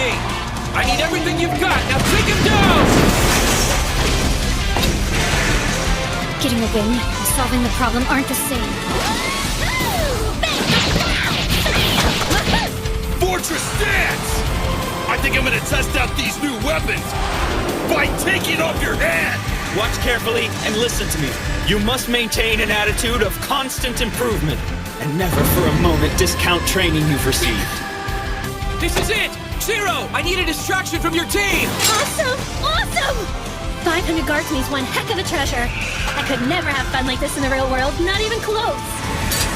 me! I need everything you've got! Now take him down! Getting a win and solving the problem aren't the same. Fortress stance! I think I'm gonna test out these new weapons by taking off your head! Watch carefully and listen to me. You must maintain an attitude of constant improvement and never for a moment discount training you've received. This is it! Zero! I need a distraction from your team! Awesome! Awesome! 500 guards means one heck of a treasure. I could never have fun like this in the real world, not even close.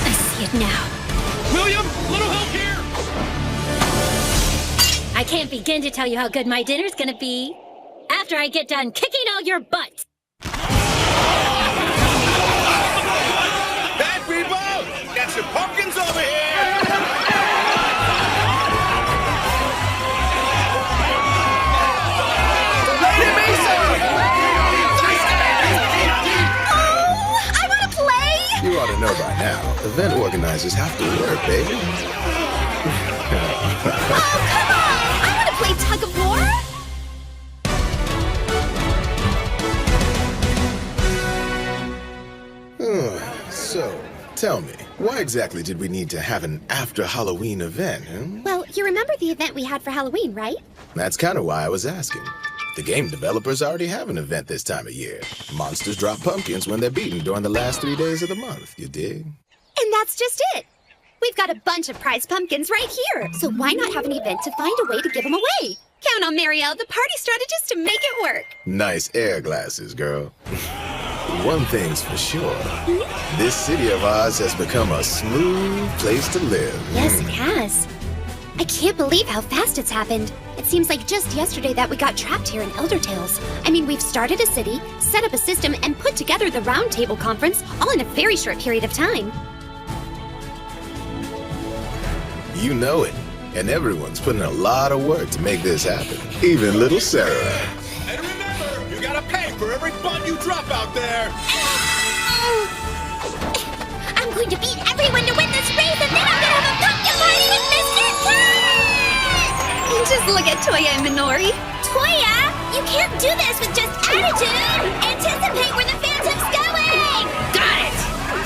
I see it now. William, little help here! I can't begin to tell you how good my dinner's gonna be after I get done kicking all your butts. Bad people! Got some pumpkins over here! Lady Mesa! Oh, I wanna play! You ought to know by now, event organizers have to work, baby. Oh, come on! I wanna play tug of war! So, tell me, why exactly did we need to have an after-Halloween event, huh? Well, you remember the event we had for Halloween, right? That's kind of why I was asking. The game developers already have an event this time of year. Monsters drop pumpkins when they're beaten during the last 3 days of the month, you dig? And that's just it. We've got a bunch of prize pumpkins right here. So why not have an event to find a way to give them away? Count on Marielle, the party strategist, to make it work. Nice air glasses, girl. One thing's for sure. This city of ours has become a smooth place to live. Yes, it has. I can't believe how fast it's happened. It seems like just yesterday that we got trapped here in Elder Tales. I mean, we've started a city, set up a system, and put together the Round Table Conference all in a very short period of time. You know it. And everyone's putting a lot of work to make this happen. Even little Sarah. And remember, you gotta pay for every bun you drop out there! I'm going to beat everyone to win this race, and then I'm gonna have a pumpkin party with Mr. Cat! Just look at Toya and Minori. Toya, you can't do this with just attitude! Anticipate where the phantom's going! Got it!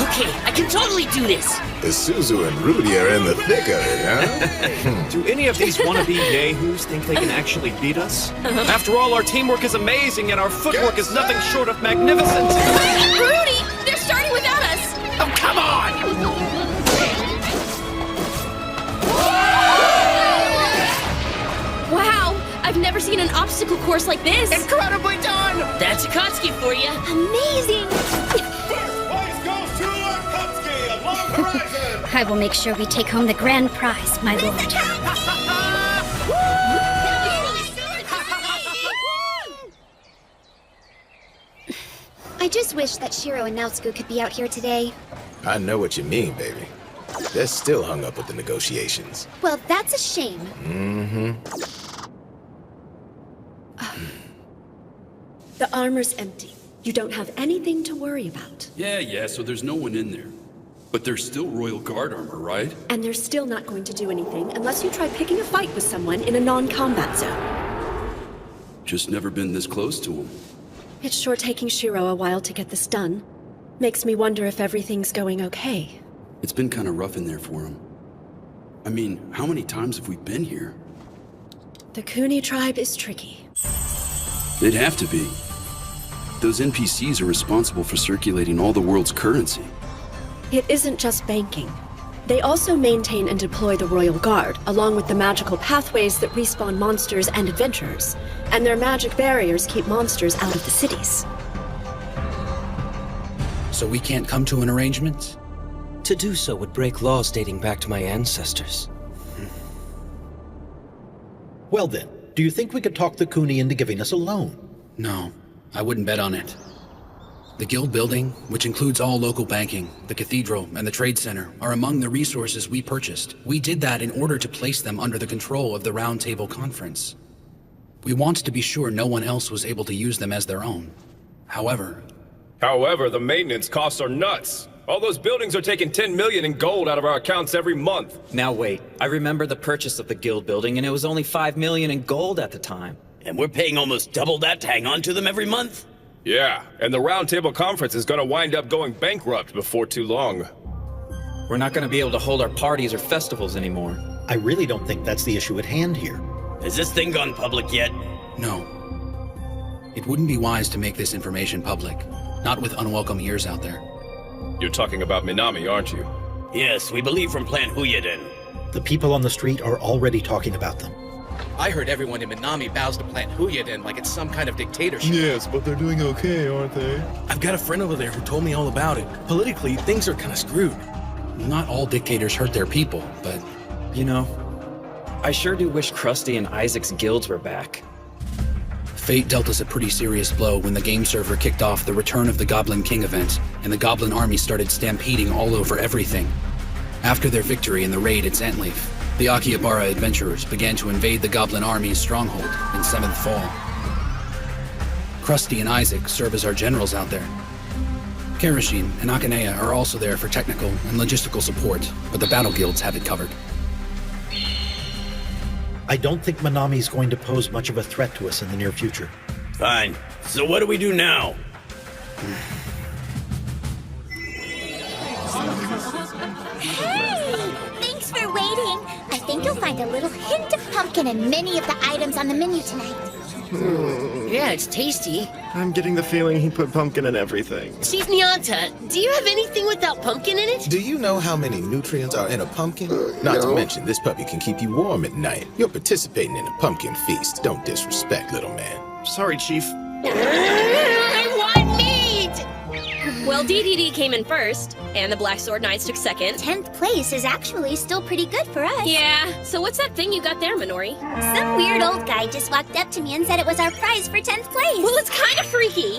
Okay, I can totally do this! Suzu and Rudy are in the thick of it, huh? Do any of these wannabe yahoos think they can actually beat us? After all, our teamwork is amazing and our footwork is nothing short of magnificent. Rudy, they're starting without us! Oh, come on! Wow, I've never seen an obstacle course like this! Incredibly done! That's Akatsuki for you! Amazing! Place goes to Akatsuki, Long Horizon! I will make sure we take home the grand prize, my lord. I just wish that Shiro and Naotsuku could be out here today. I know what you mean, baby. They're still hung up with the negotiations. Well, that's a shame. The armor's empty. You don't have anything to worry about. Yeah, so there's no one in there. But there's still Royal Guard armor, right? And they're still not going to do anything unless you try picking a fight with someone in a non-combat zone. Just never been this close to him. It's sure taking Shiro a while to get this done. Makes me wonder if everything's going okay. It's been kind of rough in there for him. I mean, how many times have we been here? The Kuni tribe is tricky. They'd have to be. Those NPCs are responsible for circulating all the world's currency. It isn't just banking. They also maintain and deploy the Royal Guard, along with the magical pathways that respawn monsters and adventurers. And their magic barriers keep monsters out of the cities. So we can't come to an arrangement? To do so would break laws dating back to my ancestors. Well then, do you think we could talk the Kuni into giving us a loan? No, I wouldn't bet on it. The guild building, which includes all local banking, the cathedral, and the trade center, are among the resources we purchased. We did that in order to place them under the control of the Round Table Conference. We wanted to be sure no one else was able to use them as their own. However, the maintenance costs are nuts. All those buildings are taking 10 million in gold out of our accounts every month. Now wait, I remember the purchase of the guild building and it was only 5 million in gold at the time. And we're paying almost double that to hang on to them every month? Yeah, and the Roundtable Conference is gonna wind up going bankrupt before too long. We're not gonna be able to hold our parties or festivals anymore. I really don't think that's the issue at hand here. Has this thing gone public yet? No. It wouldn't be wise to make this information public, not with unwelcome ears out there. You're talking about Minami, aren't you? Yes, we believe from Plan Huyeden. The people on the street are already talking about them. I heard everyone in Minami bows to Plan Huyeden like it's some kind of dictatorship. Yes, but they're doing okay, aren't they? I've got a friend over there who told me all about it. Politically, things are kind of screwed. Not all dictators hurt their people, but... You know, I sure do wish Krusty and Isaac's guilds were back. Fate dealt us a pretty serious blow when the game server kicked off the Return of the Goblin King event, and the Goblin army started stampeding all over everything. After their victory in the raid at Zantleaf, the Akihabara adventurers began to invade the Goblin army's stronghold in 7th Fall. Krusty and Isaac serve as our generals out there. Karashin and Akanea are also there for technical and logistical support, but the battle guilds have it covered. I don't think Minami's going to pose much of a threat to us in the near future. Fine. So what do we do now? Hey! Thanks for waiting. I think you'll find a little hint of pumpkin in many of the items on the menu tonight. Yeah, it's tasty. I'm getting the feeling he put pumpkin in everything. Chief Nyanta, do you have anything without pumpkin in it? Do you know how many nutrients are in a pumpkin? Not to mention, this puppy can keep you warm at night. You're participating in a pumpkin feast. Don't disrespect, little man. Sorry, Chief. I want meat! Well, DDD came in first, and the Black Sword Knights took second. 10th place is actually still pretty good for us. Yeah, so what's that thing you got there, Minori? Some weird old guy just walked up to me and said it was our prize for 10th place. Well, it's kind of freaky.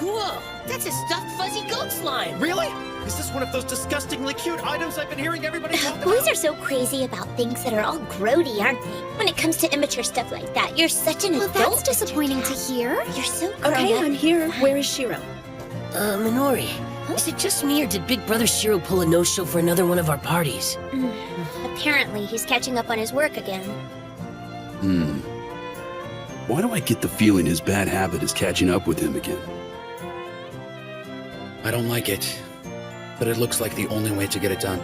Whoa, that's a stuffed fuzzy goat slime. Really? Is this one of those disgustingly cute items I've been hearing everybody talk about? Boys are so crazy about things that are all grody, aren't they? When it comes to immature stuff like that, you're such an adult. That's disappointing to hear. You're so grown Okay, up. I'm here. Where is Shiro? Minori, is it just me or did Big Brother Shiro pull a no-show for another one of our parties? Apparently, he's catching up on his work again. Why do I get the feeling his bad habit is catching up with him again? I don't like it, but it looks like the only way to get it done.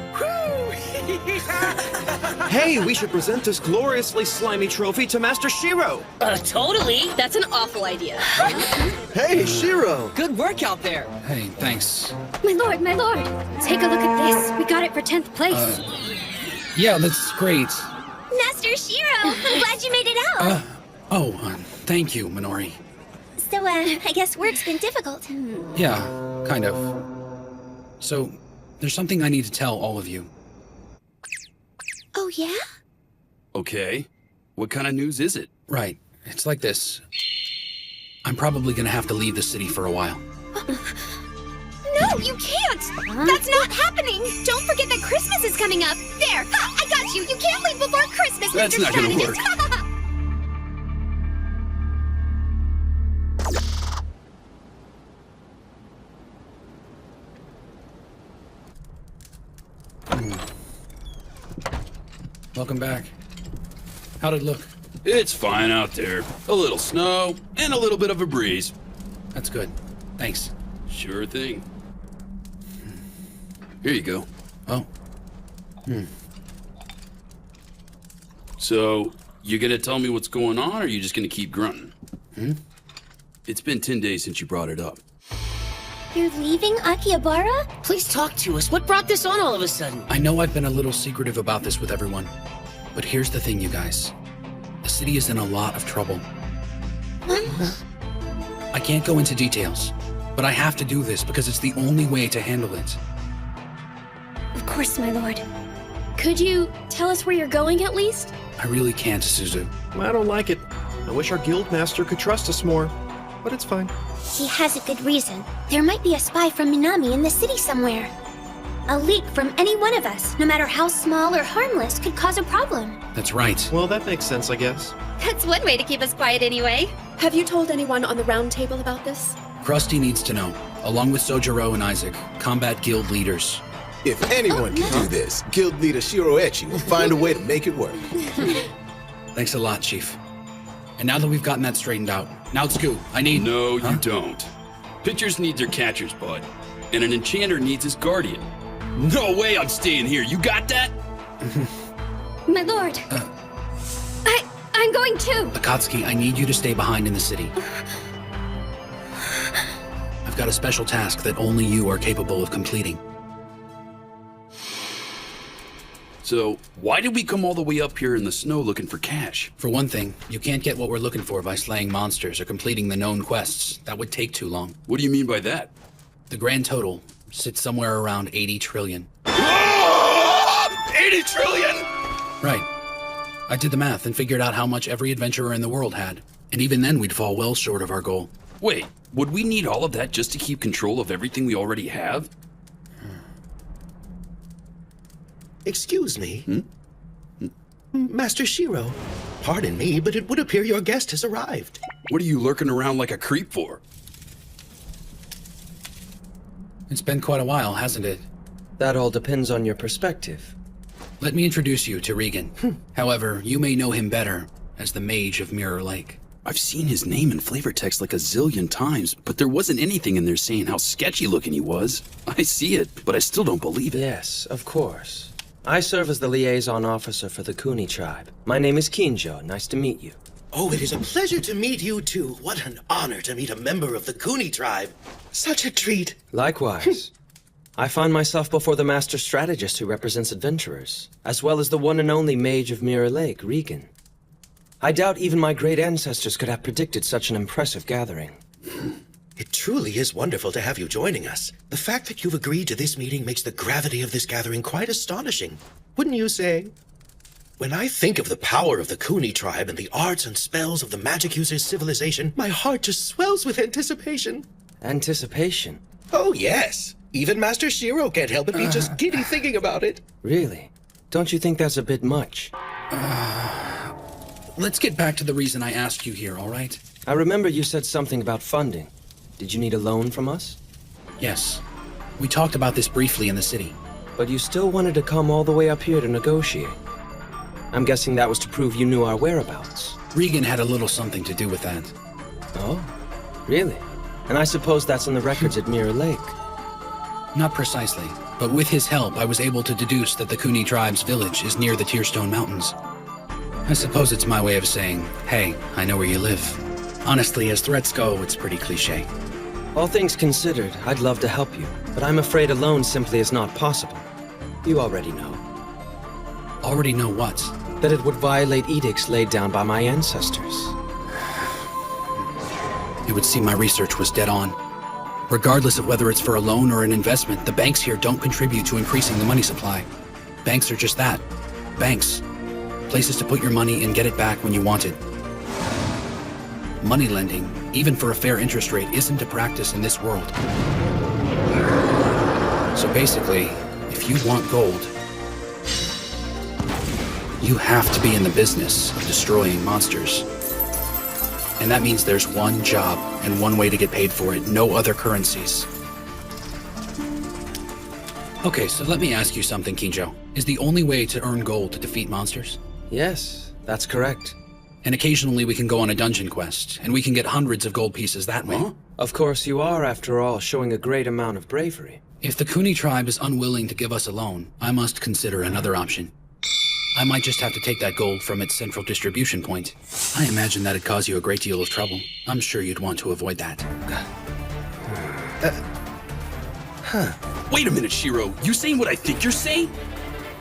Hey, we should present this gloriously slimy trophy to Master Shiro. Totally. That's an awful idea. Hey, Shiro. Good work out there. Hey, thanks. My lord, take a look at this. We got it for 10th place. Yeah, that's great. Master Shiro, I'm glad you made it out. Thank you, Minori. So, I guess work's been difficult. Yeah, kind of. So, there's something I need to tell all of you. Oh, yeah? Okay. What kind of news is it? Right. It's like this. I'm probably gonna have to leave the city for a while. No, you can't! That's not happening! Don't forget that Christmas is coming up! There! Ha! I got you! You can't leave before Christmas, That's Mr. not gonna Strategist! Welcome back. How'd it look? It's fine out there. A little snow and a little bit of a breeze. That's good. Thanks. Sure thing. Here you go. Oh. So, you gonna tell me what's going on, or are you just gonna keep grunting? It's been 10 days since you brought it up. You're leaving Akihabara? Please talk to us. What brought this on all of a sudden? I know I've been a little secretive about this with everyone, but here's the thing, you guys. The city is in a lot of trouble. I can't go into details, but I have to do this because it's the only way to handle it. Of course, my lord. Could you tell us where you're going at least? I really can't, Suzu. I don't like it. I wish our guild master could trust us more, but it's fine. He has a good reason. There might be a spy from Minami in the city somewhere. A leak from any one of us, no matter how small or harmless, could cause a problem. That's right. Well, that makes sense, I guess. That's one way to keep us quiet anyway. Have you told anyone on the round table about this? Krusty needs to know. along with Sojiro and Isaac, combat guild leaders. If anyone can do this, guild leader Shiroechi will find a way to make it work. Thanks a lot, Chief. And now that we've gotten that straightened out, Naotsku, I need... No, you don't. Pitchers need their catchers, bud. And an enchanter needs his guardian. No way I'm staying here, you got that? My lord. I'm going too. Akatsuki, I need you to stay behind in the city. I've got a special task that only you are capable of completing. So, why did we come all the way up here in the snow looking for cash? For one thing, you can't get what we're looking for by slaying monsters or completing the known quests. That would take too long. What do you mean by that? The grand total sits somewhere around 80 trillion. 80 trillion?! Right. I did the math and figured out how much every adventurer in the world had. And even then, we'd fall well short of our goal. Wait, would we need all of that just to keep control of everything we already have? Excuse me? Master Shiro, pardon me, but it would appear your guest has arrived. What are you lurking around like a creep for? It's been quite a while, hasn't it? That all depends on your perspective. Let me introduce you to Regan. However, you may know him better as the Mage of Mirror Lake. I've seen his name in flavor text like a zillion times, but there wasn't anything in there saying how sketchy looking he was. I see it, but I still don't believe it. Yes, of course. I serve as the liaison officer for the Kuni tribe. My name is Kinjo. Nice to meet you. Oh, it is a pleasure to meet you too. What an honor to meet a member of the Kuni tribe. Such a treat. Likewise. I find myself before the master strategist who represents adventurers, as well as the one and only Mage of Mirror Lake, Regan. I doubt even my great ancestors could have predicted such an impressive gathering. It truly is wonderful to have you joining us. The fact that you've agreed to this meeting makes the gravity of this gathering quite astonishing, wouldn't you say? When I think of the power of the Kuni tribe and the arts and spells of the magic user's civilization, my heart just swells with anticipation. Anticipation? Oh, yes. Even Master Shiro can't help but be just giddy thinking about it. Really? Don't you think that's a bit much? Let's get back to the reason I asked you here, all right? I remember you said something about funding. Did you need a loan from us? Yes. We talked about this briefly in the city. But you still wanted to come all the way up here to negotiate. I'm guessing that was to prove you knew our whereabouts. Regan had a little something to do with that. Oh, really? And I suppose that's in the records at Mirror Lake. Not precisely, but with his help I was able to deduce that the Kuni tribe's village is near the Tearstone Mountains. I suppose it's my way of saying, hey, I know where you live. Honestly, as threats go, it's pretty cliché. All things considered, I'd love to help you, but I'm afraid alone simply is not possible. You already know. Already know what? That it would violate edicts laid down by my ancestors. It would seem my research was dead on. Regardless of whether it's for a loan or an investment, the banks here don't contribute to increasing the money supply. Banks are just that. Banks. Places to put your money and get it back when you want it. Money lending, even for a fair interest rate, isn't a practice in this world. So basically, if you want gold, you have to be in the business of destroying monsters. And that means there's one job and one way to get paid for it, no other currencies. Okay, so let me ask you something, Kinjo. Is the only way to earn gold to defeat monsters? Yes, that's correct. And occasionally we can go on a dungeon quest, and we can get hundreds of gold pieces that way. Huh? Of course you are, after all, showing a great amount of bravery. If the Kuni tribe is unwilling to give us a loan, I must consider another option. I might just have to take that gold from its central distribution point. I imagine that'd cause you a great deal of trouble. I'm sure you'd want to avoid that. Wait a minute, Shiro. You saying what I think you're saying?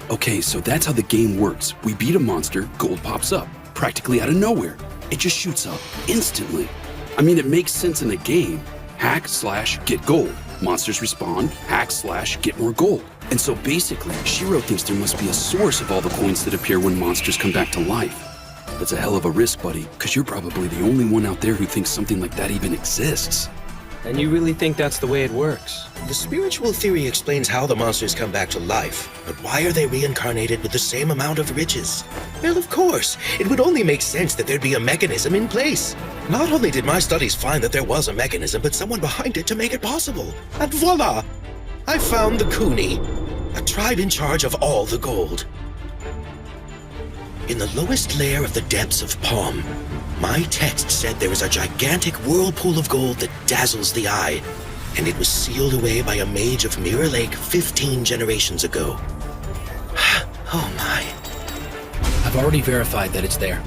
Okay, so that's how the game works. We beat a monster, gold pops up. Practically out of nowhere. It just shoots up, instantly. I mean, it makes sense in the game. Hack/get gold. Monsters respawn, hack/get more gold. And so basically, Shiro thinks there must be a source of all the coins that appear when monsters come back to life. That's a hell of a risk, buddy, because you're probably the only one out there who thinks something like that even exists. And you really think that's the way it works? The spiritual theory explains how the monsters come back to life, but why are they reincarnated with the same amount of riches? Well, of course, it would only make sense that there'd be a mechanism in place. Not only did my studies find that there was a mechanism, but someone behind it to make it possible. And voila! I found the Kuni, a tribe in charge of all the gold. In the lowest layer of the depths of Palm, my text said there is a gigantic whirlpool of gold that dazzles the eye, and it was sealed away by a mage of Mirror Lake 15 generations ago. Oh my. I've already verified that it's there.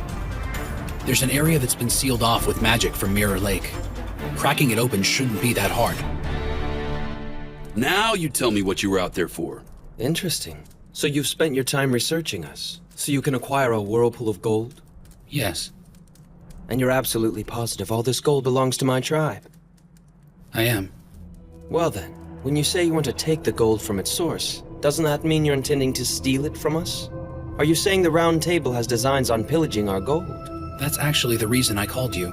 There's an area that's been sealed off with magic from Mirror Lake. Cracking it open shouldn't be that hard. Now you tell me what you were out there for. Interesting. So you've spent your time researching us, so you can acquire a whirlpool of gold? Yes. And you're absolutely positive all this gold belongs to my tribe? I am. Well then, when you say you want to take the gold from its source, doesn't that mean you're intending to steal it from us? Are you saying the Round Table has designs on pillaging our gold? That's actually the reason I called you.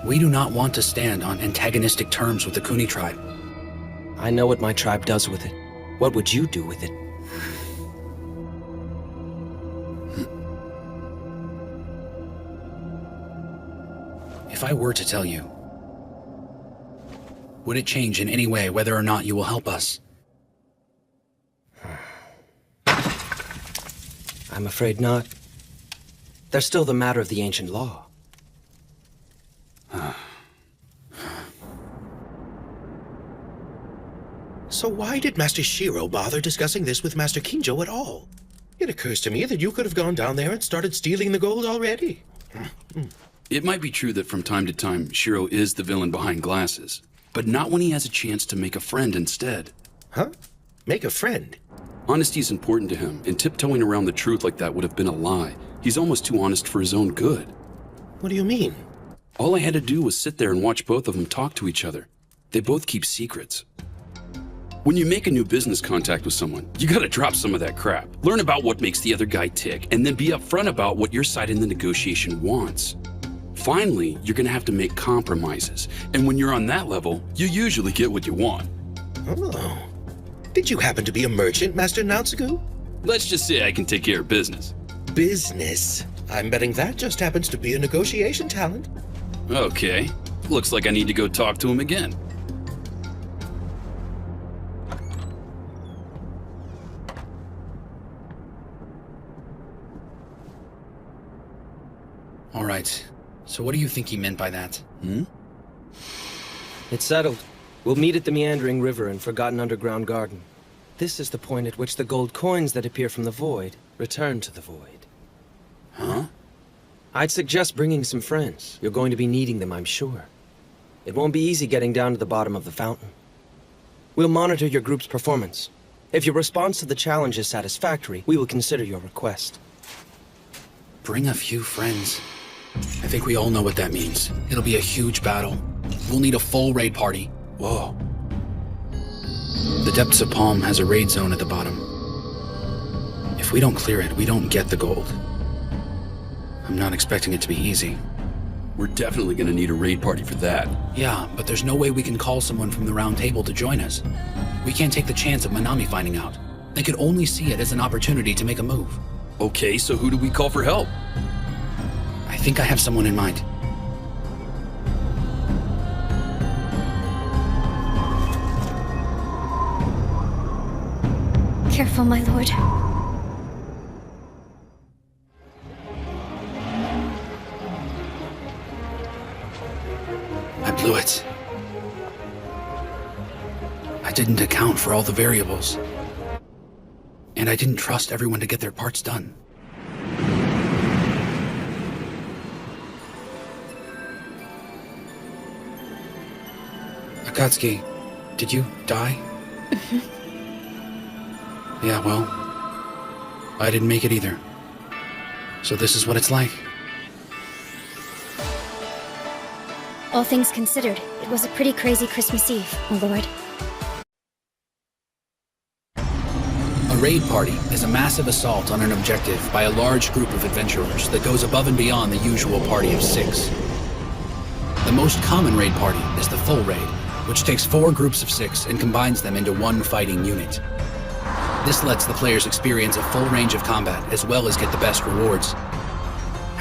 We do not want to stand on antagonistic terms with the Kuni tribe. I know what my tribe does with it. What would you do with it? If I were to tell you, would it change in any way whether or not you will help us? I'm afraid not. There's still the matter of the ancient law. So why did Master Shiro bother discussing this with Master Kinjo at all? It occurs to me that you could have gone down there and started stealing the gold already. It might be true that from time to time, Shiro is the villain behind glasses, but not when he has a chance to make a friend instead. Huh? Make a friend? Honesty is important to him, and tiptoeing around the truth like that would have been a lie. He's almost too honest for his own good. What do you mean? All I had to do was sit there and watch both of them talk to each other. They both keep secrets. When you make a new business contact with someone, you gotta drop some of that crap. Learn about what makes the other guy tick, and then be upfront about what your side in the negotiation wants. Finally, you're gonna have to make compromises, and when you're on that level, you usually get what you want. Oh. Did you happen to be a merchant, Master Naotsugu? Let's just say I can take care of business. Business? I'm betting that just happens to be a negotiation talent. Okay. Looks like I need to go talk to him again. All right. So what do you think he meant by that? It's settled. We'll meet at the meandering river and forgotten underground garden. This is the point at which the gold coins that appear from the void return to the void. Huh? I'd suggest bringing some friends. You're going to be needing them, I'm sure. It won't be easy getting down to the bottom of the fountain. We'll monitor your group's performance. If your response to the challenge is satisfactory, we will consider your request. Bring a few friends. I think we all know what that means. It'll be a huge battle. We'll need a full raid party. Whoa. The depths of Palm has a raid zone at the bottom. If we don't clear it, we don't get the gold. I'm not expecting it to be easy. We're definitely gonna need a raid party for that. Yeah, but there's no way we can call someone from the Round Table to join us. We can't take the chance of Manami finding out. They could only see it as an opportunity to make a move. Okay, so who do we call for help? I think I have someone in mind. Careful, my lord. I blew it. I didn't account for all the variables. And I didn't trust everyone to get their parts done. Akatsuki, did you die? Yeah, well, I didn't make it either. So this is what it's like. All things considered, it was a pretty crazy Christmas Eve, my lord. A raid party is a massive assault on an objective by a large group of adventurers that goes above and beyond the usual party of 6. The most common raid party is the full raid, which takes 4 groups of 6 and combines them into one fighting unit. This lets the players experience a full range of combat as well as get the best rewards.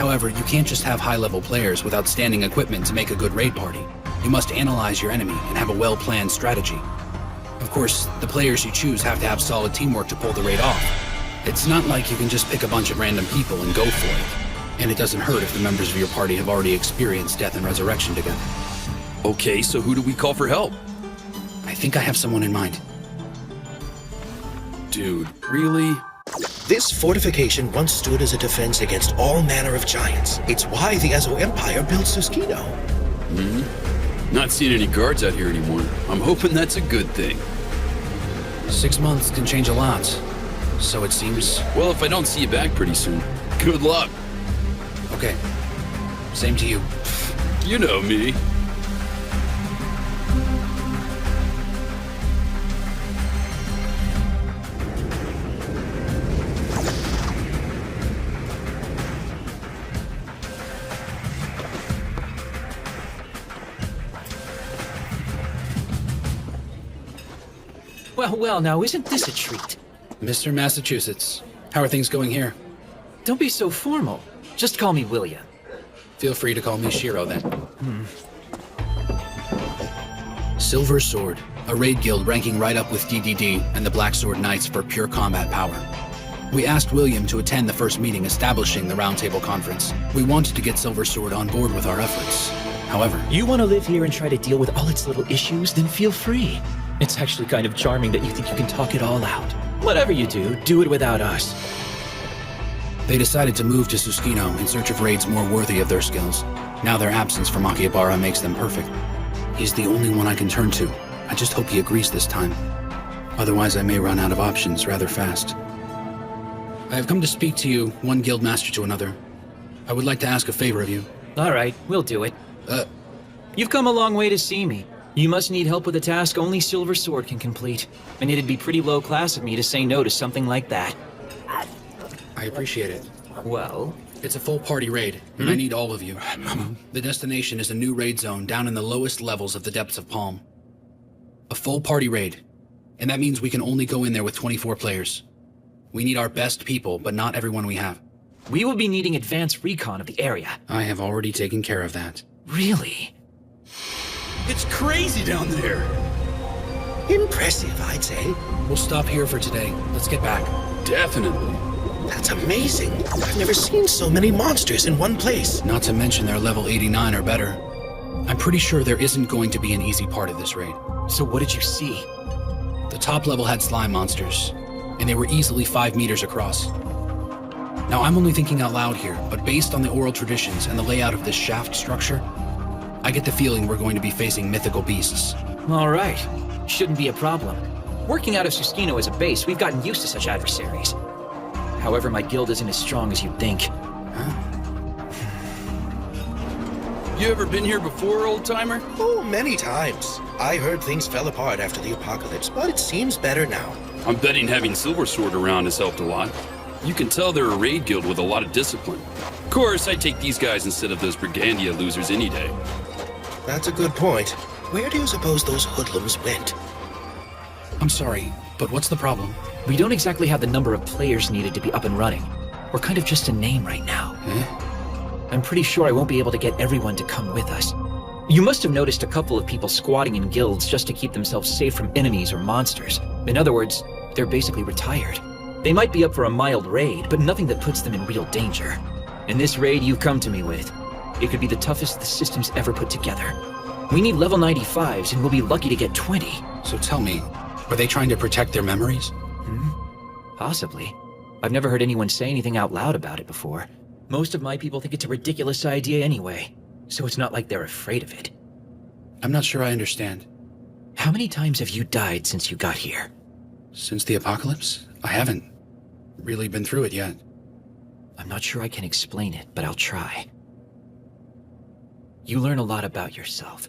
However, you can't just have high-level players with outstanding equipment to make a good raid party. You must analyze your enemy and have a well-planned strategy. Of course, the players you choose have to have solid teamwork to pull the raid off. It's not like you can just pick a bunch of random people and go for it. And it doesn't hurt if the members of your party have already experienced death and resurrection together. Okay, so who do we call for help? I think I have someone in mind. Dude, really? This fortification once stood as a defense against all manner of giants. It's why the Ezo Empire built Suskino. Not seeing any guards out here anymore. I'm hoping that's a good thing. 6 months can change a lot, so it seems. Well, if I don't see you back pretty soon, good luck. Okay. Same to you. You know me. Well, well, now isn't this a treat? Mr. Massachusetts, how are things going here? Don't be so formal. Just call me William. Feel free to call me Shiro then. Silver Sword, a raid guild ranking right up with DDD and the Black Sword Knights for pure combat power. We asked William to attend the first meeting establishing the Roundtable Conference. We wanted to get Silver Sword on board with our efforts. However, You want to live here and try to deal with all its little issues, then feel free. It's actually kind of charming that you think you can talk it all out. Whatever you do it without us. they decided to move to Suskino in search of raids more worthy of their skills. Now their absence from Akihabara makes them perfect. He's the only one I can turn to. I just hope he agrees this time. Otherwise, I may run out of options rather fast. I have come to speak to you, one guild master to another. I would like to ask a favor of you. All right, we'll do it. You've come a long way to see me. You must need help with a task only Silver Sword can complete. And it'd be pretty low class of me to say no to something like that. I appreciate it. Well? It's a full party raid, and I need all of you. The destination is a new raid zone down in the lowest levels of the depths of Palm. A full party raid, and that means we can only go in there with 24 players. We need our best people, but not everyone we have. We will be needing advanced recon of the area. I have already taken care of that. Really? It's crazy down there. Impressive, I'd say. We'll stop here for today. Let's get back. Definitely. That's amazing. I've never seen so many monsters in one place. Not to mention they're level 89 or better. I'm pretty sure there isn't going to be an easy part of this raid. So what did you see? The top level had slime monsters, and they were easily 5 meters across. Now, I'm only thinking out loud here, but based on the oral traditions and the layout of this shaft structure, I get the feeling we're going to be facing mythical beasts. All right. Shouldn't be a problem. Working out of Suskino as a base, we've gotten used to such adversaries. However, my guild isn't as strong as you'd think. You ever been here before, old-timer? Oh, many times. I heard things fell apart after the apocalypse, but it seems better now. I'm betting having Silver Sword around has helped a lot. You can tell they're a raid guild with a lot of discipline. Of course, I'd take these guys instead of those Brigandia losers any day. That's a good point. Where do you suppose those hoodlums went? I'm sorry, but what's the problem? We don't exactly have the number of players needed to be up and running. We're kind of just a name right now. I'm pretty sure I won't be able to get everyone to come with us. You must have noticed a couple of people squatting in guilds just to keep themselves safe from enemies or monsters. In other words, they're basically retired. They might be up for a mild raid, but nothing that puts them in real danger. And this raid you've come to me with, it could be the toughest the system's ever put together. We need level 95s, and we'll be lucky to get 20. So tell me, are they trying to protect their memories? Possibly. I've never heard anyone say anything out loud about it before. Most of my people think it's a ridiculous idea anyway, so it's not like they're afraid of it. I'm not sure I understand. How many times have you died since you got here? Since the apocalypse? I haven't really been through it yet. I'm not sure I can explain it, but I'll try. You learn a lot about yourself.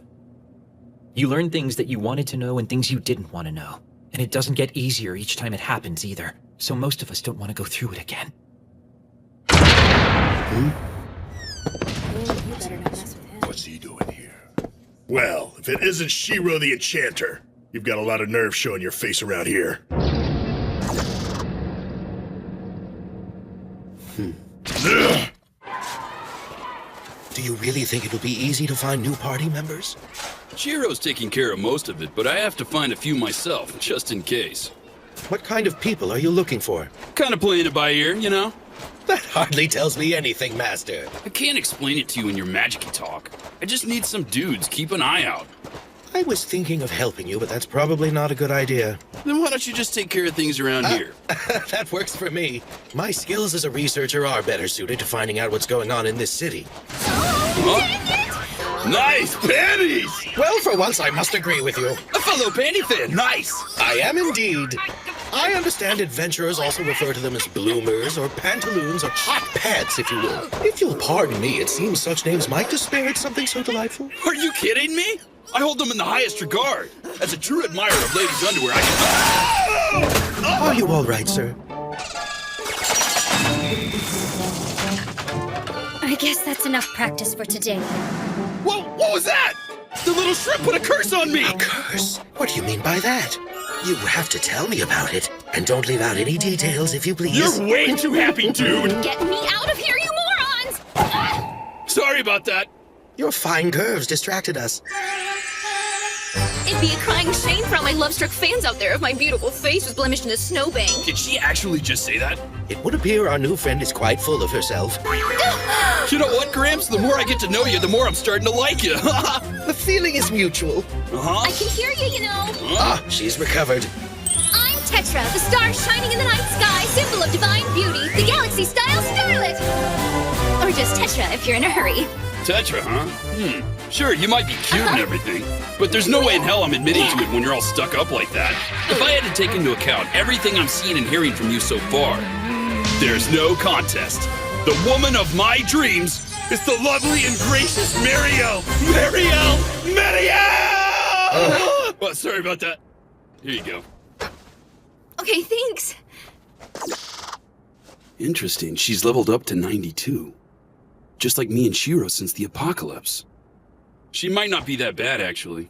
You learn things that you wanted to know and things you didn't want to know. And it doesn't get easier each time it happens either, so most of us don't want to go through it again. What's he doing here? Well, if it isn't Shiro the Enchanter, you've got a lot of nerve showing your face around here. Do you really think it'll be easy to find new party members? Shiro's taking care of most of it, but I have to find a few myself, just in case. What kind of people are you looking for? Kind of playing it by ear, you know? That hardly tells me anything, Master. I can't explain it to you in your magic-y talk. I just need some dudes. Keep an eye out. I was thinking of helping you, but that's probably not a good idea. Then why don't you just take care of things around here? That works for me. My skills as a researcher are better suited to finding out what's going on in this city. Nice panties! Well, for once, I must agree with you. A fellow panty fan, nice! I am indeed. I understand adventurers also refer to them as bloomers or pantaloons or hot pants, if you will. If you'll pardon me, it seems such names might disparage something so delightful. Are you kidding me? I hold them in the highest regard. As a true admirer of ladies' underwear, I can... Are you all right, sir? I guess that's enough practice for today. Whoa, what was that? The little shrimp put a curse on me! A curse? What do you mean by that? You have to tell me about it. And don't leave out any details, if you please. You're way too happy, dude! Get me out of here, you morons! Sorry about that. Your fine curves distracted us. It'd be a crying shame for all my love-struck fans out there if my beautiful face was blemished in a snowbank. Did she actually just say that? It would appear our new friend is quite full of herself. You know what, Gramps? The more I get to know you, the more I'm starting to like you. The feeling is mutual. Uh-huh. I can hear you, you know. Ah, she's recovered. I'm Tetra, the star shining in the night sky, symbol of divine beauty, the galaxy-style starlet. Or just Tetra if you're in a hurry. Tetra, huh? Sure, you might be cute and everything, but there's no way in hell I'm admitting to it when you're all stuck up like that. If I had to take into account everything I'm seeing and hearing from you so far, there's no contest. The woman of my dreams is the lovely and gracious Mariel! Well, sorry about that. Here you go. Okay, thanks. Interesting. She's leveled up to 92. Just like me and Shiro since the apocalypse. She might not be that bad, actually.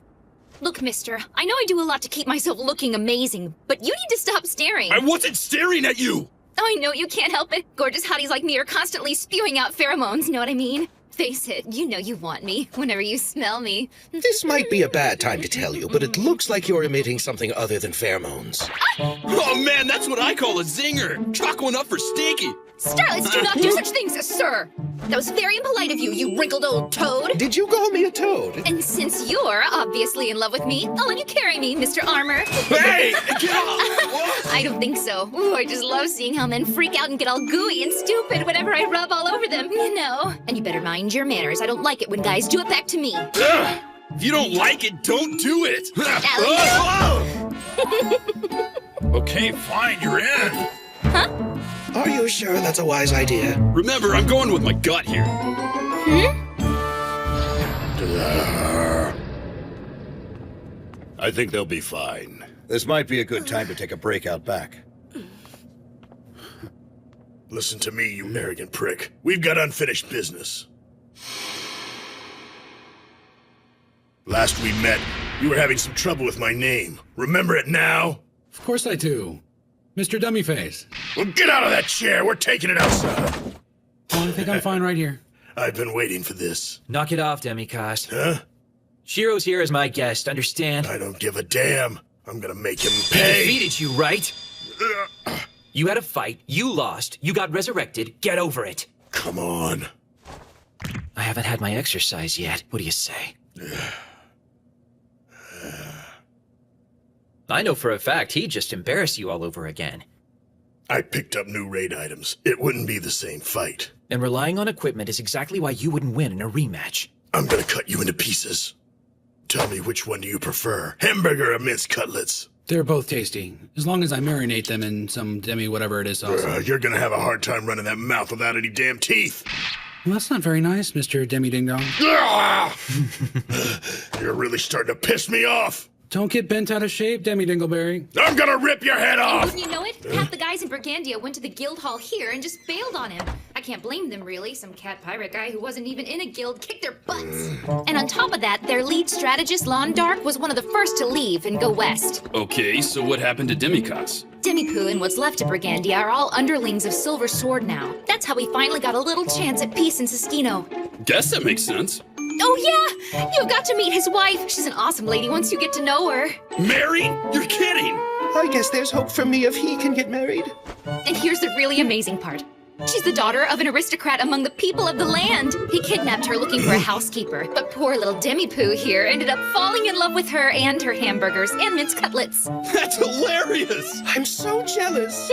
Look, mister, I know I do a lot to keep myself looking amazing, but you need to stop staring. I wasn't staring at you! I know you can't help it. Gorgeous hotties like me are constantly spewing out pheromones, know what I mean? Face it, you know you want me whenever you smell me. This might be a bad time to tell you, but it looks like you're emitting something other than pheromones. Oh man, that's what I call a zinger! Chalk one up for Stinky! Starlets do not do such things, sir! That was very impolite of you, you wrinkled old toad! Did you call me a toad? And since you're obviously in love with me, I'll let you carry me, Mr. Armor. Hey! Get off! I don't think so. Ooh, I just love seeing how men freak out and get all gooey and stupid whenever I rub all over them, you know. And you better mind your manners. I don't like it when guys do it back to me. Ugh. If you don't like it, don't do it! Okay, fine, you're in. Huh? Are you sure that's a wise idea? Remember, I'm going with my gut here. I think they'll be fine. This might be a good time to take a break out back. Listen to me, you arrogant prick. We've got unfinished business. Last we met, you were having some trouble with my name. Remember it now? Of course I do. Mr. Dummyface. Well, get out of that chair. We're taking it outside. Oh, I think I'm fine right here. I've been waiting for this. Knock it off, Demikost. Huh? Shiro's here as my guest, understand? I don't give a damn. I'm gonna make him He pay. defeated you, right? You had a fight, you lost, you got resurrected, get over it. Come on. I haven't had my exercise yet. What do you say? I know for a fact he'd just embarrass you all over again. I picked up new raid items. It wouldn't be the same fight. And relying on equipment is exactly why you wouldn't win in a rematch. I'm gonna cut you into pieces. Tell me, which one do you prefer? Hamburger or minced cutlets? They're both tasty, as long as I marinate them in some demi-whatever-it-is sauce. You're gonna have a hard time running that mouth without any damn teeth. Well, that's not very nice, Mr. Demi-Ding-Dong. You're really starting to piss me off. Don't get bent out of shape, Demi-Dingleberry. I'm gonna rip your head off! Wouldn't you know it? Half the guys in Brigandia went to the guild hall here and just bailed on him. I I can't blame them, really. Some cat pirate guy who wasn't even in a guild kicked their butts. And on top of that, their lead strategist, Londark, was one of the first to leave and go west. Okay, so what happened to Demikos? Demipoo and what's left of Brigandia are all underlings of Silver Sword now. That's how we finally got a little chance at peace in Siskino. Guess that makes sense. Oh yeah! You've got to meet his wife. She's an awesome lady once you get to know her. Married? You're kidding! I guess there's hope for me if he can get married. And here's the really amazing part. She's the daughter of an aristocrat among the people of the land. He kidnapped her looking for a housekeeper, but poor little Demipoo here ended up falling in love with her and her hamburgers and mince cutlets. That's hilarious! I'm so jealous.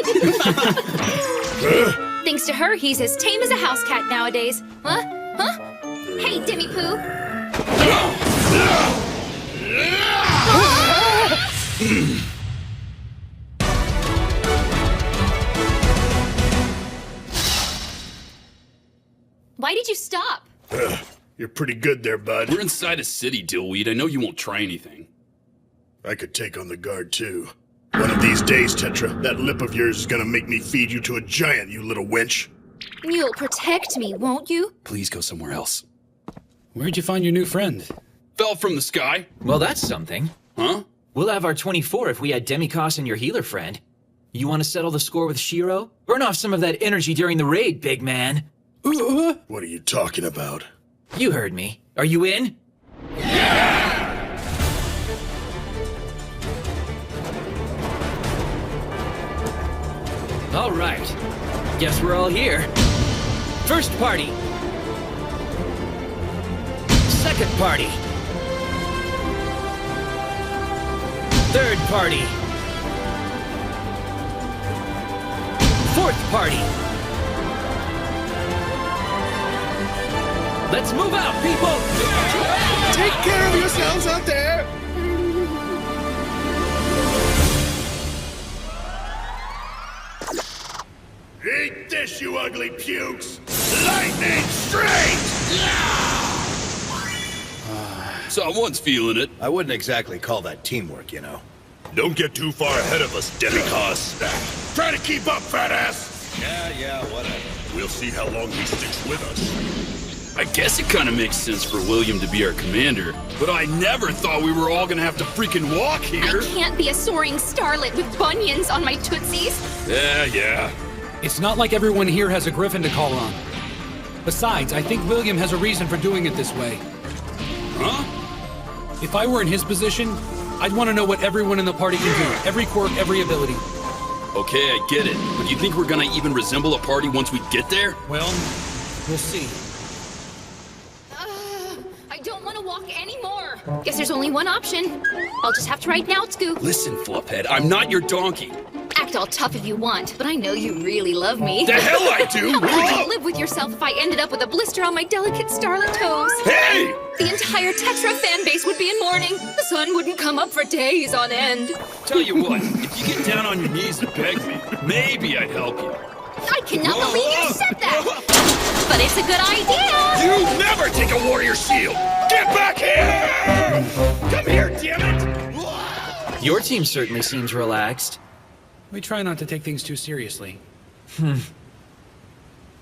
Thanks to her, he's as tame as a house cat nowadays. Huh? Huh? Hey, Demipoo. Why did you stop? You're pretty good there, bud. We're inside a city, Dillweed. I know you won't try anything. I could take on the guard, too. One of these days, Tetra, that lip of yours is gonna make me feed you to a giant, you little wench. You'll protect me, won't you? Please go somewhere else. Where'd you find your new friend? Fell from the sky. Well, that's something. Huh? We'll have our 24 if we had Demikos and your healer friend. You want to settle the score with Shiro? Burn off some of that energy during the raid, big man. What are you talking about? You heard me. Are you in? All right. Guess we're all here. First party. Second party. Third party. Fourth party. Let's move out, people! Take care of yourselves out there! Eat this, you ugly pukes! Lightning straight! Someone's feeling it. I wouldn't exactly call that teamwork, you know. Don't get too far ahead of us, Demikos. Try to keep up, fat ass! Yeah, whatever. We'll see how long he sticks with us. I guess it kind of makes sense for William to be our commander, but I never thought we were all gonna have to freaking walk here. I can't be a soaring starlet with bunions on my tootsies. Yeah. It's not like everyone here has a griffin to call on. Besides, I think William has a reason for doing it this way. Huh? If I were in his position, I'd want to know what everyone in the party can do. Every quirk, every ability. Okay, I get it. But you think we're gonna even resemble a party once we get there? Well, we'll see. I don't want to walk anymore. Guess there's only one option. I'll just have to write now, Scoop. Listen, Fluphead, I'm not your donkey. Act all tough if you want, but I know you really love me. The hell I do! How could you live with yourself if I ended up with a blister on my delicate starlet toes? Hey! The entire Tetra fan base would be in mourning. The sun wouldn't come up for days on end. Tell you what, if you get down on your knees and beg me, maybe I'd help you. I cannot believe you said that! But it's a good idea! You never take a warrior shield! Get back here! Come here, damn it! Your team certainly seems relaxed. We try not to take things too seriously.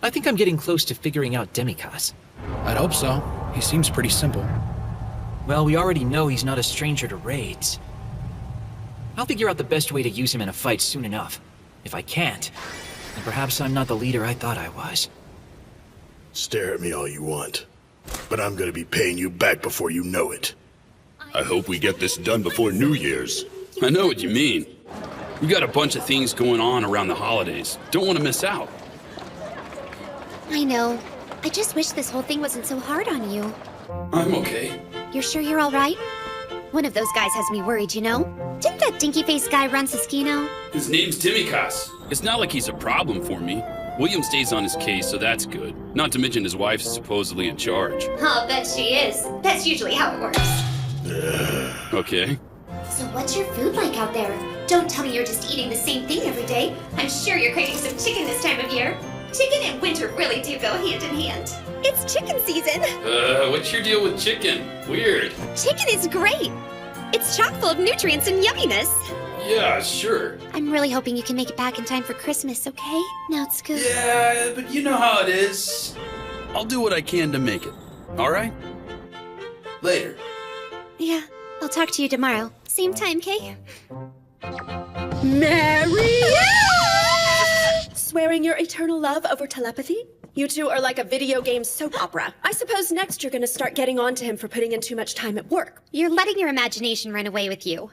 I think I'm getting close to figuring out Demikos. I'd hope so. He seems pretty simple. Well, we already know he's not a stranger to raids. I'll figure out the best way to use him in a fight soon enough. If I can't, then perhaps I'm not the leader I thought I was. Stare at me all you want, but I'm gonna be paying you back before you know it. I hope we get this done before New Year's. I know what you mean. We got a bunch of things going on around the holidays. Don't want to miss out. I know. I just wish this whole thing wasn't so hard on you. I'm okay. You're sure you're all right? One of those guys has me worried, you know? Didn't that dinky-faced guy run Siskino? His name's Demikos. It's not like he's a problem for me. William stays on his case, so that's good. Not to mention his wife's supposedly in charge. I'll bet she is. That's usually how it works. Okay. So what's your food like out there? Don't tell me you're just eating the same thing every day. I'm sure you're craving some chicken this time of year. Chicken and winter really do go hand in hand. It's chicken season. What's your deal with chicken? Weird. Chicken is great. It's chock full of nutrients and yumminess. Yeah, sure. I'm really hoping you can make it back in time for Christmas, okay? Now it's good. Yeah, but you know how it is. I'll do what I can to make it. All right? Later. Yeah, I'll talk to you tomorrow. Same time, Kay? Mary! Swearing your eternal love over telepathy? You two are like a video game soap opera. I suppose next you're gonna start getting on to him for putting in too much time at work. You're letting your imagination run away with you.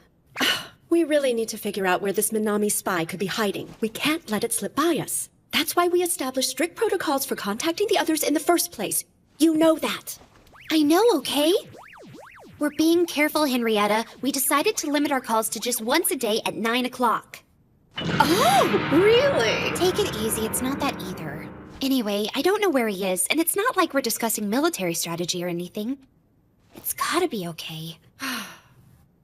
We really need to figure out where this Minami spy could be hiding. We can't let it slip by us. That's why we established strict protocols for contacting the others in the first place. You know that. I know, okay? We're being careful, Henrietta. We decided to limit our calls to just once a day at 9 o'clock. Oh, really? Take it easy, it's not that either. Anyway, I don't know where he is, and it's not like we're discussing military strategy or anything. It's gotta be okay.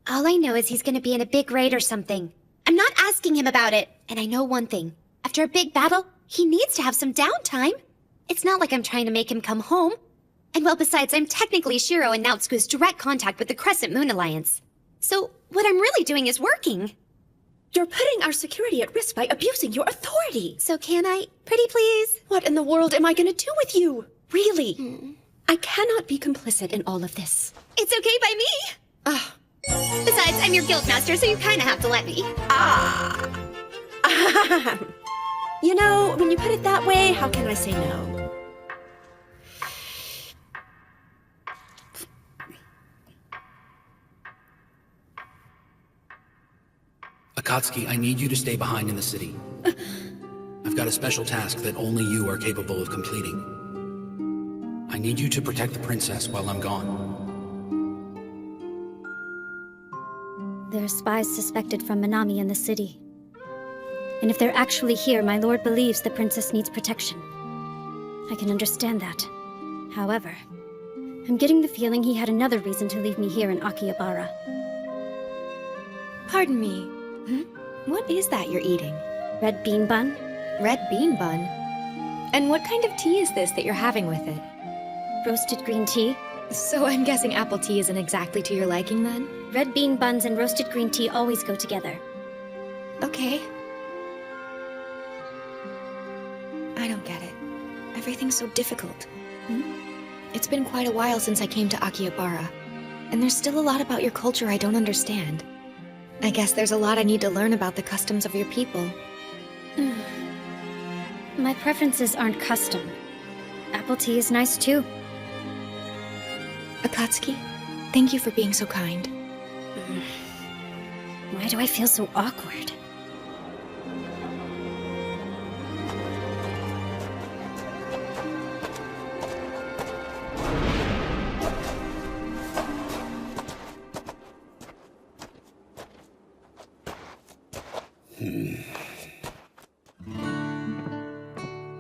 All I know is he's gonna be in a big raid or something. I'm not asking him about it, and I know one thing. After a big battle, he needs to have some downtime. It's not like I'm trying to make him come home. And well, besides, I'm technically Shiro and Naotsuku's direct contact with the Crescent Moon Alliance. So, what I'm really doing is working. You're putting our security at risk by abusing your authority. So can I? Pretty please? What in the world am I gonna do with you? Really? I cannot be complicit in all of this. It's okay by me. Besides, I'm your guildmaster, so you kinda have to let me. You know, when you put it that way, how can I say no? Akatsuki, I need you to stay behind in the city. I've got a special task that only you are capable of completing. I need you to protect the princess while I'm gone. There are spies suspected from Minami in the city. And if they're actually here, my lord believes the princess needs protection. I can understand that. However, I'm getting the feeling he had another reason to leave me here in Akihabara. Pardon me. What is that you're eating? Red bean bun. Red bean bun? And what kind of tea is this that you're having with it? Roasted green tea. So I'm guessing apple tea isn't exactly to your liking then? Red bean buns and roasted green tea always go together. Okay. I don't get it. Everything's so difficult. It's been quite a while since I came to Akihabara, and there's still a lot about your culture I don't understand. I guess there's a lot I need to learn about the customs of your people. My preferences aren't custom. Apple tea is nice too. Akatsuki, thank you for being so kind. Why do I feel so awkward?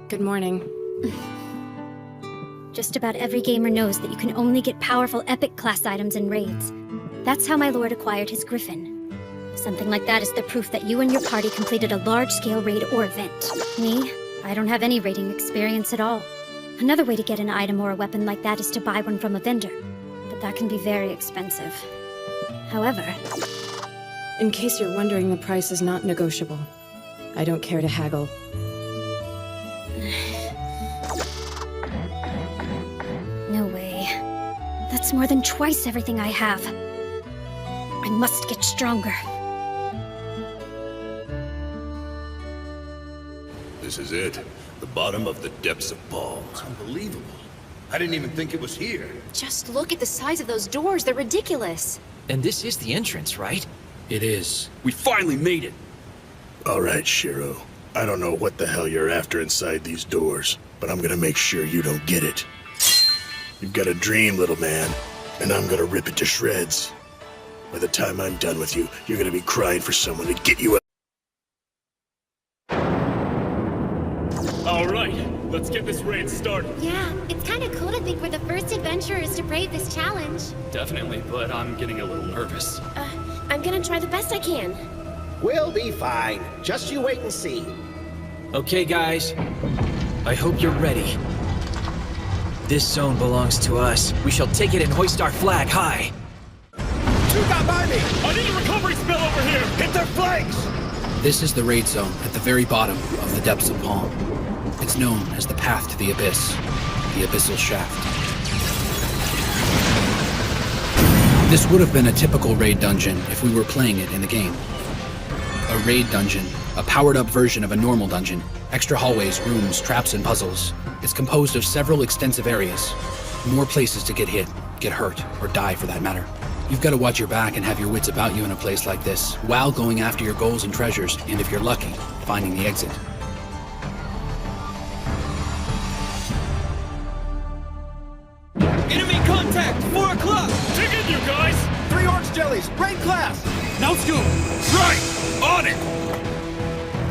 Good morning. Just about every gamer knows that you can only get powerful epic class items in raids. That's how my lord acquired his griffin. Something like that is the proof that you and your party completed a large-scale raid or event. Me, I don't have any raiding experience at all. Another way to get an item or a weapon like that is to buy one from a vendor, but that can be very expensive. However, In case you're wondering, the price is not negotiable. I don't care to haggle. no way. That's more than twice everything I have. I must get stronger. This is it. The bottom of the depths of Balls. Unbelievable. I didn't even think it was here. Just look at the size of those doors. They're ridiculous. And this is the entrance, right? It is. We finally made it. All right, Shiro. I don't know what the hell you're after inside these doors, but I'm gonna make sure you don't get it. You've got a dream, little man, and I'm gonna rip it to shreds. By the time I'm done with you, you're gonna be crying for someone to get you out. All right, let's get this raid started. Yeah, it's kind of cool to think we're the first adventurers to brave this challenge. Definitely, but I'm getting a little nervous. I'm gonna try the best I can. We'll be fine. Just you wait and see. Okay, guys. I hope you're ready. This zone belongs to us. We shall take it and hoist our flag high. Who got by me? I need a recovery spell over here! here! Hit their flanks! This is the raid zone at the very bottom of the depths of Palm. It's known as the path to the abyss, the abyssal shaft. This would have been a typical raid dungeon if we were playing it in the game. A raid dungeon, a powered-up version of a normal dungeon. Extra hallways, rooms, traps, and puzzles. It's composed of several extensive areas. More places to get hit, get hurt, or die for that matter. You've got to watch your back and have your wits about you in a place like this, while going after your goals and treasures, and if you're lucky, finding the exit. Enemy contact! 4 o'clock! Dig in, you guys! 3 orange jellies, raid class! Now scoop! Right! On it!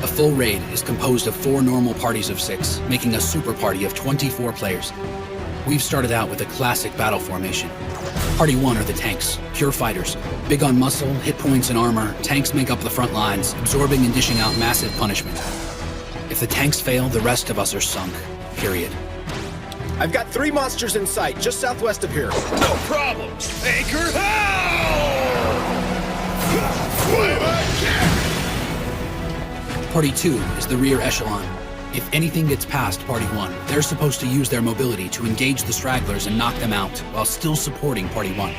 A full raid is composed of 4 normal parties of 6, making a super party of 24 players. We've started out with a classic battle formation. Party 1 are the tanks, pure fighters. Big on muscle, hit points, and armor, tanks make up the front lines, absorbing and dishing out massive punishment. If the tanks fail, the rest of us are sunk. Period. I've got 3 monsters in sight, just southwest of here. No problem! Anchor Party 2 is the rear echelon. If anything gets past Party 1, they're supposed to use their mobility to engage the stragglers and knock them out, while still supporting Party 1.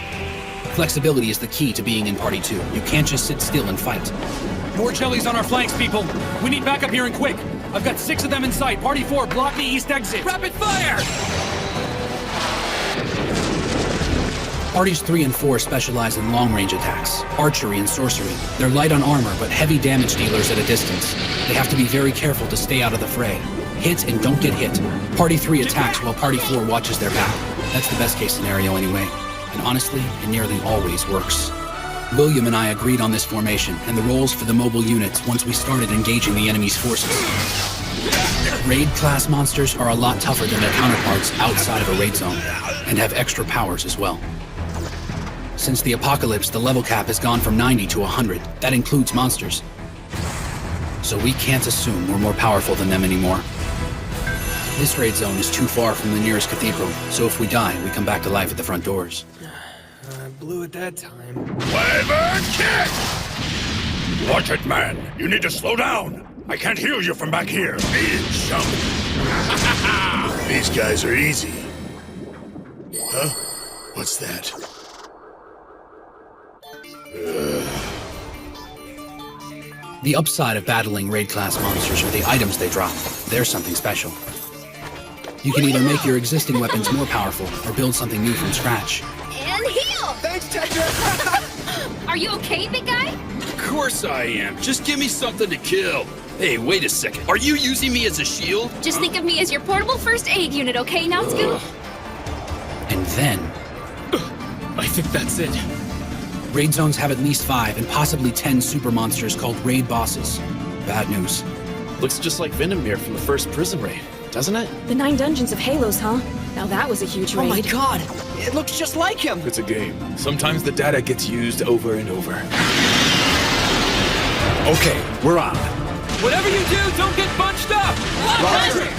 Flexibility is the key to being in Party 2. You can't just sit still and fight. More jellies on our flanks, people! We need backup here and quick! I've got 6 of them in sight. Party 4, block the east exit! Rapid fire! Parties 3 and 4 specialize in long-range attacks, archery and sorcery. They're light on armor, but heavy damage dealers at a distance. They have to be very careful to stay out of the fray. Hit and don't get hit. Party 3 attacks while Party 4 watches their back. That's the best case scenario anyway. And honestly, it nearly always works. William and I agreed on this formation and the roles for the mobile units once we started engaging the enemy's forces. Raid-class monsters are a lot tougher than their counterparts outside of a raid zone, and have extra powers as well. Since the apocalypse, the level cap has gone from 90 to 100. That includes monsters. So we can't assume we're more powerful than them anymore. This raid zone is too far from the nearest cathedral, so if we die, we come back to life at the front doors. I blew it that time. Wyvern kick! Watch it, man. You need to slow down. I can't heal you from back here. Beat it, chump. These guys are easy. Huh? What's that? The upside of battling raid-class monsters are the items they drop. They're something special. You can either make your existing weapons more powerful, or build something new from scratch. And heal! Thanks, Tetra! Are you okay, big guy? Of course I am. Just give me something to kill. Hey, wait a second. Are you using me as a shield? Just think of me as your portable first aid unit, okay, now Scoop? And then... I think that's it. Raid zones have at least 5 and possibly 10 super monsters called raid bosses. Bad news. Looks just like Venomir from the first prison raid, doesn't it? The 9 dungeons of Halos, huh? Now that was a huge raid. Oh my god! It looks just like him! It's a game. Sometimes the data gets used over and over. Okay, we're on. Whatever you do, don't get bunched up! Roger!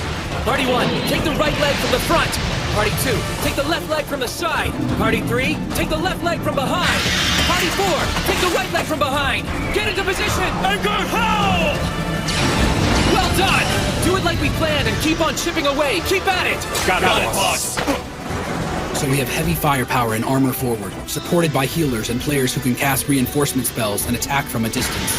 Party 1, take the right leg from the front. Party 2, take the left leg from the side. Party 3, take the left leg from behind. Party 4, take the right leg from behind. Get into position! And go howl! Well done! Do it like we planned and keep on chipping away. Keep at it! Got it, boss. So we have heavy firepower and armor forward, supported by healers and players who can cast reinforcement spells and attack from a distance.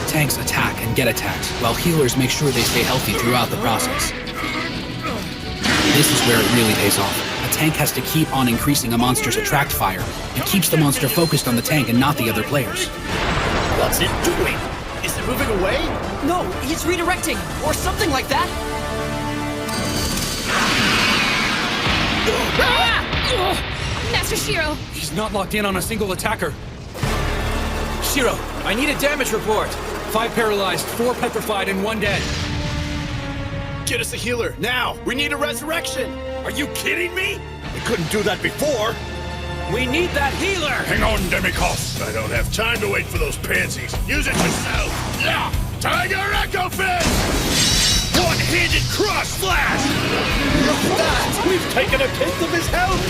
Tanks attack and get attacked, while healers make sure they stay healthy throughout the process. This is where it really pays off. A tank has to keep on increasing a monster's attract fire. It keeps the monster focused on the tank and not the other players. What's it doing? Is it moving away? No, he's redirecting, or something like that. Master Shiro! He's not locked in on a single attacker. Shiro, I need a damage report. 5 paralyzed, 4 petrified, and 1 dead. Get us a healer, now! We need a resurrection! Are you kidding me? We couldn't do that before. We need that healer! Hang on, Demikos. I don't have time to wait for those pansies. Use it yourself! Yeah! Tiger Echo Fist! One-handed cross slash! Look at that! We've taken a tenth of his health!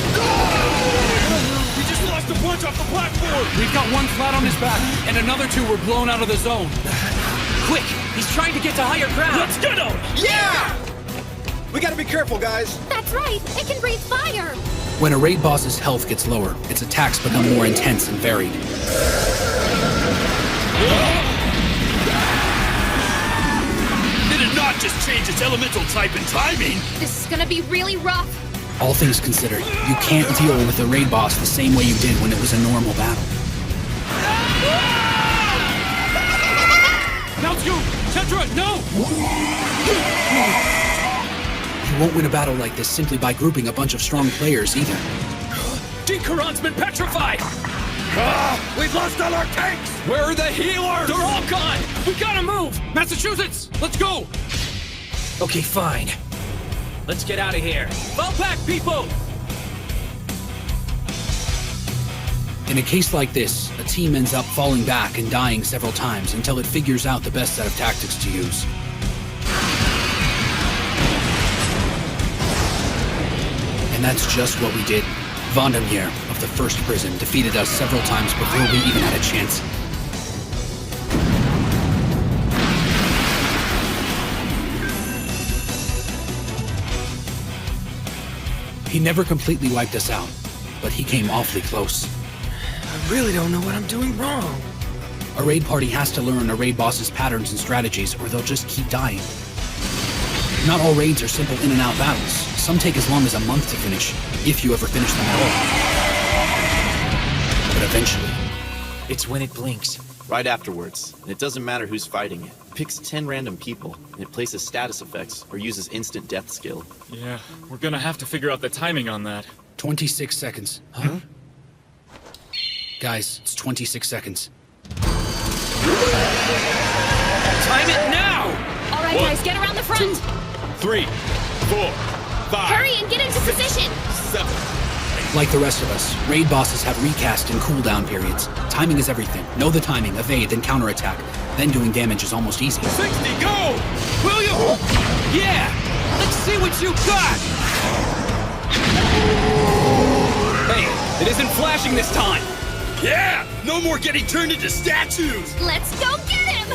We just lost to punch off the platform! We've got one flat on his back, and another two were blown out of the zone. Quick! He's trying to get to higher ground! Let's get him! Yeah! We gotta be careful, guys. That's right. It can breathe fire. When a raid boss's health gets lower, its attacks become more intense and varied. Did it not just change its elemental type and timing? This is gonna be really rough. All things considered, you can't deal with a raid boss the same way you did when it was a normal battle. Naotsku! Tetra, no! You won't win a battle like this simply by grouping a bunch of strong players either. Dinkaron's been petrified! We've lost all our tanks! Where are the healers? They're all gone! We gotta move! Massachusetts, let's go! Okay, fine. Let's get out of here. Fall back, people! In a case like this, a team ends up falling back and dying several times until it figures out the best set of tactics to use. And that's just what we did. Vandermeer of the first prison defeated us several times before we even had a chance. He never completely wiped us out, but he came awfully close. I really don't know what I'm doing wrong. A raid party has to learn a raid boss's patterns and strategies, or they'll just keep dying. Not all raids are simple in-and-out battles. Some take as long as a month to finish, if you ever finish them at all. But eventually... It's when it blinks. Right afterwards. And it doesn't matter who's fighting it. It picks 10 random people, and it places status effects, or uses instant death skill. Yeah, we're gonna have to figure out the timing on that. 26 seconds. Huh? Guys, it's 26 seconds. Time it now! All right, guys, get around the front. 3, 4, 5. Hurry and get into position. 7. Like the rest of us, raid bosses have recast and cooldown periods. Timing is everything. Know the timing, evade, then counterattack. Then doing damage is almost easy. 60, go! Will you? Yeah! Let's see what you got! Hey, it isn't flashing this time! Yeah! No more getting turned into statues! Let's go get him!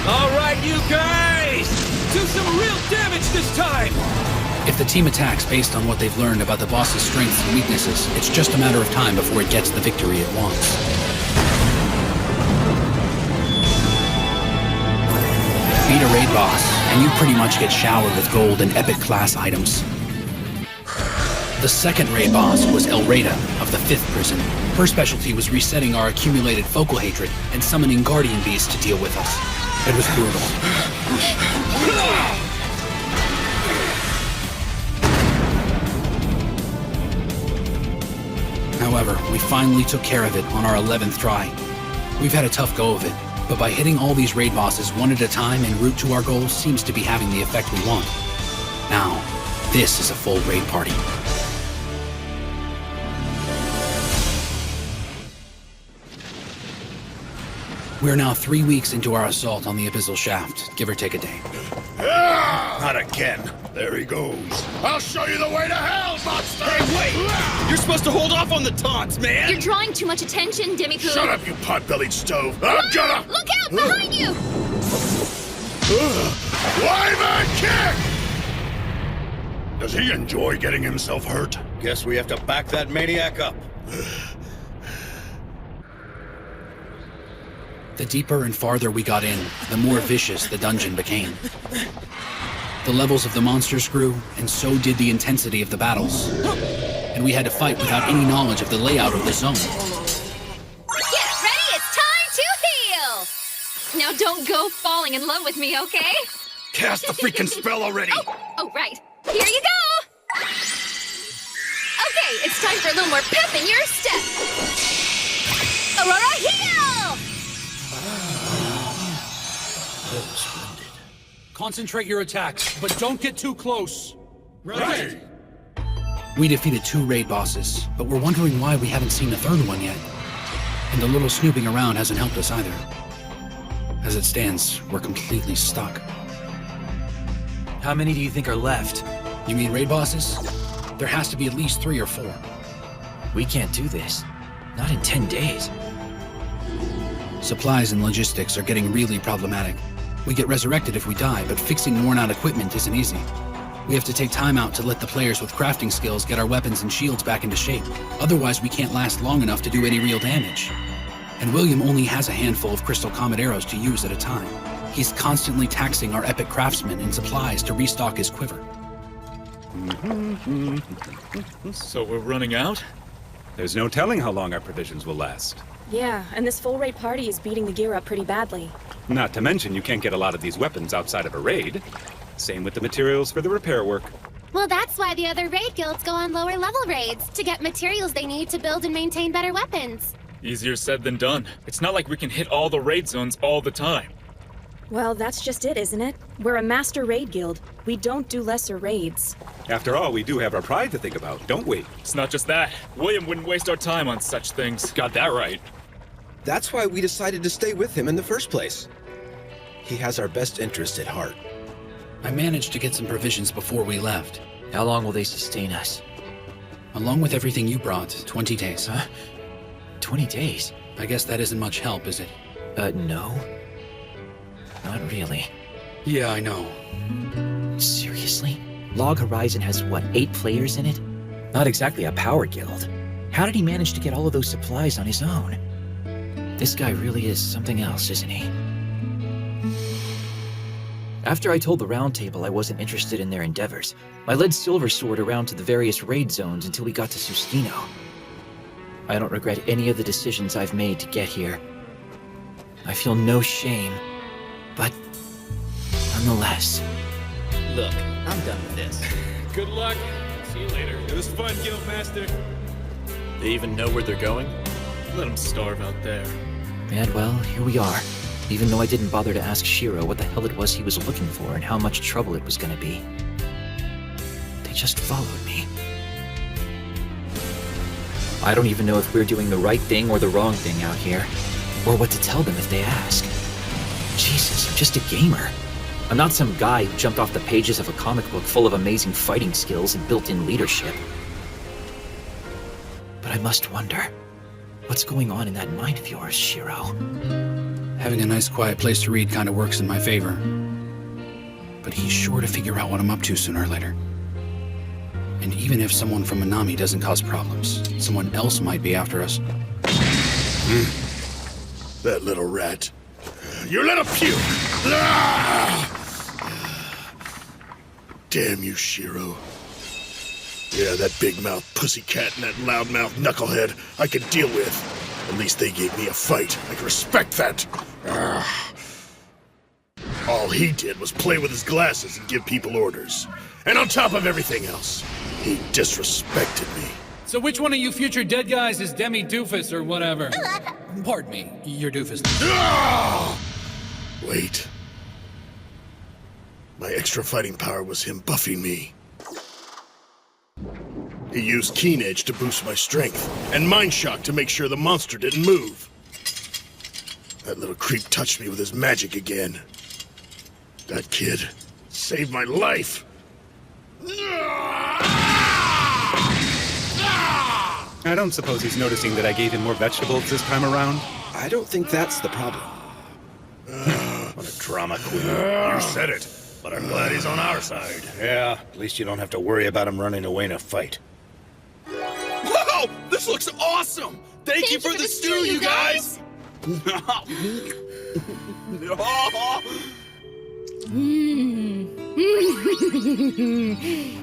All right, you guys! Do some real damage this time! If the team attacks based on what they've learned about the boss's strengths and weaknesses, it's just a matter of time before it gets the victory it wants. Beat a raid boss, and you pretty much get showered with gold and epic class items. The second raid boss was Elreda of the 5th prison. Her specialty was resetting our accumulated focal hatred and summoning guardian beasts to deal with us. It was brutal. However, we finally took care of it on our 11th try. We've had a tough go of it, but by hitting all these raid bosses one at a time en route to our goals seems to be having the effect we want. Now, this is a full raid party. We're now 3 weeks into our assault on the Abyssal Shaft, give or take a day. Not again. There he goes. I'll show you the way to hell, monster! Hey, wait! You're supposed to hold off on the taunts, man! You're drawing too much attention, Demi-Poo. Shut up, you pot-bellied stove! I'm gonna... Look out, behind you! Wyvern kick! Does he enjoy getting himself hurt? Guess we have to back that maniac up. The deeper and farther we got in, the more vicious the dungeon became. The levels of the monsters grew, and so did the intensity of the battles. And we had to fight without any knowledge of the layout of the zone. Get ready, it's time to heal! Now don't go falling in love with me, okay? Cast the freaking spell already! Oh, right. Here you go! Okay, it's time for a little more pep in your step. Aurora, heal! Concentrate your attacks, but don't get too close. Right! We defeated 2 raid bosses, but we're wondering why we haven't seen the third one yet. And a little snooping around hasn't helped us either. As it stands, we're completely stuck. How many do you think are left? You mean raid bosses? There has to be at least 3 or 4. We can't do this. Not in 10 days. Supplies and logistics are getting really problematic. We get resurrected if we die, but fixing worn-out equipment isn't easy. We have to take time out to let the players with crafting skills get our weapons and shields back into shape. Otherwise, we can't last long enough to do any real damage. And William only has a handful of Crystal Comet arrows to use at a time. He's constantly taxing our epic craftsmen and supplies to restock his quiver. So we're running out? There's no telling how long our provisions will last. Yeah, and this full raid party is beating the gear up pretty badly. Not to mention you can't get a lot of these weapons outside of a raid. Same with the materials for the repair work. Well, that's why the other raid guilds go on lower level raids, to get materials they need to build and maintain better weapons. Easier said than done. It's not like we can hit all the raid zones all the time. Well, that's just it, isn't it? We're a master raid guild. We don't do lesser raids. After all, we do have our pride to think about, don't we? It's not just that. William wouldn't waste our time on such things. Got that right. That's why we decided to stay with him in the first place. He has our best interest at heart. I managed to get some provisions before we left. How long will they sustain us? Along with everything you brought, 20 days. Huh? 20 days? I guess that isn't much help, is it? No. Not really. Yeah, I know. Seriously? Log Horizon has, what, 8 players in it? Not exactly a power guild. How did he manage to get all of those supplies on his own? This guy really is something else, isn't he? After I told the Round Table I wasn't interested in their endeavors, I led Silver Sword around to the various raid zones until we got to Sustino. I don't regret any of the decisions I've made to get here. I feel no shame, but nonetheless. Look, I'm done with this. Good luck. See you later. It was fun, Guildmaster. They even know where they're going? Let them starve out there. And well, here we are. Even though I didn't bother to ask Shiro what the hell it was he was looking for and how much trouble it was gonna be. They just followed me. I don't even know if we're doing the right thing or the wrong thing out here, or what to tell them if they ask. Jesus, I'm just a gamer. I'm not some guy who jumped off the pages of a comic book full of amazing fighting skills and built-in leadership. But I must wonder, what's going on in that mind of yours, Shiro? Having a nice quiet place to read kind of works in my favor. But he's sure to figure out what I'm up to sooner or later. And even if someone from Minami doesn't cause problems, someone else might be after us. That little rat. You little puke! Ah! Damn you, Shiro. Yeah, that big-mouth pussycat and that loud-mouth knucklehead I could deal with. At least they gave me a fight. I can respect that. Ah. All he did was play with his glasses and give people orders. And on top of everything else, he disrespected me. So which one of you future dead guys is Demi Doofus or whatever? Pardon me, you're Doofus. Ah! Wait. My extra fighting power was him buffing me. He used Keen Edge to boost my strength, and Mind Shock to make sure the monster didn't move. That little creep touched me with his magic again. That kid saved my life. I don't suppose he's noticing that I gave him more vegetables this time around? I don't think that's the problem. What a drama queen. You said it, but I'm glad he's on our side. Yeah, at least you don't have to worry about him running away in a fight. Wow! This looks awesome! Thank you for the stew, you guys!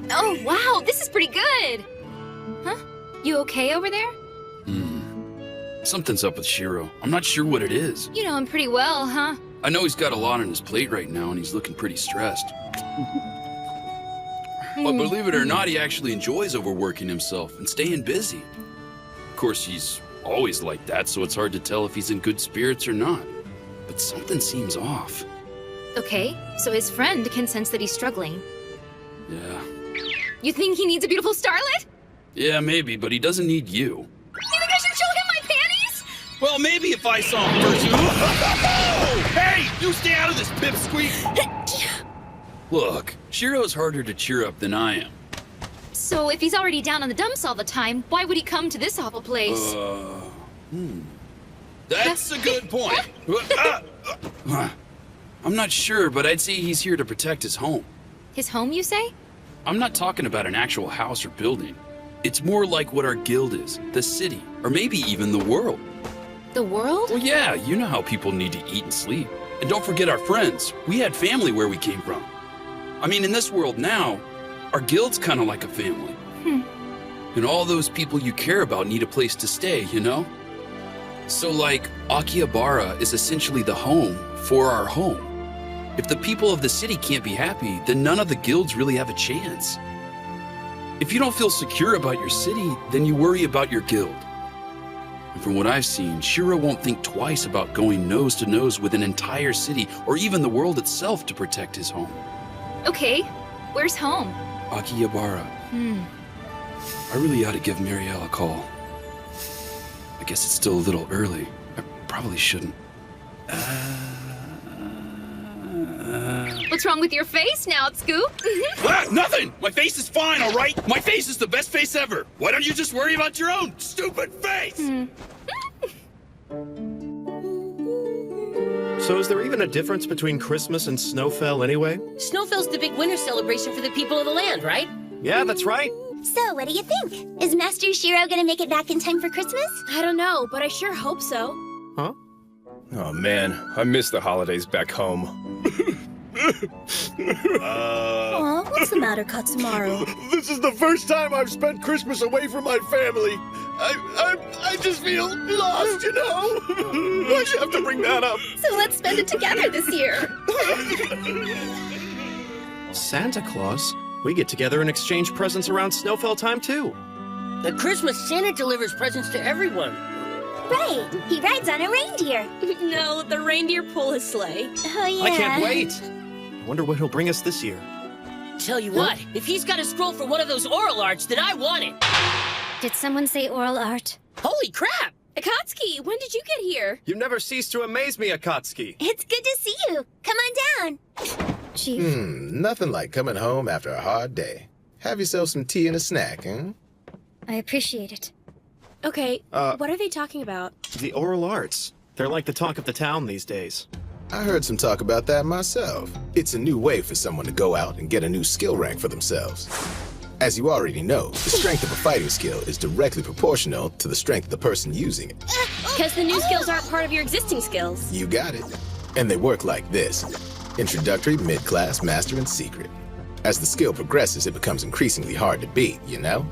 Oh, wow, this is pretty good! Huh? You okay over there? Something's up with Shiro. I'm not sure what it is. You know him pretty well, huh? I know he's got a lot on his plate right now and he's looking pretty stressed. But believe it or not, he actually enjoys overworking himself and staying busy. Of course, he's always like that, so it's hard to tell if he's in good spirits or not. But something seems off. Okay, so his friend can sense that he's struggling. Yeah. You think he needs a beautiful starlet? Yeah, maybe, but he doesn't need you. You think I should show him my panties? Well, maybe if I saw him first. Hey! You stay out of this, pipsqueak! Look, Shiro's harder to cheer up than I am. So if he's already down on the dumps all the time, why would he come to this awful place? That's a good point. I'm not sure, but I'd say he's here to protect his home. His home, you say? I'm not talking about an actual house or building. It's more like what our guild is, the city, or maybe even the world. The world? Well, yeah, you know how people need to eat and sleep. And don't forget our friends. We had family where we came from. I mean, in this world now, our guild's kind of like a family. And all those people you care about need a place to stay, you know? So like, Akihabara is essentially the home for our home. If the people of the city can't be happy, then none of the guilds really have a chance. If you don't feel secure about your city, then you worry about your guild. And from what I've seen, Shiro won't think twice about going nose to nose with an entire city or even the world itself to protect his home. Okay, where's home? Akihabara. I really ought to give Marielle a call. I guess it's still a little early. I probably shouldn't. What's wrong with your face now, Scoop? Nothing! My face is fine, all right? My face is the best face ever. Why don't you just worry about your own stupid face? So is there even a difference between Christmas and Snowfell anyway? Snowfell's the big winter celebration for the people of the land, right? Yeah, that's right. So, what do you think? Is Master Shiro gonna make it back in time for Christmas? I don't know, but I sure hope so. Huh? Oh man, I miss the holidays back home. Aw, what's the matter, Katsumaru? This is the first time I've spent Christmas away from my family. I just feel lost, you know? Why'd you have to bring that up? So let's spend it together this year. Santa Claus? We get together and exchange presents around Snowfell time too. At Christmas, Santa delivers presents to everyone. Right, he rides on a reindeer. No, the reindeer pull his sleigh. Oh yeah. I can't wait. I wonder what he'll bring us this year. Tell you what, if he's got a scroll for one of those oral arts, then I want it. Did someone say oral art? Holy crap! Akatsuki, when did you get here? You never cease to amaze me, Akatsuki. It's good to see you. Come on down. Chief. Nothing like coming home after a hard day. Have yourself some tea and a snack, huh? I appreciate it. Okay, what are they talking about? The oral arts. They're like the talk of the town these days. I heard some talk about that myself. It's a new way for someone to go out and get a new skill rank for themselves. As you already know, the strength of a fighting skill is directly proportional to the strength of the person using it. Because the new skills aren't part of your existing skills. You got it. And they work like this. Introductory, mid-class, master, and secret. As the skill progresses, it becomes increasingly hard to beat, you know?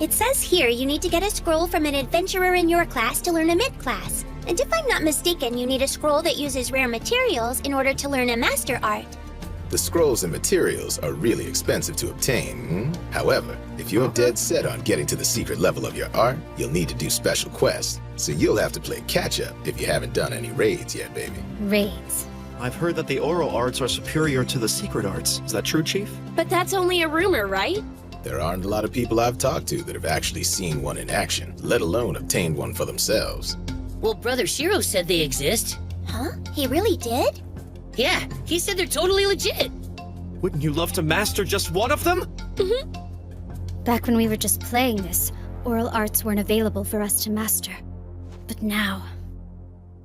It says here you need to get a scroll from an adventurer in your class to learn a mid-class. And if I'm not mistaken, you need a scroll that uses rare materials in order to learn a master art. The scrolls and materials are really expensive to obtain. However, if you're dead set on getting to the secret level of your art, you'll need to do special quests. So you'll have to play catch-up if you haven't done any raids yet, baby. Raids. I've heard that the oral arts are superior to the secret arts. Is that true, Chief? But that's only a rumor, right? There aren't a lot of people I've talked to that have actually seen one in action, let alone obtained one for themselves. Well, Brother Shiro said they exist. Huh? He really did? Yeah, he said they're totally legit. Wouldn't you love to master just one of them? Back when we were just playing this, oral arts weren't available for us to master. But now...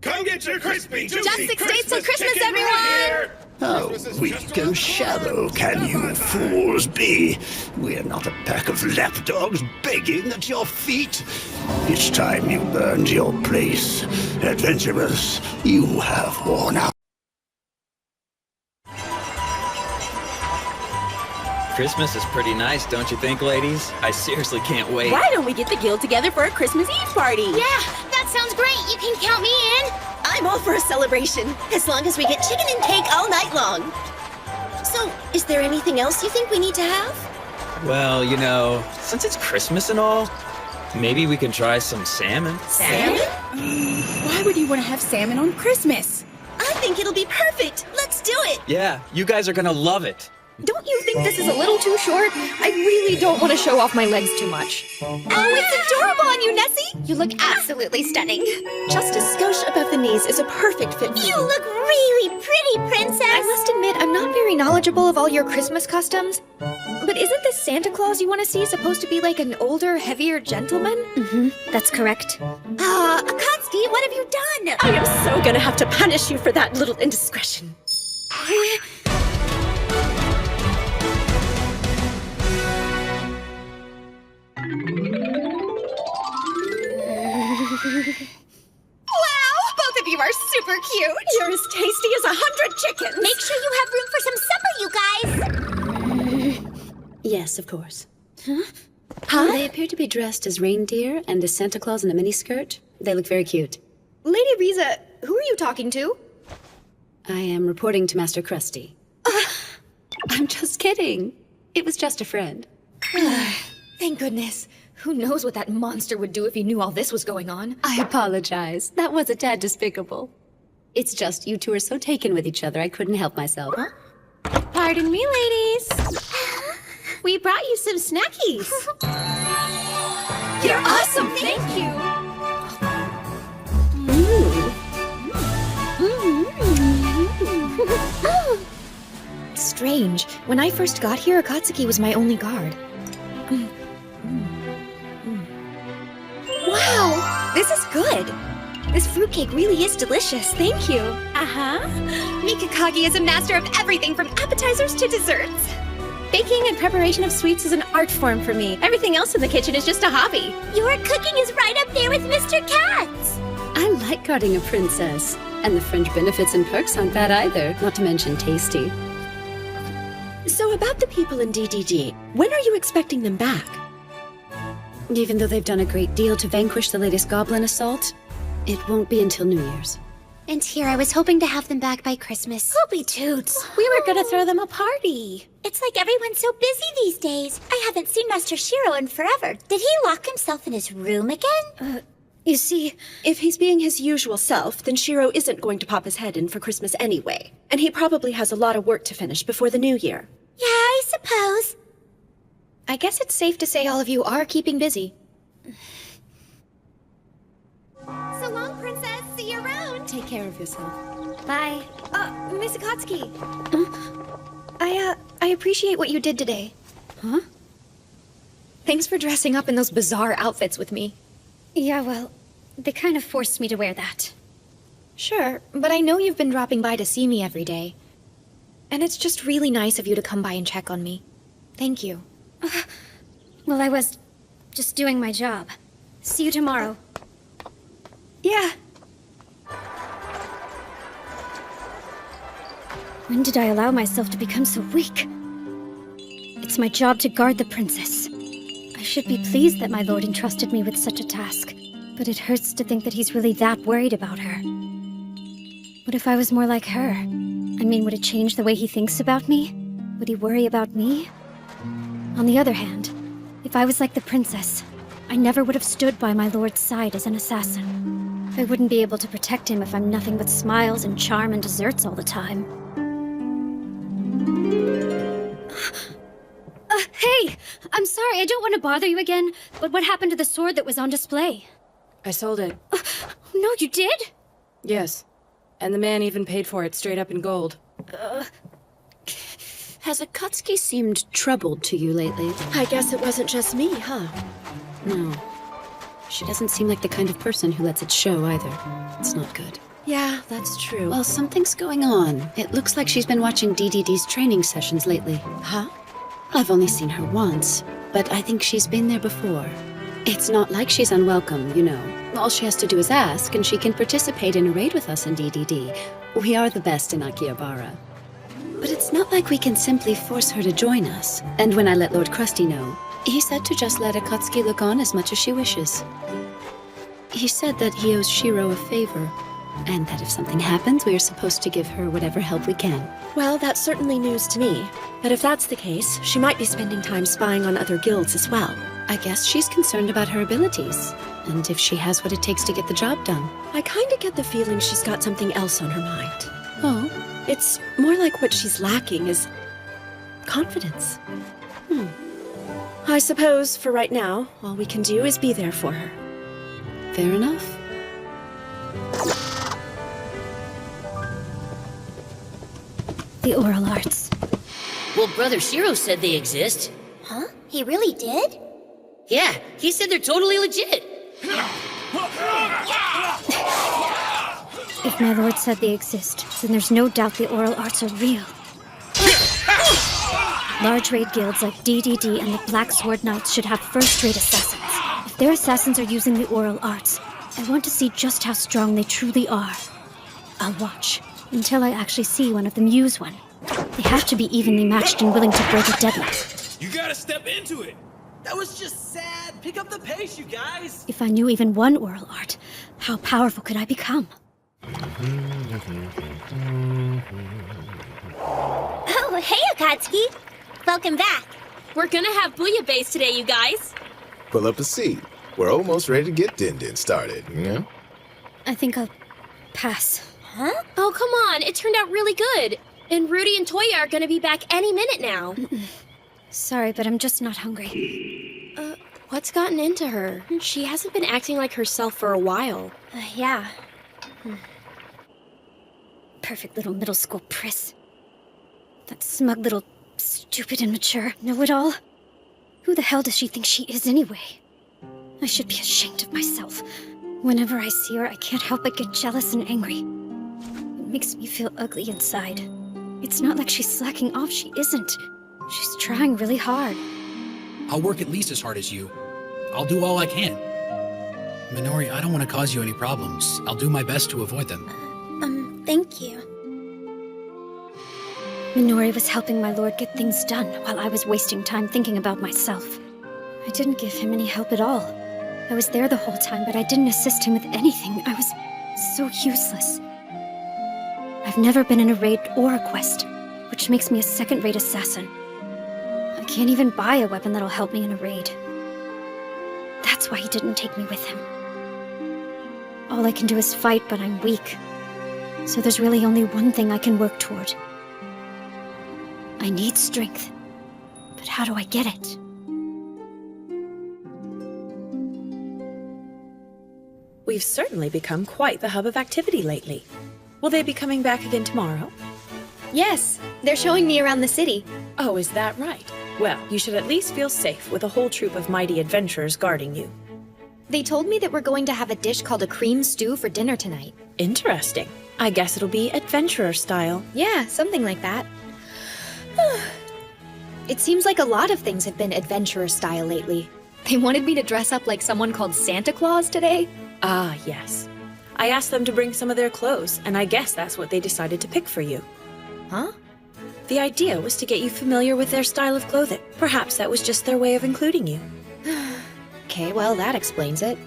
Come get your crispy, juicy Just 6 days till Christmas, chicken everyone! right How weak and shallow can you fools be? We're not a pack of lapdogs begging at your feet. It's time you earned your place. Adventurers, you have worn out. Christmas is pretty nice, don't you think, ladies? I seriously can't wait. Why don't we get the guild together for a Christmas Eve party? Yeah, that sounds great. You can count me in. I'm all for a celebration, as long as we get chicken and cake all night long. So, is there anything else you think we need to have? Well, you know, since it's Christmas and all, maybe we can try some salmon. Salmon? Why would you want to have salmon on Christmas? I think it'll be perfect. Let's do it. Yeah, you guys are gonna love it. Don't you think this is a little too short? I really don't want to show off my legs too much. Oh, it's adorable on you, Nessie. You look absolutely stunning. Just a skosh above the knees is a perfect fit for you. You look really pretty, Princess. I must admit, I'm not very knowledgeable of all your Christmas customs. But isn't this Santa Claus you want to see supposed to be like an older, heavier gentleman? Mm-hmm, that's correct. Akatsuki, what have you done? I am so gonna have to punish you for that little indiscretion. Wow, both of you are super cute. You're as tasty as 100 chickens. Make sure you have room for some supper, you guys. Yes, of course. Huh? They appear to be dressed as reindeer and as Santa Claus in a miniskirt. They look very cute. Lady Riza, who are you talking to? I am reporting to Master Krusty. I'm just kidding. It was just a friend. Thank goodness. Who knows what that monster would do if he knew all this was going on? I apologize. That was a tad despicable. It's just you two are so taken with each other, I couldn't help myself. Huh? Pardon me, ladies. We brought you some snackies. You're awesome, thank you. Strange. When I first got here, Akatsuki was my only guard. Wow, this is good. This fruitcake really is delicious. Thank you. Mikakagi is a master of everything from appetizers to desserts. Baking and preparation of sweets is an art form for me. Everything else in the kitchen is just a hobby. Your cooking is right up there with Mr. Kat's. I like guarding a princess. And the fringe benefits and perks aren't bad either, not to mention tasty. So about the people in DDD, when are you expecting them back? Even though they've done a great deal to vanquish the latest goblin assault, it won't be until New Year's. And here I was hoping to have them back by Christmas. Hoopy toots. We were gonna throw them a party. It's like everyone's so busy these days. I haven't seen Master Shiro in forever. Did he lock himself in his room again? You see, if he's being his usual self, then Shiro isn't going to pop his head in for Christmas anyway. And he probably has a lot of work to finish before the new year. Yeah, I suppose. I guess it's safe to say all of you are keeping busy. So long, Princess. See you around. Take care of yourself. Bye. Miss Akatsuki. I appreciate what you did today. Huh? Thanks for dressing up in those bizarre outfits with me. Yeah, well, they kind of forced me to wear that. Sure, but I know you've been dropping by to see me every day. And it's just really nice of you to come by and check on me. Thank you. Well, I was just doing my job. See you tomorrow. Yeah. When did I allow myself to become so weak? It's my job to guard the princess. I should be pleased that my lord entrusted me with such a task, but it hurts to think that he's really that worried about her. What if I was more like her? I mean, would it change the way he thinks about me? Would he worry about me? On the other hand, if I was like the princess, I never would have stood by my lord's side as an assassin. I wouldn't be able to protect him if I'm nothing but smiles and charm and desserts all the time. Hey! I'm sorry, I don't want to bother you again, but what happened to the sword that was on display? I sold it. No, you did? Yes. And the man even paid for it straight up in gold. Has Akatsuki seemed troubled to you lately? I guess it wasn't just me, huh? No. She doesn't seem like the kind of person who lets it show either. It's not good. Yeah, that's true. Well, something's going on. It looks like she's been watching DDD's training sessions lately. Huh? I've only seen her once, but I think she's been there before. It's not like she's unwelcome, you know. All she has to do is ask, and she can participate in a raid with us in DDD. We are the best in Akihabara. But it's not like we can simply force her to join us. And when I let Lord Krusty know, he said to just let Akatsuki look on as much as she wishes. He said that he owes Shiro a favor, and that if something happens, we are supposed to give her whatever help we can. Well, that's certainly news to me. But if that's the case, she might be spending time spying on other guilds as well. I guess she's concerned about her abilities, and if she has what it takes to get the job done. I kinda get the feeling she's got something else on her mind. Oh? It's more like what she's lacking is confidence. I suppose, for right now, all we can do is be there for her. Fair enough. The oral arts. Well, Brother Shiro said they exist. He really did? Yeah, he said they're totally legit. If my lord said they exist, then there's no doubt the oral arts are real. Large raid guilds like DDD and the Black Sword Knights should have first-rate assassins. If their assassins are using the oral arts, I want to see just how strong they truly are. I'll watch until I actually see one of them use one. They have to be evenly matched and willing to break a deadlock. You gotta step into it! That was just sad. Pick up the pace, you guys. If I knew even one oral art, how powerful could I become? Oh, hey, Akatsuki. Welcome back. We're gonna have bouillabaisse today, you guys. Pull up a seat. We're almost ready to get Din started, yeah? I think I'll pass. Huh? Oh, come on. It turned out really good. And Rudy and Toya are gonna be back any minute now. Sorry, but I'm just not hungry. What's gotten into her? She hasn't been acting like herself for a while. Yeah. Perfect little middle school priss. That smug little stupid and mature know-it-all. Who the hell does she think she is anyway? I should be ashamed of myself. Whenever I see her, I can't help but get jealous and angry. It makes me feel ugly inside. It's not like she's slacking off, she isn't. She's trying really hard. I'll work at least as hard as you. I'll do all I can. Minori, I don't want to cause you any problems. I'll do my best to avoid them. Thank you. Minori was helping my lord get things done while I was wasting time thinking about myself. I didn't give him any help at all. I was there the whole time, but I didn't assist him with anything. I was so useless. I've never been in a raid or a quest, which makes me a second-rate assassin. I can't even buy a weapon that'll help me in a raid. That's why he didn't take me with him. All I can do is fight, but I'm weak. So there's really only one thing I can work toward. I need strength. But how do I get it? We've certainly become quite the hub of activity lately. Will they be coming back again tomorrow? Yes, they're showing me around the city. Oh, is that right? Well, you should at least feel safe with a whole troop of mighty adventurers guarding you. They told me that we're going to have a dish called a cream stew for dinner tonight. Interesting. I guess it'll be adventurer style. Yeah, something like that. It seems like a lot of things have been adventurer style lately. They wanted me to dress up like someone called Santa Claus today. Ah, yes. I asked them to bring some of their clothes, and I guess that's what they decided to pick for you. Huh? The idea was to get you familiar with their style of clothing. Perhaps that was just their way of including you. Okay, well, that explains it.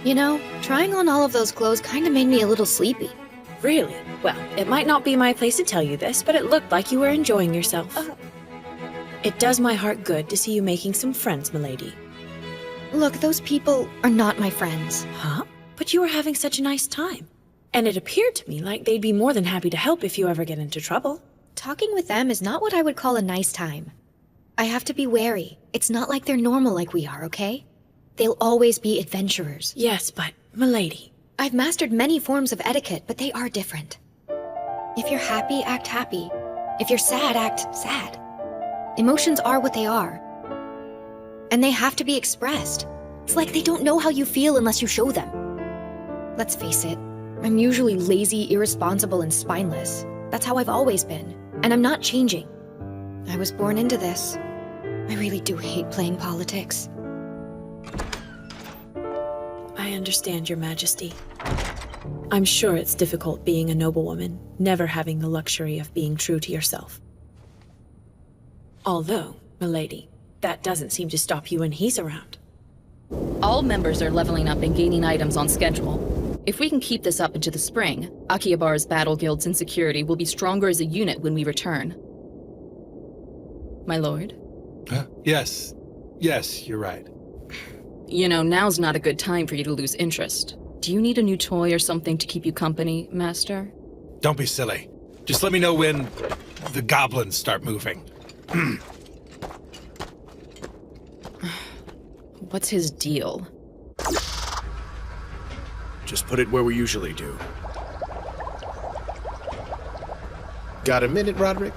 You know, trying on all of those clothes kind of made me a little sleepy. Really? Well, it might not be my place to tell you this, but it looked like you were enjoying yourself. It does my heart good to see you making some friends, milady. Look, those people are not my friends. Huh? But you were having such a nice time. And it appeared to me like they'd be more than happy to help if you ever get into trouble. Talking with them is not what I would call a nice time. I have to be wary. It's not like they're normal like we are, okay? They'll always be adventurers. Yes, but, milady. I've mastered many forms of etiquette, but they are different. If you're happy, act happy. If you're sad, act sad. Emotions are what they are. And they have to be expressed. It's like they don't know how you feel unless you show them. Let's face it, I'm usually lazy, irresponsible, and spineless. That's how I've always been. And I'm not changing. I was born into this. I really do hate playing politics. I understand, Your Majesty. I'm sure it's difficult being a noblewoman, never having the luxury of being true to yourself. Although, milady, that doesn't seem to stop you when he's around. All members are leveling up and gaining items on schedule. If we can keep this up into the spring, Akihabar's battle guilds and security will be stronger as a unit when we return. My lord? Yes, you're right. You know, now's not a good time for you to lose interest. Do you need a new toy or something to keep you company, Master? Don't be silly. Just let me know when the goblins start moving. What's his deal? Just put it where we usually do. Got a minute, Roderick?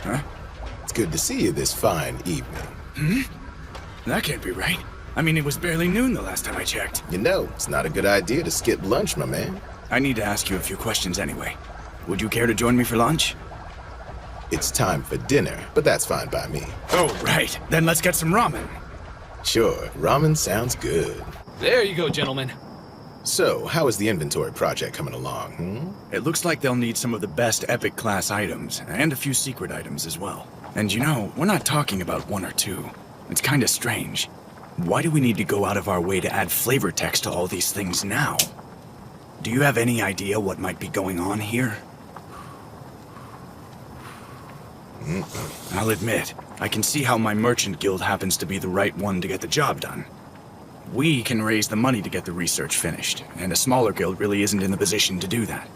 Huh? It's good to see you this fine evening. That can't be right. I mean, it was barely noon the last time I checked. You know, it's not a good idea to skip lunch, my man. I need to ask you a few questions anyway. Would you care to join me for lunch? It's time for dinner, but that's fine by me. Oh, right. Then let's get some ramen. Sure, ramen sounds good. There you go, gentlemen. So, how is the inventory project coming along, It looks like they'll need some of the best epic class items, and a few secret items as well. And you know, we're not talking about one or two. It's kinda strange. Why do we need to go out of our way to add flavor text to all these things now? Do you have any idea what might be going on here? I'll admit, I can see how my merchant guild happens to be the right one to get the job done. We can raise the money to get the research finished, and a smaller guild really isn't in the position to do that.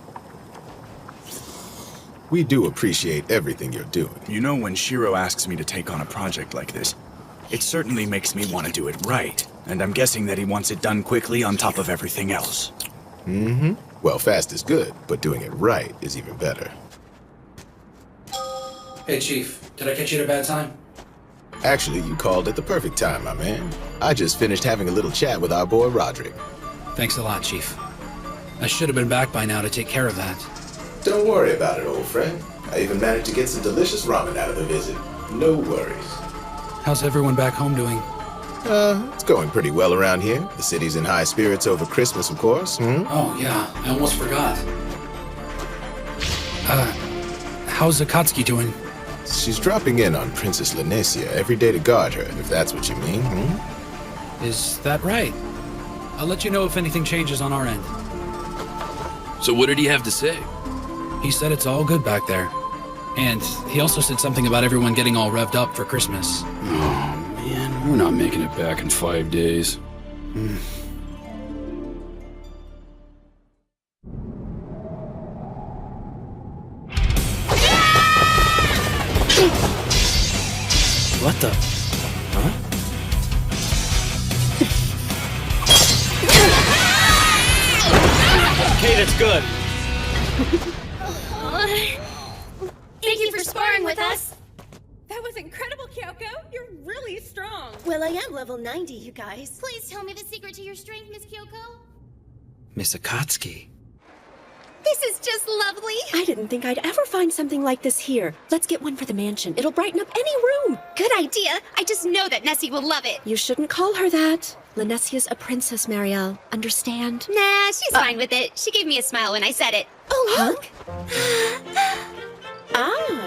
We do appreciate everything you're doing. You know, when Shiro asks me to take on a project like this, it certainly makes me want to do it right, and I'm guessing that he wants it done quickly on top of everything else. Well, fast is good, but doing it right is even better. Hey, Chief. Did I catch you at a bad time? Actually, you called at the perfect time, my man. I just finished having a little chat with our boy Roderick. Thanks a lot, Chief. I should have been back by now to take care of that. Don't worry about it, old friend. I even managed to get some delicious ramen out of the visit. No worries. How's everyone back home doing? It's going pretty well around here. The city's in high spirits over Christmas, of course. Oh, yeah. I almost forgot. How's Akatsuki doing? She's dropping in on Princess Lanesia every day to guard her, if that's what you mean, Is that right? I'll let you know if anything changes on our end. So what did he have to say? He said it's all good back there. And he also said something about everyone getting all revved up for Christmas. Oh, man, we're not making it back in 5 days. What the? Huh? Okay, that's good. Thank you for sparring with us. That was incredible, Kyoko. You're really strong. Well, I am level 90, you guys. Please tell me the secret to your strength, Miss Kyoko. Miss Akatsuki. This is just lovely. I didn't think I'd ever find something like this here. Let's get one for the mansion. It'll brighten up any room. Good idea. I just know that Nessie will love it. You shouldn't call her that. Lanesia's a princess, Marielle. Understand? Nah, she's fine with it. She gave me a smile when I said it. Oh, look.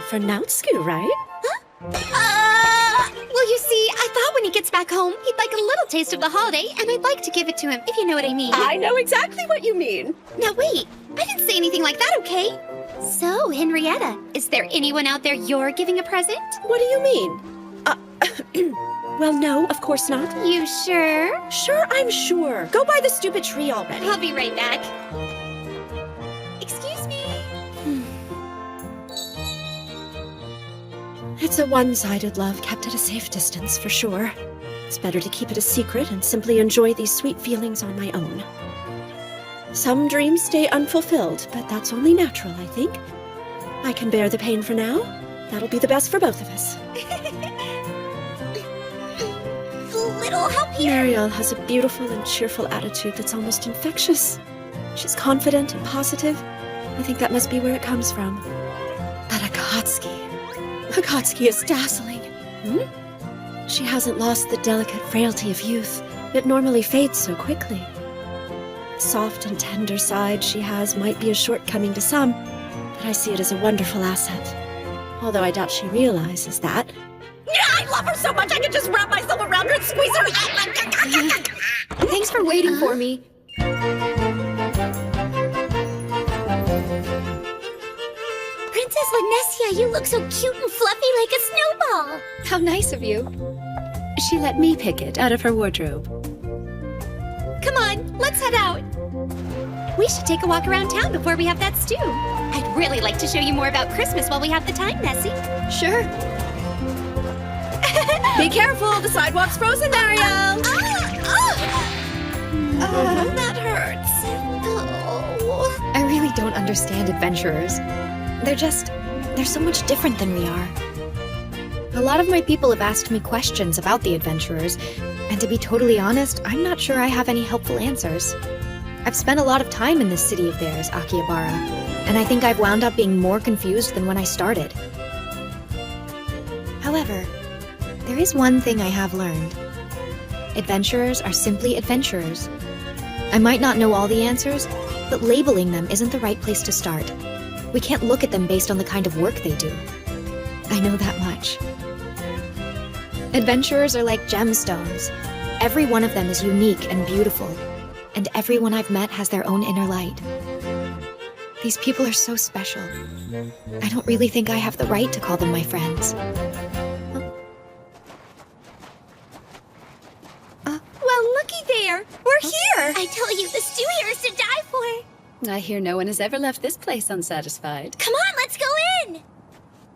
For Naotsku, right? Well, you see, I thought when he gets back home, he'd like a little taste of the holiday, and I'd like to give it to him, if you know what I mean. I know exactly what you mean. Now wait, I didn't say anything like that, okay? So, Henrietta, is there anyone out there you're giving a present? What do you mean? Well, no, of course not. You sure? Sure, I'm sure. Go buy the stupid tree already. I'll be right back. Excuse me. It's a one-sided love kept at a safe distance, for sure. It's better to keep it a secret and simply enjoy these sweet feelings on my own. Some dreams stay unfulfilled, but that's only natural, I think. I can bear the pain for now. That'll be the best for both of us. Little help here. Marielle has a beautiful and cheerful attitude that's almost infectious. She's confident and positive. I think that must be where it comes from. But Akatsuki is dazzling. She hasn't lost the delicate frailty of youth. It normally fades so quickly. The soft and tender side she has might be a shortcoming to some, but I see it as a wonderful asset. Although I doubt she realizes that. I love her so much I could just wrap myself around her and squeeze her. Thanks for waiting for me. Princess Lanesia, you look so cute and fluffy like a snowball. How nice of you. She let me pick it out of her wardrobe. Come on, let's head out. We should take a walk around town before we have that stew. I'd really like to show you more about Christmas while we have the time, Nessie. Sure. Be careful, the sidewalk's frozen, Marielle! That hurts. Oh. I really don't understand adventurers. They're so much different than we are. A lot of my people have asked me questions about the adventurers, and to be totally honest, I'm not sure I have any helpful answers. I've spent a lot of time in this city of theirs, Akihabara, and I think I've wound up being more confused than when I started. However, there is one thing I have learned. Adventurers are simply adventurers. I might not know all the answers, but labeling them isn't the right place to start. We can't look at them based on the kind of work they do. I know that much. Adventurers are like gemstones. Every one of them is unique and beautiful, and everyone I've met has their own inner light. These people are so special. I don't really think I have the right to call them my friends. Well, looky there! We're here! I told you the stew here is to die for! I hear no one has ever left this place unsatisfied. Come on, let's go in!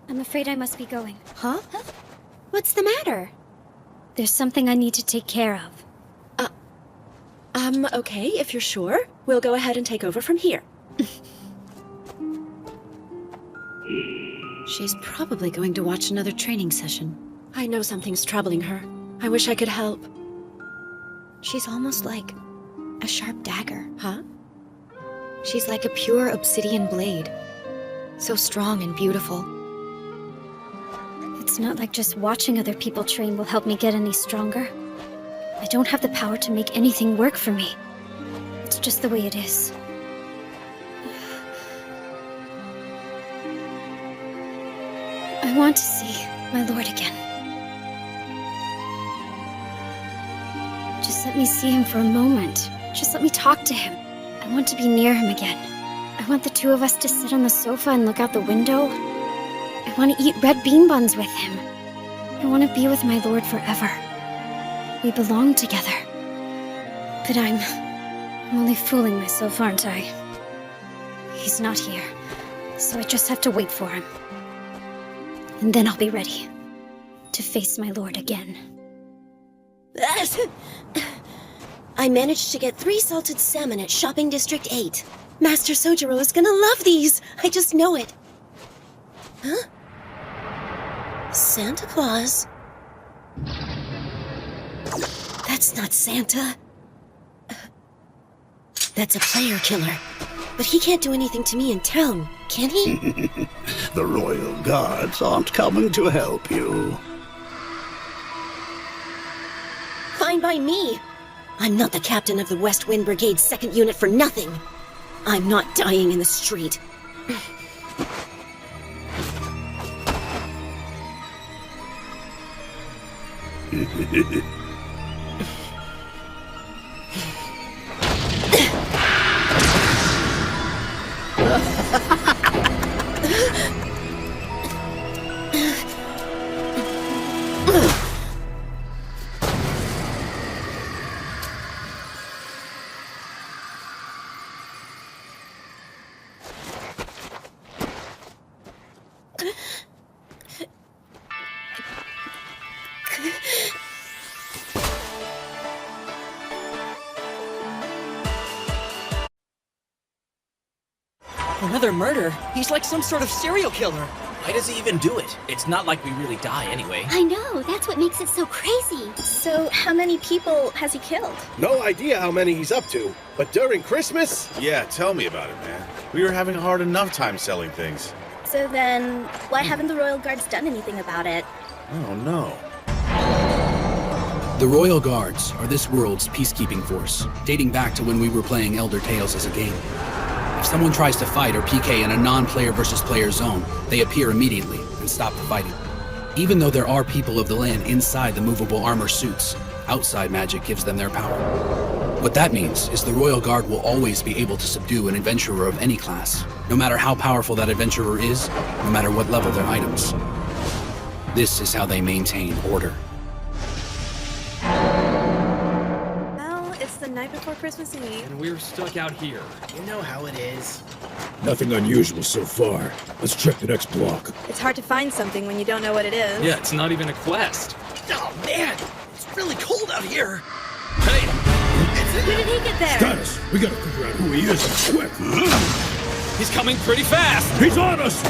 I'm afraid I must be going. Huh? What's the matter? There's something I need to take care of. Okay, if you're sure. We'll go ahead and take over from here. She's probably going to watch another training session. I know something's troubling her. I wish I could help. She's almost like a sharp dagger. Huh? She's like a pure obsidian blade. So strong and beautiful. It's not like just watching other people train will help me get any stronger. I don't have the power to make anything work for me. It's just the way it is. I want to see my lord again. Just let me see him for a moment. Just let me talk to him. I want to be near him again. I want the two of us to sit on the sofa and look out the window. I want to eat red bean buns with him. I want to be with my lord forever. We belong together. But I'm only fooling myself, aren't I? He's not here, so I just have to wait for him. And then I'll be ready to face my lord again. I managed to get 3 salted salmon at Shopping District 8. Master Sojiro is gonna love these! I just know it. Huh? Santa Claus? That's not Santa. That's a player killer. But he can't do anything to me in town, can he? The Royal Guards aren't coming to help you. Fine by me. I'm not the captain of the West Wind Brigade's 2nd unit for nothing. I'm not dying in the street. Another murder? He's like some sort of serial killer. Why does he even do it? It's not like we really die anyway. I know, that's what makes it so crazy. So, how many people has he killed? No idea how many he's up to, but during Christmas? Yeah, tell me about it, man. We were having a hard enough time selling things. So then, why haven't the Royal Guards done anything about it? Oh, no. The Royal Guards are this world's peacekeeping force, dating back to when we were playing Elder Tales as a game. If someone tries to fight or PK in a non-player versus player zone, they appear immediately and stop the fighting. Even though there are people of the land inside the movable armor suits, outside magic gives them their power. What that means is the Royal Guard will always be able to subdue an adventurer of any class, no matter how powerful that adventurer is, no matter what level their items. This is how they maintain order. Well, it's the night before Christmas Eve. And we're stuck out here. You know how it is. Nothing unusual so far. Let's check the next block. It's hard to find something when you don't know what it is. Yeah, it's not even a quest. Oh, man! It's really cold out here! Hey! When did he get there? Status! We gotta figure out who he is, quick! He's coming pretty fast! He's on us!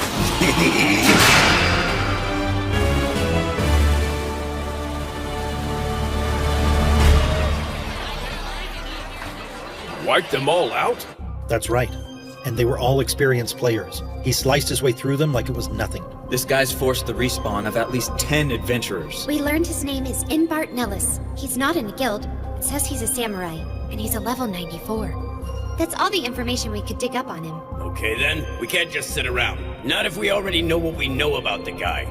wiped them all out? That's right. And they were all experienced players. He sliced his way through them like it was nothing. This guy's forced the respawn of at least 10 adventurers. We learned his name is Inbart Nellis. He's not in a guild. It says he's a samurai, and he's a level 94. That's all the information we could dig up on him. Okay then, we can't just sit around. Not if we already know what we know about the guy.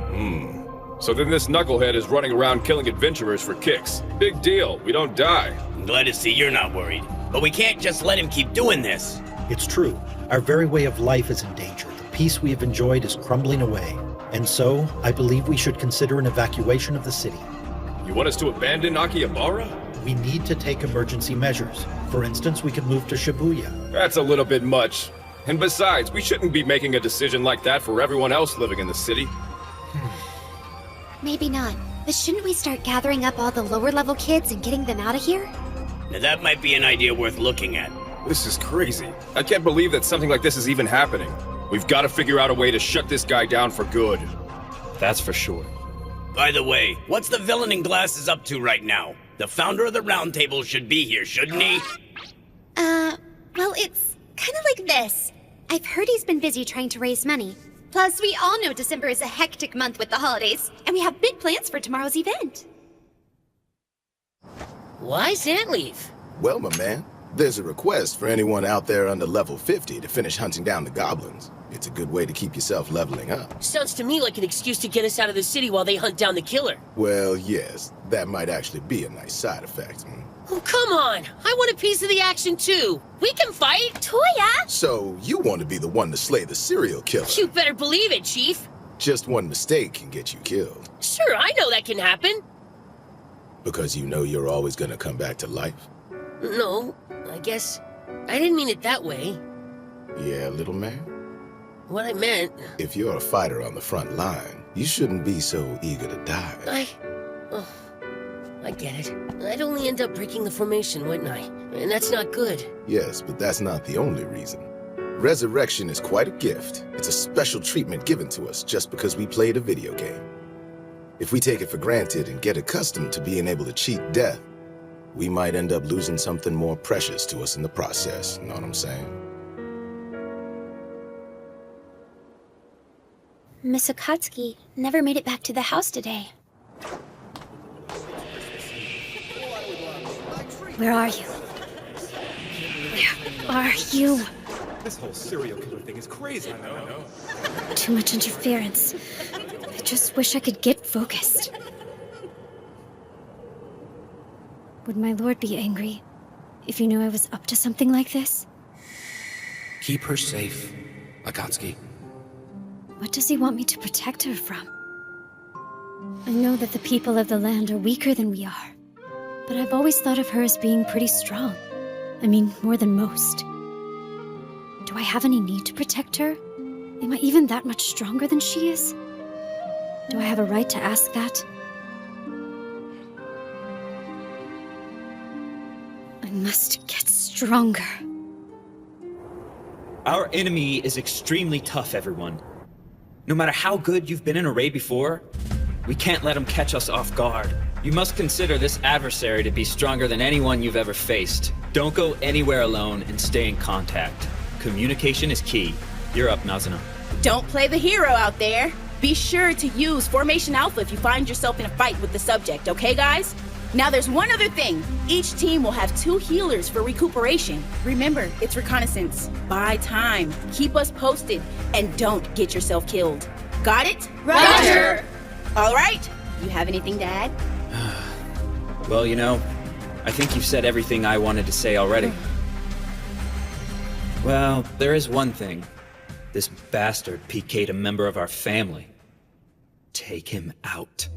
So then this knucklehead is running around killing adventurers for kicks. Big deal, we don't die. I'm glad to see you're not worried. But we can't just let him keep doing this. It's true. Our very way of life is in danger. The peace we have enjoyed is crumbling away. And so, I believe we should consider an evacuation of the city. You want us to abandon Akihabara? We need to take emergency measures. For instance, we could move to Shibuya. That's a little bit much. And besides, we shouldn't be making a decision like that for everyone else living in the city. Maybe not. But shouldn't we start gathering up all the lower-level kids and getting them out of here? Now that might be an idea worth looking at. This is crazy. I can't believe that something like this is even happening. We've got to figure out a way to shut this guy down for good. That's for sure. By the way, what's the villain in glasses up to right now? The founder of the Round Table should be here, shouldn't he? Well, it's kind of like this. I've heard he's been busy trying to raise money. Plus, we all know December is a hectic month with the holidays, and we have big plans for tomorrow's event. Why's Ant leave? Well, my man, there's a request for anyone out there under level 50 to finish hunting down the goblins. It's a good way to keep yourself leveling up. Sounds to me like an excuse to get us out of the city while they hunt down the killer. Well, yes, that might actually be a nice side effect. Oh, come on! I want a piece of the action too! We can fight! Toya! So, you want to be the one to slay the serial killer? You better believe it, Chief! Just one mistake can get you killed. Sure, I know that can happen. Because you know you're always gonna come back to life? No, I guess I didn't mean it that way. Yeah, little man? What I meant... If you're a fighter on the front line, you shouldn't be so eager to die. I get it. I'd only end up breaking the formation, wouldn't I? And that's not good. Yes, but that's not the only reason. Resurrection is quite a gift. It's a special treatment given to us just because we played a video game. If we take it for granted and get accustomed to being able to cheat death, we might end up losing something more precious to us in the process, know what I'm saying? Miss Akatsuki never made it back to the house today. Where are you? Where are you? This whole serial killer thing is crazy. I know. Too much interference. I just wish I could get focused. Would my lord be angry if you knew I was up to something like this? Keep her safe, Akatsuki. What does he want me to protect her from? I know that the people of the land are weaker than we are, but I've always thought of her as being pretty strong. I mean, more than most. Do I have any need to protect her? Am I even that much stronger than she is? Do I have a right to ask that? I must get stronger. Our enemy is extremely tough, everyone. No matter how good you've been in a raid before, we can't let him catch us off guard. You must consider this adversary to be stronger than anyone you've ever faced. Don't go anywhere alone and stay in contact. Communication is key. You're up, Nazuna. Don't play the hero out there. Be sure to use Formation Alpha if you find yourself in a fight with the subject, okay guys? Now there's one other thing. Each team will have 2 healers for recuperation. Remember, it's reconnaissance. Buy time, keep us posted, and don't get yourself killed. Got it? Roger! All right, you have anything to add? Well, you know, I think you've said everything I wanted to say already. Well, there is one thing. This bastard PK'd a member of our family. Take him out.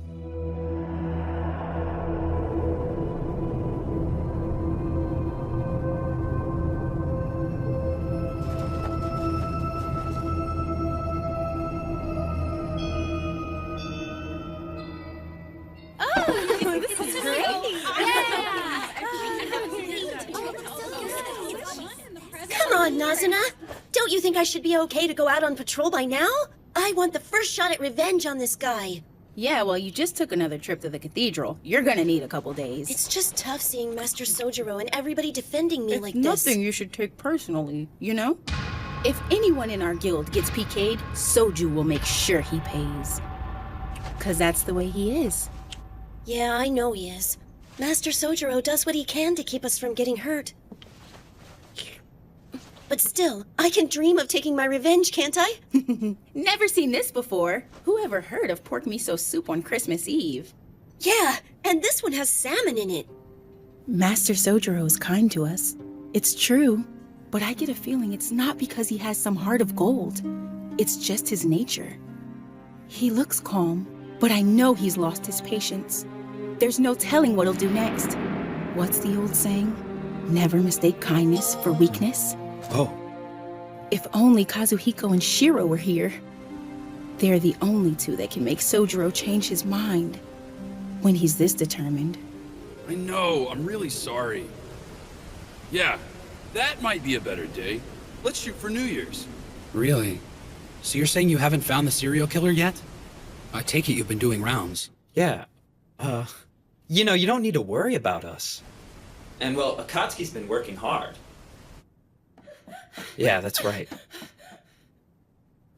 Come on, Nazuna. Don't you think I should be okay to go out on patrol by now? I want the first shot at revenge on this guy. Yeah, well, you just took another trip to the cathedral. You're gonna need a couple days. It's just tough seeing Master Sojiro and everybody defending me like this. Nothing you should take personally, you know? If anyone in our guild gets PK'd, Soju will make sure he pays. 'Cause that's the way he is. Yeah, I know he is. Master Sojiro does what he can to keep us from getting hurt. But still, I can dream of taking my revenge, can't I? Never seen this before. Who ever heard of pork miso soup on Christmas Eve? Yeah, and this one has salmon in it. Master Sojiro is kind to us. It's true, but I get a feeling it's not because he has some heart of gold. It's just his nature. He looks calm, but I know he's lost his patience. There's no telling what he'll do next. What's the old saying? Never mistake kindness for weakness. Oh. If only Kazuhiko and Shiro were here. They're the only two that can make Sojiro change his mind. When he's this determined. I know, I'm really sorry. Yeah, that might be a better day. Let's shoot for New Year's. Really? So you're saying you haven't found the serial killer yet? I take it you've been doing rounds. Yeah. You know, you don't need to worry about us. And well, Akatsuki's been working hard. Yeah, that's right.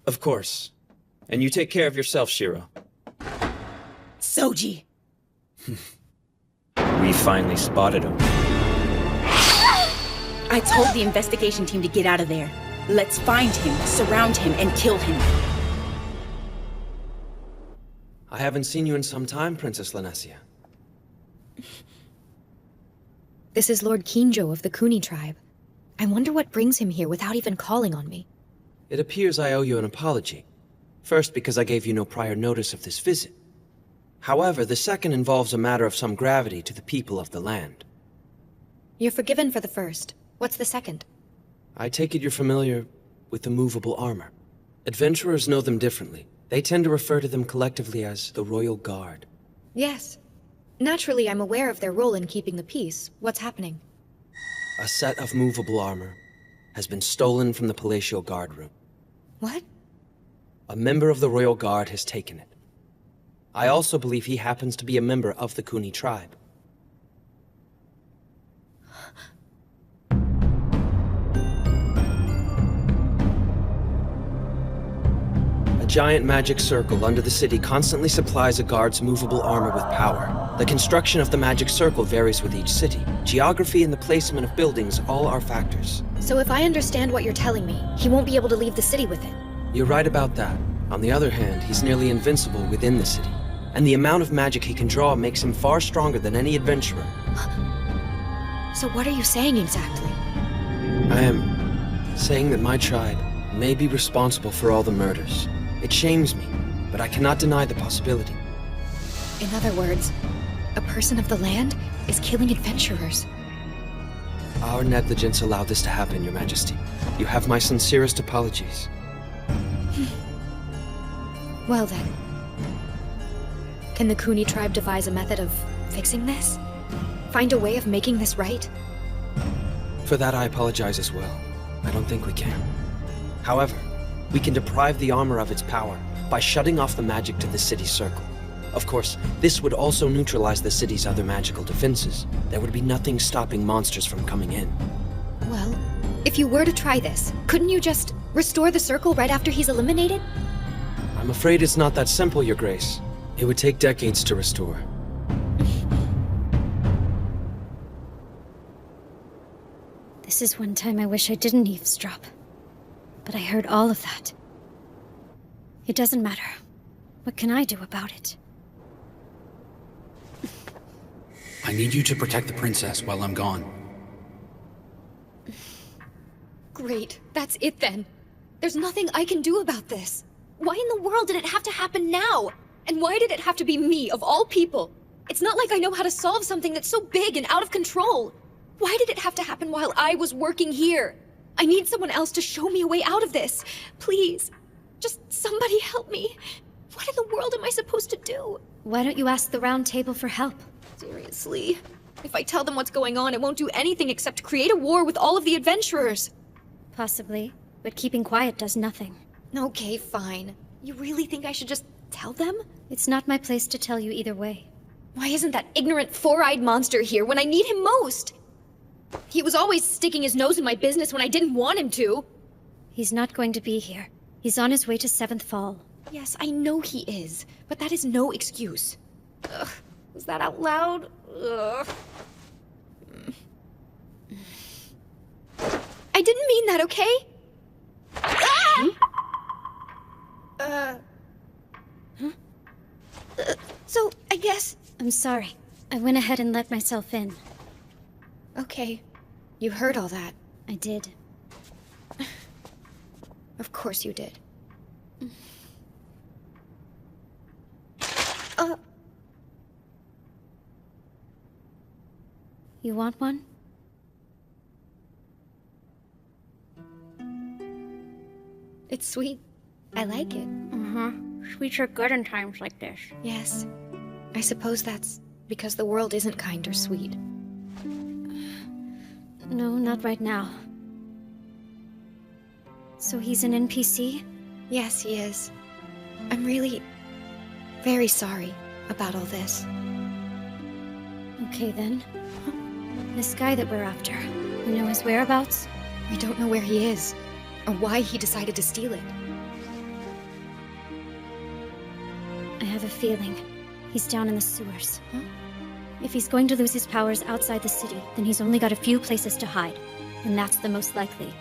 Of course. And you take care of yourself, Shiro. Soji! We finally spotted him. I told the investigation team to get out of there. Let's find him, surround him, and kill him. I haven't seen you in some time, Princess Lanessia. This is Lord Kinjo of the Kuni tribe. I wonder what brings him here without even calling on me. It appears I owe you an apology. First, because I gave you no prior notice of this visit. However, the second involves a matter of some gravity to the people of the land. You're forgiven for the first. What's the second? I take it you're familiar with the movable armor. Adventurers know them differently. They tend to refer to them collectively as the Royal Guard. Yes. Naturally, I'm aware of their role in keeping the peace. What's happening? A set of movable armor has been stolen from the Palatial Guard room. What? A member of the Royal Guard has taken it. I also believe he happens to be a member of the Kuni tribe. A giant magic circle under the city constantly supplies a guard's movable armor with power. The construction of the magic circle varies with each city. Geography and the placement of buildings all are factors. So if I understand what you're telling me, he won't be able to leave the city with it. You're right about that. On the other hand, he's nearly invincible within the city. And the amount of magic he can draw makes him far stronger than any adventurer. So what are you saying exactly? I am saying that my tribe may be responsible for all the murders. It shames me, but I cannot deny the possibility. In other words, a person of the land is killing adventurers. Our negligence allowed this to happen, Your Majesty. You have my sincerest apologies. Well then. Can the Kuni tribe devise a method of fixing this? Find a way of making this right? For that I apologize as well. I don't think we can. However, we can deprive the armor of its power by shutting off the magic to the city's circle. Of course, this would also neutralize the city's other magical defenses. There would be nothing stopping monsters from coming in. Well, if you were to try this, couldn't you just restore the circle right after he's eliminated? I'm afraid it's not that simple, Your Grace. It would take decades to restore. This is one time I wish I didn't eavesdrop. But I heard all of that. It doesn't matter. What can I do about it? I need you to protect the princess while I'm gone. Great, that's it then. There's nothing I can do about this. Why in the world did it have to happen now? And why did it have to be me, of all people? It's not like I know how to solve something that's so big and out of control. Why did it have to happen while I was working here? I need someone else to show me a way out of this. Please, just somebody help me. What in the world am I supposed to do? Why don't you ask the round table for help? Seriously. If I tell them what's going on, it won't do anything except create a war with all of the adventurers. Possibly, but keeping quiet does nothing. Okay, fine. You really think I should just tell them? It's not my place to tell you either way. Why isn't that ignorant four-eyed monster here when I need him most? He was always sticking his nose in my business when I didn't want him to. He's not going to be here. He's on his way to 7th Fall. Yes, I know he is, but that is no excuse. Ugh, was that out loud? Ugh. I didn't mean that, okay? Ah! So, I guess... I'm sorry. I went ahead and let myself in. Okay. You heard all that. I did. Of course you did. You want one? It's sweet. I like it. Sweets are good in times like this. Yes. I suppose that's because the world isn't kind or sweet. No, not right now. So he's an NPC? Yes, he is. I'm really... very sorry about all this. Okay, then. This guy that we're after, you know his whereabouts? We don't know where he is, or why he decided to steal it. I have a feeling he's down in the sewers. If he's going to lose his powers outside the city, then he's only got a few places to hide, and that's the most likely.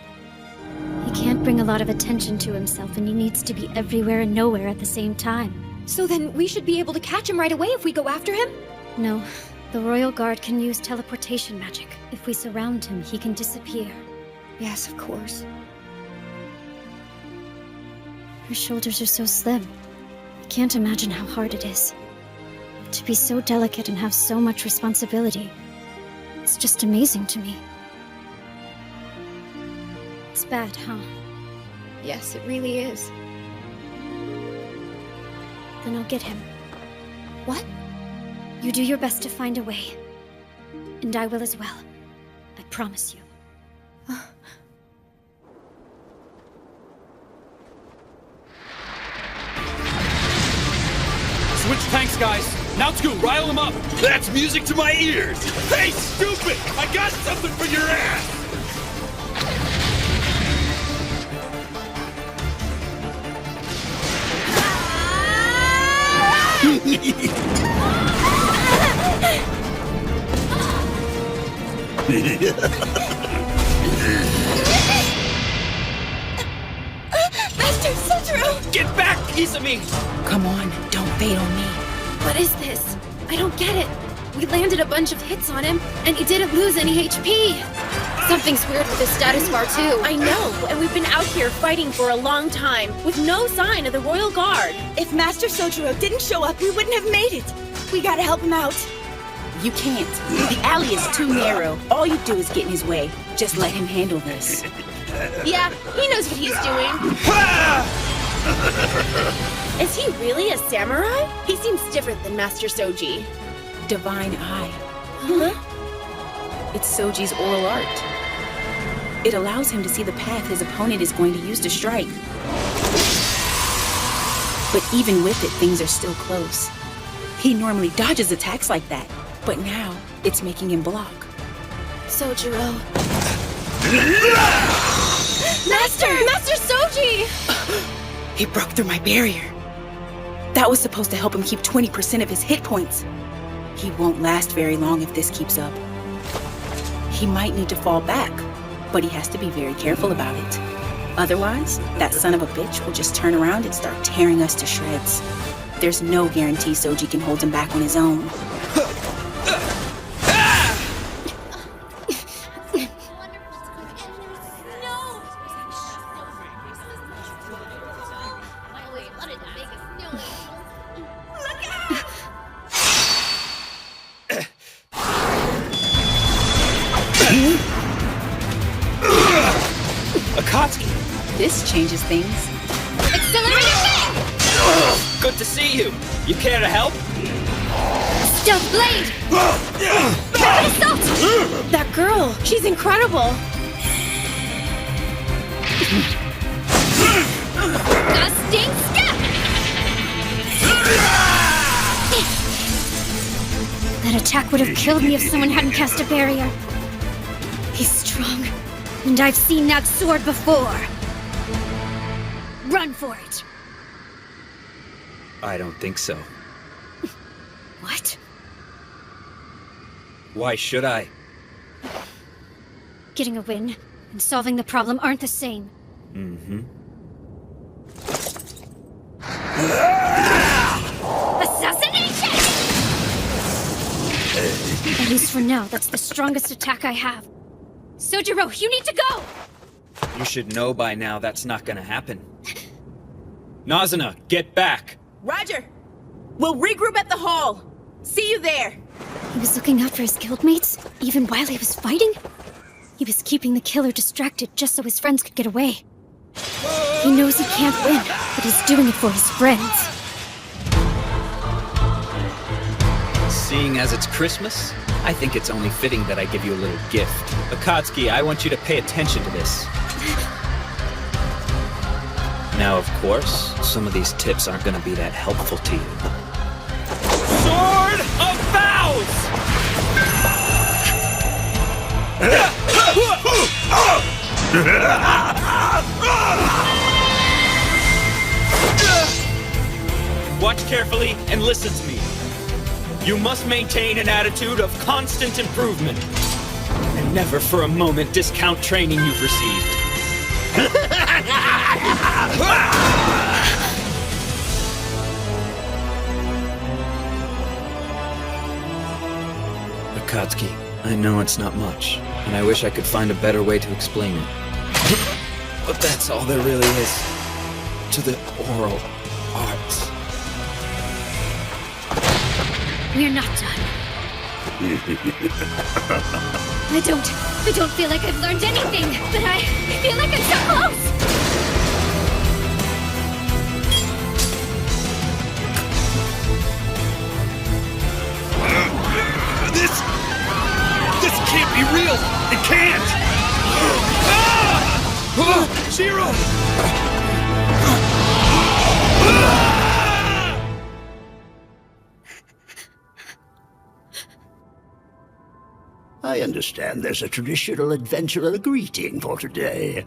He can't bring a lot of attention to himself, and he needs to be everywhere and nowhere at the same time. So then we should be able to catch him right away if we go after him? No. The Royal Guard can use teleportation magic. If we surround him, he can disappear. Yes, of course. Her shoulders are so slim. I can't imagine how hard it is. To be so delicate and have so much responsibility. It's just amazing to me. It's bad, huh? Yes, it really is. Then I'll get him. What? You do your best to find a way. And I will as well. I promise you. Switch tanks, guys. Now to rile them up. That's music to my ears. Hey, stupid! I got something for your ass! Master Sotaro! Get back, Izumi! Come on, don't bait on me. What is this? I don't get it. We landed a bunch of hits on him, and he didn't lose any HP. Something's weird with his status bar, too. I know, and we've been out here fighting for a long time, with no sign of the Royal Guard. If Master Sotaro didn't show up, we wouldn't have made it. We gotta help him out. You can't. The alley is too narrow. All you do is get in his way. Just let him handle this. Yeah, he knows what he's doing. Is he really a samurai? He seems different than Master Soji. Divine Eye. Huh? It's Soji's oral art. It allows him to see the path his opponent is going to use to strike. But even with it, things are still close. He normally dodges attacks like that, but now it's making him block. Sojiro. Master! Master Soji! He broke through my barrier. That was supposed to help him keep 20% of his hit points. He won't last very long if this keeps up. He might need to fall back, but he has to be very careful about it. Otherwise, that son of a bitch will just turn around and start tearing us to shreds. There's no guarantee Soji can hold him back on his own. Akatsuki! This changes things. Accelerated Fang! Good to see you. You care to help? Stealth Blade! Assault! That girl, she's incredible. Gusting Step! attack would have killed me if someone hadn't cast a barrier. He's strong, and I've seen that sword before. Run for it! I don't think so. What? Why should I? Getting a win and solving the problem aren't the same. Mm-hmm. Assassination! At least for now, that's the strongest attack I have. Sojiro, you need to go! You should know by now that's not gonna happen. Nazuna, get back! Roger! We'll regroup at the hall. See you there. He was looking out for his guildmates, even while he was fighting? He was keeping the killer distracted just so his friends could get away. He knows he can't win, but he's doing it for his friends. Seeing as it's Christmas, I think it's only fitting that I give you a little gift. Akatsuki, I want you to pay attention to this. Now, of course, some of these tips aren't gonna be that helpful to you. Sword of Vows! Watch carefully and listen to me. You must maintain an attitude of constant improvement. And never for a moment discount training you've received. Akatsuki, I know it's not much, and I wish I could find a better way to explain it. But that's all there really is to the oral arts. We're not done. I don't feel like I've learned anything, but I feel like I'm so close! This can't be real! It can't! Shiro! I understand there's a traditional adventurer greeting for today.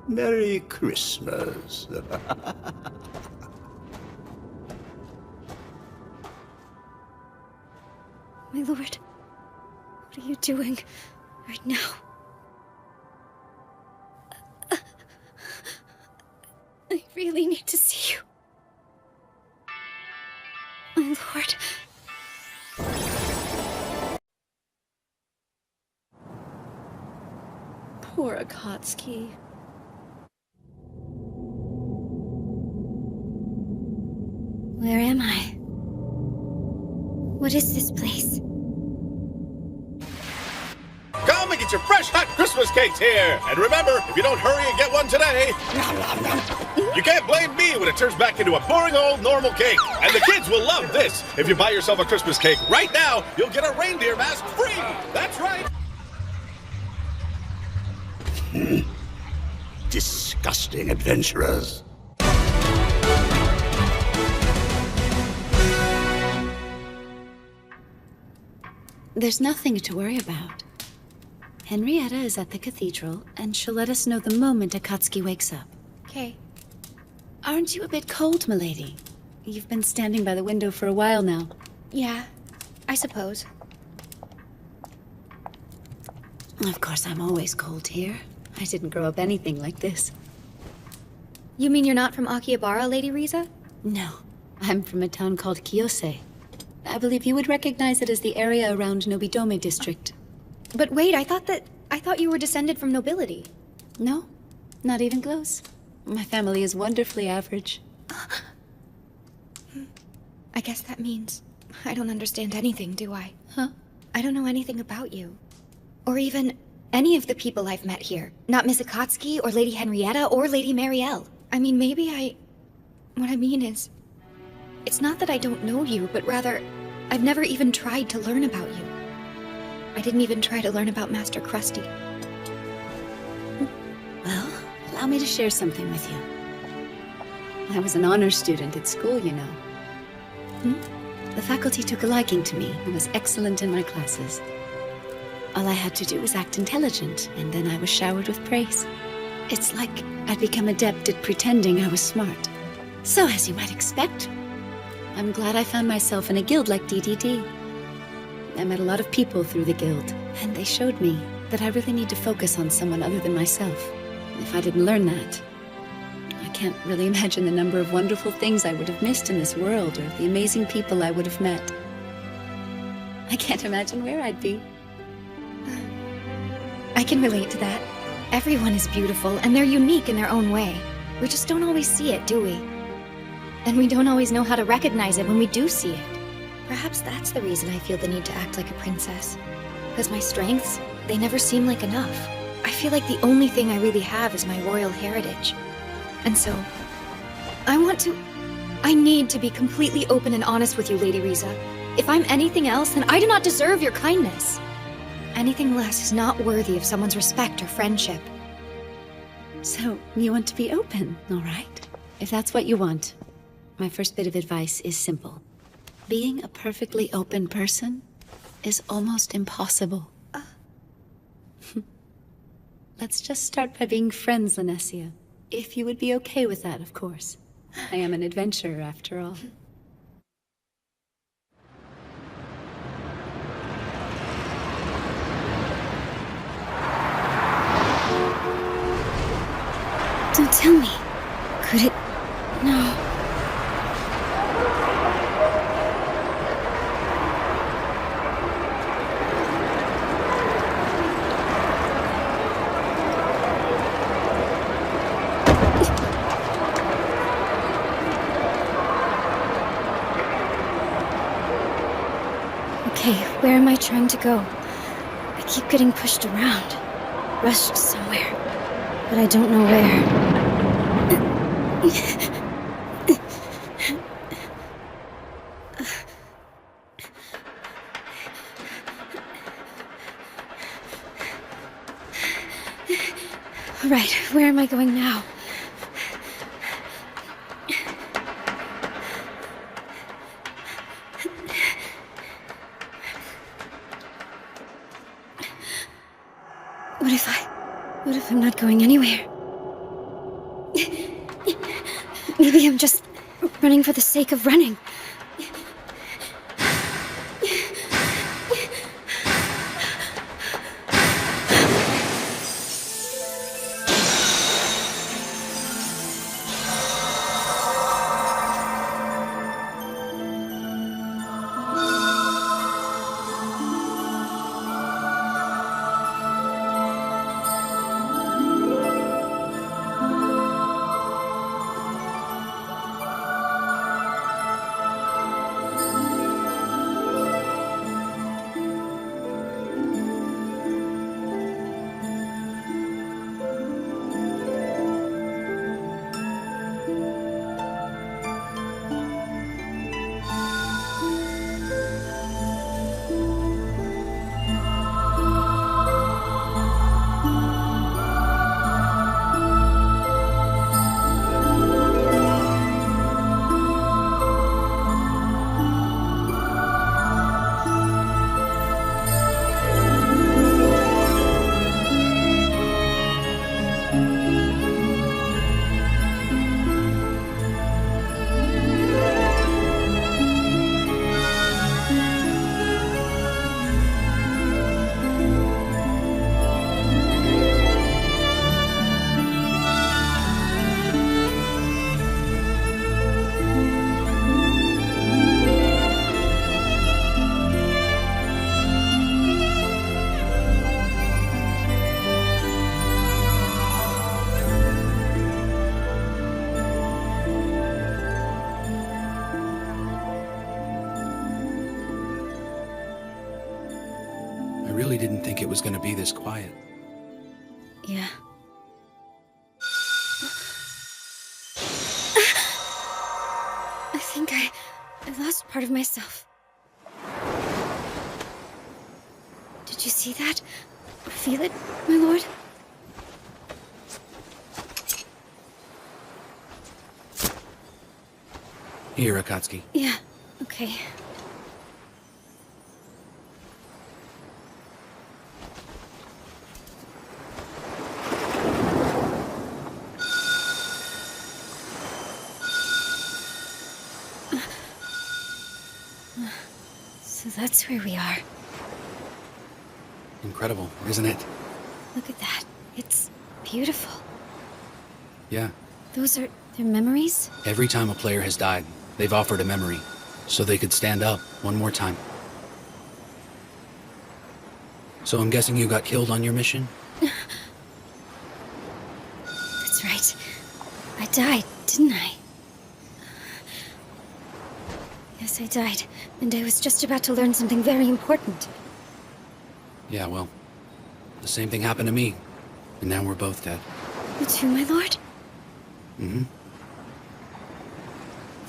Merry Christmas. My lord, what are you doing right now? I really need to see you. My lord. Poor Akatsuki. Where am I? What is this place? Come and get your fresh, hot Christmas cakes here! And remember, if you don't hurry and get one today, you can't blame me when it turns back into a boring old normal cake. And the kids will love this. If you buy yourself a Christmas cake right now, you'll get a reindeer mask free! That's right! Disgusting adventurers. There's nothing to worry about. Henrietta is at the cathedral, and she'll let us know the moment Akatsuki wakes up. Okay. Aren't you a bit cold, milady? You've been standing by the window for a while now. Yeah, I suppose. Of course, I'm always cold here. I didn't grow up anything like this. You mean you're not from Akihabara, Lady Riza? No, I'm from a town called Kiyose. I believe you would recognize it as the area around Nobidome district. But wait, I thought you were descended from nobility. No, not even close. My family is wonderfully average. I guess that means I don't understand anything, do I? Huh? I don't know anything about you. Or even any of the people I've met here. Not Miss Akatsuki, or Lady Henrietta, or Lady Marielle. I mean, what I mean is, it's not that I don't know you, but rather, I've never even tried to learn about you. I didn't even try to learn about Master Krusty. Well, allow me to share something with you. I was an honor student at school, you know. The faculty took a liking to me and was excellent in my classes. All I had to do was act intelligent, and then I was showered with praise. It's like I'd become adept at pretending I was smart. So, as you might expect, I'm glad I found myself in a guild like DDD. I met a lot of people through the guild, and they showed me that I really need to focus on someone other than myself. If I didn't learn that, I can't really imagine the number of wonderful things I would have missed in this world, or the amazing people I would have met. I can't imagine where I'd be. I can relate to that. Everyone is beautiful, and they're unique in their own way. We just don't always see it, do we? And we don't always know how to recognize it when we do see it. Perhaps that's the reason I feel the need to act like a princess. Because my strengths, they never seem like enough. I feel like the only thing I really have is my royal heritage. And so, I need to be completely open and honest with you, Lady Riza. If I'm anything else, then I do not deserve your kindness. Anything less is not worthy of someone's respect or friendship. So, you want to be open, all right? If that's what you want, my first bit of advice is simple. Being a perfectly open person is almost impossible. Let's just start by being friends, Linesia. If you would be okay with that, of course. I am an adventurer, after all. Don't tell me. Could it... No. Okay, where am I trying to go? I keep getting pushed around. Rushed somewhere. But I don't know where. Right, where am I going now? What if I'm not going anywhere? Maybe I'm just running for the sake of running. I really didn't think it was going to be this quiet. Yeah. I think I lost part of myself. Did you see that? Or feel it, my lord? Here, Akatsuki. Yeah, okay. So that's where we are. Incredible, isn't it? Look at that. It's beautiful. Yeah. Those are their memories? Every time a player has died, they've offered a memory, so they could stand up one more time. So I'm guessing you got killed on your mission? That's right. I died, didn't I? Yes, I died, and I was just about to learn something very important. Yeah, well, the same thing happened to me, and now we're both dead. You too, my lord? Mm-hmm.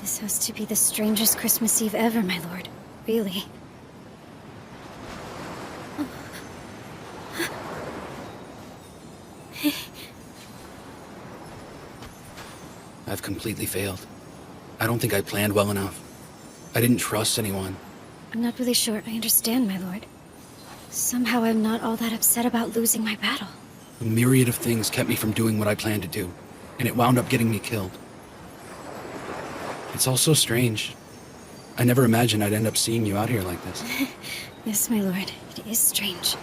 This has to be the strangest Christmas Eve ever, my lord. Really. I've completely failed. I don't think I planned well enough. I didn't trust anyone. I'm not really sure I understand, my lord. Somehow I'm not all that upset about losing my battle. A myriad of things kept me from doing what I planned to do, and it wound up getting me killed. It's all so strange. I never imagined I'd end up seeing you out here like this. Yes, my lord. It is strange.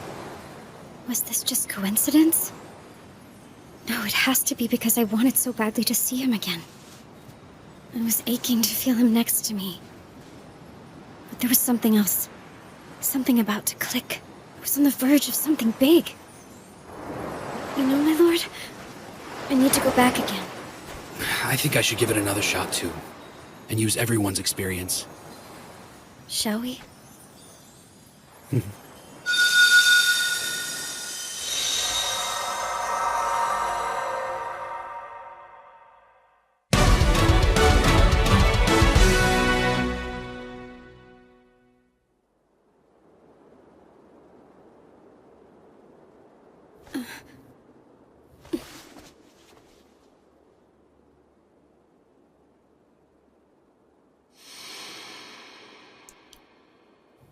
Was this just coincidence? No, it has to be because I wanted so badly to see him again. I was aching to feel him next to me. But there was something else. Something about to click. I was on the verge of something big. You know, my lord, I need to go back again. I think I should give it another shot, too. And use everyone's experience. Shall we?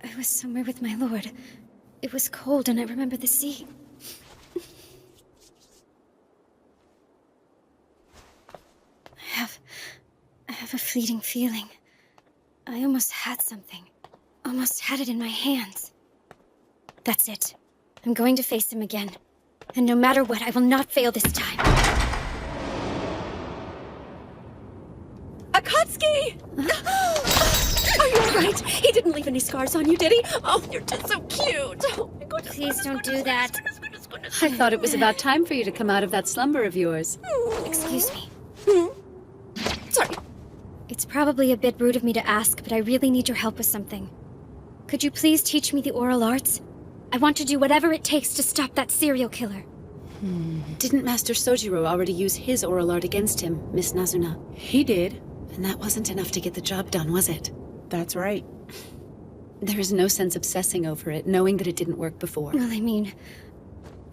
I was somewhere with my lord. It was cold and I remember the sea. I have a fleeting feeling. I almost had something. Almost had it in my hands. That's it. I'm going to face him again. And no matter what, I will not fail this time. Akatsuki! Are you alright? He didn't leave any scars on you, did he? Oh, you're just so cute. Oh my goodness. Please don't do that. I thought it was about time for you to come out of that slumber of yours. Excuse me. Sorry. It's probably a bit rude of me to ask, but I really need your help with something. Could you please teach me the oral arts? I want to do whatever it takes to stop that serial killer. Didn't Master Sojiro already use his oral art against him, Miss Nazuna? He did. And that wasn't enough to get the job done, was it? That's right. There is no sense obsessing over it, knowing that it didn't work before. Well, I mean,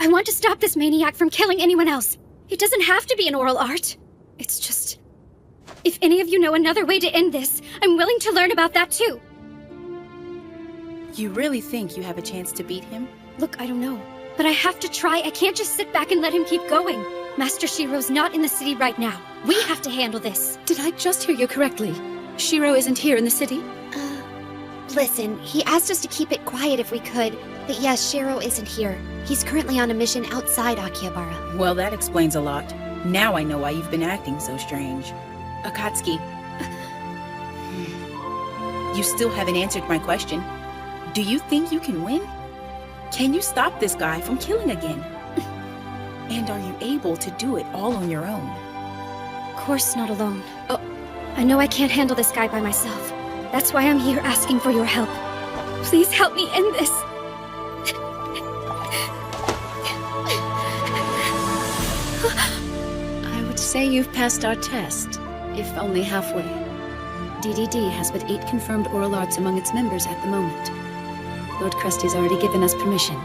I want to stop this maniac from killing anyone else. It doesn't have to be an oral art. It's just... If any of you know another way to end this, I'm willing to learn about that too. You really think you have a chance to beat him? Look, I don't know. But I have to try. I can't just sit back and let him keep going. Master Shiro's not in the city right now. We have to handle this. Did I just hear you correctly? Shiro isn't here in the city? Listen, he asked us to keep it quiet if we could, but yes, Shiro isn't here. He's currently on a mission outside Akihabara. Well, that explains a lot. Now I know why you've been acting so strange. Akatsuki. You still haven't answered my question. Do you think you can win? Can you stop this guy from killing again? And are you able to do it all on your own? Of course not alone. Oh, I know I can't handle this guy by myself. That's why I'm here asking for your help. Please help me end this. I would say you've passed our test, if only halfway. DDD has but 8 confirmed oral arts among its members at the moment. Lord Krusty's already given us permission.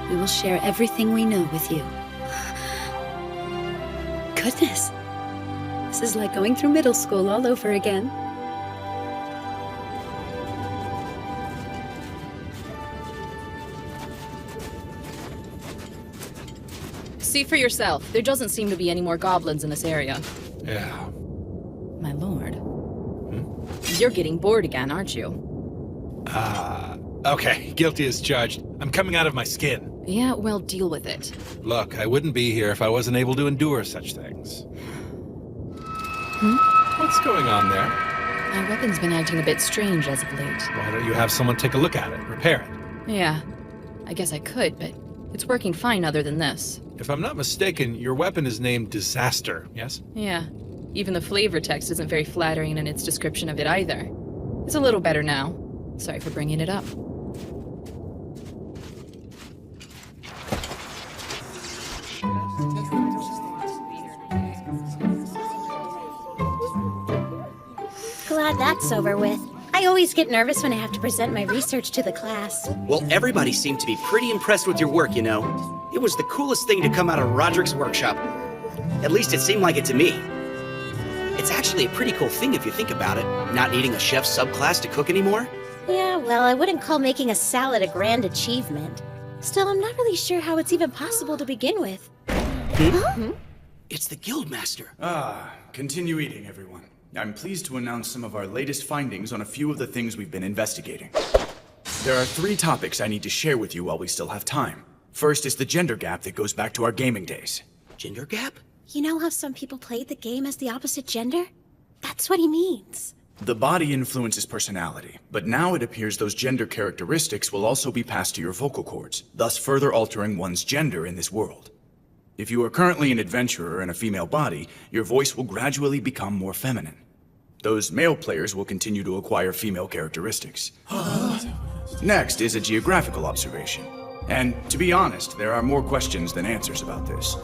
We will share everything we know with you. Goodness. This is like going through middle school all over again. See for yourself. There doesn't seem to be any more goblins in this area. Yeah. My lord. You're getting bored again, aren't you? Okay, guilty as charged. I'm coming out of my skin. Yeah, well, deal with it. Look, I wouldn't be here if I wasn't able to endure such things. What's going on there? My weapon's been acting a bit strange as of late. Why don't you have someone take a look at it, repair it? Yeah, I guess I could, but it's working fine other than this. If I'm not mistaken, your weapon is named Disaster, yes? Yeah, even the flavor text isn't very flattering in its description of it either. It's a little better now. Sorry for bringing it up. Glad that's over with. I always get nervous when I have to present my research to the class. Well, everybody seemed to be pretty impressed with your work, you know. It was the coolest thing to come out of Roderick's workshop. At least it seemed like it to me. It's actually a pretty cool thing if you think about it, not needing a chef subclass to cook anymore. Yeah, well, I wouldn't call making a salad a grand achievement. Still, I'm not really sure how it's even possible to begin with. It's the Guildmaster. Continue eating, everyone. I'm pleased to announce some of our latest findings on a few of the things we've been investigating. There are 3 topics I need to share with you while we still have time. First is the gender gap that goes back to our gaming days. Gender gap? You know how some people played the game as the opposite gender? That's what he means. The body influences personality, but now it appears those gender characteristics will also be passed to your vocal cords, thus further altering one's gender in this world. If you are currently an adventurer in a female body, your voice will gradually become more feminine. Those male players will continue to acquire female characteristics. Next is a geographical observation. And to be honest, there are more questions than answers about this.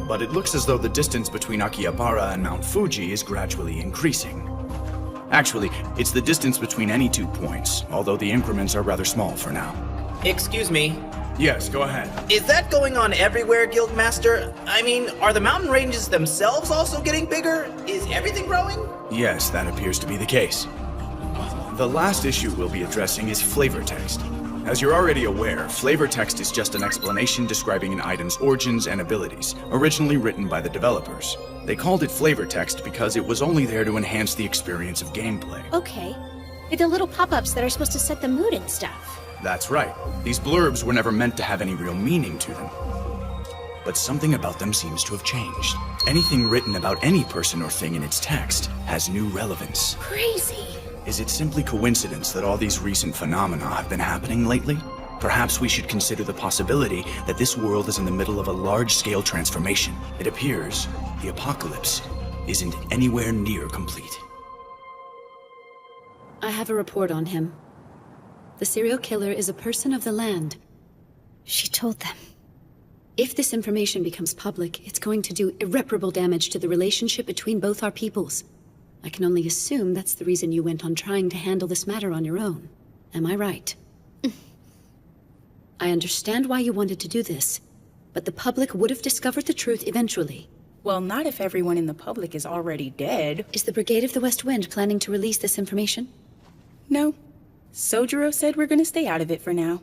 But it looks as though the distance between Akihabara and Mount Fuji is gradually increasing. Actually, it's the distance between any 2 points, although the increments are rather small for now. Excuse me. Yes, go ahead. Is that going on everywhere, Guildmaster? I mean, are the mountain ranges themselves also getting bigger? Is everything growing? Yes, that appears to be the case. The last issue we'll be addressing is flavor text. As you're already aware, flavor text is just an explanation describing an item's origins and abilities, originally written by the developers. They called it flavor text because it was only there to enhance the experience of gameplay. Okay. Like the little pop-ups that are supposed to set the mood and stuff. That's right. These blurbs were never meant to have any real meaning to them. But something about them seems to have changed. Anything written about any person or thing in its text has new relevance. Crazy. Is it simply coincidence that all these recent phenomena have been happening lately? Perhaps we should consider the possibility that this world is in the middle of a large-scale transformation. It appears the apocalypse isn't anywhere near complete. I have a report on him. The serial killer is a person of the land. She told them. If this information becomes public, it's going to do irreparable damage to the relationship between both our peoples. I can only assume that's the reason you went on trying to handle this matter on your own. Am I right? I understand why you wanted to do this, but the public would have discovered the truth eventually. Well, not if everyone in the public is already dead. Is the Brigade of the West Wind planning to release this information? No. Sojiro said we're gonna stay out of it for now.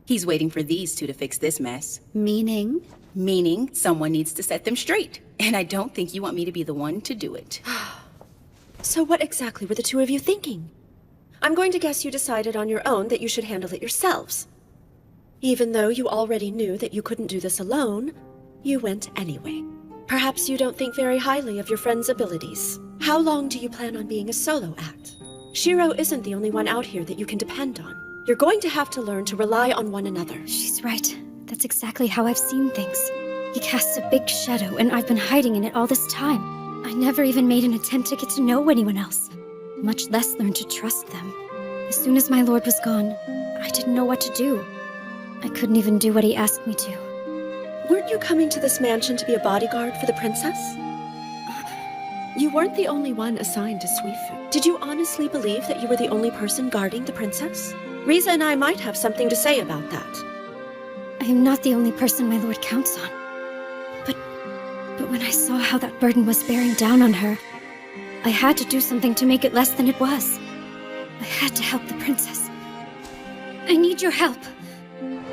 He's waiting for these 2 to fix this mess. Meaning? Meaning someone needs to set them straight. And I don't think you want me to be the one to do it. So what exactly were the 2 of you thinking? I'm going to guess you decided on your own that you should handle it yourselves. Even though you already knew that you couldn't do this alone, you went anyway. Perhaps you don't think very highly of your friend's abilities. How long do you plan on being a solo act? Shiro isn't the only one out here that you can depend on. You're going to have to learn to rely on one another. She's right. That's exactly how I've seen things. He casts a big shadow, and I've been hiding in it all this time. I never even made an attempt to get to know anyone else, much less learn to trust them. As soon as my lord was gone, I didn't know what to do. I couldn't even do what he asked me to. Weren't you coming to this mansion to be a bodyguard for the princess? You weren't the only one assigned to Suifu. Did you honestly believe that you were the only person guarding the princess? Riza and I might have something to say about that. I am not the only person my lord counts on. But when I saw how that burden was bearing down on her, I had to do something to make it less than it was. I had to help the princess. I need your help.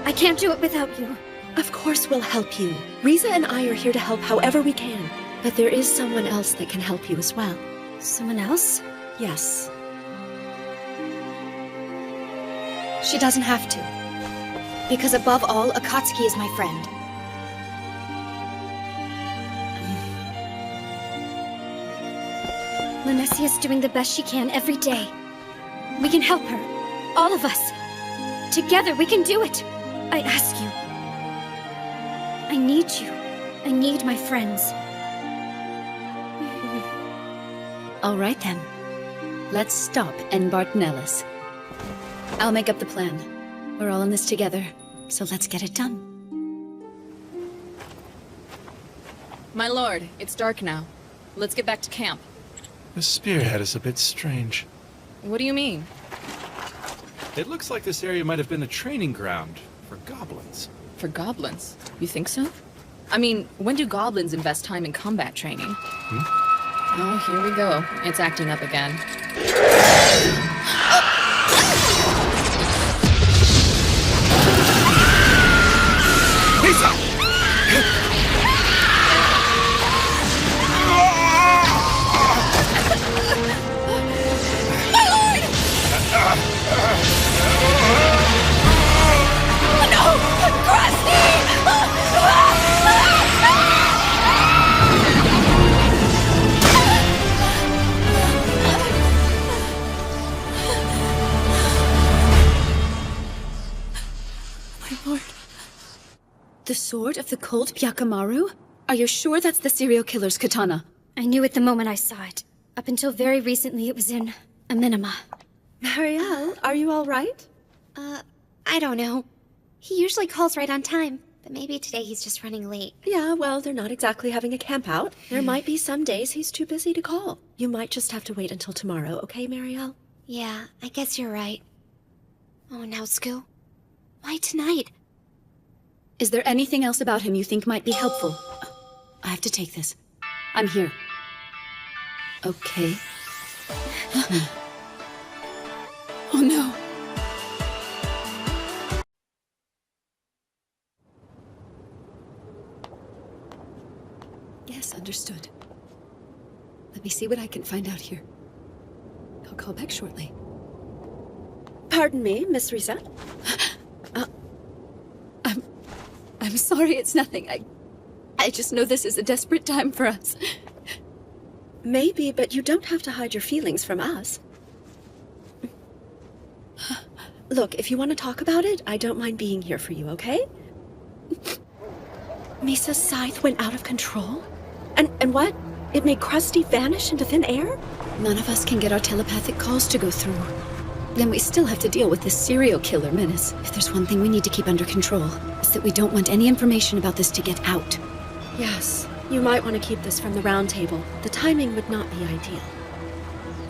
I can't do it without you. Of course we'll help you. Riza and I are here to help however we can. But there is someone else that can help you as well. Someone else? Yes. She doesn't have to. Because above all, Akatsuki is my friend. Lanessia's doing the best she can every day. We can help her. All of us. Together, we can do it. I ask you. I need you. I need my friends. All right then. Let's stop Enbart Nellis. I'll make up the plan. We're all in this together, so let's get it done. My lord, it's dark now. Let's get back to camp. The spearhead is a bit strange. What do you mean? It looks like this area might have been a training ground for goblins. For goblins? You think so? I mean, when do goblins invest time in combat training? Oh, here we go. It's acting up again. Lisa! The sword of the cult Byakamaru? Are you sure that's the serial killer's katana? I knew it the moment I saw it. Up until very recently, it was in a minima. Marielle, are you all right? I don't know. He usually calls right on time, but maybe today he's just running late. Yeah, well, they're not exactly having a camp out. There might be some days he's too busy to call. You might just have to wait until tomorrow, okay, Marielle? Yeah, I guess you're right. Oh, now, Skoo. Why tonight? Is there anything else about him you think might be helpful? I have to take this. I'm here. Okay. Oh no. Yes, understood. Let me see what I can find out here. I'll call back shortly. Pardon me, Miss Risa? I'm sorry, it's nothing. I just know this is a desperate time for us. Maybe, but you don't have to hide your feelings from us. Look, if you want to talk about it, I don't mind being here for you, okay? Misa's scythe went out of control? And what? It made Krusty vanish into thin air? None of us can get our telepathic calls to go through. Then we still have to deal with this serial killer menace. If there's one thing we need to keep under control, it's that we don't want any information about this to get out. Yes, you might want to keep this from the round table. The timing would not be ideal.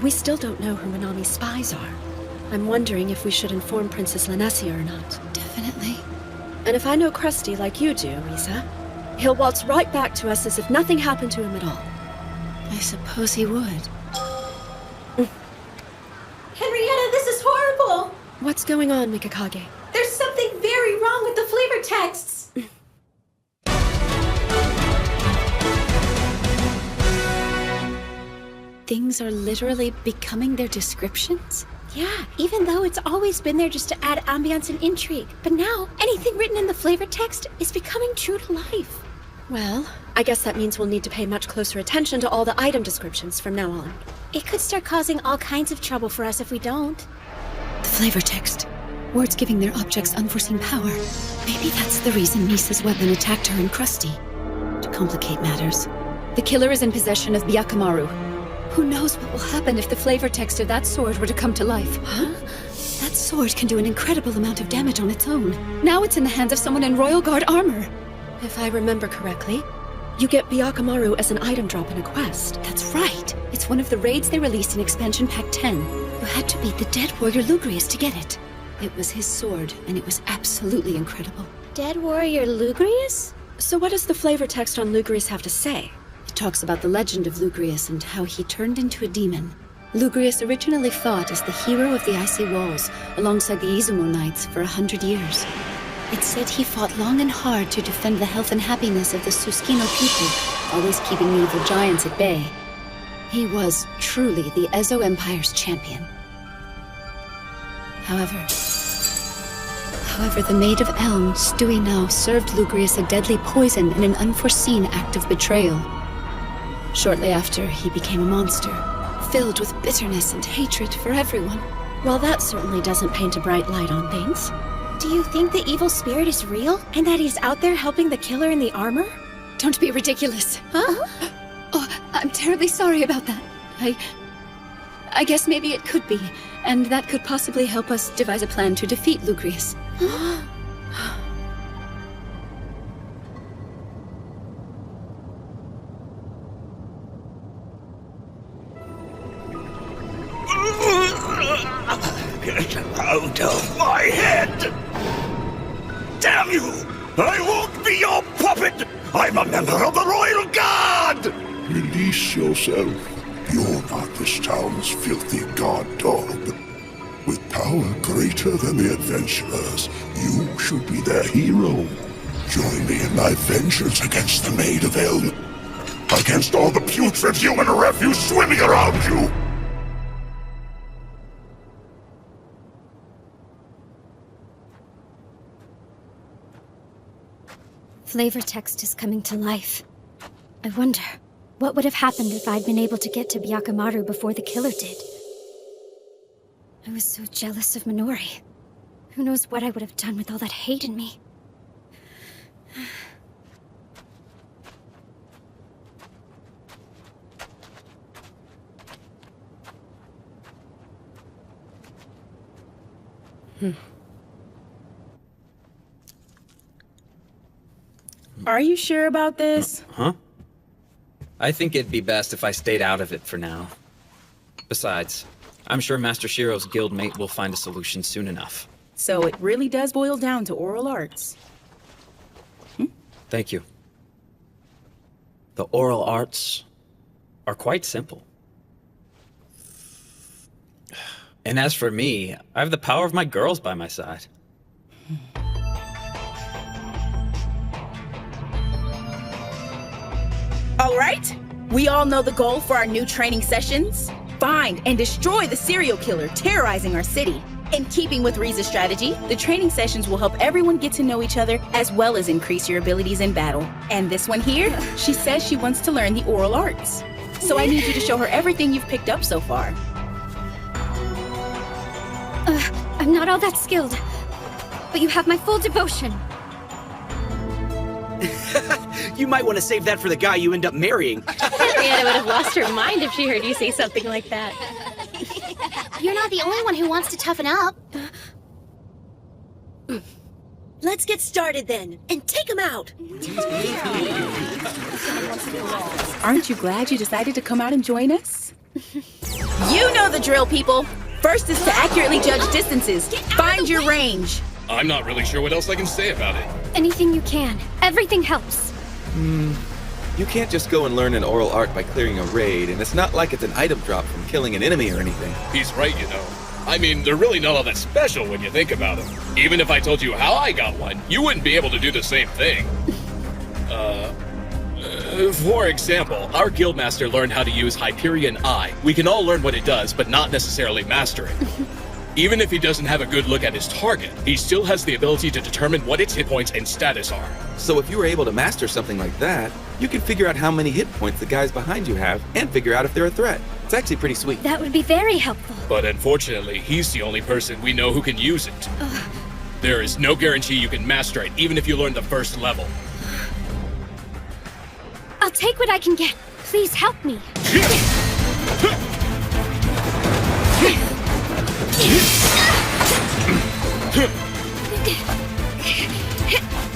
We still don't know who Minami's spies are. I'm wondering if we should inform Princess Lanessia or not. Definitely. And if I know Krusty like you do, Risa, he'll waltz right back to us as if nothing happened to him at all. I suppose he would. Henrietta, this is horrible! What's going on, Mikakage? There's something very wrong with the flavor texts! Things are literally becoming their descriptions? Yeah, even though it's always been there just to add ambiance and intrigue. But now, anything written in the flavor text is becoming true to life. Well, I guess that means we'll need to pay much closer attention to all the item descriptions from now on. It could start causing all kinds of trouble for us if we don't. The flavor text. Words giving their objects unforeseen power. Maybe that's the reason Misa's weapon attacked her and Krusty. To complicate matters, the killer is in possession of Byakamaru. Who knows what will happen if the flavor text of that sword were to come to life? Huh? That sword can do an incredible amount of damage on its own. Now it's in the hands of someone in Royal Guard armor. If I remember correctly, you get Byakamaru as an item drop in a quest. That's right. It's one of the raids they released in Expansion Pack 10. You had to beat the dead warrior Lugrius to get it. It was his sword, and it was absolutely incredible. Dead warrior Lugrius? So what does the flavor text on Lugrius have to say? It talks about the legend of Lugrius and how he turned into a demon. Lugrius originally fought as the hero of the Icy Walls, alongside the Izumo Knights for 100 years. It said he fought long and hard to defend the health and happiness of the Suskino people, always keeping the evil giants at bay. He was truly the Ezo Empire's champion. However, However, the Maid of Elm, Stewie now, served Lugrius a deadly poison in an unforeseen act of betrayal. Shortly after, he became a monster, filled with bitterness and hatred for everyone. Well, that certainly doesn't paint a bright light on things. Do you think the evil spirit is real? And that he's out there helping the killer in the armor? Don't be ridiculous. Huh? Oh, I'm terribly sorry about that. I guess maybe it could be, and that could possibly help us devise a plan to defeat Lugrius. Get out of my head! Damn you! I won't be your puppet! I'm a member of the Royal Guard! Release yourself. You're not this town's filthy guard dog. With power greater than the adventurers, you should be their hero. Join me in my vengeance against the Maid of Elm. Against all the putrid human refuse swimming around you! Flavor text is coming to life. I wonder, what would have happened if I'd been able to get to Byakumaru before the killer did? I was so jealous of Minori. Who knows what I would have done with all that hate in me. Are you sure about this? Huh? I think it'd be best if I stayed out of it for now. Besides, I'm sure Master Shiro's guildmate will find a solution soon enough. So it really does boil down to oral arts. Thank you. The oral arts are quite simple. And as for me, I have the power of my girls by my side. All right, we all know the goal for our new training sessions. Find and destroy the serial killer terrorizing our city. In keeping with Riza's strategy, the training sessions will help everyone get to know each other as well as increase your abilities in battle. And this one here, she says she wants to learn the oral arts. So I need you to show her everything you've picked up so far. I'm not all that skilled, but you have my full devotion. You might want to save that for the guy you end up marrying. Henrietta would have lost her mind if she heard you say something like that. You're not the only one who wants to toughen up. Let's get started then, and take him out! Aren't you glad you decided to come out and join us? You know the drill, people. First is to accurately judge distances. Find your range. I'm not really sure what else I can say about it. Anything you can. Everything helps. You can't just go and learn an oral art by clearing a raid, and it's not like it's an item drop from killing an enemy or anything. He's right, you know. I mean, they're really not all that special when you think about them. Even if I told you how I got one, you wouldn't be able to do the same thing. For example, our guildmaster learned how to use Hyperion Eye. We can all learn what it does, but not necessarily master it. Even if he doesn't have a good look at his target, he still has the ability to determine what its hit points and status are. So if you were able to master something like that, you can figure out how many hit points the guys behind you have, and figure out if they're a threat. It's actually pretty sweet. That would be very helpful. But unfortunately, he's the only person we know who can use it. There is no guarantee you can master it, even if you learn the first level. I'll take what I can get. Please help me.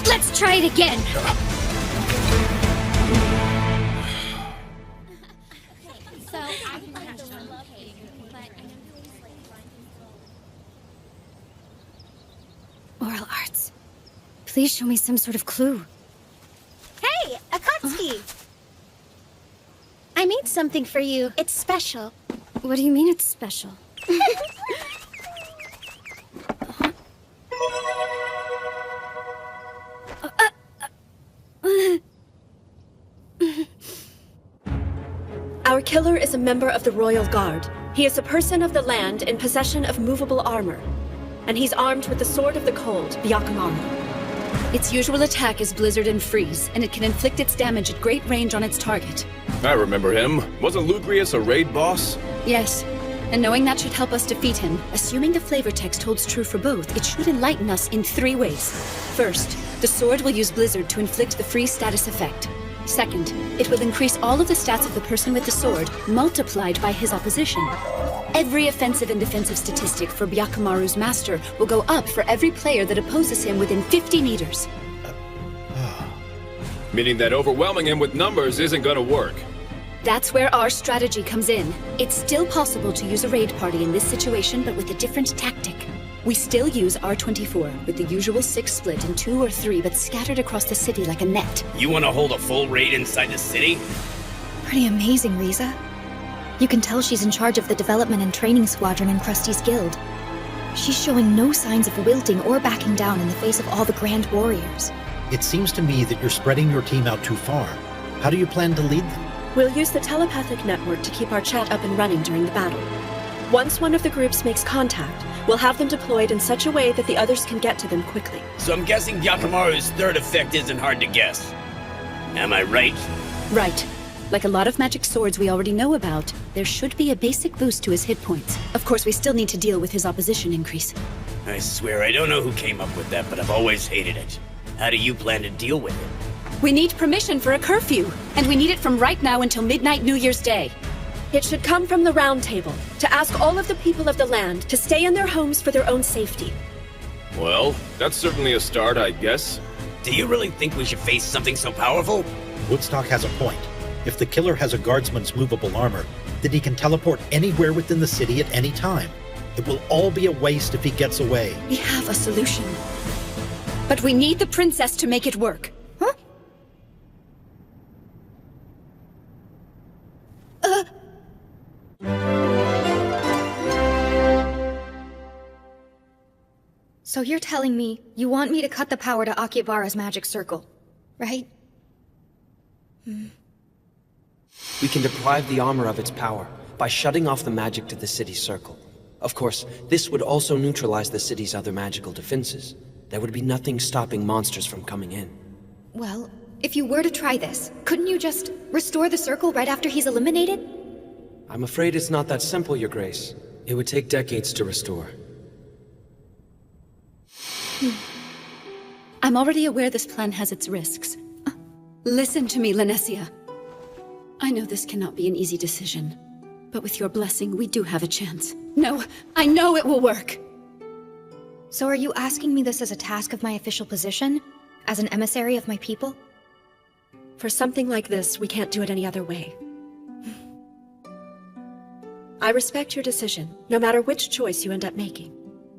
Let's try it again. Oral arts. Please show me some sort of clue. Hey, Akatsuki! I made something for you. It's special. What do you mean it's special? Our killer is a member of the Royal Guard. He is a person of the land in possession of movable armor. and he's armed with the Sword of the Cold, Byakumaru. Its usual attack is Blizzard and Freeze, and it can inflict its damage at great range on its target. I remember him. Wasn't Lugrius a raid boss? Yes, and knowing that should help us defeat him, assuming the flavor text holds true for both, it should enlighten us in 3 ways. First, the sword will use Blizzard to inflict the freeze status effect. Second, it will increase all of the stats of the person with the sword, multiplied by his opposition. Every offensive and defensive statistic for Byakumaru's master will go up for every player that opposes him within 50 meters. Meaning that overwhelming him with numbers isn't gonna work. That's where our strategy comes in. It's still possible to use a raid party in this situation, but with a different tactic. We still use R24, with the usual 6 split in 2 or 3, but scattered across the city like a net. You want to hold a full raid inside the city? Pretty amazing, Riza. You can tell she's in charge of the development and training squadron in Krusty's guild. She's showing no signs of wilting or backing down in the face of all the grand warriors. It seems to me that you're spreading your team out too far. How do you plan to lead them? We'll use the telepathic network to keep our chat up and running during the battle. Once one of the groups makes contact, we'll have them deployed in such a way that the others can get to them quickly. So I'm guessing Byakumaru's third effect isn't hard to guess. Am I right? Right. Like a lot of magic swords we already know about, there should be a basic boost to his hit points. Of course, we still need to deal with his opposition increase. I swear I don't know who came up with that, but I've always hated it. How do you plan to deal with it? We need permission for a curfew, and we need it from right now until midnight New Year's Day. It should come from the Round Table, to ask all of the people of the land to stay in their homes for their own safety. Well, that's certainly a start, I guess. Do you really think we should face something so powerful? Woodstock has a point. If the killer has a guardsman's movable armor, then he can teleport anywhere within the city at any time. It will all be a waste if he gets away. We have a solution. But we need the princess to make it work. Huh? So you're telling me you want me to cut the power to Akihabara's magic circle, right? We can deprive the armor of its power by shutting off the magic to the city's circle. Of course, this would also neutralize the city's other magical defenses. There would be nothing stopping monsters from coming in. Well, if you were to try this, couldn't you just restore the circle right after he's eliminated? I'm afraid it's not that simple, Your Grace. It would take decades to restore. I'm already aware this plan has its risks. Listen to me, Linesia. I know this cannot be an easy decision, but with your blessing, we do have a chance. No, I know it will work! So are you asking me this as a task of my official position? As an emissary of my people? For something like this, we can't do it any other way. I respect your decision, no matter which choice you end up making.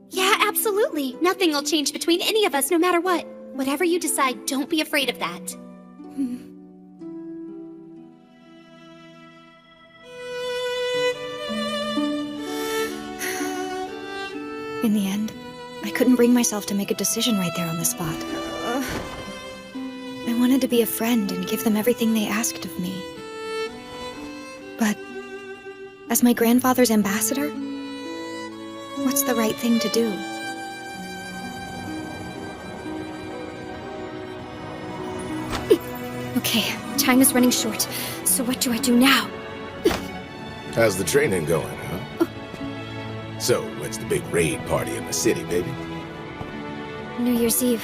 Yeah, absolutely. Nothing will change between any of us, no matter what. Whatever you decide, don't be afraid of that. In the end, I couldn't bring myself to make a decision right there on the spot. I wanted to be a friend and give them everything they asked of me. But as my grandfather's ambassador, what's the right thing to do? Okay, time is running short, so what do I do now? How's the training going, huh? So, when's the big raid party in the city, baby? New Year's Eve.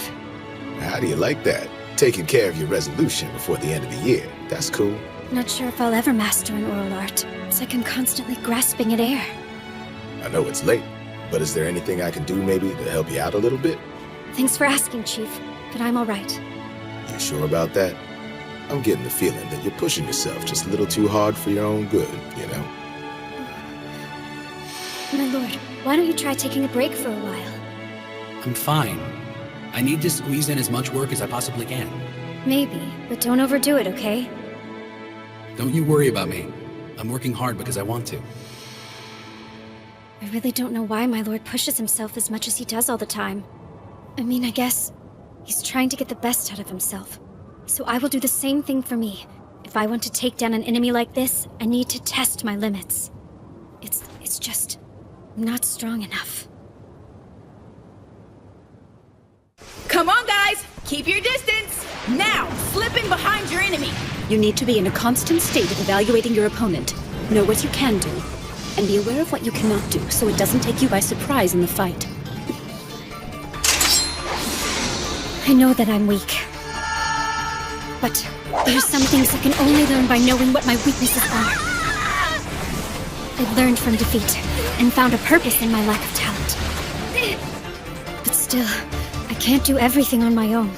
How do you like that? Taking care of your resolution before the end of the year. That's cool. Not sure if I'll ever master an oral art. It's like I'm constantly grasping at air. I know it's late, but is there anything I can do maybe to help you out a little bit? Thanks for asking, Chief, but I'm all right. You sure about that? I'm getting the feeling that you're pushing yourself just a little too hard for your own good, you know? My lord, why don't you try taking a break for a while? I'm fine. I need to squeeze in as much work as I possibly can. Maybe, but don't overdo it, okay? Don't you worry about me. I'm working hard because I want to. I really don't know why my lord pushes himself as much as he does all the time. I mean, I guess he's trying to get the best out of himself. So I will do the same thing for me. If I want to take down an enemy like this, I need to test my limits. It's just not strong enough. Come on, guys! Keep your distance! Now, slip in behind your enemy! You need to be in a constant state of evaluating your opponent. Know what you can do, and be aware of what you cannot do so it doesn't take you by surprise in the fight. I know that I'm weak. But there are some things I can only learn by knowing what my weaknesses are. I've learned from defeat, and found a purpose in my lack of talent. But still, I can't do everything on my own.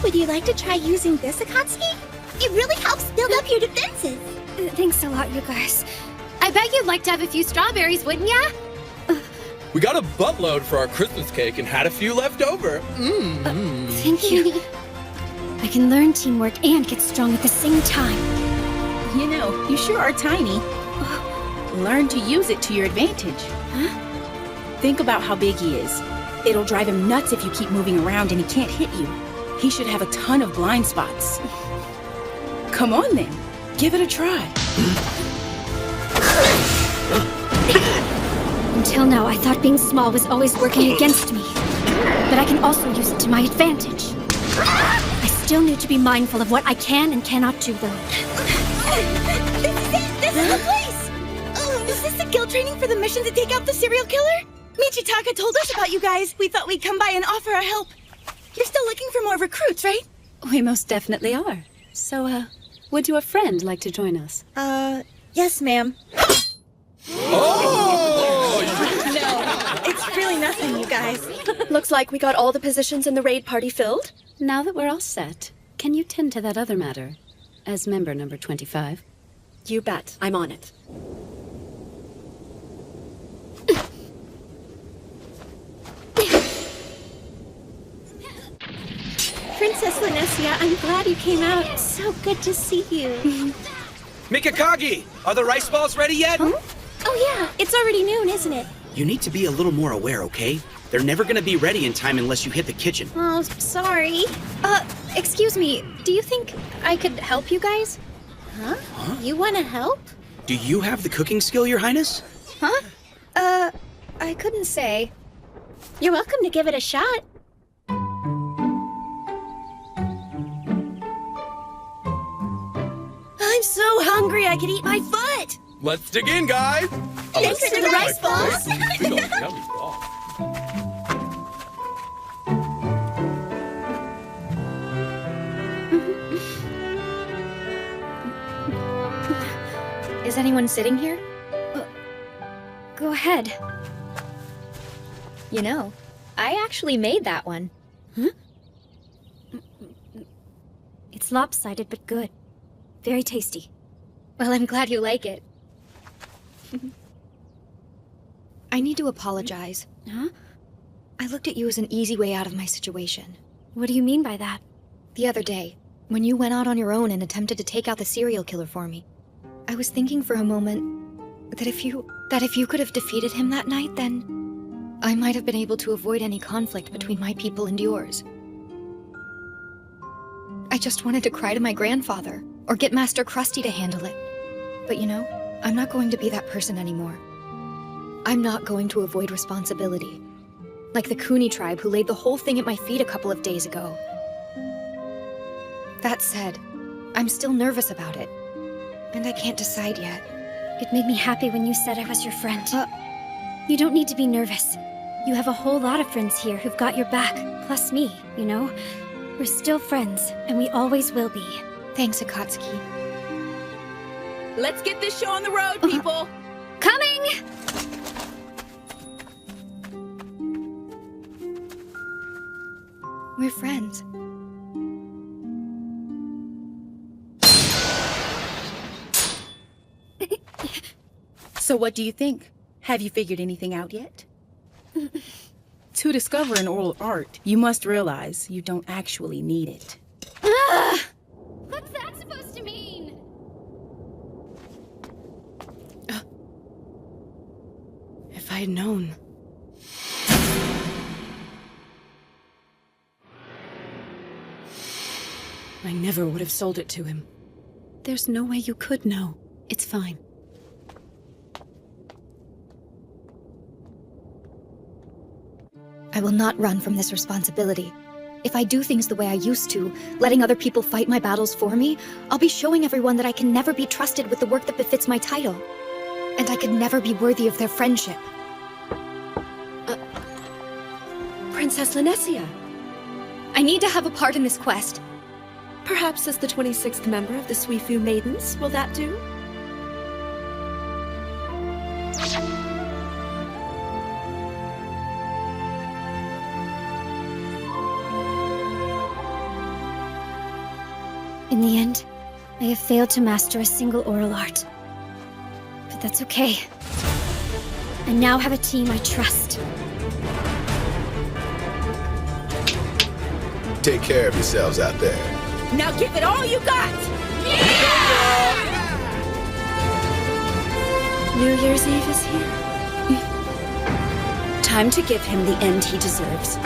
Would you like to try using this, Akatsuki? It really helps build up your defenses. Thanks a lot, you guys. I bet you'd like to have a few strawberries, wouldn't ya? We got a buttload for our Christmas cake and had a few left over. Thank you. I can learn teamwork and get strong at the same time. You know, you sure are tiny. Learn to use it to your advantage. Huh? Think about how big he is. It'll drive him nuts if you keep moving around and he can't hit you. He should have a ton of blind spots. Come on then, give it a try. Until now, I thought being small was always working against me. But I can also use it to my advantage. I still need to be mindful of what I can and cannot do, though. This is it! This is the place! Is this the guild training for the mission to take out the serial killer? Michitaka told us about you guys. We thought we'd come by and offer our help. You're still looking for more recruits, right? We most definitely are. So, would your friend like to join us? Yes, ma'am. No, it's really nothing, you guys. Looks like we got all the positions in the raid party filled. Now that we're all set, can you tend to that other matter? As member number 25. You bet. I'm on it. Princess Linesia, I'm glad you came out. It's so good to see you. Mikakagi, are the rice balls ready yet? Huh? Oh yeah, it's already noon, isn't it? You need to be a little more aware, okay? They're never gonna be ready in time unless you hit the kitchen. Oh, sorry. Excuse me, do you think I could help you guys? Huh? You want to help? Do you have the cooking skill, Your Highness? Huh? I couldn't say. You're welcome to give it a shot. I'm so hungry I could eat my foot! Let's dig in, guys! Thanks for the rice balls! Big old yummy ball. Is anyone sitting here? Go ahead. You know, I actually made that one. Huh? It's lopsided, but good. Very tasty. Well, I'm glad you like it. I need to apologize. Huh? I looked at you as an easy way out of my situation. What do you mean by that? The other day, when you went out on your own and attempted to take out the serial killer for me, I was thinking for a moment that if you could have defeated him that night, then I might have been able to avoid any conflict between my people and yours. I just wanted to cry to my grandfather, or get Master Krusty to handle it. But you know, I'm not going to be that person anymore. I'm not going to avoid responsibility. Like the Kuni tribe who laid the whole thing at my feet a couple of days ago. That said, I'm still nervous about it. And I can't decide yet. It made me happy when you said I was your friend. You don't need to be nervous. You have a whole lot of friends here who've got your back. Plus me, you know? We're still friends, and we always will be. Thanks, Akatsuki. Let's get this show on the road, people! Coming! We're friends. So what do you think? Have you figured anything out yet? To discover an oral art, you must realize you don't actually need it. What's that supposed to mean? If I had known. I never would have sold it to him. There's no way you could know. It's fine. I will not run from this responsibility. If I do things the way I used to, letting other people fight my battles for me, I'll be showing everyone that I can never be trusted with the work that befits my title. And I could never be worthy of their friendship. Princess Linesia. I need to have a part in this quest. Perhaps as the 26th member of the Suifu Maidens, will that do? In the end, I have failed to master a single oral art. But that's okay. I now have a team I trust. Take care of yourselves out there. Now give it all you got! New Year's Eve is here. Time to give him the end he deserves.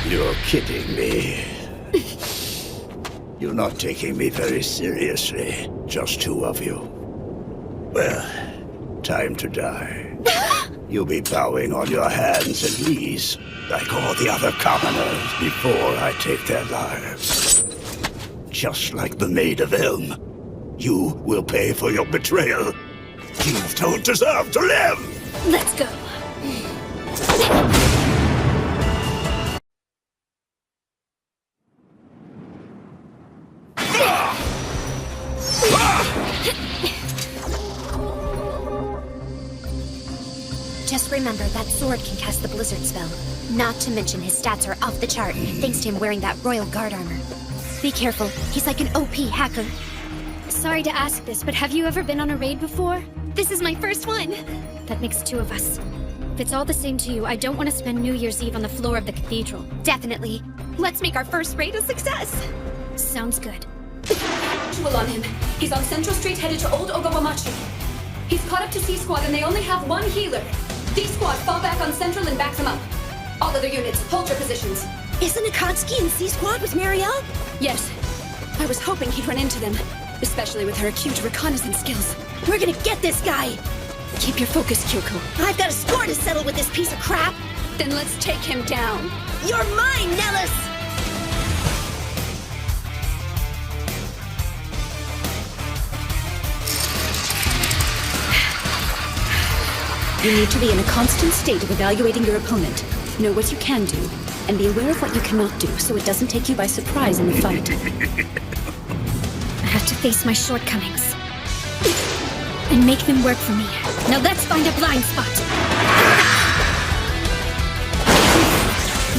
You're kidding me. You're not taking me very seriously. Just two of you. Well, time to die. You'll be bowing on your hands and knees, like all the other commoners, before I take their lives. Just like the Maid of Elm. You will pay for your betrayal. You don't deserve to live! Let's go. Just remember, that sword can cast the blizzard spell. Not to mention his stats are off the chart, thanks to him wearing that royal guard armor. Be careful, he's like an OP hacker. Sorry to ask this, but have you ever been on a raid before? This is my first one! That makes two of us. If it's all the same to you, I don't want to spend New Year's Eve on the floor of the cathedral. Definitely. Let's make our first raid a success! Sounds good. Visual on him. He's on Central Street headed to Old Ogawamachi. He's caught up to C-Squad and they only have one healer. D-Squad, fall back on Central and back them up. All other units, hold your positions. Isn't Akatsuki in C-Squad with Marielle? Yes. I was hoping he'd run into them, especially with her acute reconnaissance skills. We're gonna get this guy! Keep your focus, Kyoko. I've got a score to settle with this piece of crap! Then let's take him down. You're mine, Nellis! You need to be in a constant state of evaluating your opponent. Know what you can do, and be aware of what you cannot do, so it doesn't take you by surprise in the fight. I have to face my shortcomings. And make them work for me. Now let's find a blind spot.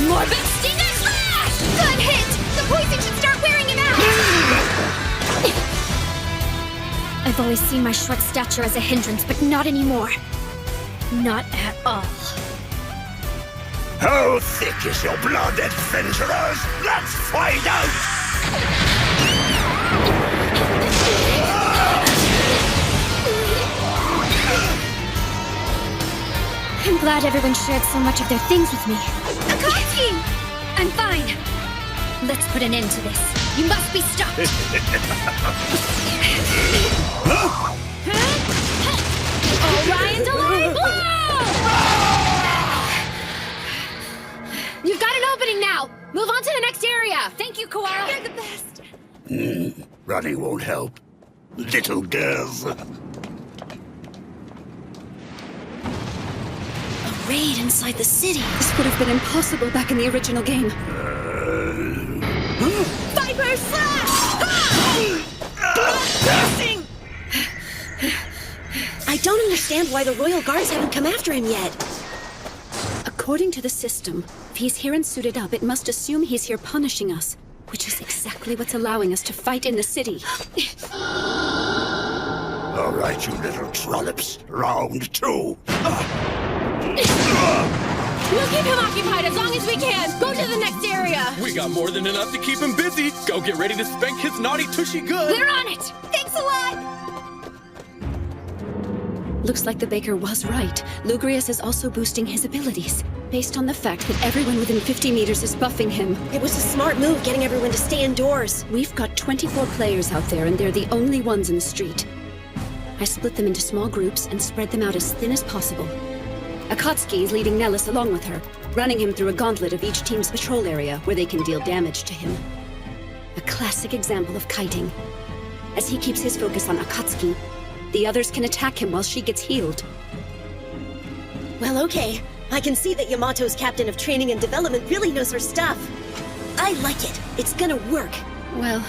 Morbid Stinger Slash! Good hit! The poison should start wearing him out! I've always seen my short stature as a hindrance, but not anymore. Not at all. How thick is your blood, adventurers? Let's find out! I'm glad everyone shared so much of their things with me. Akatsuki! I'm fine. Let's put an end to this. You must be stopped. Orion's Alarm Blow! You've got an opening now! Move on to the next area! Thank you, Kawara! You're the best! Running won't help. Little girls. A raid inside the city. This would have been impossible back in the original game. Viper Slash! I don't understand why the Royal Guards haven't come after him yet. According to the system, if he's here and suited up, it must assume he's here punishing us, which is exactly what's allowing us to fight in the city. All right, you little trollops. Round two. We'll keep him occupied as long as we can! Go to the next area! We got more than enough to keep him busy. Go get ready to spank his naughty tushy good. We're on it! Thanks a lot! Looks like the Baker was right. Lugrius is also boosting his abilities, based on the fact that everyone within 50 meters is buffing him. It was a smart move getting everyone to stay indoors. We've got 24 players out there, and they're the only ones in the street. I split them into small groups and spread them out as thin as possible. Akatsuki is leading Nellis along with her, running him through a gauntlet of each team's patrol area where they can deal damage to him. A classic example of kiting. As he keeps his focus on Akatsuki, the others can attack him while she gets healed. Well, okay. I can see that Yamato's captain of training and development really knows her stuff. I like it. It's gonna work. Well,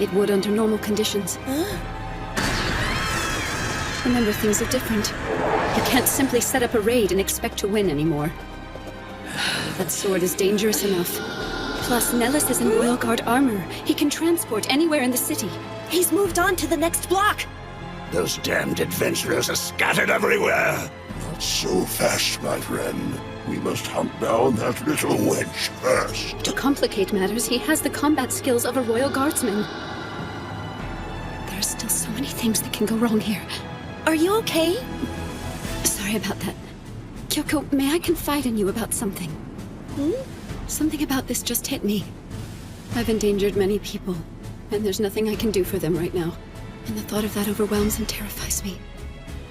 it would under normal conditions. Remember, things are different. You can't simply set up a raid and expect to win anymore. That sword is dangerous enough. Plus, Nellis is in Royal Guard armor. He can transport anywhere in the city. He's moved on to the next block. Those damned adventurers are scattered everywhere. Not so fast, my friend. We must hunt down that little wench first. To complicate matters, he has the combat skills of a Royal Guardsman. There are still so many things that can go wrong here. Are you okay? Sorry about that. Kyoko, may I confide in you about something? Something about this just hit me. I've endangered many people, and there's nothing I can do for them right now. And the thought of that overwhelms and terrifies me.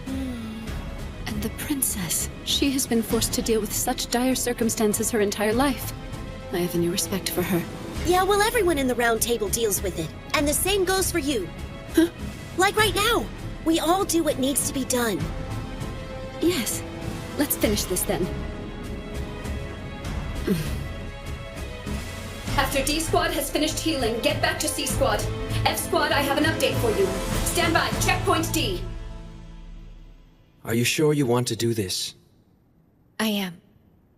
And the princess, she has been forced to deal with such dire circumstances her entire life. I have a new respect for her. Yeah, well, everyone in the round table deals with it. And the same goes for you. Huh? Like right now. We all do what needs to be done. Yes. Let's finish this then. After D Squad has finished healing, get back to C Squad. F Squad, I have an update for you. Stand by, checkpoint D. Are you sure you want to do this? I am.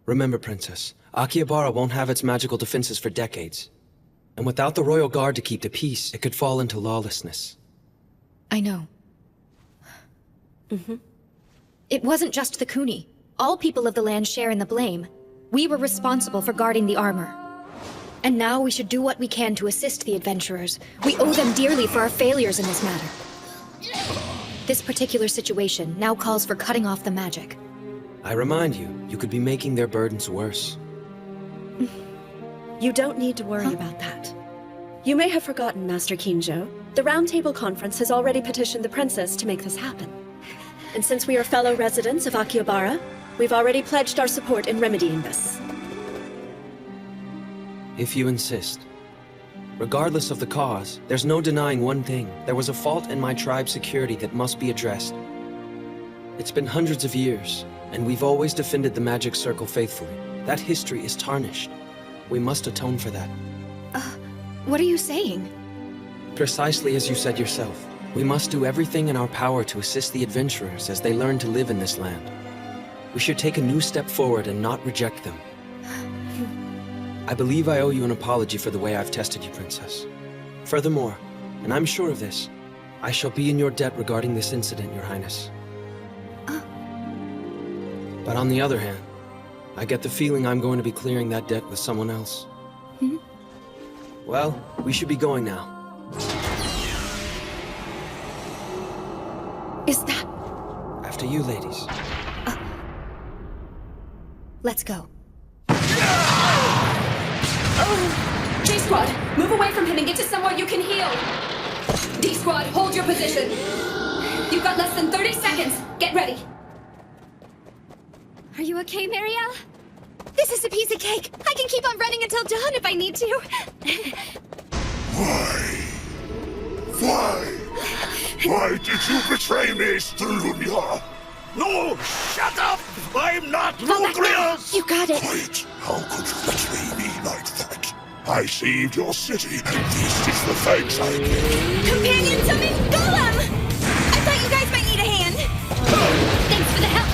Remember, Princess, Akihabara won't have its magical defenses for decades. And without the Royal Guard to keep the peace, it could fall into lawlessness. I know. It wasn't just the Kuni. All people of the land share in the blame. We were responsible for guarding the armor. And now we should do what we can to assist the adventurers. We owe them dearly for our failures in this matter. This particular situation now calls for cutting off the magic. I remind you, you could be making their burdens worse. You don't need to worry about that. You may have forgotten, Master Kinjo. The Round Table Conference has already petitioned the princess to make this happen. And since we are fellow residents of Akihabara, we've already pledged our support in remedying this. If you insist. Regardless of the cause, there's no denying one thing. There was a fault in my tribe's security that must be addressed. It's been hundreds of years, and we've always defended the magic circle faithfully. That history is tarnished. We must atone for that. What are you saying? Precisely as you said yourself. We must do everything in our power to assist the adventurers as they learn to live in this land. We should take a new step forward and not reject them. I believe I owe you an apology for the way I've tested you, Princess. Furthermore, and I'm sure of this, I shall be in your debt regarding this incident, Your Highness. But on the other hand, I get the feeling I'm going to be clearing that debt with someone else. Well, we should be going now. Is that... After you, ladies. Let's go. J Squad, move away from him and get to somewhere you can heal. D Squad, hold your position. You've got less than 30 seconds. Get ready. Are you okay, Marielle? This is a piece of cake. I can keep on running until dawn if I need to. Why did you betray me, Strunia? No, shut up! I'm not Lugrius! You got it. Quiet! How could you betray me like that? I saved your city, and this is the thanks I give. Companion summon Golem! I thought you guys might need a hand. Thanks for the help.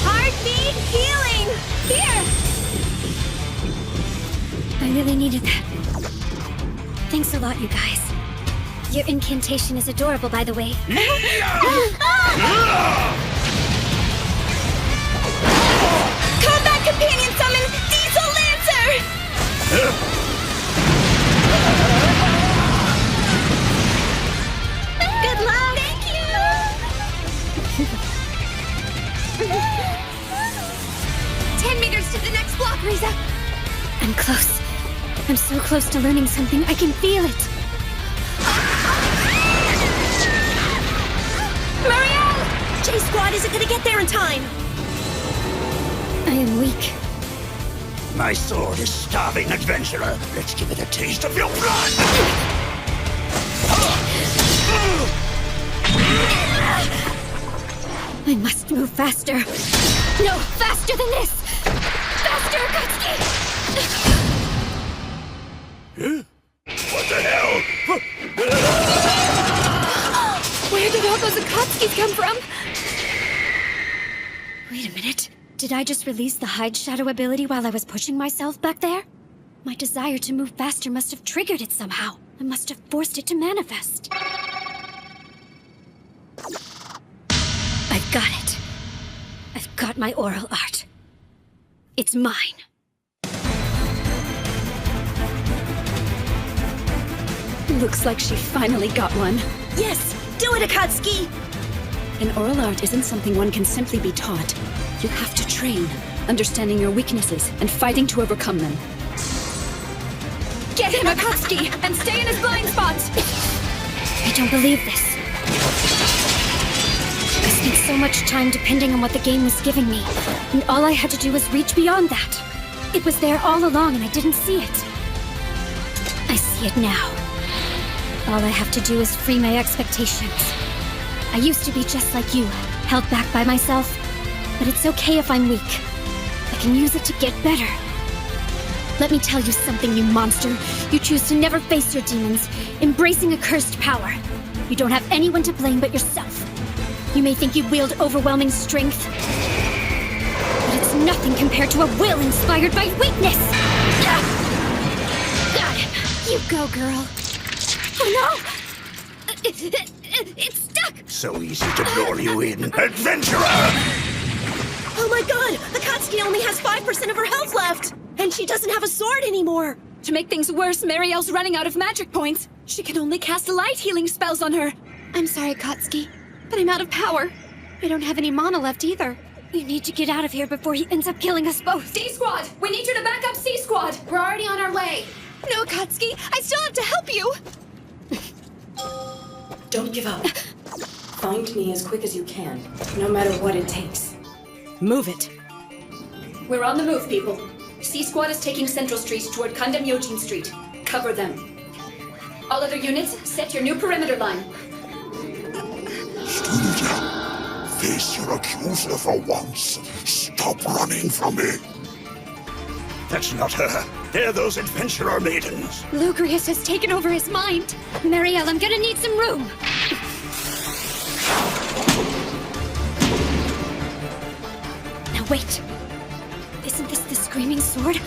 Heartbeat healing! Here! I really needed that. Thanks a lot, you guys. Your incantation is adorable, by the way. Combat companion summon Diesel Lancer! 10 meters to the next block, Riza! I'm close. I'm so close to learning something, I can feel it. Marielle! J-Squad isn't gonna get there in time! I am weak. My sword is starving, adventurer. Let's give it a taste of your blood! I must move faster. No, faster than this! Faster, Akatsuki! What the hell? Where did all those Akatsukis come from? Wait a minute. Did I just release the hide shadow ability while I was pushing myself back there? My desire to move faster must have triggered it somehow. I must have forced it to manifest. I've got it. I've got my oral art. It's mine. Looks like she finally got one. Yes! Do it, Akatsuki! An oral art isn't something one can simply be taught. You have to train, understanding your weaknesses and fighting to overcome them. Get him, Akatsuki, and stay in his blind spot! I don't believe this. I spent so much time depending on what the game was giving me, and all I had to do was reach beyond that. It was there all along and I didn't see it. I see it now. All I have to do is free my expectations. I used to be just like you, held back by myself. But it's okay if I'm weak. I can use it to get better. Let me tell you something, you monster. You choose to never face your demons, embracing a cursed power. You don't have anyone to blame but yourself. You may think you wield overwhelming strength, but it's nothing compared to a will inspired by weakness! Got him! You go, girl. Oh no! It's stuck! So easy to lure you in, adventurer! Oh my god! Akatsuki only has 5% of her health left! And she doesn't have a sword anymore! To make things worse, Marielle's running out of magic points. She can only cast light healing spells on her. I'm sorry, Akatsuki, but I'm out of power. I don't have any mana left either. You need to get out of here before he ends up killing us both. C-Squad! We need you to back up C-Squad! We're already on our way. No, Akatsuki! I still have to help you! Don't give up. Find me as quick as you can, no matter what it takes. Move it. We're on the move, people. C-Squad is taking Central Street toward Kandam Yojin Street. Cover them. All other units, set your new perimeter line. Studia, face your accuser for once. Stop running from me. That's not her. They're those adventurer maidens. Lugrius has taken over his mind. Marielle, I'm gonna need some room. Now wait. Isn't this the screaming sword?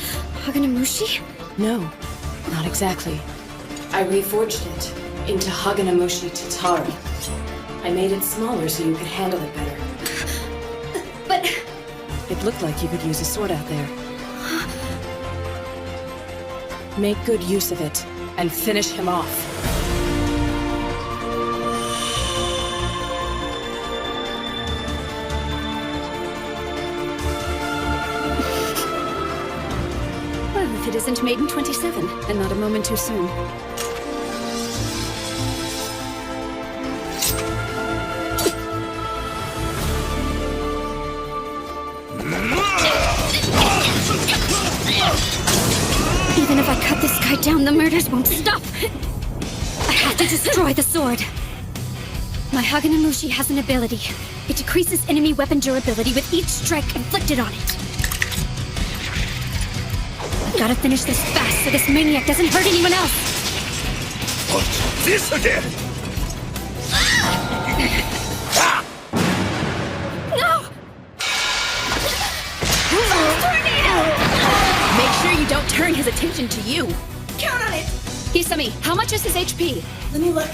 Haganamushi? No, not exactly. I reforged it into Haganamushi Tatari. I made it smaller so you could handle it better. But... It looked like you could use a sword out there. Make good use of it, and finish him off. Well, if it isn't Maiden 27, and not a moment too soon. Even if I cut this guy down, the murders won't stop. I have to destroy the sword. My Haganamushi has an ability. It decreases enemy weapon durability with each strike inflicted on it. I've gotta finish this fast so this maniac doesn't hurt anyone else. What's this again? No! Make sure you don't turn his attention to you. Count on it! Hisami, how much is his HP? Let me look.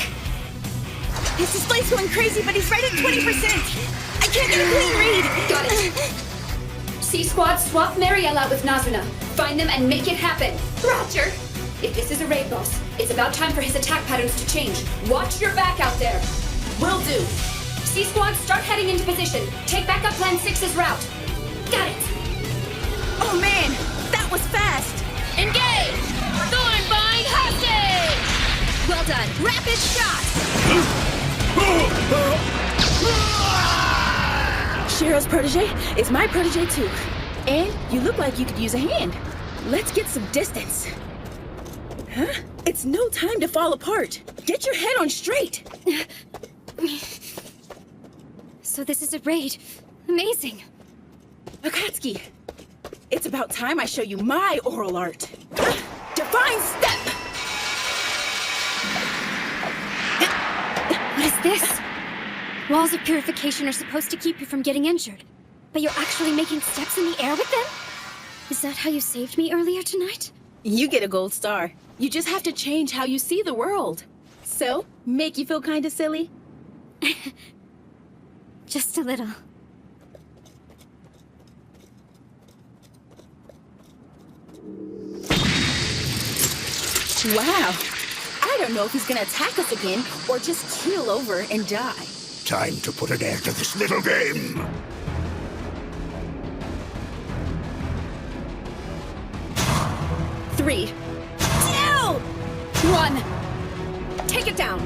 His display's going crazy, but he's right at 20%. I can't get a clean read. Got it. C-Squad, swap Marielle out with Nazuna. Find them and make it happen. Roger. If this is a raid boss, it's about time for his attack patterns to change. Watch your back out there. Will do. C-Squad, start heading into position. Take backup plan 6's route. Got it. Oh man, that was fast. Engage! Thornbind hostage! Well done. Rapid shot! Shiro's protege is my protege too. And you look like you could use a hand. Let's get some distance. Huh? It's no time to fall apart. Get your head on straight. So this is a raid. Amazing. Akatsuki, it's about time I show you my oral art. Divine Step! What is this? Walls of purification are supposed to keep you from getting injured, but you're actually making steps in the air with them? Is that how you saved me earlier tonight? You get a gold star. You just have to change how you see the world. So, make you feel kinda silly? Just a little. Wow. I don't know if he's gonna attack us again or just keel over and die. Time to put an end to this little game. Three, 2, 1. Take it down.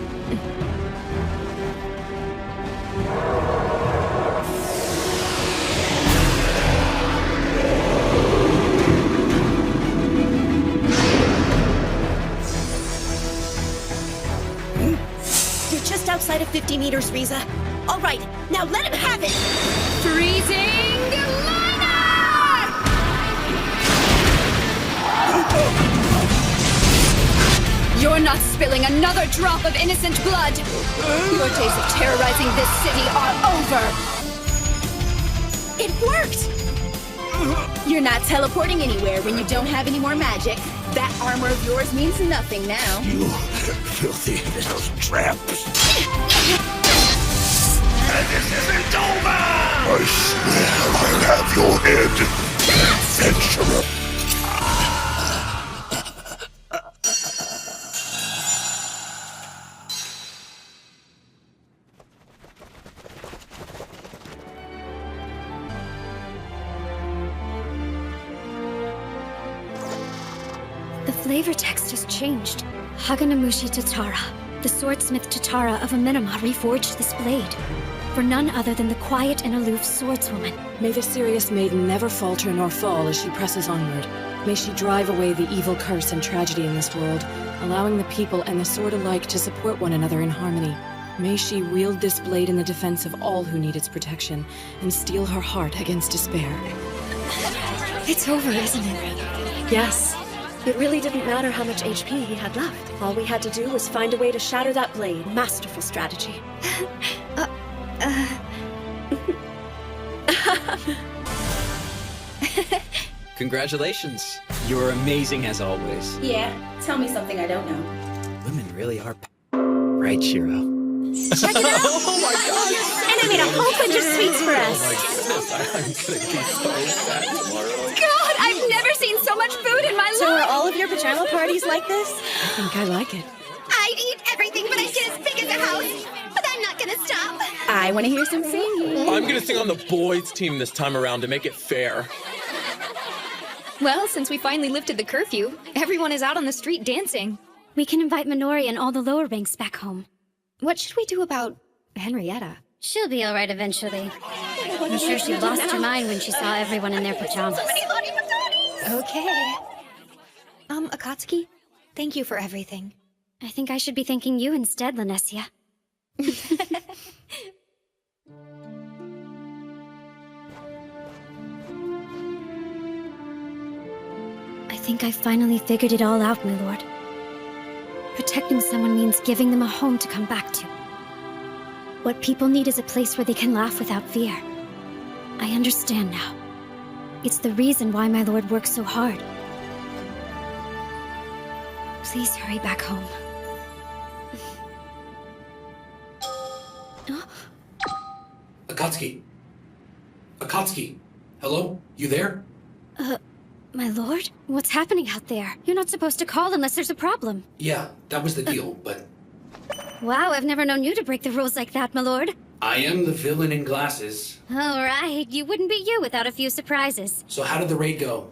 You're just outside of 50 meters, Riza. All right, now let him have it! Freezing liner! You're not spilling another drop of innocent blood! Your days of terrorizing this city are over! It worked! You're not teleporting anywhere when you don't have any more magic. That armor of yours means nothing now. You filthy little tramps. And this isn't over! I swear I'll have your head, adventurer. The flavor text has changed. Haganamushi Tatara, the swordsmith Tatara of Amenama, reforged this blade. For none other than the quiet and aloof swordswoman. May the serious maiden never falter nor fall as she presses onward. May she drive away the evil curse and tragedy in this world, allowing the people and the sword alike to support one another in harmony. May she wield this blade in the defense of all who need its protection, and steel her heart against despair. It's over, isn't it? Yes. It really didn't matter how much HP he had left. All we had to do was find a way to shatter that blade. Masterful strategy. Congratulations. You're amazing as always. Yeah, tell me something I don't know. Women really are right, Shiro. Check it out! Oh my god! And I made a whole bunch of sweets for us. I'm gonna be so fat tomorrow. God, I've never seen so much food in my life! So are all of your pajama parties like this? I think I like it. I'd eat everything, but I'd get as big as a house. But I'm not gonna stop. I want to hear some singing. I'm gonna sing on the boys' team this time around to make it fair. Well, since we finally lifted the curfew, everyone is out on the street dancing. We can invite Minori and all the lower ranks back home. What should we do about Henrietta? She'll be all right eventually. I'm sure she lost her mind when she saw everyone in their pajamas. Okay. Akatsuki, thank you for everything. I think I should be thanking you instead, Lanessia. I think I finally figured it all out, my lord. Protecting someone means giving them a home to come back to. What people need is a place where they can laugh without fear. I understand now. It's the reason why my lord works so hard. Please hurry back home. Akatsuki! Akatsuki! Hello? You there? My lord? What's happening out there? You're not supposed to call unless there's a problem. Yeah, that was the deal, but... Wow, I've never known you to break the rules like that, my lord. I am the villain in glasses. All right, you wouldn't be you without a few surprises. So how did the raid go?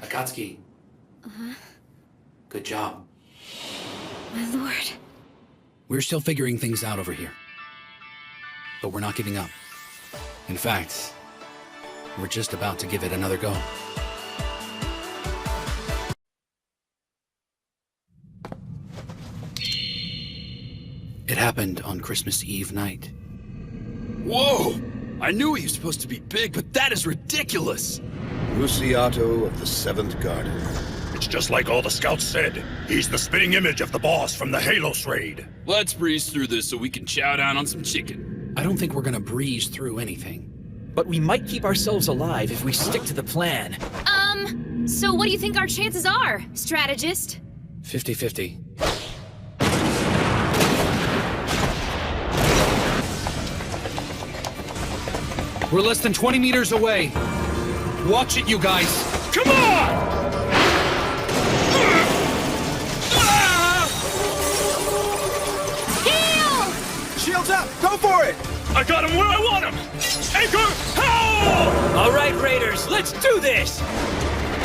Akatsuki, Uh-huh. good job. My lord. We're still figuring things out over here. But we're not giving up. In fact, we're just about to give it another go. It happened on Christmas Eve night. Whoa! I knew he was supposed to be big, but that is ridiculous! Luciato of the Seventh Garden. It's just like all the scouts said. He's the spitting image of the boss from the Halos raid. Let's breeze through this so we can chow down on some chicken. I don't think we're gonna breeze through anything. But we might keep ourselves alive if we stick to the plan. So what do you think our chances are, strategist? 50-50. We're less than 20 meters away. Watch it, you guys. Come on! Heal! Shields up! Go for it! I got him where I want him! Anchor, how? All right, Raiders, let's do this!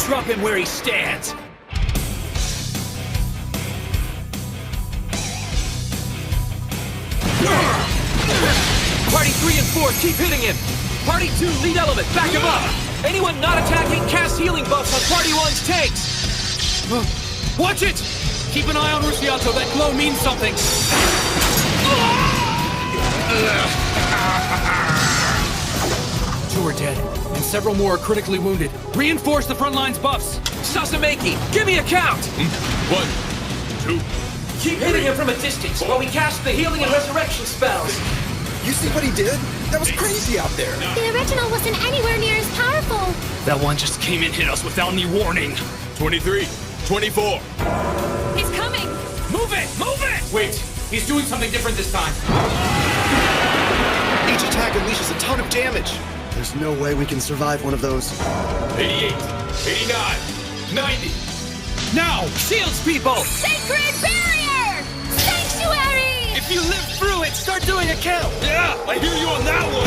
Drop him where he stands. Party 3 and 4, keep hitting him! Party 2, lead element, back him up! Anyone not attacking, cast healing buffs on Party 1's tanks! Watch it! Keep an eye on Luciato, that glow means something! Two are dead, and several more are critically wounded. Reinforce the front line's buffs! Sasameki, give me a count! 1, 2... Keep hitting him from a distance while we cast the healing and resurrection spells! You see what he did? That was crazy out there. The original wasn't anywhere near as powerful. That one just came and hit us without any warning. 23, 24. He's coming! Move it! Move it! Wait, he's doing something different this time. Each attack unleashes a ton of damage. There's no way we can survive one of those. 88, 89, 90. Now! Shields, people! Sacred barrier! Sanctuary! If you live through it, start doing a count! Yeah, I hear you on that one!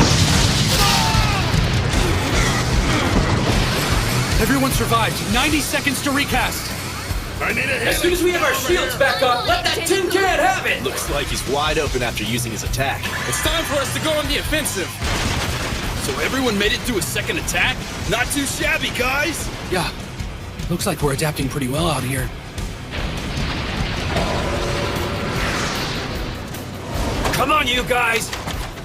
Everyone survived. 90 seconds to recast. I need a As soon as we have our shields back up, let that tin can have it! Looks like he's wide open after using his attack. It's time for us to go on the offensive. So everyone made it through a second attack? Not too shabby, guys! Yeah, looks like we're adapting pretty well out here. Come on, you guys!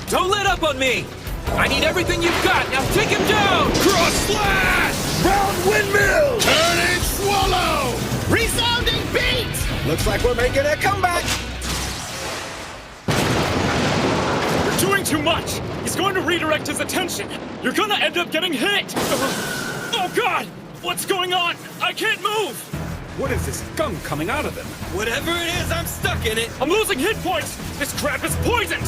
Don't let up on me! I need everything you've got! Now take him down! Cross slash! Round windmill! Turn and swallow! Resounding beat! Looks like we're making a comeback. You're doing too much! He's going to redirect his attention! You're gonna end up getting hit! Oh god! What's going on? I can't move! What is this gunk coming out of them? Whatever it is, I'm stuck in it! I'm losing hit points! This crap is poisoned!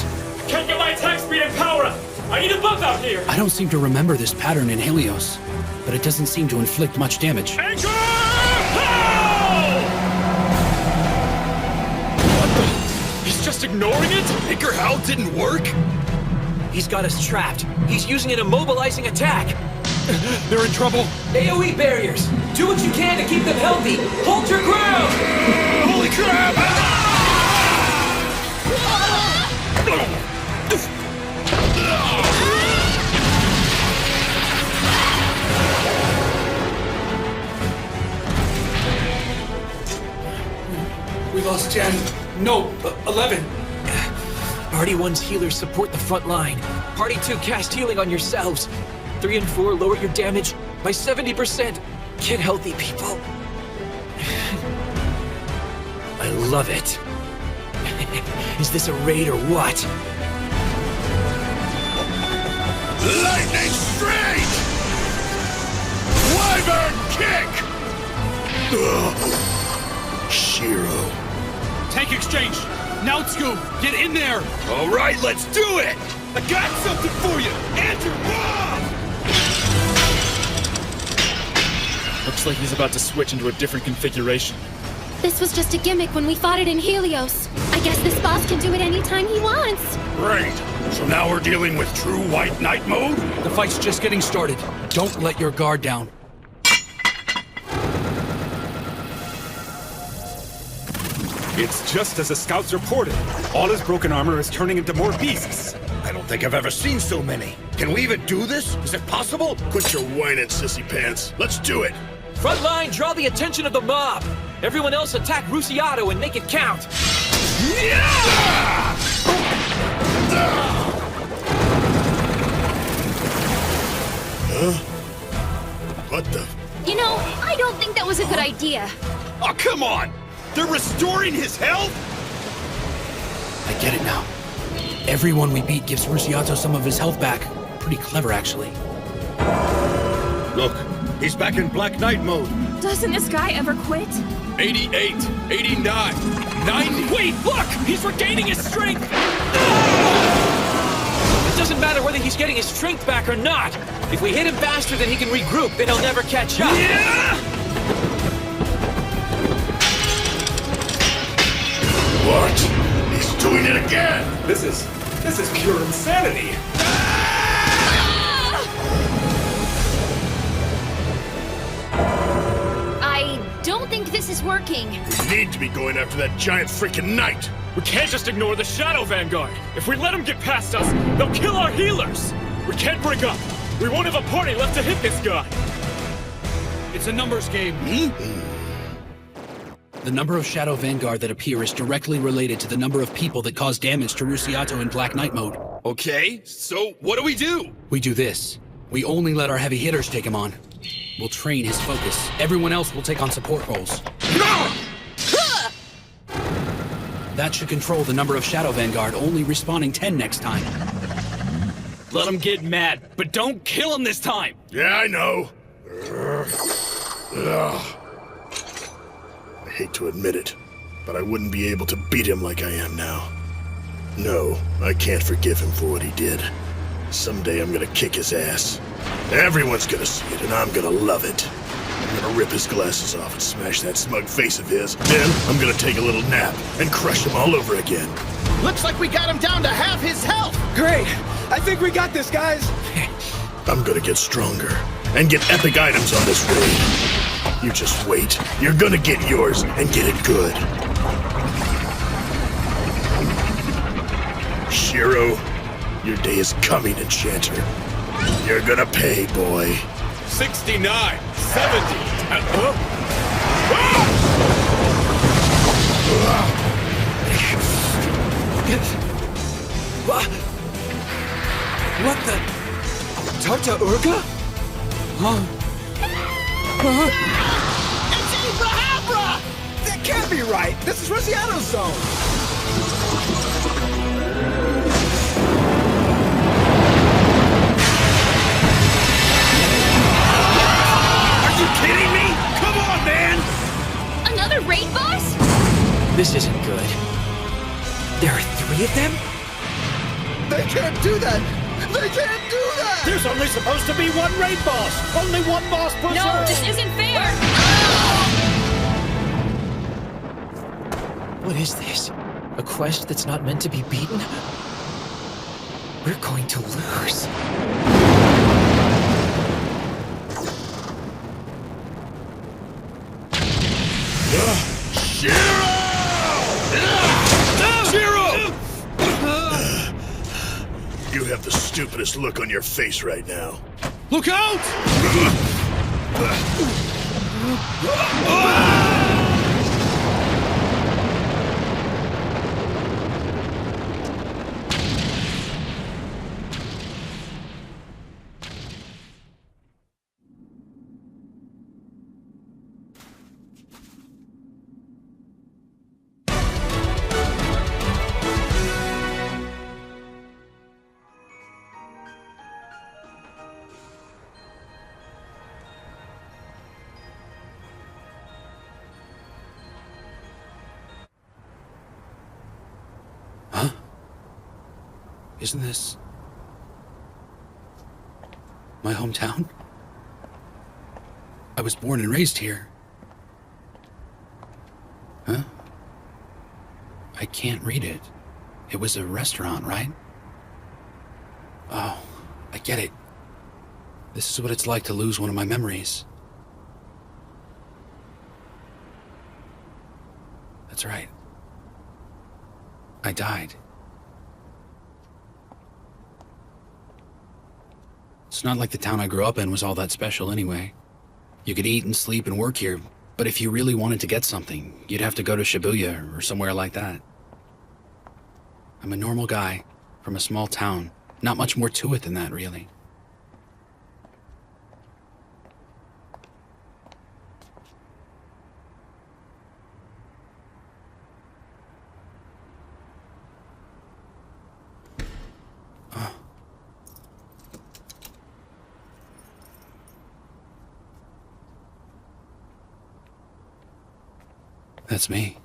Can't get my attack speed and power up! I need a buff out here! I don't seem to remember this pattern in Helios, but it doesn't seem to inflict much damage. Anchor! How! What the? He's just ignoring it? Anchor How didn't work? He's got us trapped. He's using an immobilizing attack. They're in trouble. AoE barriers! Do what you can to keep them healthy! Hold your ground! Holy crap! We lost 10. No, 11. Party 1's healers support the front line. Party 2 cast healing on yourselves. 3 and 4 lower your damage by 70%. Get healthy, people. I love it. Is this a raid or what? Lightning strike! Wyvern kick! Shiro. Tank exchange. Now, Scoob, get in there. All right, let's do it! I got something for you! Andrew, Rob! Looks like he's about to switch into a different configuration. This was just a gimmick when we fought it in Helios. I guess this boss can do it anytime he wants. Great. So now we're dealing with true White Knight mode? The fight's just getting started. Don't let your guard down. It's just as the scouts reported. All his broken armor is turning into more beasts. I don't think I've ever seen so many. Can we even do this? Is it possible? Quit your whining, sissy pants. Let's do it. Front line, draw the attention of the mob. Everyone else attack Rusiato and make it count. Huh? What the? You know, I don't think that was a good idea. Oh, come on! They're restoring his health? I get it now. Everyone we beat gives Rusiato some of his health back. Pretty clever, actually. Look, he's back in Black Knight mode. Doesn't this guy ever quit? 88, 89, 90. Wait, look! He's regaining his strength! It doesn't matter whether he's getting his strength back or not. If we hit him faster than he can regroup, then he'll never catch up. What? He's doing it again! This is pure insanity. I don't think this is working. We need to be going after that giant freaking knight! We can't just ignore the Shadow Vanguard. If we let them get past us, they'll kill our healers. We can't break up. We won't have a party left to hit this guy. It's a numbers game. The number of Shadow Vanguard that appear is directly related to the number of people that cause damage to Rusiato in Black Knight mode. Okay, so what do? We do this. We only let our heavy hitters take him on. We'll train his focus. Everyone else will take on support roles. That should control the number of Shadow Vanguard, only respawning 10 next time. Let him get mad, but don't kill him this time. Yeah, I know. I hate to admit it, but I wouldn't be able to beat him like I am now. No, I can't forgive him for what he did. Someday I'm gonna kick his ass. Everyone's gonna see it, and I'm gonna love it. I'm gonna rip his glasses off and smash that smug face of his. Then I'm gonna take a little nap and crush him all over again. Looks like we got him down to half his health! Great! I think we got this, guys! I'm gonna get stronger and get epic items on this raid. You just wait. You're gonna get yours and get it good. Shiro, your day is coming, Enchanter. You're gonna pay, boy. 69, 70. What the? Tarta Urga? It's Abrahambra! That can't be right! This is Rosiano's zone! Are you kidding me? Come on, man! Another raid boss? This isn't good. There are 3 of them? They can't do that! They can't do that! There's only supposed to be one raid boss. Only one boss per No, zone. this isn't fair! What is this? A quest that's not meant to be beaten? We're going to lose. You have the stupidest look on your face right now. Look out! Isn't this my hometown? I was born and raised here. Huh? I can't read it. It was a restaurant, right? get it. This is what it's like to lose one of my memories. That's right. I died. It's not like the town I grew up in was all that special anyway. You could eat and sleep and work here, but if you really wanted to get something, you'd have to go to Shibuya or somewhere like that. I'm a normal guy from a small town. Not much more to it than that, really. That's me.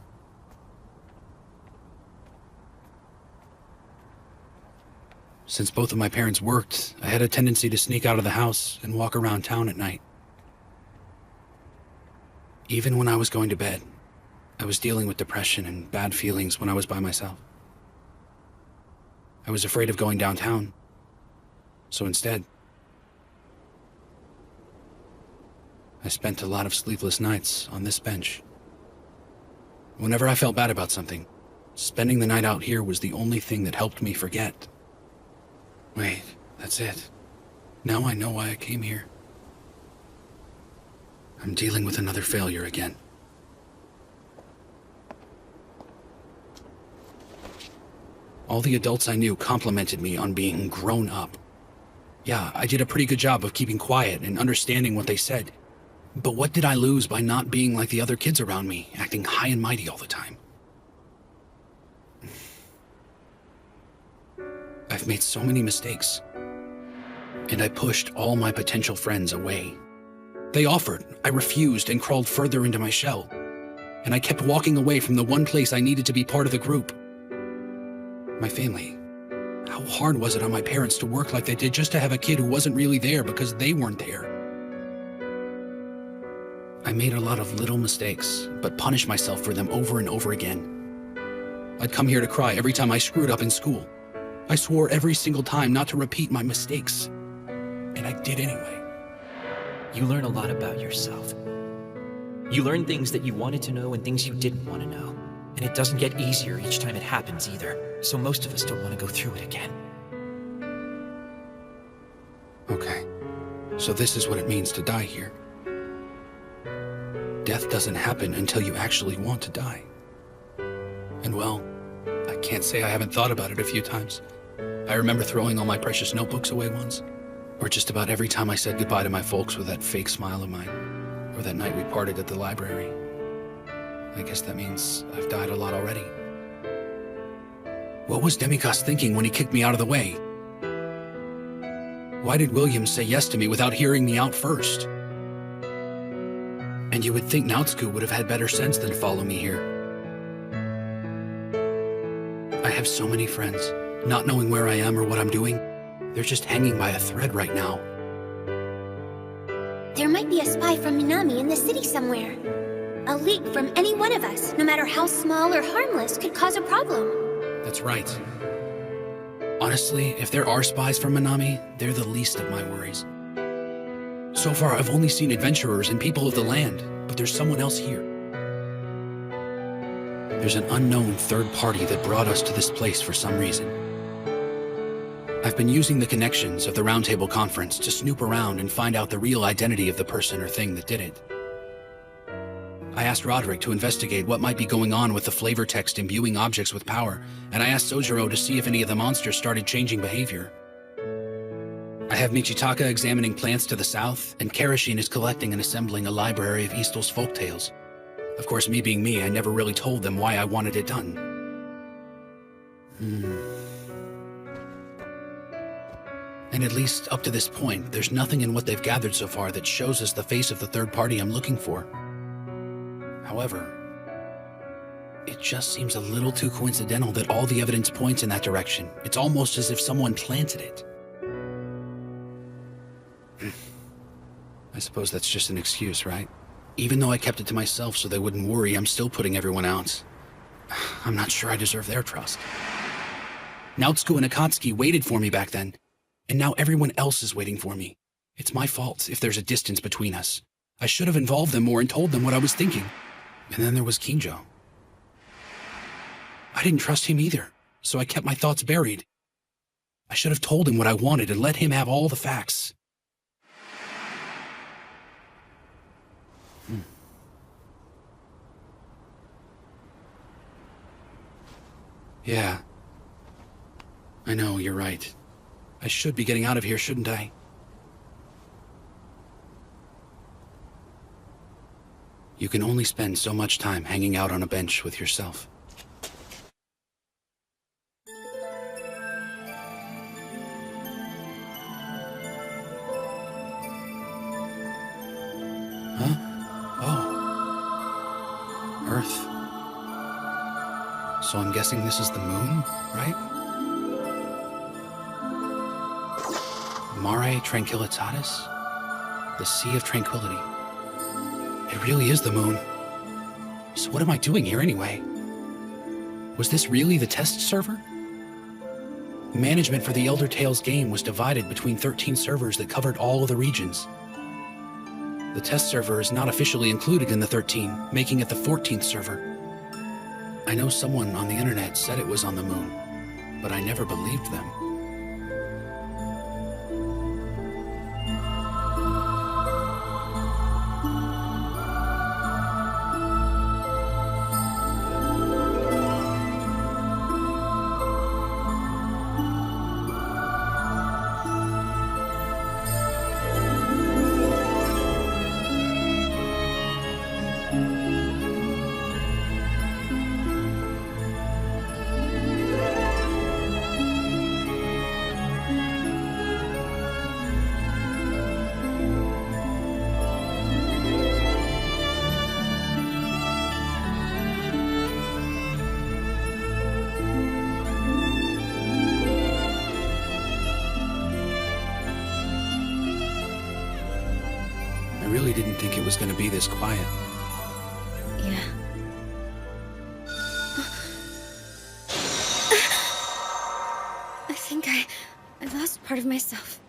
Since both of my parents worked, I had a tendency to sneak out of the house and walk around town at night. Even when I was going to bed, I was dealing with depression and bad feelings when I was by myself. I was afraid of going downtown, so instead, I spent a lot of sleepless nights on this bench. Whenever I felt bad about something, spending the night out here was the only thing that helped me forget. Wait, that's it. Now I know why I came here. I'm dealing with another failure again. All the adults I knew complimented me on being grown up. Yeah, I did a pretty good job of keeping quiet and understanding what they said. But what did I lose by not being like the other kids around me, acting high and mighty all the time? I've made so many mistakes, and I pushed all my potential friends away. They offered, I refused, and crawled further into my shell. And I kept walking away from the one place I needed to be part of the group. My family. How hard was it on my parents to work like they did just to have a kid who wasn't really there because they weren't there? I made a lot of little mistakes, but punished myself for them over and over again. I'd come here to cry every time I screwed up in school. I swore every single time not to repeat my mistakes, and I did anyway. You learn a lot about yourself. You learn things that you wanted to know and things you didn't want to know. And it doesn't get easier each time it happens either, so most of us don't want to go through it again. Okay, so this is what it means to die here. Death doesn't happen until you actually want to die. And well, I can't say I haven't thought about it a few times. I remember throwing all my precious notebooks away once, or just about every time I said goodbye to my folks with that fake smile of mine, or that night we parted at the library. I guess that means I've died a lot already. What was Demikos thinking when he kicked me out of the way? Why did William say yes to me without hearing me out first? And you would think Naotsku would have had better sense than follow me here. I have so many friends, not knowing where I am or what I'm doing. They're just hanging by a thread right now. There might be a spy from Minami in the city somewhere. A leak from any one of us, no matter how small or harmless, could cause a problem. That's right. Honestly, if there are spies from Minami, they're the least of my worries. So far, I've only seen adventurers and people of the land, but there's someone else here. There's an unknown third party that brought us to this place for some reason. I've been using the connections of the Roundtable Conference to snoop around and find out the real identity of the person or thing that did it. I asked Roderick to investigate what might be going on with the flavor text imbuing objects with power, and I asked Sojiro to see if any of the monsters started changing behavior. I have Michitaka examining plants to the south, and Karashin is collecting and assembling a library of Eastel's folktales. Of course, me being me, I never really told them why I wanted it done. And at least up to this point, there's nothing in what they've gathered so far that shows us the face of the third party I'm looking for. However, it just seems a little too coincidental that all the evidence points in that direction. It's almost as if someone planted it. I suppose that's just an excuse, right? Even though I kept it to myself so they wouldn't worry, I'm still putting everyone out. I'm not sure I deserve their trust. Naotsku and Akatsuki waited for me back then, And now everyone else is waiting for me. It's my fault if there's a distance between us. I should have involved them more and told them what I was thinking. And then there was Kinjo. I didn't trust him either, so I kept my thoughts buried. I should have told him what I wanted and let him have all the facts. Yeah. I know, you're right. I should be getting out of here, shouldn't I? You can only spend so much time hanging out on a bench with yourself. Huh? Oh. Earth. So I'm guessing this is the moon, right? Mare Tranquillitatis? The Sea of Tranquility. It really is the moon. So what am I doing here anyway? Was this really the test server? Management for the Elder Tales game was divided between 13 servers that covered all of the regions. The test server is not officially included in the 13, making it the 14th server. I know someone on the internet said it was on the moon, but I never believed them. I really didn't think it was going to be this quiet. Yeah. I think I lost part of myself.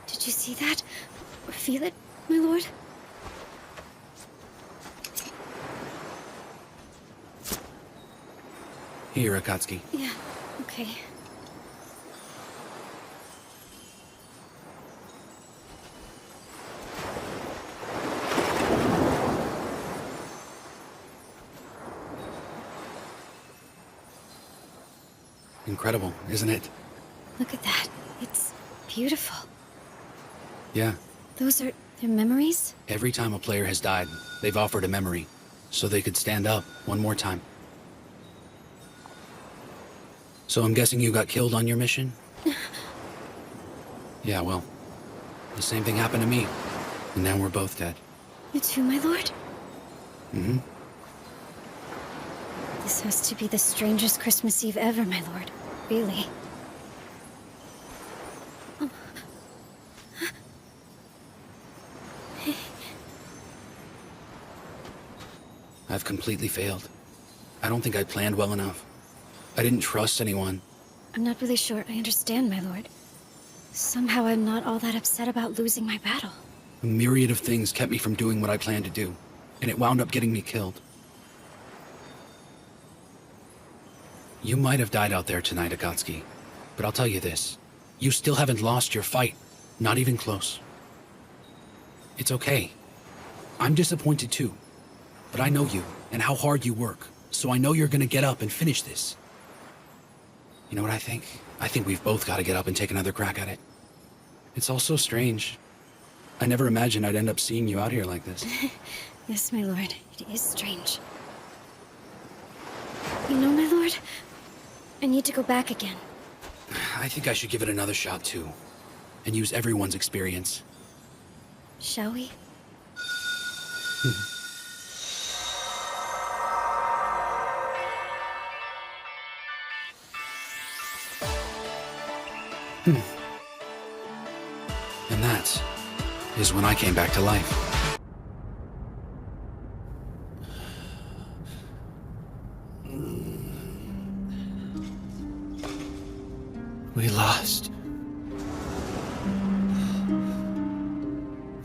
Did you see that? Or feel it, my lord? Here, Akatsuki. Yeah, okay. Incredible, isn't it? Look at that. It's beautiful. Yeah. Those are their memories? Every time a player has died, they've offered a memory, so they could stand up one more time. So I'm guessing you got killed on your mission? Yeah, well, the same thing happened to me, and now we're both dead. You too, my lord? Mm-hmm. This has to be the strangest Christmas Eve ever, my lord. Really. Oh. I've completely failed. I don't think I planned well enough. I didn't trust anyone. I'm not really sure I understand, my lord. Somehow I'm not all that upset about losing my battle. A myriad of things kept me from doing what I planned to do, and it wound up getting me killed. You might have died out there tonight, Akatsuki, but I'll tell you this. You still haven't lost your fight. Not even close. It's okay. I'm disappointed too. But I know you, and how hard you work, so I know you're gonna get up and finish this. You know what I think? I think we've both got to get up and take another crack at it. It's all so strange. I never imagined I'd end up seeing you out here like this. Yes, my lord. It is strange. You know, my lord, I need to go back again. I think I should give it another shot too, and use everyone's experience. Shall we? And that is when I came back to life. lost.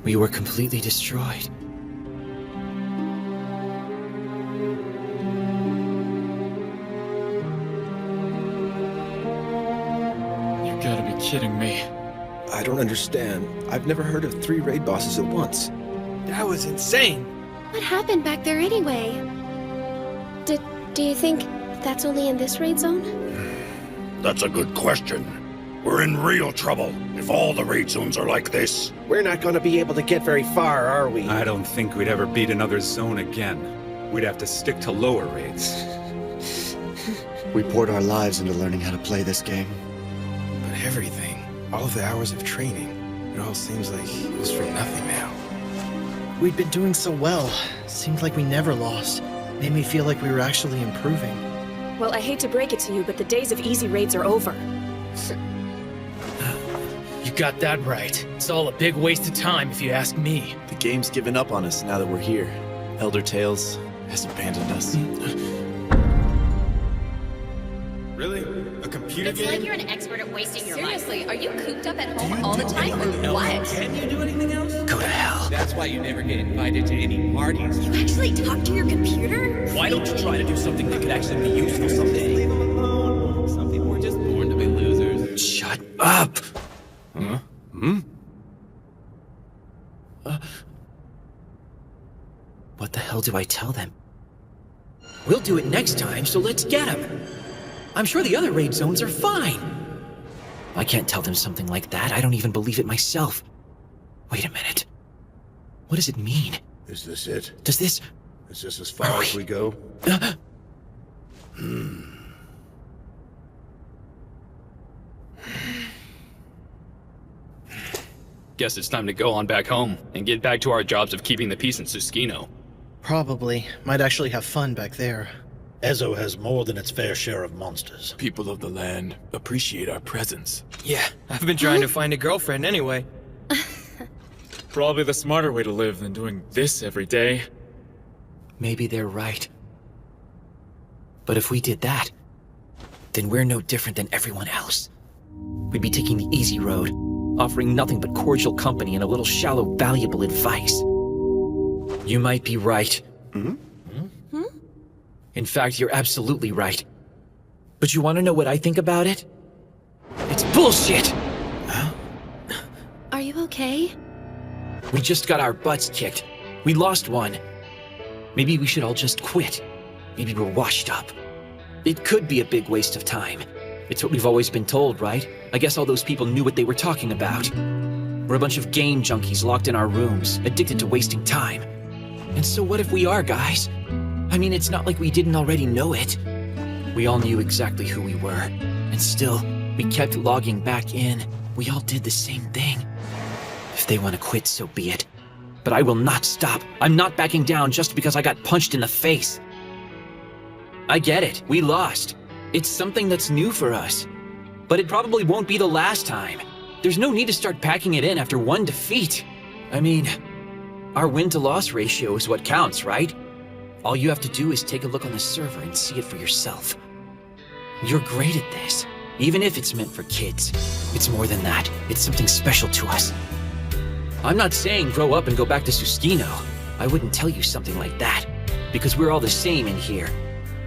We were completely destroyed. You gotta be kidding me. I don't understand. I've never heard of 3 raid bosses at once. That was insane. What happened back there anyway? Do you think that's only in this raid zone? That's a good question. We're in real trouble if all the raid zones are like this. We're not going to be able to get very far, are we? I don't think we'd ever beat another zone again. We'd have to stick to lower raids. We poured our lives into learning how to play this game. But everything, all of the hours of training, it all seems like it was for nothing now. We'd been doing so well. Seemed like we never lost. Made me feel like we were actually improving. Well, I hate to break it to you, but the days of easy raids are over. You got that right. It's all a big waste of time, if you ask me. The game's given up on us now that we're here. Elder Tales has abandoned us. Really? A computer It's game? like you're an expert at wasting your mind. Seriously, are you cooped up at home all the time or what? Can you do anything else? Go to hell. That's why you never get invited to any parties. You actually talk to your computer? Why don't you try to do something that could actually be useful someday? Leave them alone. Some people are just born to be losers. Shut up! Huh? What the hell do I tell them? We'll do it next time, so let's get them. I'm sure the other raid zones are fine. I can't tell them something like that. I don't even believe it myself. Wait a minute. What does it mean? Is this it? Does this... Is this as far as we go? Guess it's time to go on back home and get back to our jobs of keeping the peace in Susukino. Probably. Might actually have fun back there. Ezo has more than its fair share of monsters. People of the land appreciate our presence. Yeah, I've been trying to find a girlfriend anyway. Probably the smarter way to live than doing this every day. Maybe they're right. But if we did that, then we're no different than everyone else. We'd be taking the easy road, offering nothing but cordial company and a little shallow, valuable advice. You might be right. In fact, you're absolutely right. But you want to know what I think about it? It's bullshit! Are you okay? We just got our butts kicked. We lost one. Maybe we should all just quit. Maybe we're washed up. It could be a big waste of time. It's what we've always been told, right? I guess all those people knew what they were talking about. We're a bunch of game junkies locked in our rooms, addicted to wasting time. And so what if we are, guys? I mean, it's not like we didn't already know it. We all knew exactly who we were. And still, we kept logging back in. We all did the same thing. If they want to quit, so be it. But I will not stop. I'm not backing down just because I got punched in the face. I get it. We lost. It's something that's new for us. But it probably won't be the last time. There's no need to start packing it in after one defeat. I mean, our win-to-loss ratio is what counts, right? All you have to do is take a look on the server and see it for yourself. You're great at this, even if it's meant for kids. It's more than that. It's something special to us. I'm not saying grow up and go back to Susukino. I wouldn't tell you something like that, because we're all the same in here.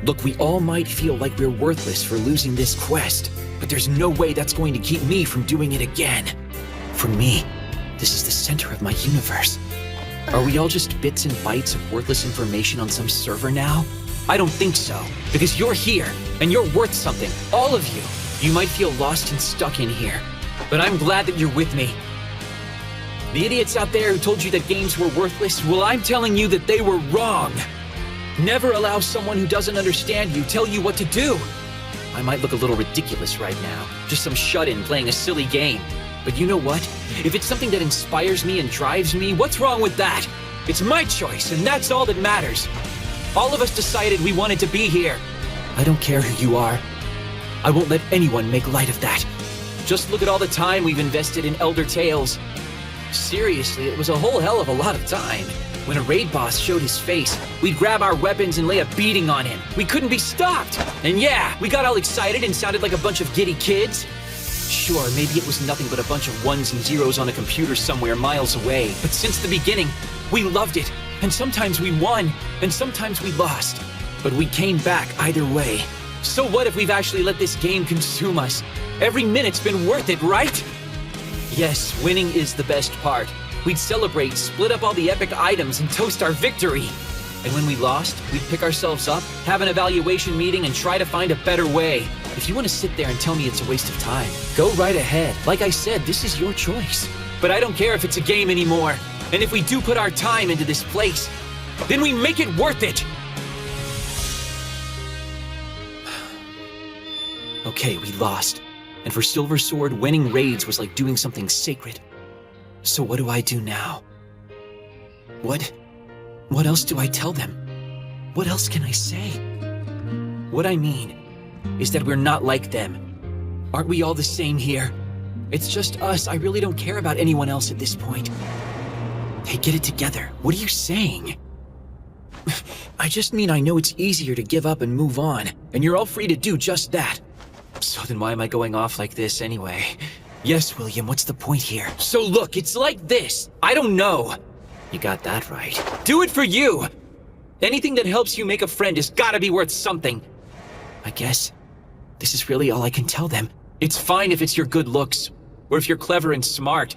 Look, we all might feel like we're worthless for losing this quest, but there's no way that's going to keep me from doing it again. For me, this is the center of my universe. Are we all just bits and bytes of worthless information on some server now? I don't think so, because you're here, and you're worth something, all of you. You might feel lost and stuck in here, but I'm glad that you're with me. The idiots out there who told you that games were worthless, well, I'm telling you that they were wrong. Never allow someone who doesn't understand you tell you what to do. I might look a little ridiculous right now, just some shut-in playing a silly game. But you know what? If it's something that inspires me and drives me, what's wrong with that? It's my choice, and that's all that matters. All of us decided we wanted to be here. I don't care who you are. I won't let anyone make light of that. Just look at all the time we've invested in Elder Tales. Seriously, it was a whole hell of a lot of time. When a raid boss showed his face, we'd grab our weapons and lay a beating on him. We couldn't be stopped. And yeah, we got all excited and sounded like a bunch of giddy kids. Sure, maybe it was nothing but a bunch of ones and zeros on a computer somewhere miles away, but since the beginning, we loved it. And sometimes we won, and sometimes we lost. But we came back either way. So what if we've actually let this game consume us? Every minute's been worth it, right? Yes, winning is the best part. We'd celebrate, split up all the epic items, and toast our victory. And when we lost, we'd pick ourselves up, have an evaluation meeting, and try to find a better way. If you want to sit there and tell me it's a waste of time, go right ahead. Like I said, this is your choice. But I don't care if it's a game anymore. And if we do put our time into this place, then we make it worth it! Okay, we lost. And for Silver Sword, winning raids was like doing something sacred. So what do I do now? What else do I tell them? What else can I say? What I mean is that we're not like them. Aren't we all the same here? It's just us. I really don't care about anyone else at this point. Hey, get it together. What are you saying? I just mean I know it's easier to give up and move on, and you're all free to do just that. So then why am I going off like this anyway? Yes, William, what's the point here? So look, it's like this. I don't know. You got that right. Do it for you! Anything that helps you make a friend has gotta be worth something. I guess this is really all I can tell them. It's fine if it's your good looks, or if you're clever and smart.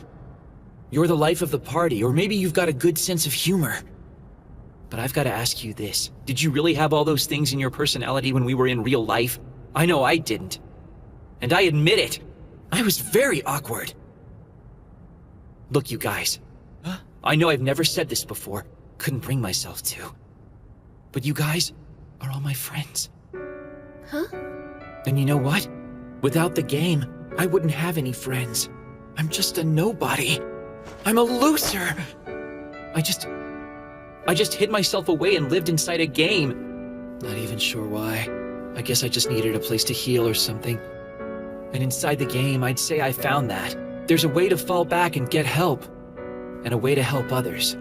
You're the life of the party, or maybe you've got a good sense of humor. But I've gotta ask you this. Did you really have all those things in your personality when we were in real life? I know I didn't. And I admit it. I was very awkward. Look, you guys. I know I've never said this before. Couldn't bring myself to. But you guys are all my friends. Huh? And you know what? Without the game, I wouldn't have any friends. I'm just a nobody. I'm a loser. I just hid myself away and lived inside a game. Not even sure why. I guess I just needed a place to heal or something. And inside the game, I'd say I found that. There's a way to fall back and get help. And a way to help others.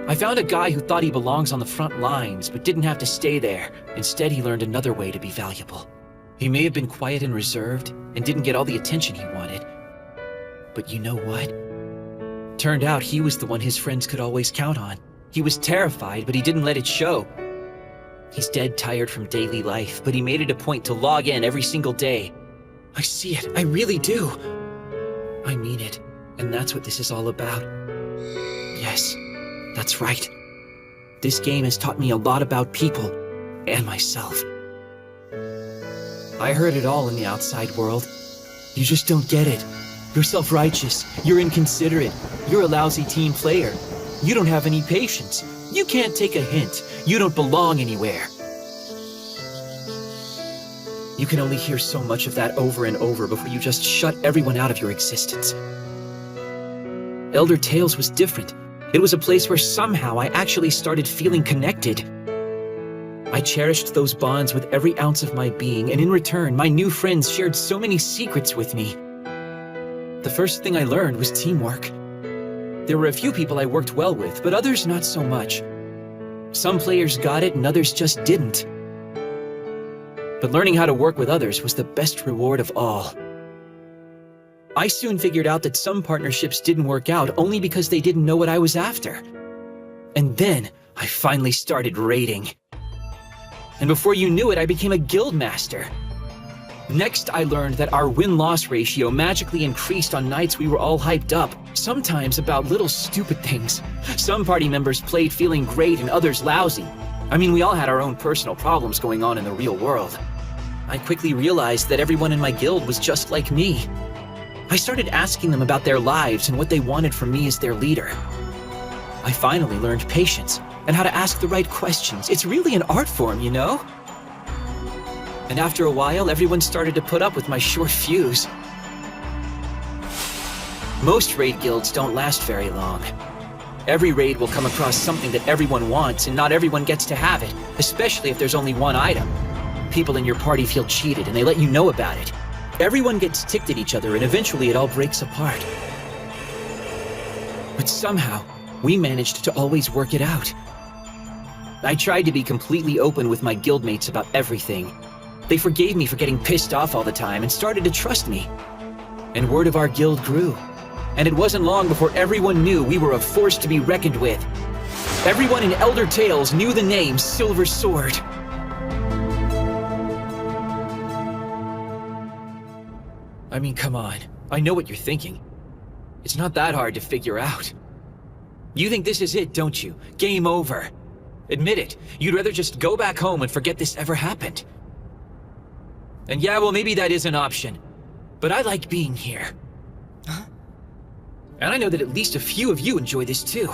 I found a guy who thought he belongs on the front lines, but didn't have to stay there. Instead, he learned another way to be valuable. He may have been quiet and reserved, and didn't get all the attention he wanted. But you know what? Turned out he was the one his friends could always count on. He was terrified, but he didn't let it show. He's dead tired from daily life, but he made it a point to log in every single day. I see it, I really do. I mean it, and that's what this is all about. Yes, that's right. This game has taught me a lot about people, and myself. I heard it all in the outside world. You just don't get it. You're self-righteous, you're inconsiderate, you're a lousy team player. You don't have any patience. You can't take a hint. You don't belong anywhere. You can only hear so much of that over and over before you just shut everyone out of your existence. Elder Tales was different. It was a place where somehow I actually started feeling connected. I cherished those bonds with every ounce of my being, and in return, my new friends shared so many secrets with me. The first thing I learned was teamwork. There were a few people I worked well with, but others not so much. Some players got it and others just didn't. But learning how to work with others was the best reward of all. I soon figured out that some partnerships didn't work out only because they didn't know what I was after. And then I finally started raiding. And before you knew it, I became a guild master. Next, I learned that our win-loss ratio magically increased on nights we were all hyped up, sometimes about little stupid things. Some party members played feeling great and others lousy. I mean, we all had our own personal problems going on in the real world. I quickly realized that everyone in my guild was just like me. I started asking them about their lives and what they wanted from me as their leader. I finally learned patience and how to ask the right questions. It's really an art form, you know? And after a while, everyone started to put up with my short fuse. Most raid guilds don't last very long. Every raid will come across something that everyone wants, and not everyone gets to have it, especially if there's only one item. People in your party feel cheated, and they let you know about it. Everyone gets ticked at each other, and eventually it all breaks apart. But somehow, we managed to always work it out. I tried to be completely open with my guildmates about everything. They forgave me for getting pissed off all the time and started to trust me. and word of our guild grew. And it wasn't long before everyone knew we were a force to be reckoned with. Everyone in Elder Tales knew the name Silver Sword. I mean, come on. I know what you're thinking. It's not that hard to figure out. You think this is it, don't you? Game over. Admit it. You'd rather just go back home and forget this ever happened. And yeah, well, maybe that is an option. But I like being here. Huh? And I know that at least a few of you enjoy this too.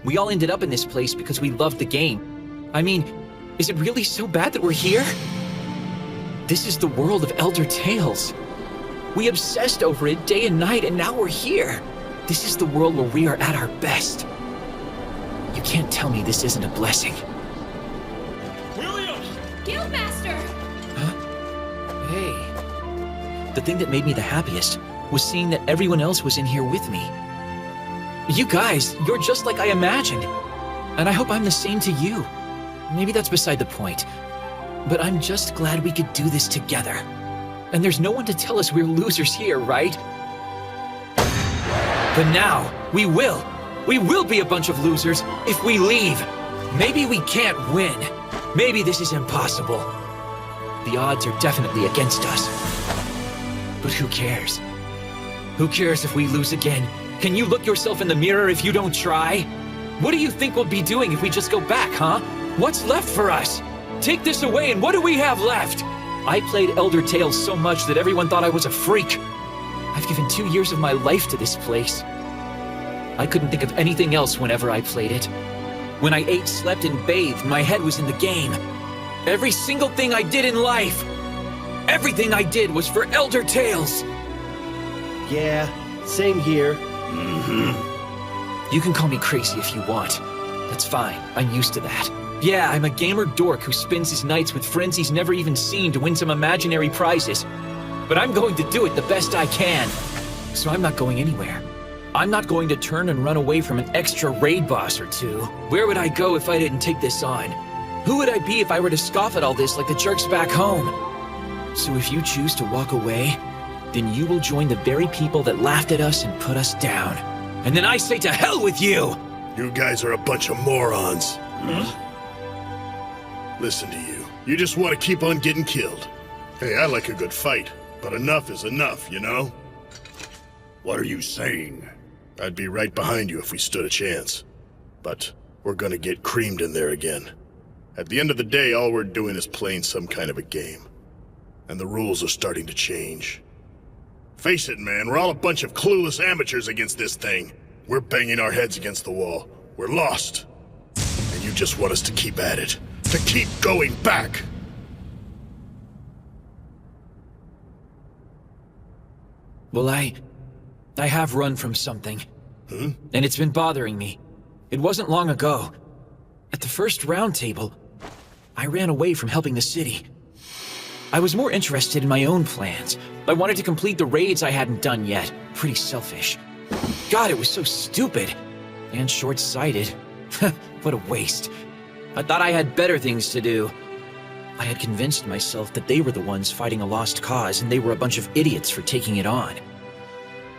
We all ended up in this place because we loved the game. I mean, is it really so bad that we're here? This is the world of Elder Tales. We obsessed over it day and night, and now we're here. This is the world where we are at our best. You can't tell me this isn't a blessing. William! Guildmaster! Hey. The thing that made me the happiest was seeing that everyone else was in here with me. You guys, you're just like I imagined. And I hope I'm the same to you. Maybe that's beside the point. But I'm just glad we could do this together. And there's no one to tell us we're losers here, right? But now, we will. We will be a bunch of losers if we leave. Maybe we can't win. Maybe this is impossible. The odds are definitely against us. But who cares? Who cares if we lose again? Can you look yourself in the mirror if you don't try? What do you think we'll be doing if we just go back, huh? What's left for us? Take this away and what do we have left? I played Elder Tales so much that everyone thought I was a freak. I've given 2 years of my life to this place. I couldn't think of anything else whenever I played it. When I ate, slept, and bathed, my head was in the game. Every single thing I did in life, everything I did was for Elder Tales. Yeah, same here. You can call me crazy if you want. That's fine, I'm used to that. Yeah, I'm a gamer dork who spends his nights with friends he's never even seen to win some imaginary prizes. But I'm going to do it the best I can. So I'm not going anywhere. I'm not going to turn and run away from an extra raid boss or two. Where would I go if I didn't take this on? Who would I be if I were to scoff at all this like the jerks back home? So if you choose to walk away, then you will join the very people that laughed at us and put us down. And then I say to hell with you! You guys are a bunch of morons. Listen to you. You just want to keep on getting killed. Hey, I like a good fight, but enough is enough, you know? What are you saying? I'd be right behind you if we stood a chance. But we're gonna get creamed in there again. At the end of the day, all we're doing is playing some kind of a game. And the rules are starting to change. Face it, man, we're all a bunch of clueless amateurs against this thing. We're banging our heads against the wall. We're lost. And you just want us to keep at it. To keep going back! Well, I have run from something. And it's been bothering me. It wasn't long ago. At the first round table, I ran away from helping the city. I was more interested in my own plans. I wanted to complete the raids I hadn't done yet. Pretty selfish. God, it was so stupid. And short-sighted. What a waste. I thought I had better things to do. I had convinced myself that they were the ones fighting a lost cause and they were a bunch of idiots for taking it on.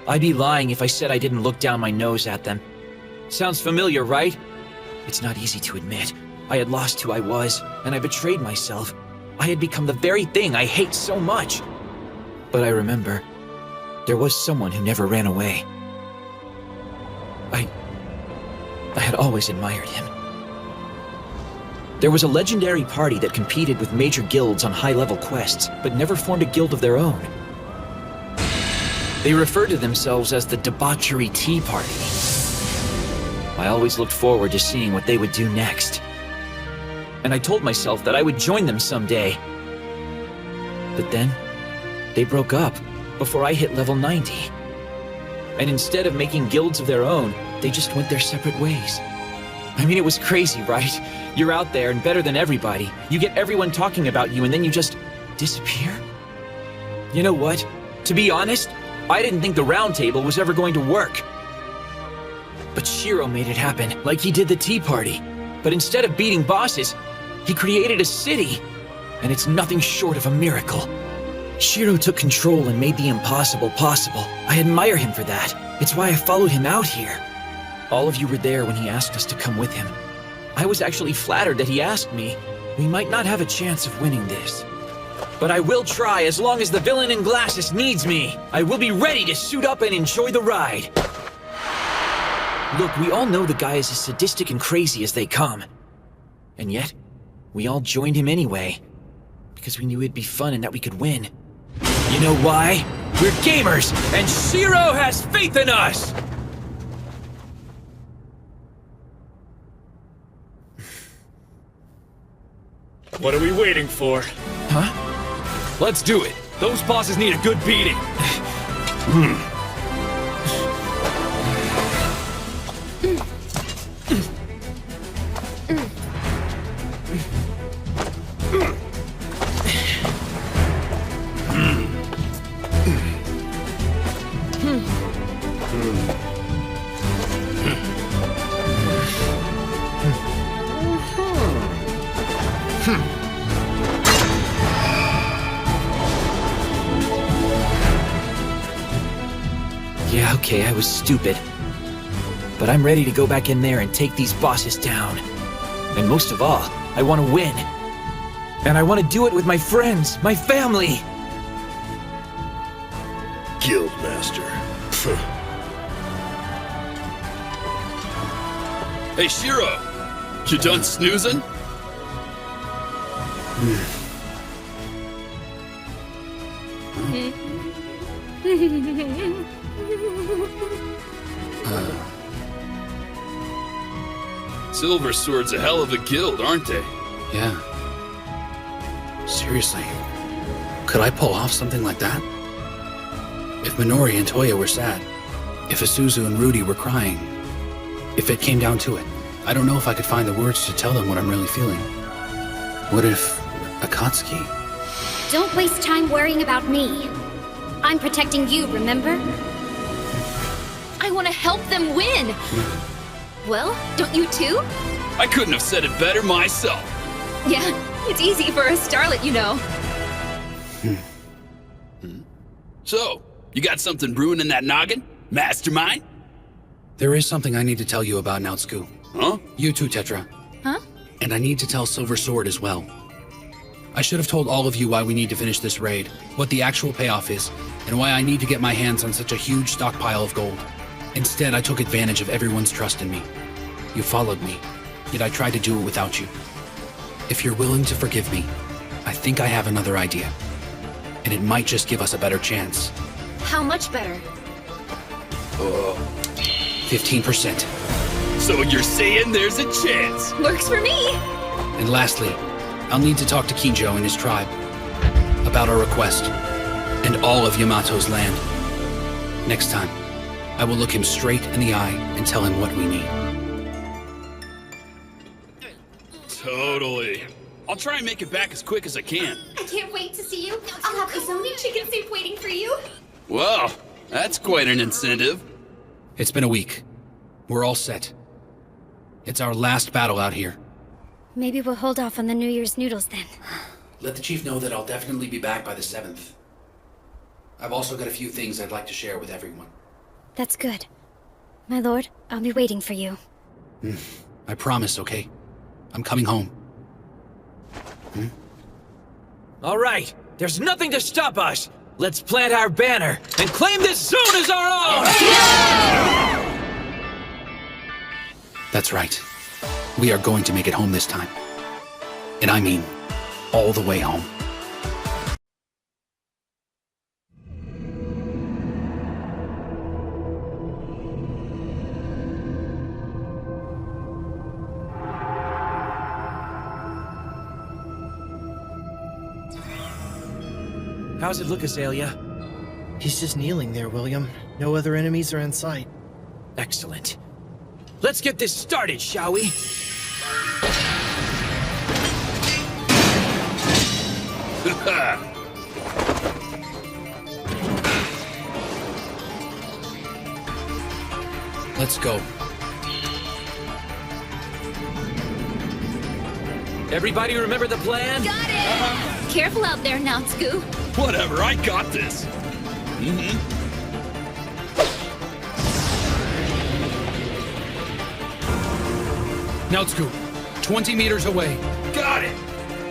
I'd be lying if I said I didn't look down my nose at them. Sounds familiar, right? It's not easy to admit. I had lost who I was, and I betrayed myself. I had become the very thing I hate so much. But I remember, there was someone who never ran away. I had always admired him. There was a legendary party that competed with major guilds on high-level quests, but never formed a guild of their own. They referred to themselves as the Debauchery Tea Party. I always looked forward to seeing what they would do next. And I told myself that I would join them someday. But then, they broke up before I hit level 90. And instead of making guilds of their own, they just went their separate ways. I mean, it was crazy, right? You're out there and better than everybody. You get everyone talking about you and then you just disappear? You know what? To be honest, I didn't think the round table was ever going to work. But Shiro made it happen, like he did the Tea Party. But instead of beating bosses, he created a city. And it's nothing short of a miracle. Shiro took control and made the impossible possible. I admire him for that. It's why I followed him out here. All of you were there when he asked us to come with him. I was actually flattered that he asked me. We might not have a chance of winning this. But I will try as long as the villain in glasses needs me. I will be ready to suit up and enjoy the ride. Look, we all know the guy is as sadistic and crazy as they come. And yet, we all joined him anyway. Because we knew it'd be fun and that we could win. You know why? We're gamers, and Shiro has faith in us! What are we waiting for? Huh? Let's do it. Those bosses need a good beating. Yeah, okay, I was stupid. But I'm ready to go back in there and take these bosses down. And most of all, I want to win. And I want to do it with my friends, my family. Guildmaster. Hey, Shiro! You done snoozing? Silver Sword's a hell of a guild, aren't they? Yeah. Seriously, could I pull off something like that? If Minori and Toya were sad, if Isuzu and Rudy were crying, if it came down to it, I don't know if I could find the words to tell them what I'm really feeling. What if Akatsuki? Don't waste time worrying about me. I'm protecting you, remember? I want to help them win! Well, don't you too? I couldn't have said it better myself. Yeah, it's easy for a starlet, you know. So, you got something brewing in that noggin? Mastermind? There is something I need to tell you about Naotsuku. Huh? You too, Tetra. Huh? And I need to tell Silver Sword as well. I should have told all of you why we need to finish this raid, what the actual payoff is, and why I need to get my hands on such a huge stockpile of gold. Instead, I took advantage of everyone's trust in me. You followed me, yet I tried to do it without you. If you're willing to forgive me, I think I have another idea. And it might just give us a better chance. How much better? 15%. So you're saying there's a chance? Works for me! And lastly, I'll need to talk to Kinjo and his tribe about our request and all of Yamato's land. Next time, I will look him straight in the eye and tell him what we need. Totally. I'll try and make it back as quick as I can. I can't wait to see you. I'll have Izoni chicken soup waiting for you. Well, that's quite an incentive. It's been a week. We're all set. It's our last battle out here. Maybe we'll hold off on the New Year's noodles then. Let the chief know that I'll definitely be back by the 7th. I've also got a few things I'd like to share with everyone. That's good. My lord, I'll be waiting for you. I promise, okay? I'm coming home. All right, there's nothing to stop us. Let's plant our banner and claim this zone as our own! That's right. We are going to make it home this time. And I mean, all the way home. How's it look, Azalea? He's just kneeling there, William. No other enemies are in sight. Excellent. Let's get this started, shall we? Let's go. Everybody remember the plan? Got it! Careful out there, Naotsuku. Whatever, I got this. Now, Scoop, 20 meters away. Got it!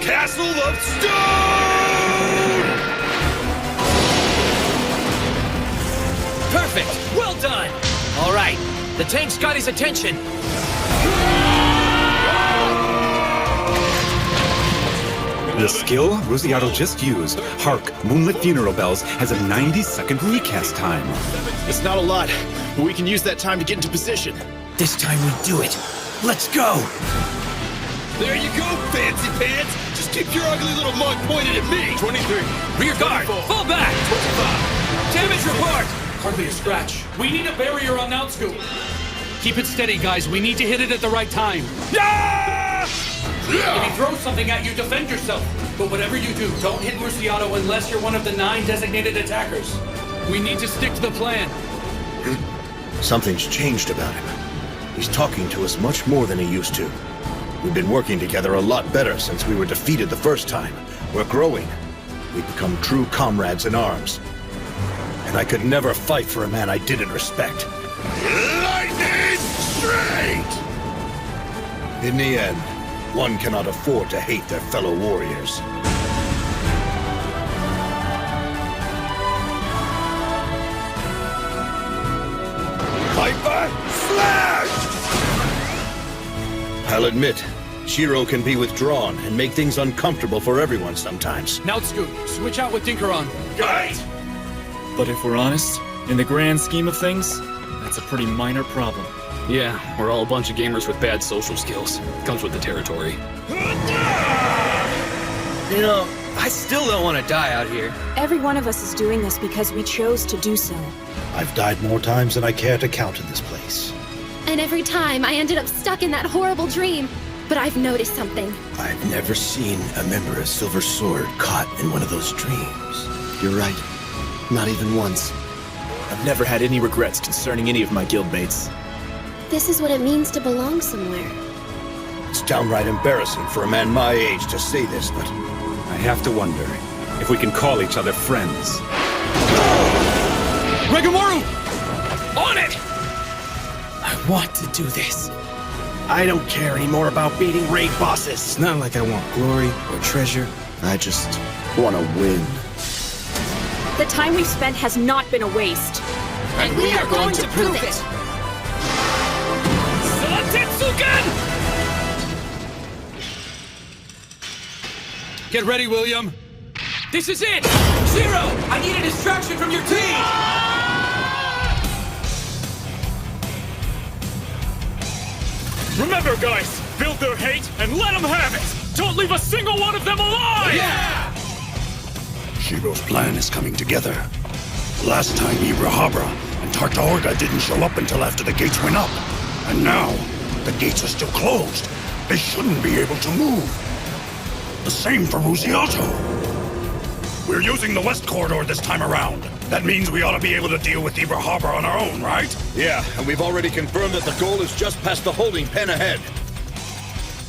Castle of Stone! Perfect! Well done! All right, the tank's got his attention. The skill Rosiato just used, Hark, Moonlit Funeral Bells, has a 90-second recast time. It's not a lot, but we can use that time to get into position. This time we do it. Let's go! There you go, fancy pants! Just keep your ugly little mug pointed at me! 23. Rear guard! Fall back! 25. Damage report! Hardly a scratch. We need a barrier on Mount Scoop. Keep it steady, guys. We need to hit it at the right time. If he throws something at you, defend yourself. But whatever you do, don't hit Rosiato unless you're one of the 9 designated attackers. We need to stick to the plan. Something's changed about him. He's talking to us much more than he used to. We've been working together a lot better since we were defeated the first time. We're growing. We've become true comrades in arms. And I could never fight for a man I didn't respect. Lightning straight! In the end, one cannot afford to hate their fellow warriors. Hyper Slash! I'll admit, Shiro can be withdrawn and make things uncomfortable for everyone sometimes. Now, Scoop, switch out with Dinkeron. Right! But if we're honest, in the grand scheme of things, that's a pretty minor problem. Yeah, we're all a bunch of gamers with bad social skills. Comes with the territory. You know, I still don't want to die out here. Every one of us is doing this because we chose to do so. I've died more times than I care to count in this place. And every time I ended up stuck in that horrible dream. But I've noticed something. I've never seen a member of Silver Sword caught in one of those dreams. You're right. Not even once. I've never had any regrets concerning any of my guildmates. This is what it means to belong somewhere. It's downright embarrassing for a man my age to say this, but I have to wonder if we can call each other friends. Regimaru! On it! I want to do this. I don't care anymore about beating raid bosses. It's not like I want glory or treasure. I just want to win. The time we've spent has not been a waste. And we are going to prove it! Satetsuken! Get ready, William. This is it! Shiro, I need a distraction from your team! Remember, guys, build their hate and let them have it! Don't leave a single one of them alive! Yeah! Shiro's plan is coming together. Last time Ibrahabra and Tartaorga didn't show up until after the gates went up. And now, the gates are still closed. They shouldn't be able to move. The same for Rosiato. We're using the west corridor this time around. That means we ought to be able to deal with Ibrahabra on our own, right? yeah, and we've already confirmed that the goal is just past the holding pen ahead.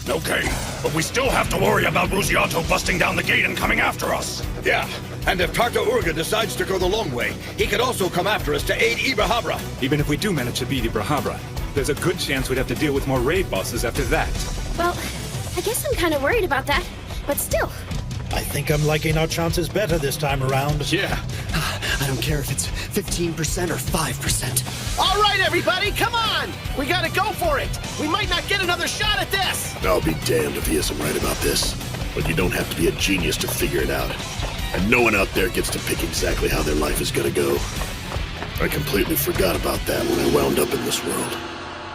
Okay, but we still have to worry about Rosiato busting down the gate and coming after us. Yeah, and if Tartaorga decides to go the long way, he could also come after us to aid Ibrahabra. Even if we do manage to beat Ibrahabra, there's a good chance we'd have to deal with more raid bosses after that. Well, I guess I'm kind of worried about that. But still. I think I'm liking our chances better this time around. Yeah. I don't care if it's 15% or 5%. All right, everybody, come on! We gotta go for it! We might not get another shot at this! I'll be damned if he isn't right about this. But you don't have to be a genius to figure it out. And no one out there gets to pick exactly how their life is gonna go. I completely forgot about that when I wound up in this world.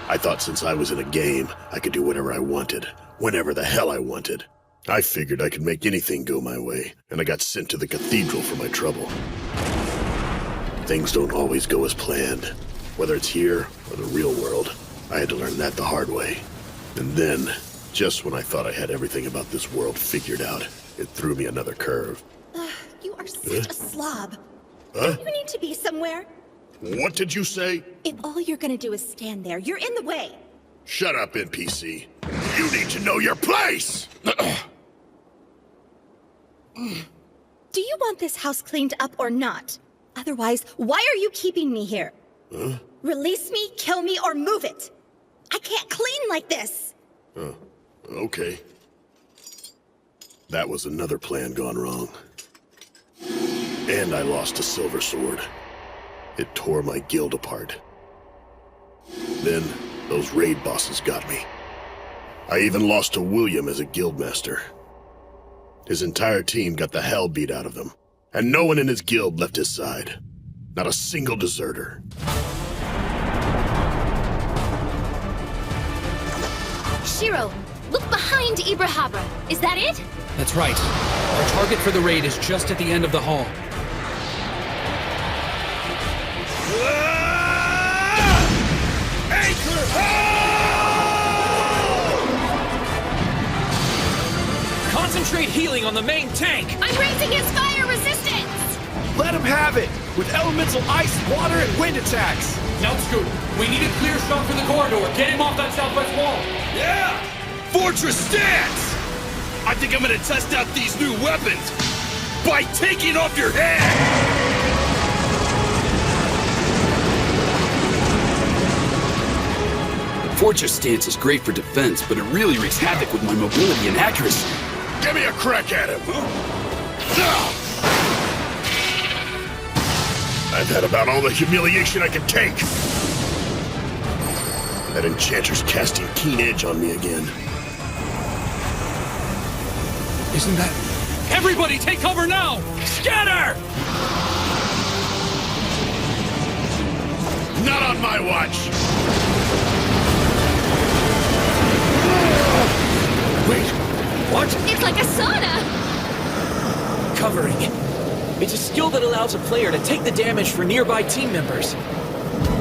I thought since I was in a game, I could do whatever I wanted, whenever the hell I wanted. I figured I could make anything go my way, and I got sent to the cathedral for my trouble. Things don't always go as planned, whether it's here or the real world. I had to learn that the hard way. And then, just when I thought I had everything about this world figured out, it threw me another curve. You are such a slob. Huh? You need to be somewhere. What did you say? If all you're gonna do is stand there, you're in the way. Shut up, NPC. You need to know your place! do you want this house cleaned up or not? Otherwise, why are you keeping me here? Huh? Release me, kill me, or move it! I can't clean like this! Okay. That was another plan gone wrong. And I lost a silver sword. It tore my guild apart. Then, those raid bosses got me. I even lost to William as a guildmaster. His entire team got the hell beat out of them, and no one in his guild left his side. Not a single deserter. Shiro, look behind Ibrahabra. Is that it? That's right. Our target for the raid is just at the end of the hall. Concentrate healing on the main tank! I'm raising his fire resistance! Let him have it! With elemental ice, water, and wind attacks! Now, Scoop, we need a clear shot for the corridor. Get him off that southwest wall. Yeah! Fortress stance! I think I'm gonna test out these new weapons by taking off your head! Fortress stance is great for defense, but it really wreaks havoc with my mobility and accuracy. Give me a crack at him, huh? I've had about all the humiliation I can take. That enchanter's casting keen edge on me again. Isn't that... Everybody take cover now! Scatter! Not on my watch! Wait, what? It's like a sauna! Covering. It's a skill that allows a player to take the damage for nearby team members.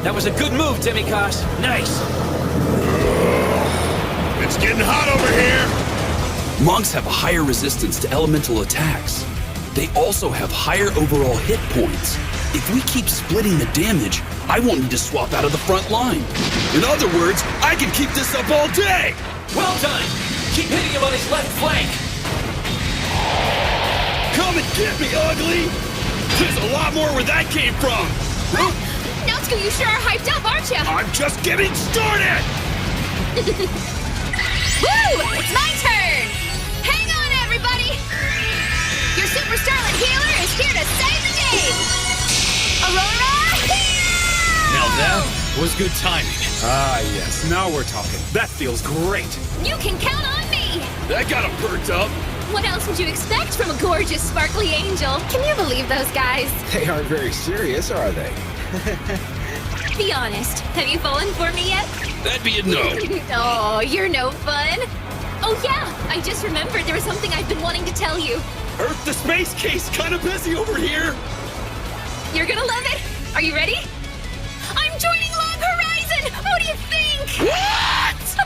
That was a good move, Demikos. Nice. It's getting hot over here! Monks have a higher resistance to elemental attacks. They also have higher overall hit points. If we keep splitting the damage, I won't need to swap out of the front line. In other words, I can keep this up all day! Well done! Keep hitting him on his left flank! Come and get me, ugly! There's a lot more where that came from! Natsuko, you sure are hyped up, aren't you? I'm just getting started! Woo! It's my turn! Hang on, everybody! Your Super Starlet Healer is here to save the day! Aurora, heal! Now that was good timing. Ah, yes. Now we're talking. That feels great. You can count on me! That got him perked up. What else would you expect from a gorgeous, sparkly angel? Can you believe those guys? They aren't very serious, are they? Be honest. Have you fallen for me yet? That'd be a no. Oh, you're no fun. Oh yeah, I just remembered there was something I've been wanting to tell you. Earth to space case kinda busy over here. You're gonna love it. Are you ready? I'm joining Log Horizon! What do you think? What?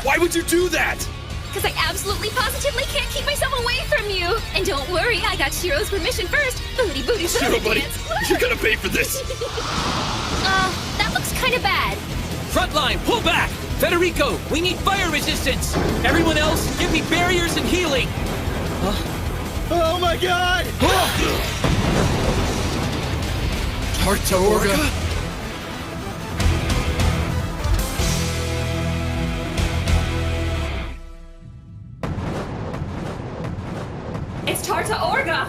Why would you do that? Because I absolutely positively can't keep myself away from you. And don't worry, I got Shiro's permission first. Booty, booty, Shiro, buddy, you're gonna pay for this. That looks kind of bad. Frontline, pull back! Federico, we need fire resistance! Everyone else, give me barriers and healing! Oh my god! Tartaorga? It's Tartaorga!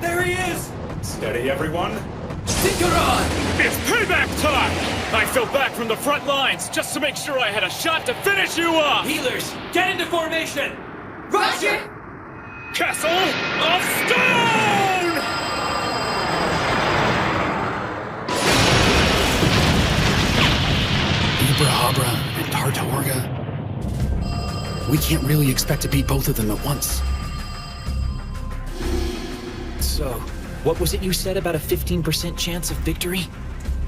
There he is! Steady, everyone. It's payback time! I fell back from the front lines just to make sure I had a shot to finish you off! Healers, get into formation! Roger! Castle of Stone! Ibrahabra and Tartaorga. We can't really expect to beat both of them at once. So, what was it you said about a 15% chance of victory?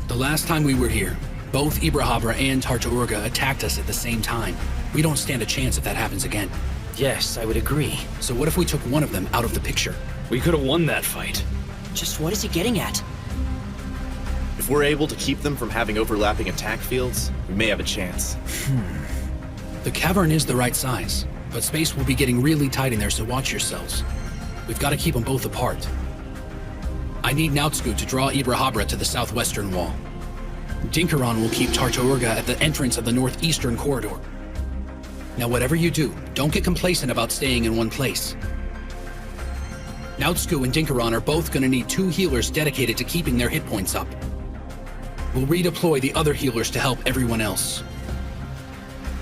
The last time we were here, both Ibrahabra and Tartaorga attacked us at the same time. We don't stand a chance if that happens again. Yes, I would agree. So what if we took one of them out of the picture? We could have won that fight. Just what is he getting at? If we're able to keep them from having overlapping attack fields, we may have a chance. The cavern is the right size, but space will be getting really tight in there, so watch yourselves. We've got to keep them both apart. I need Nautsku to draw Ibrahabra to the southwestern wall. Dinkaron will keep Tartaurga at the entrance of the northeastern corridor. Now whatever you do, don't get complacent about staying in one place. Nautsku and Dinkaron are both going to need 2 healers dedicated to keeping their hit points up. We'll redeploy the other healers to help everyone else.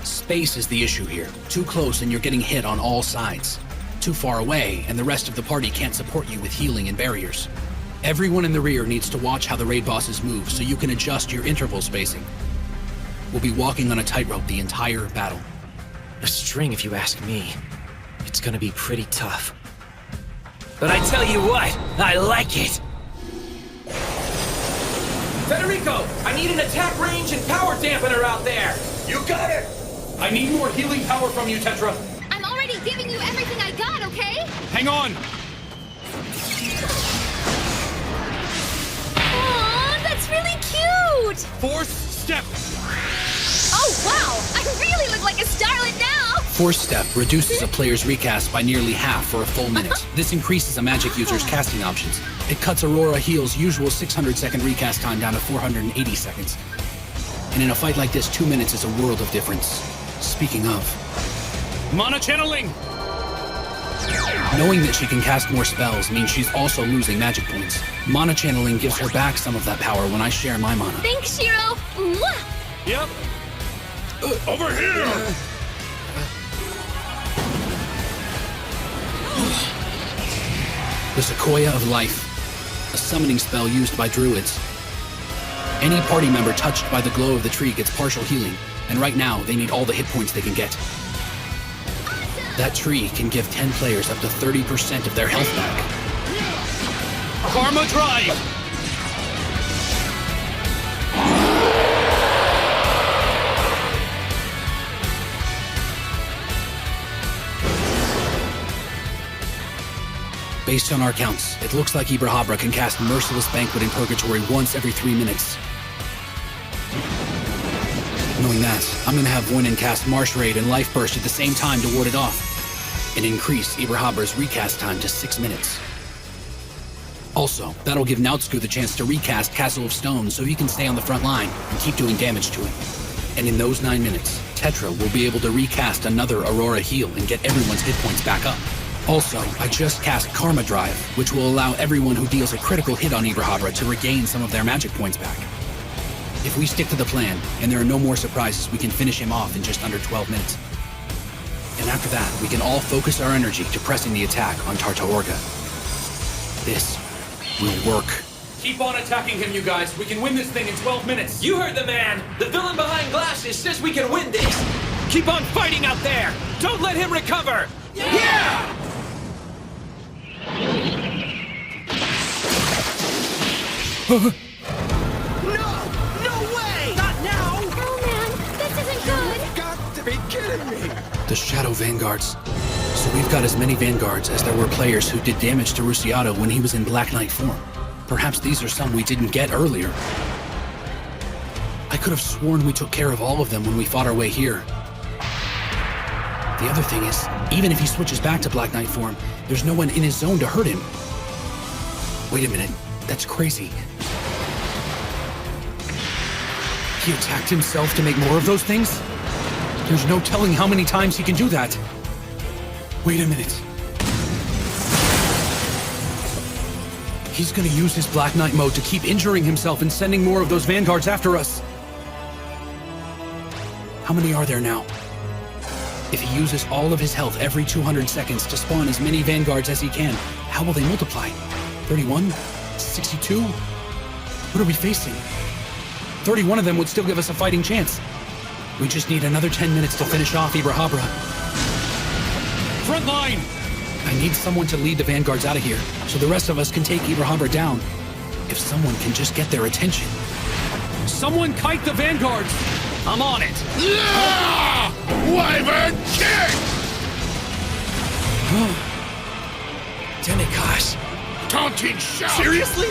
Space is the issue here. Too close and you're getting hit on all sides. Too far away and the rest of the party can't support you with healing and barriers. Everyone in the rear needs to watch how the raid bosses move so you can adjust your interval spacing. We'll be walking on a tightrope the entire battle. A string, if you ask me. It's gonna be pretty tough. But I tell you what, I like it! Federico, I need an attack range and power dampener out there! You got it! I need more healing power from you, Tetra. I'm already giving you everything I got, okay? Hang on! Aw, that's really cute! Force step! Oh, wow! I really look like a starlet now! Force Step reduces a player's recast by nearly half for a full minute. This increases a magic user's casting options. It cuts Aurora Heal's usual 600-second recast time down to 480 seconds. And in a fight like this, 2 minutes is a world of difference. Speaking of... Mana channeling! Knowing that she can cast more spells means she's also losing magic points. Mana channeling gives her back some of that power when I share my mana. Thanks, Shiro! Mwah! Yep. Over here! The Sequoia of Life, a summoning spell used by druids. Any party member touched by the glow of the tree gets partial healing, and right now they need all the hit points they can get. That tree can give 10 players up to 30% of their health back. Karma Drive! Based on our counts, it looks like Ibrahabra can cast Merciless Banquet in Purgatory once every 3 minutes. Knowing that, I'm gonna have Voinen cast Marsh Raid and Life Burst at the same time to ward it off, and increase Ibrahabra's recast time to 6 minutes. Also, that'll give Nautsku the chance to recast Castle of Stone so he can stay on the front line and keep doing damage to it. And in those 9 minutes, Tetra will be able to recast another Aurora Heal and get everyone's hit points back up. Also, I just cast Karma Drive, which will allow everyone who deals a critical hit on Ibrahabra to regain some of their magic points back. If we stick to the plan, and there are no more surprises, we can finish him off in just under 12 minutes. And after that, we can all focus our energy to pressing the attack on Tartaorga. This will work. Keep on attacking him, you guys. We can win this thing in 12 minutes. You heard the man! The villain behind glasses says we can win this! Keep on fighting out there! Don't let him recover! Yeah! No! No way! Not now! Oh man, this isn't good! You've got to be kidding me! The Shadow Vanguards. So we've got as many Vanguards as there were players who did damage to Rusiato when he was in Black Knight form. Perhaps these are some we didn't get earlier. I could have sworn we took care of all of them when we fought our way here. The other thing is, even if he switches back to Black Knight form, there's no one in his zone to hurt him. Wait a minute, that's crazy. He attacked himself to make more of those things? There's no telling how many times he can do that. Wait a minute. He's gonna use his Black Knight mode to keep injuring himself and sending more of those Vanguards after us. How many are there now? If he uses all of his health every 200 seconds to spawn as many Vanguards as he can, how will they multiply? 31? 62? What are we facing? 31 of them would still give us a fighting chance. We just need another 10 minutes to finish off Ibrahabra. Front line! I need someone to lead the Vanguards out of here, so the rest of us can take Ibrahabra down. If someone can just get their attention. Someone kite the Vanguards! I'm on it! Yeah! Wyvern kick! Demigosh. Taunting shout! Seriously?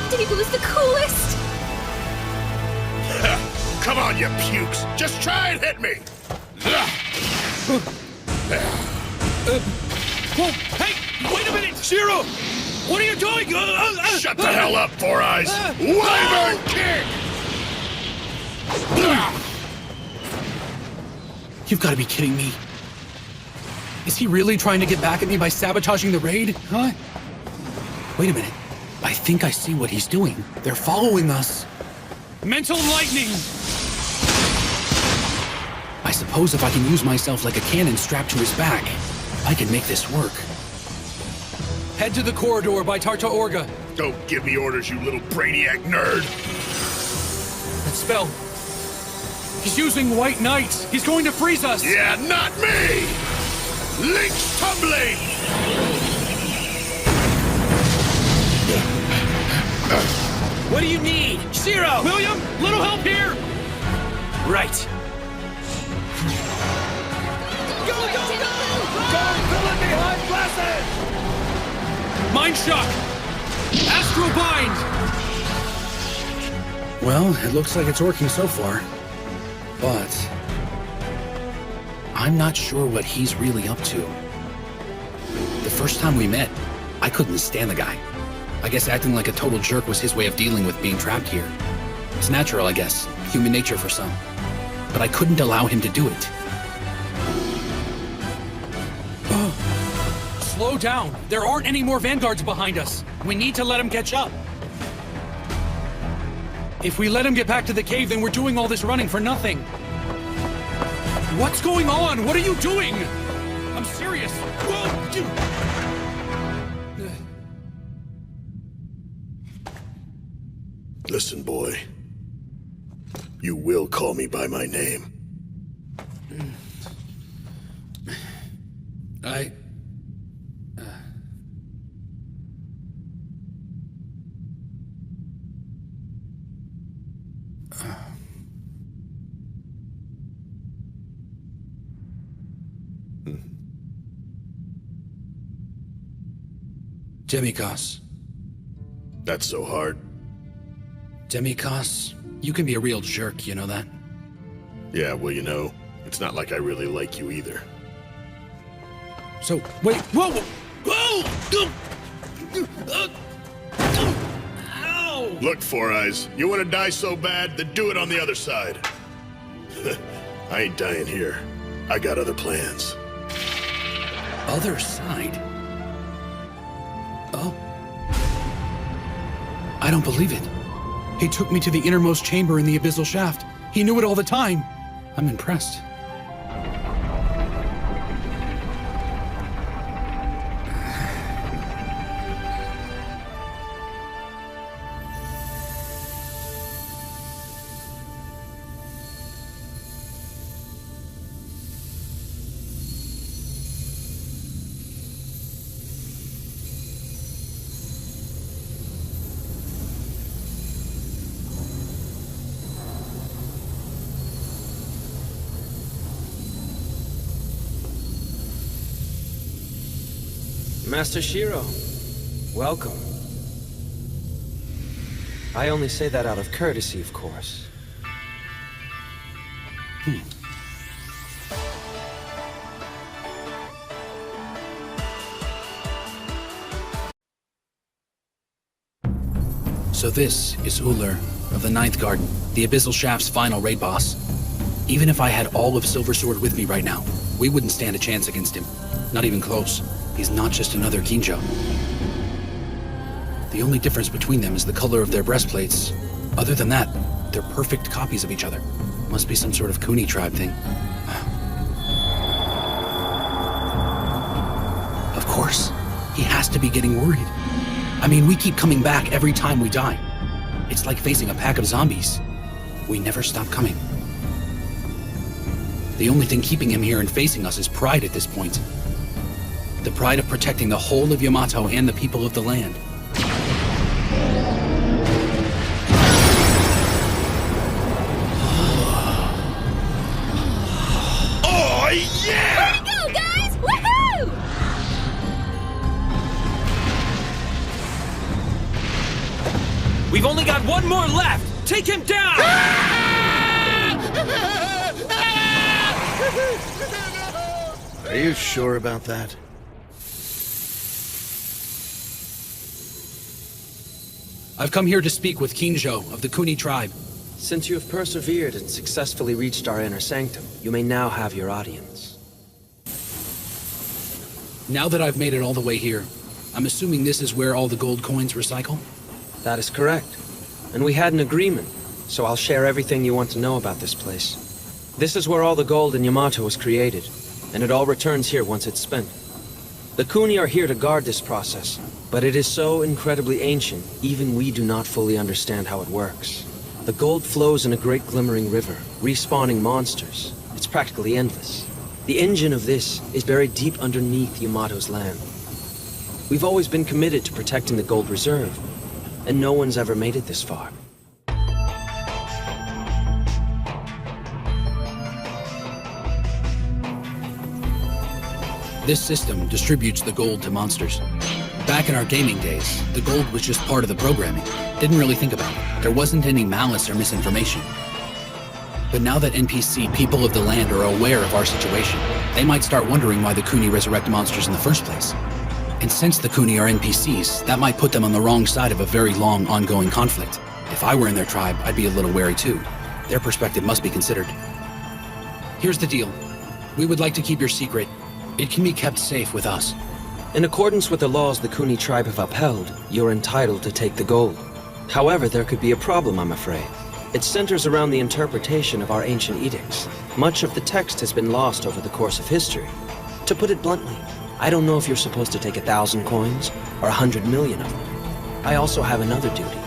Debu's the coolest! Come on, you pukes! Just try and hit me! Whoa, hey! Wait a minute! Shiro! What are you doing? Shut the hell up, Four Eyes! Wyvern kick! You've got to be kidding me. Is he really trying to get back at me by sabotaging the raid? Huh? Wait a minute. I think I see what he's doing. They're following us. Mental lightning! I suppose if I can use myself like a cannon strapped to his back, I can make this work. Head to the corridor by Tarta Orga. Don't give me orders, you little brainiac nerd! That spell. He's using White Knight. He's going to freeze us. Yeah, not me! Link's tumbling! What do you need? Shiro! William, little help here! Right. Go, go, go! Go, villain behind glasses! Mind shock! Astral bind! Well, it looks like it's working so far. But I'm not sure what he's really up to. The first time we met, I couldn't stand the guy. I guess acting like a total jerk was his way of dealing with being trapped here. It's natural, I guess. Human nature for some. But I couldn't allow him to do it. Slow down. There aren't any more vanguards behind us. We need to let him catch up. If we let him get back to the cave, then we're doing all this running for nothing. What's going on? What are you doing? I'm serious. Whoa! Listen, boy. You will call me by my name. Demikos. That's so hard. Demikos, you can be a real jerk, you know that? Yeah, well, you know, it's not like I really like you either. So, wait, whoa! Whoa! Ow! Look, Four Eyes, you want to die so bad, then do it on the other side. I ain't dying here. I got other plans. Other side? Oh. I don't believe it. He took me to the innermost chamber in the abyssal shaft. He knew it all the time. I'm impressed. Master Shiro, welcome. I only say that out of courtesy, of course. So this is Uller of the Ninth Garden, the Abyssal Shaft's final raid boss. Even if I had all of Silver Sword with me right now, we wouldn't stand a chance against him. Not even close. He's not just another Kinjo. The only difference between them is the color of their breastplates. Other than that, they're perfect copies of each other. Must be some sort of Kuni tribe thing. Of course. He has to be getting worried. I mean, we keep coming back every time we die. It's like facing a pack of zombies. We never stop coming. The only thing keeping him here and facing us is pride at this point. The pride of protecting the whole of Yamato and the people of the land. Oh, yeah! Here we go, guys! Woohoo! We've only got one more left! Take him down! Are you sure about that? I've come here to speak with Kinjo of the Kuni tribe. Since you have persevered and successfully reached our inner sanctum, you may now have your audience. Now that I've made it all the way here, I'm assuming this is where all the gold coins recycle? That is correct. And we had an agreement, so I'll share everything you want to know about this place. This is where all the gold in Yamato was created, and it all returns here once it's spent. The Kuni are here to guard this process, but it is so incredibly ancient, even we do not fully understand how it works. The gold flows in a great glimmering river, respawning monsters. It's practically endless. The engine of this is buried deep underneath Yamato's land. We've always been committed to protecting the gold reserve, and no one's ever made it this far. This system distributes the gold to monsters. Back in our gaming days, the gold was just part of the programming. Didn't really think about it. There wasn't any malice or misinformation. But now that NPC people of the land are aware of our situation, they might start wondering why the Kuni resurrect monsters in the first place. And since the Kuni are NPCs, that might put them on the wrong side of a very long, ongoing conflict. If I were in their tribe, I'd be a little wary too. Their perspective must be considered. Here's the deal. We would like to keep your secret. It can be kept safe with us. In accordance with the laws the Kuni tribe have upheld, you're entitled to take the gold. However, there could be a problem, I'm afraid. It centers around the interpretation of our ancient edicts. Much of the text has been lost over the course of history. To put it bluntly, I don't know if you're supposed to take 1,000 coins or 100 million of them. I also have another duty,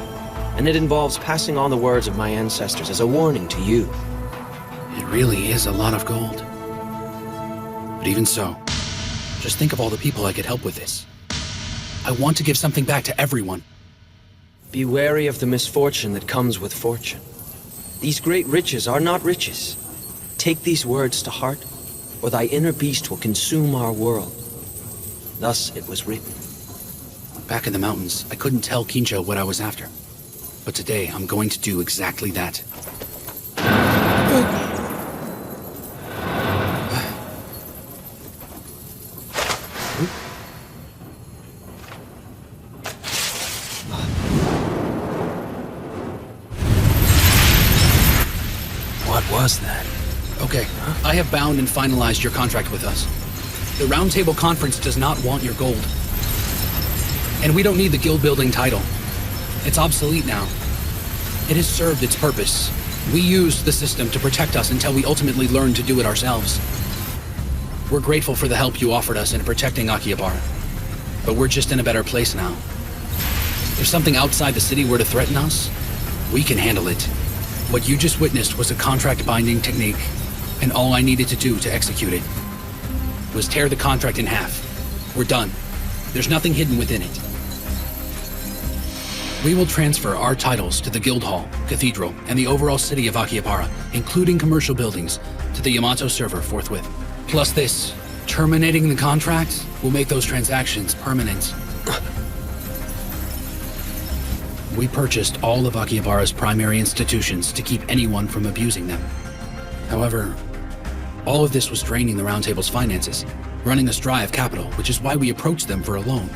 and it involves passing on the words of my ancestors as a warning to you. It really is a lot of gold. But even so, just think of all the people I could help with this. I want to give something back to everyone. Be wary of the misfortune that comes with fortune. These great riches are not riches. Take these words to heart, or thy inner beast will consume our world. Thus it was written. Back in the mountains, I couldn't tell Kinjo what I was after. But today, I'm going to do exactly that. What was that? Okay, I have bound and finalized your contract with us. The Roundtable Conference does not want your gold. And we don't need the guild building title. It's obsolete now. It has served its purpose. We used the system to protect us until we ultimately learned to do it ourselves. We're grateful for the help you offered us in protecting Akihabara. But we're just in a better place now. If something outside the city were to threaten us, we can handle it. What you just witnessed was a contract-binding technique, and all I needed to do to execute it was tear the contract in half. We're done. There's nothing hidden within it. We will transfer our titles to the Guild Hall, Cathedral, and the overall city of Akihabara, including commercial buildings, to the Yamato server forthwith. Plus this, terminating the contract will make those transactions permanent. We purchased all of Akihabara's primary institutions to keep anyone from abusing them. However, all of this was draining the Roundtable's finances, running us dry of capital, which is why we approached them for a loan.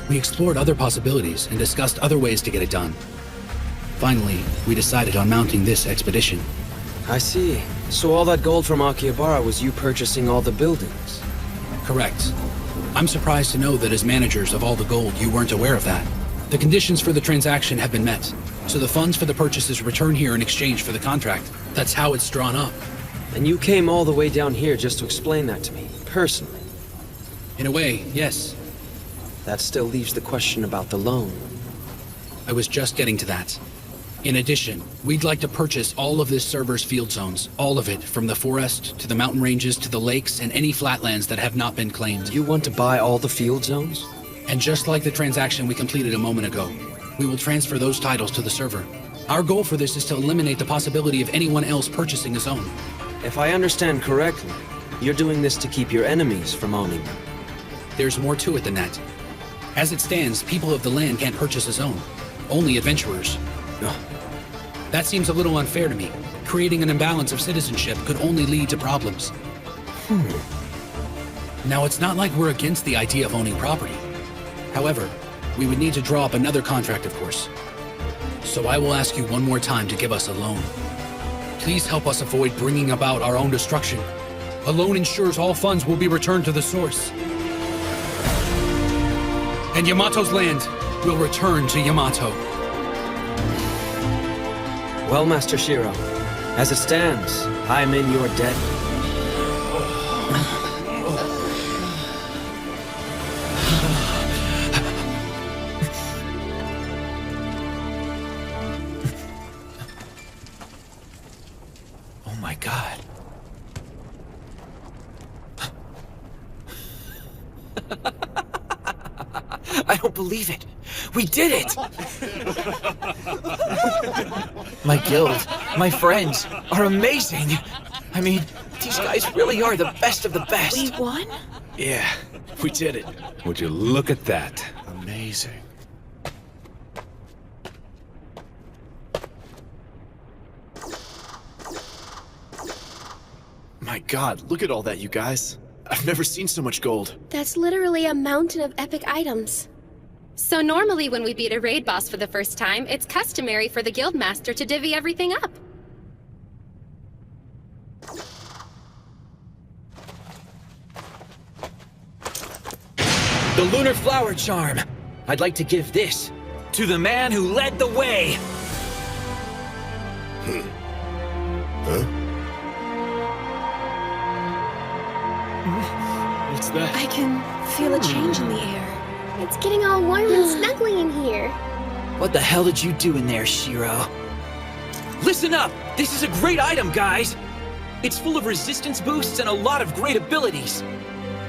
We explored other possibilities and discussed other ways to get it done. Finally, we decided on mounting this expedition. I see. So all that gold from Akihabara was you purchasing all the buildings? Correct. I'm surprised to know that as managers of all the gold, you weren't aware of that. The conditions for the transaction have been met, so the funds for the purchases return here in exchange for the contract. That's how it's drawn up. And you came all the way down here just to explain that to me, personally? In a way, yes. That still leaves the question about the loan. I was just getting to that. In addition, we'd like to purchase all of this server's field zones, all of it, from the forest to the mountain ranges to the lakes and any flatlands that have not been claimed. You want to buy all the field zones? And just like the transaction we completed a moment ago, we will transfer those titles to the server. Our goal for this is to eliminate the possibility of anyone else purchasing a zone. If I understand correctly, you're doing this to keep your enemies from owning them. There's more to it than that. As it stands, people of the land can't purchase a zone. Only adventurers. That seems a little unfair to me. Creating an imbalance of citizenship could only lead to problems. Now, it's not like we're against the idea of owning property. However, we would need to draw up another contract, of course. So I will ask you one more time to give us a loan. Please help us avoid bringing about our own destruction. A loan ensures all funds will be returned to the source. And Yamato's land will return to Yamato. Well, Master Shiro, as it stands, I'm in your debt. Oh my god. I don't believe it. We did it! My guild, my friends, are amazing. I mean, these guys really are the best of the best. We won? Yeah, we did it. Would you look at that? Amazing. My god, look at all that, you guys. I've never seen so much gold. That's literally a mountain of epic items. So normally when we beat a raid boss for the first time, it's customary for the guildmaster to divvy everything up. The Lunar Flower Charm. I'd like to give this to the man who led the way. Huh? What's that? I can feel a change in the air. It's getting all warm and snuggly in here. What the hell did you do in there, Shiro? Listen up! This is a great item, guys! It's full of resistance boosts and a lot of great abilities.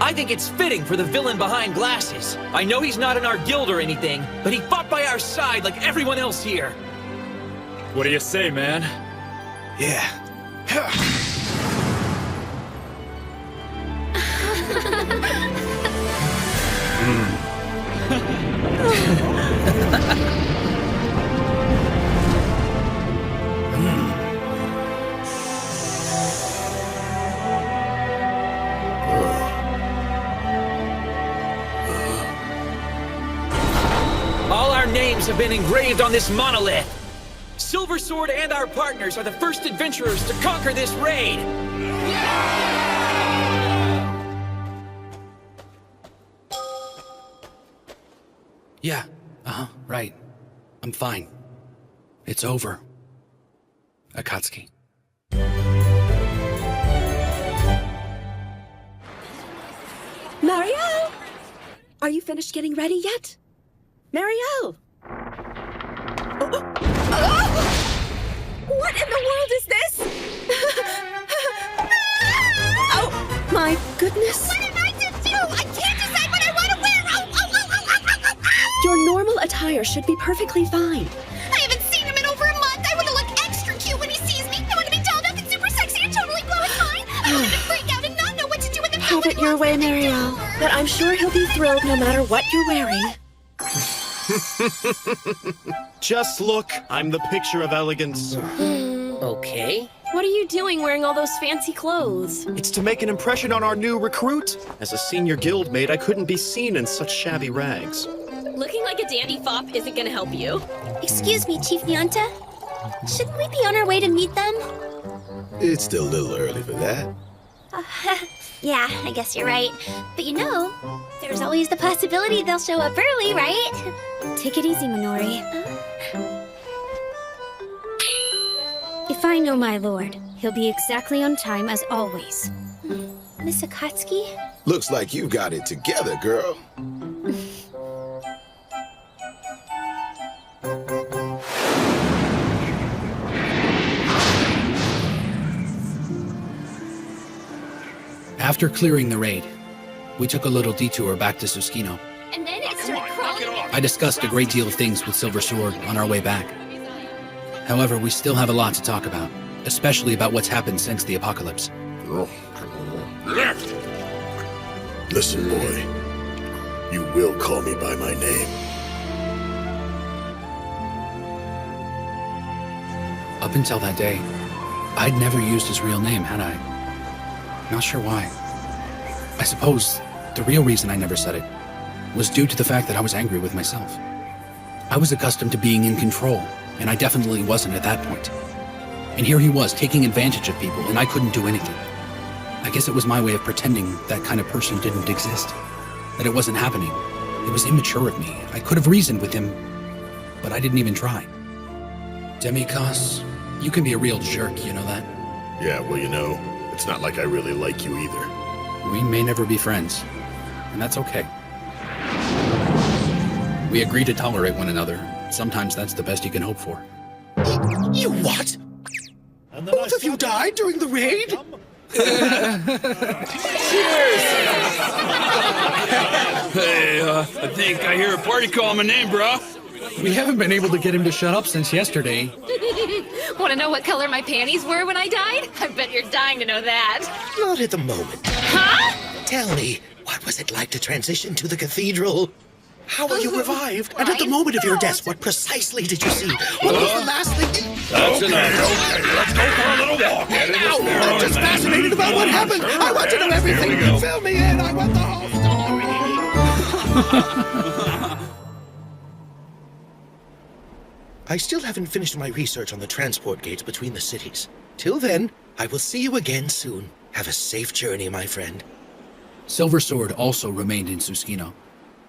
I think it's fitting for the villain behind glasses. I know he's not in our guild or anything, but he fought by our side like everyone else here. What do you say, man? Yeah. All our names have been engraved on this monolith. Silver Sword and our partners are the first adventurers to conquer this raid. Yeah, right. I'm fine. It's over. Akatsuki. Marielle! Are you finished getting ready yet? Marielle! What in the world is this? Oh, my goodness. What am I to do? I can't decide what I want to wear! Your normal attire should be perfectly fine. I haven't seen him in over a month! I want to look extra cute when he sees me! I want to be dolled up and super sexy and totally blow his mind! I want him to freak out and not know what to do with the Have it your way, Marielle. But I'm sure he'll be thrilled no matter what you're wearing. Just look, I'm the picture of elegance. Okay. What are you doing wearing all those fancy clothes? It's to make an impression on our new recruit. As a senior guildmate, I couldn't be seen in such shabby rags. Looking like a dandy fop isn't gonna help you. Excuse me, Chief Nyanta. Shouldn't we be on our way to meet them? It's still a little early for that. Yeah, I guess you're right. But you know, there's always the possibility they'll show up early, right? Take it easy, Minori. If I know my lord, he'll be exactly on time as always. Miss Akatsuki? Looks like you got it together, girl. After clearing the raid, we took a little detour back to Susukino. And then it started crawling. I discussed a great deal of things with Silver Sword on our way back. However, we still have a lot to talk about, especially about what's happened since the apocalypse. Listen, boy. You will call me by my name. Up until that day, I'd never used his real name, had I? Not sure why. I suppose the real reason I never said it was due to the fact that I was angry with myself. I was accustomed to being in control, and I definitely wasn't at that point. And here he was, taking advantage of people, and I couldn't do anything. I guess it was my way of pretending that kind of person didn't exist, that it wasn't happening. It was immature of me. I could have reasoned with him, but I didn't even try. Demi-Cos, you can be a real jerk, you know that? Yeah, well, you know, it's not like I really like you either. We may never be friends, and that's okay. We agree to tolerate one another. Sometimes that's the best you can hope for. You what? Both of you died during the raid? Hey, I think I hear a party call my name, bro. We haven't been able to get him to shut up since yesterday. Want to know what color my panties were when I died? I bet you're dying to know that. Not at the moment. Huh? Tell me, what was it like to transition to the cathedral? How were you revived? And at the moment of your death, what precisely did you see? What was the last thing you... That's enough. Okay, let's go for a little walk. Now, I'm just fascinated about what happened. I want to know everything. Fill me in. I want the whole story. I still haven't finished my research on the transport gates between the cities. Till then, I will see you again soon. Have a safe journey, my friend. Silver Sword also remained in Suskino.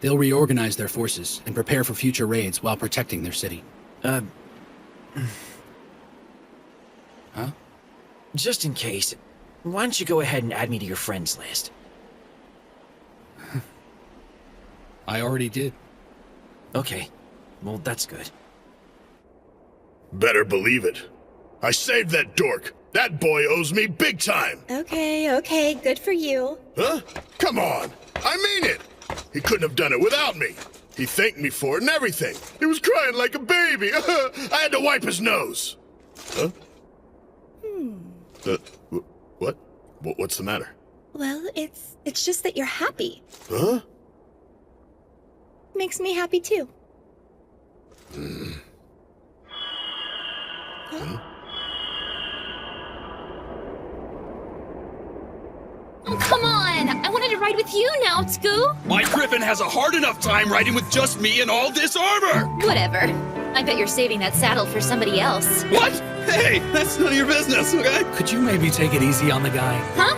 They'll reorganize their forces and prepare for future raids while protecting their city. Huh? Just in case, why don't you go ahead and add me to your friends list? I already did. Okay, well, that's good. Better believe it. I saved that dork. That boy owes me big time. Okay, good for you. Huh? Come on. I mean it. He couldn't have done it without me. He thanked me for it and everything. He was crying like a baby. I had to wipe his nose. Huh? What? What's the matter? Well, it's just that you're happy. Huh? Makes me happy too. Oh, come on! I wanted to ride with you now, Scoo! My griffin has a hard enough time riding with just me and all this armor! Whatever. I bet you're saving that saddle for somebody else. What? Hey, that's none of your business, okay? Could you maybe take it easy on the guy? Huh?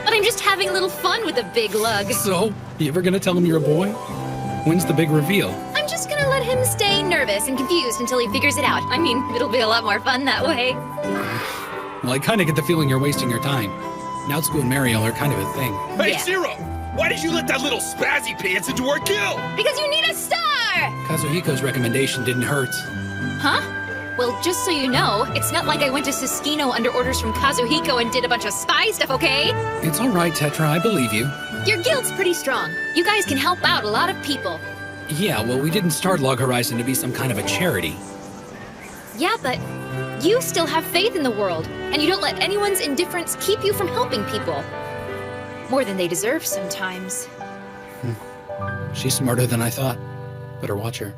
But I'm just having a little fun with a big lug. So, you ever gonna tell him you're a boy? When's the big reveal? I'm just gonna let him stay nervous and confused until he figures it out. I mean, it'll be a lot more fun that way. Well, I kinda get the feeling you're wasting your time. Naotsku and Mariel are kind of a thing. Hey, Yeah. Zero! Why did you let that little spazzy pants into our guild? Because you need a star! Kazuhiko's recommendation didn't hurt. Huh? Well, just so you know, it's not like I went to Suskino under orders from Kazuhiko and did a bunch of spy stuff, okay? It's alright, Tetra, I believe you. Your guild's pretty strong. You guys can help out a lot of people. Yeah, well, we didn't start Log Horizon to be some kind of a charity. Yeah, but you still have faith in the world, and you don't let anyone's indifference keep you from helping people. More than they deserve sometimes. She's smarter than I thought. Better watch her.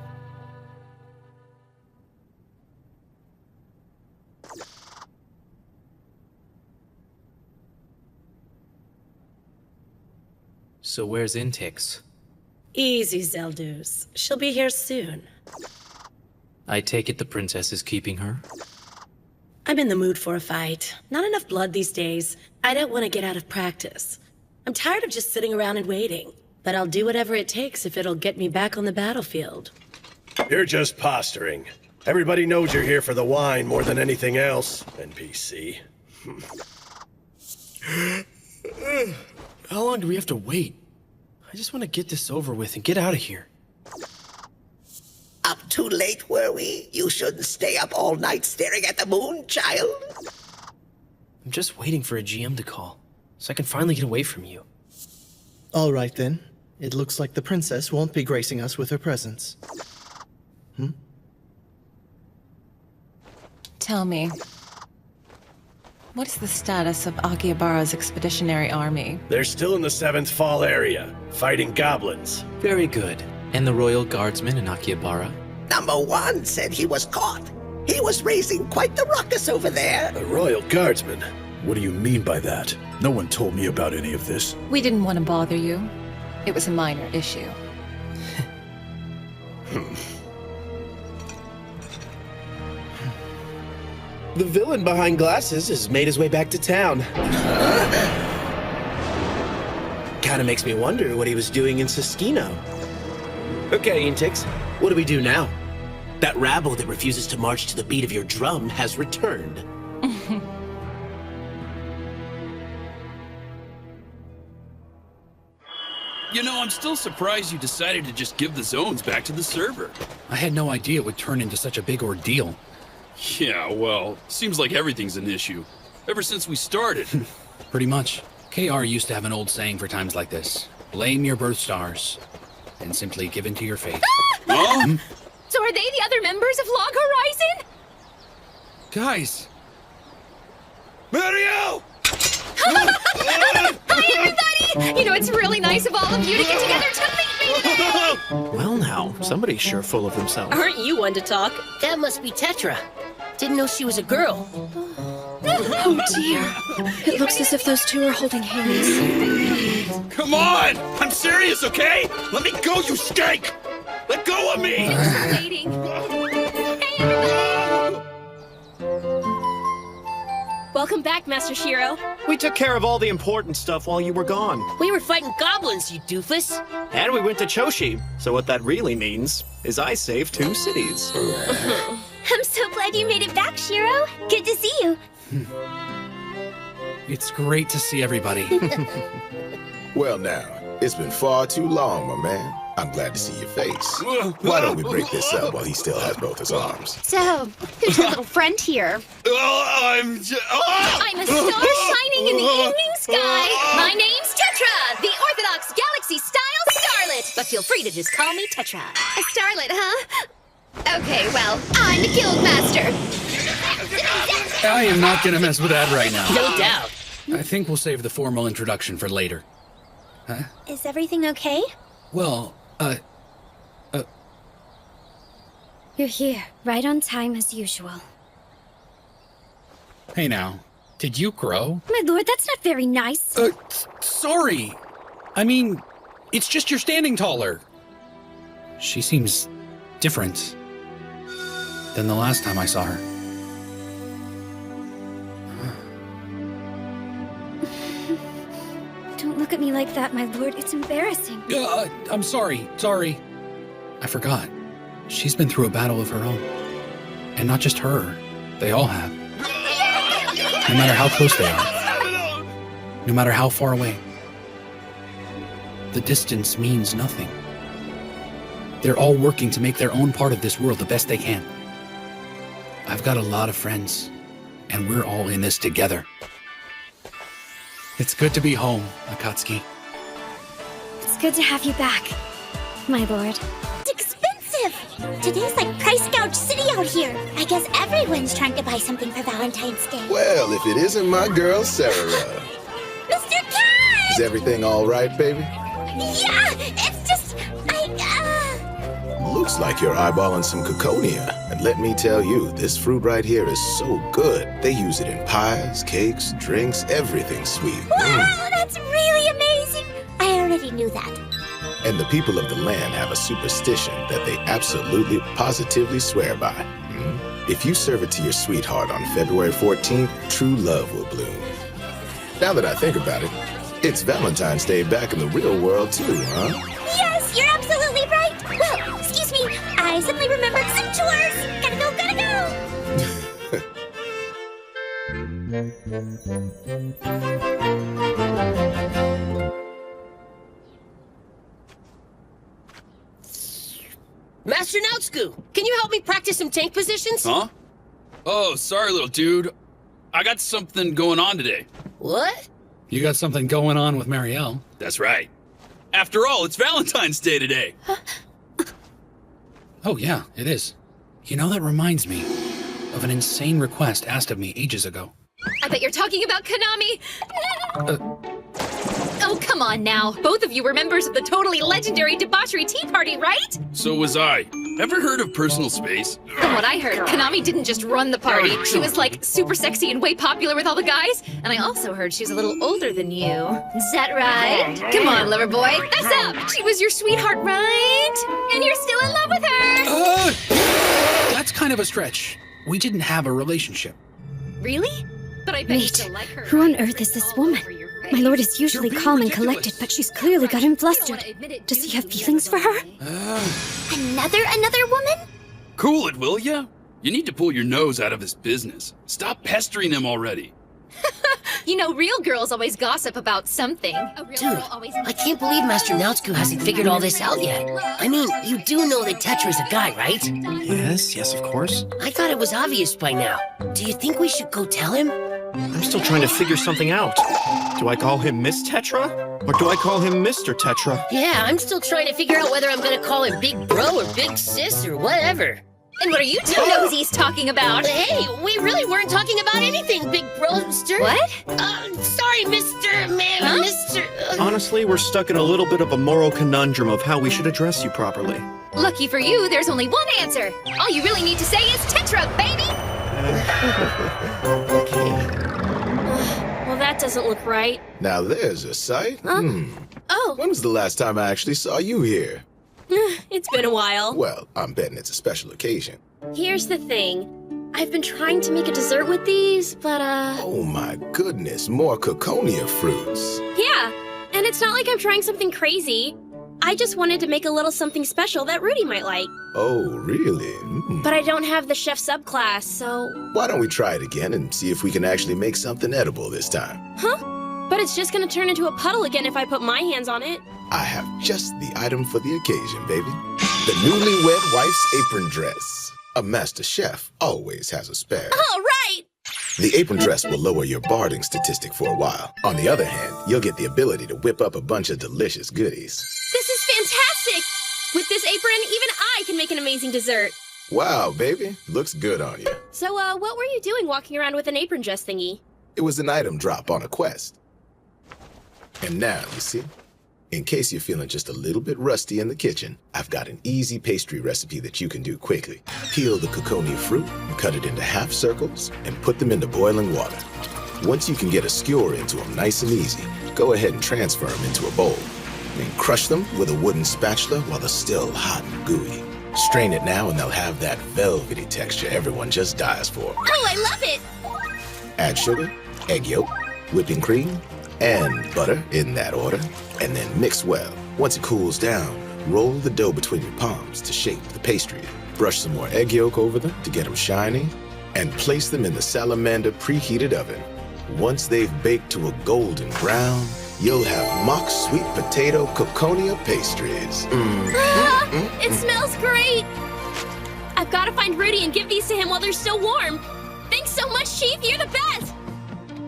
So where's Intix? Easy, Zeldus. She'll be here soon. I take it the princess is keeping her? I'm in the mood for a fight. Not enough blood these days. I don't want to get out of practice. I'm tired of just sitting around and waiting. But I'll do whatever it takes if it'll get me back on the battlefield. You're just posturing. Everybody knows you're here for the wine more than anything else, NPC. How long do we have to wait? I just want to get this over with and get out of here. Up too late, were we? You shouldn't stay up all night staring at the moon, child. I'm just waiting for a GM to call, so I can finally get away from you. All right, then. It looks like the princess won't be gracing us with her presence. Tell me, what is the status of Akihabara's expeditionary army? They're still in the 7th Fall area, fighting goblins. Very good. And the royal guardsmen in Akihabara? Number 1 said he was caught. He was raising quite the ruckus over there. The royal guardsmen? What do you mean by that? No one told me about any of this. We didn't want to bother you. It was a minor issue. The villain behind glasses has made his way back to town. Kinda makes me wonder what he was doing in Siskino. Okay, Intix, what do we do now? That rabble that refuses to march to the beat of your drum has returned. You know, I'm still surprised you decided to just give the zones back to the server. I had no idea it would turn into such a big ordeal. Yeah, well, seems like everything's an issue. Ever since we started. Pretty much. KR used to have an old saying for times like this. Blame your birth stars, and simply give in to your fate. Huh? So are they the other members of Log Horizon? Guys! Mario! Hi, everybody! You know, it's really nice of all of you to get together to meet me! Well now, somebody's sure full of themselves. Aren't you one to talk? That must be Tetra. Didn't know she was a girl. Oh dear. It looks as if those two are holding hands. Come on! I'm serious, okay? Let me go, you skank! Let go of me! Waiting. Hey, everybody! Welcome back, Master Shiro. We took care of all the important stuff while you were gone. We were fighting goblins, you doofus. And we went to Choshi. So what that really means is I saved 2 cities. I'm so glad you made it back, Shiro. Good to see you. It's great to see everybody. Well now, it's been far too long, my man. I'm glad to see your face. Why don't we break this up while he still has both his arms? So, who's your little friend here? I'm I'm a star shining in the evening sky. My name's Tetra, the Orthodox Galaxy-style starlet. But feel free to just call me Tetra. A starlet, huh? Okay, well, I'm the Guild Master. I am not gonna mess with that right now. No doubt. I think we'll save the formal introduction for later. Huh? Is everything okay? Well, You're here, right on time as usual. Hey now, did you grow? My lord, that's not very nice. Sorry. I mean, it's just you're standing taller. She seems different than the last time I saw her. Don't look at me like that, my lord. It's embarrassing. I'm sorry. I forgot. She's been through a battle of her own. And not just her. They all have. No matter how close they are. No matter how far away. The distance means nothing. They're all working to make their own part of this world the best they can. I've got a lot of friends, and we're all in this together. It's good to be home, Akatsuki. It's good to have you back, my lord. It's expensive! Today's like price gouge city out here. I guess everyone's trying to buy something for Valentine's Day. Well, if it isn't my girl, Sarah. Mr. Cat! Is everything all right, baby? Yeah, it's just, Looks like you're eyeballing some Coconia. And let me tell you, this fruit right here is so good. They use it in pies, cakes, drinks, everything sweet. Wow, that's really amazing! I already knew that. And the people of the land have a superstition that they absolutely, positively swear by. If you serve it to your sweetheart on February 14th, true love will bloom. Now that I think about it, it's Valentine's Day back in the real world too, huh? Yes, you're absolutely right! Well, excuse me, I suddenly remembered some chores! Gotta go! Master Nautsuku, can you help me practice some tank positions? Huh? Oh, sorry, little dude. I got something going on today. What? You got something going on with Marielle. That's right. After all, it's Valentine's Day today. Oh yeah, it is. You know, that reminds me of an insane request asked of me ages ago. I bet you're talking about Konami. Oh, come on now. Both of you were members of the totally legendary Debauchery Tea Party, right? So was I. Ever heard of personal space? From what I heard, Konami didn't just run the party. She was like super sexy and way popular with all the guys. And I also heard she's a little older than you. Is that right? Come on, lover boy. That's up. She was your sweetheart, right? And you're still in love with her. That's kind of a stretch. We didn't have a relationship. Really? But I bet you Wait, still like her. who on earth is this woman? My lord is usually calm and collected, but she's clearly got him flustered. Does he have feelings for her? Another woman? Cool it, will ya? You need to pull your nose out of his business. Stop pestering him already. You know, real girls always gossip about something. Dude, I can't believe Master Naotsku hasn't figured all this out yet. I mean, you do know that Tetra's a guy, right? Yes, of course. I thought it was obvious by now. Do you think we should go tell him? I'm still trying to figure something out. Do I call him Miss Tetra? Or do I call him Mr. Tetra? Yeah, I'm still trying to figure out whether I'm gonna call him Big Bro or Big Sis or whatever. And what are you two nosies talking about? Hey, we really weren't talking about anything, Big Broster. What? Sorry, Mr. Man, Huh? Mr. Honestly, we're stuck in a little bit of a moral conundrum of how we should address you properly. Lucky for you, there's only one answer. All you really need to say is Tetra, baby! Well, that doesn't look right. Now there's a sight. Oh, When was the last time I actually saw you here? it's been a while. Well, I'm betting it's a special occasion. Here's the thing. I've been trying to make a dessert with these, but Oh my goodness, more Coconia fruits. yeah. And it's not like I'm trying something crazy. I just wanted to make a little something special that Rudy might like. Oh, really? But I don't have the chef subclass, so... Why don't we try it again and see if we can actually make something edible this time? Huh? But it's just gonna turn into a puddle again if I put my hands on it. I have just the item for the occasion, baby. The newlywed wife's apron dress. A master chef always has a spare. All right! The apron dress will lower your barding statistic for a while. On the other hand, you'll get the ability to whip up a bunch of delicious goodies. This is fantastic! With this apron, even I can make an amazing dessert. Wow, baby. Looks good on you. So, what were you doing walking around with an apron dress thingy? It was an item drop on a quest. And now, you see, in case you're feeling just a little bit rusty in the kitchen, I've got an easy pastry recipe that you can do quickly. Peel the Coconia fruit, cut it into half circles, and put them into boiling water. Once you can get a skewer into them nice and easy, go ahead and transfer them into a bowl. Then crush them with a wooden spatula while they're still hot and gooey. Strain it now and they'll have that velvety texture everyone just dies for. Oh, I love it! Add sugar, egg yolk, whipping cream, and butter in that order, and then mix well. Once it cools down, roll the dough between your palms to shape the pastry. Brush some more egg yolk over them to get them shiny, and place them in the salamander preheated oven. Once they've baked to a golden brown, you'll have mock sweet potato Coconia pastries. It smells great! I've got to find Rudy and give these to him while they're still warm. Thanks so much, Chief. You're the best!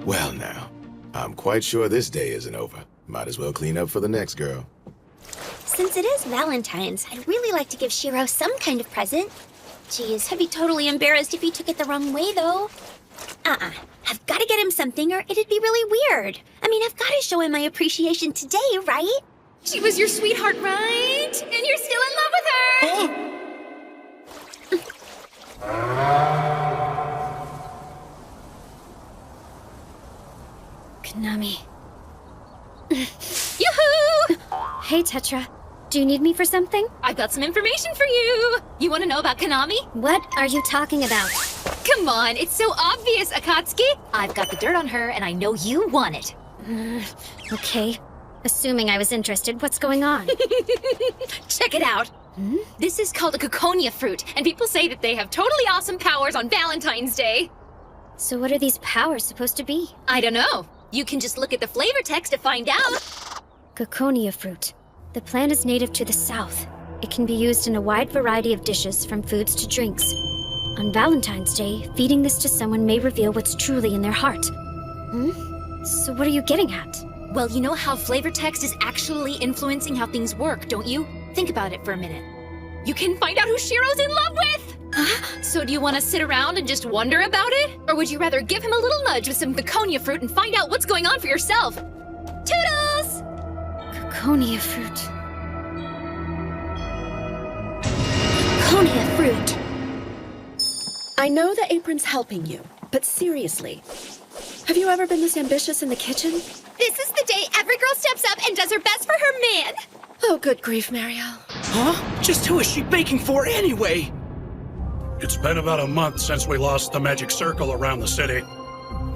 Well now, I'm quite sure this day isn't over. Might as well clean up for the next girl. Since it is Valentine's, I'd really like to give Shiro some kind of present. Geez, I'd be totally embarrassed if he took it the wrong way, though. I've got to get him something or it'd be really weird. I mean, I've got to show him my appreciation today, right? She was your sweetheart, right? And you're still in love with her! Konami. Yoo-hoo! Hey, Tetra. Do you need me for something? I've got some information for you! You want to know about Konami? What are you talking about? Come on, it's so obvious, Akatsuki! I've got the dirt on her, and I know you want it. Okay. Assuming I was interested, what's going on? Check it out! This is called a Coconia fruit, and people say that they have totally awesome powers on Valentine's Day. So what are these powers supposed to be? I don't know. You can just look at the flavor text to find out. Coconia fruit. The plant is native to the south. It can be used in a wide variety of dishes, from foods to drinks. On Valentine's Day, feeding this to someone may reveal what's truly in their heart. So what are you getting at? Well, you know how flavor text is actually influencing how things work, don't you? Think about it for a minute. You can find out who Shiro's in love with! So do you want to sit around and just wonder about it? Or would you rather give him a little nudge with some Coconia fruit and find out what's going on for yourself? Toodles! Coconia fruit. Coconia fruit. I know the apron's helping you, but seriously, have you ever been this ambitious in the kitchen? This is the day every girl steps up and does her best for her man. Oh, good grief, Marielle. Huh? Just who is she baking for anyway? It's been about a month since we lost the magic circle around the city.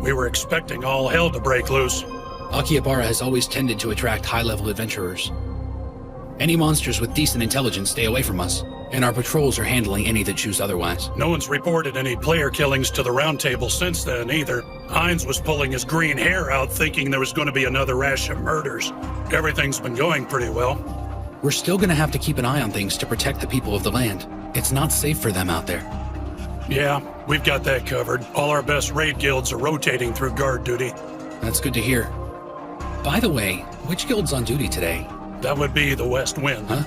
We were expecting all hell to break loose. Akihabara has always tended to attract high-level adventurers. Any monsters with decent intelligence stay away from us, and our patrols are handling any that choose otherwise. No one's reported any player killings to the round table since then, either. Hines was pulling his green hair out thinking there was going to be another rash of murders. Everything's been going pretty well. We're still gonna have to keep an eye on things to protect the people of the land. It's not safe for them out there. Yeah, we've got that covered. All our best raid guilds are rotating through guard duty. That's good to hear. By the way, which guild's on duty today? That would be the West Wind. Huh?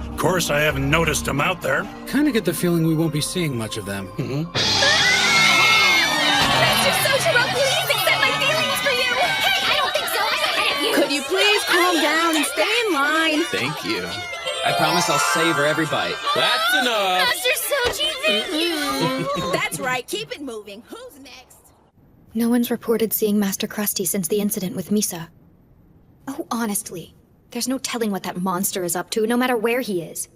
Of course, I haven't noticed them out there. Kinda get the feeling we won't be seeing much of them. Master Sojiro, please accept my feelings for you! Hey, I don't think so. I'm ahead of you. Could you please calm down and stay in line? Thank you. I promise I'll savor every bite. That's enough! Master Soji, thank you! That's right, keep it moving. Who's next? No one's reported seeing Master Krusty since the incident with Misa. Oh, honestly, there's no telling what that monster is up to, no matter where he is.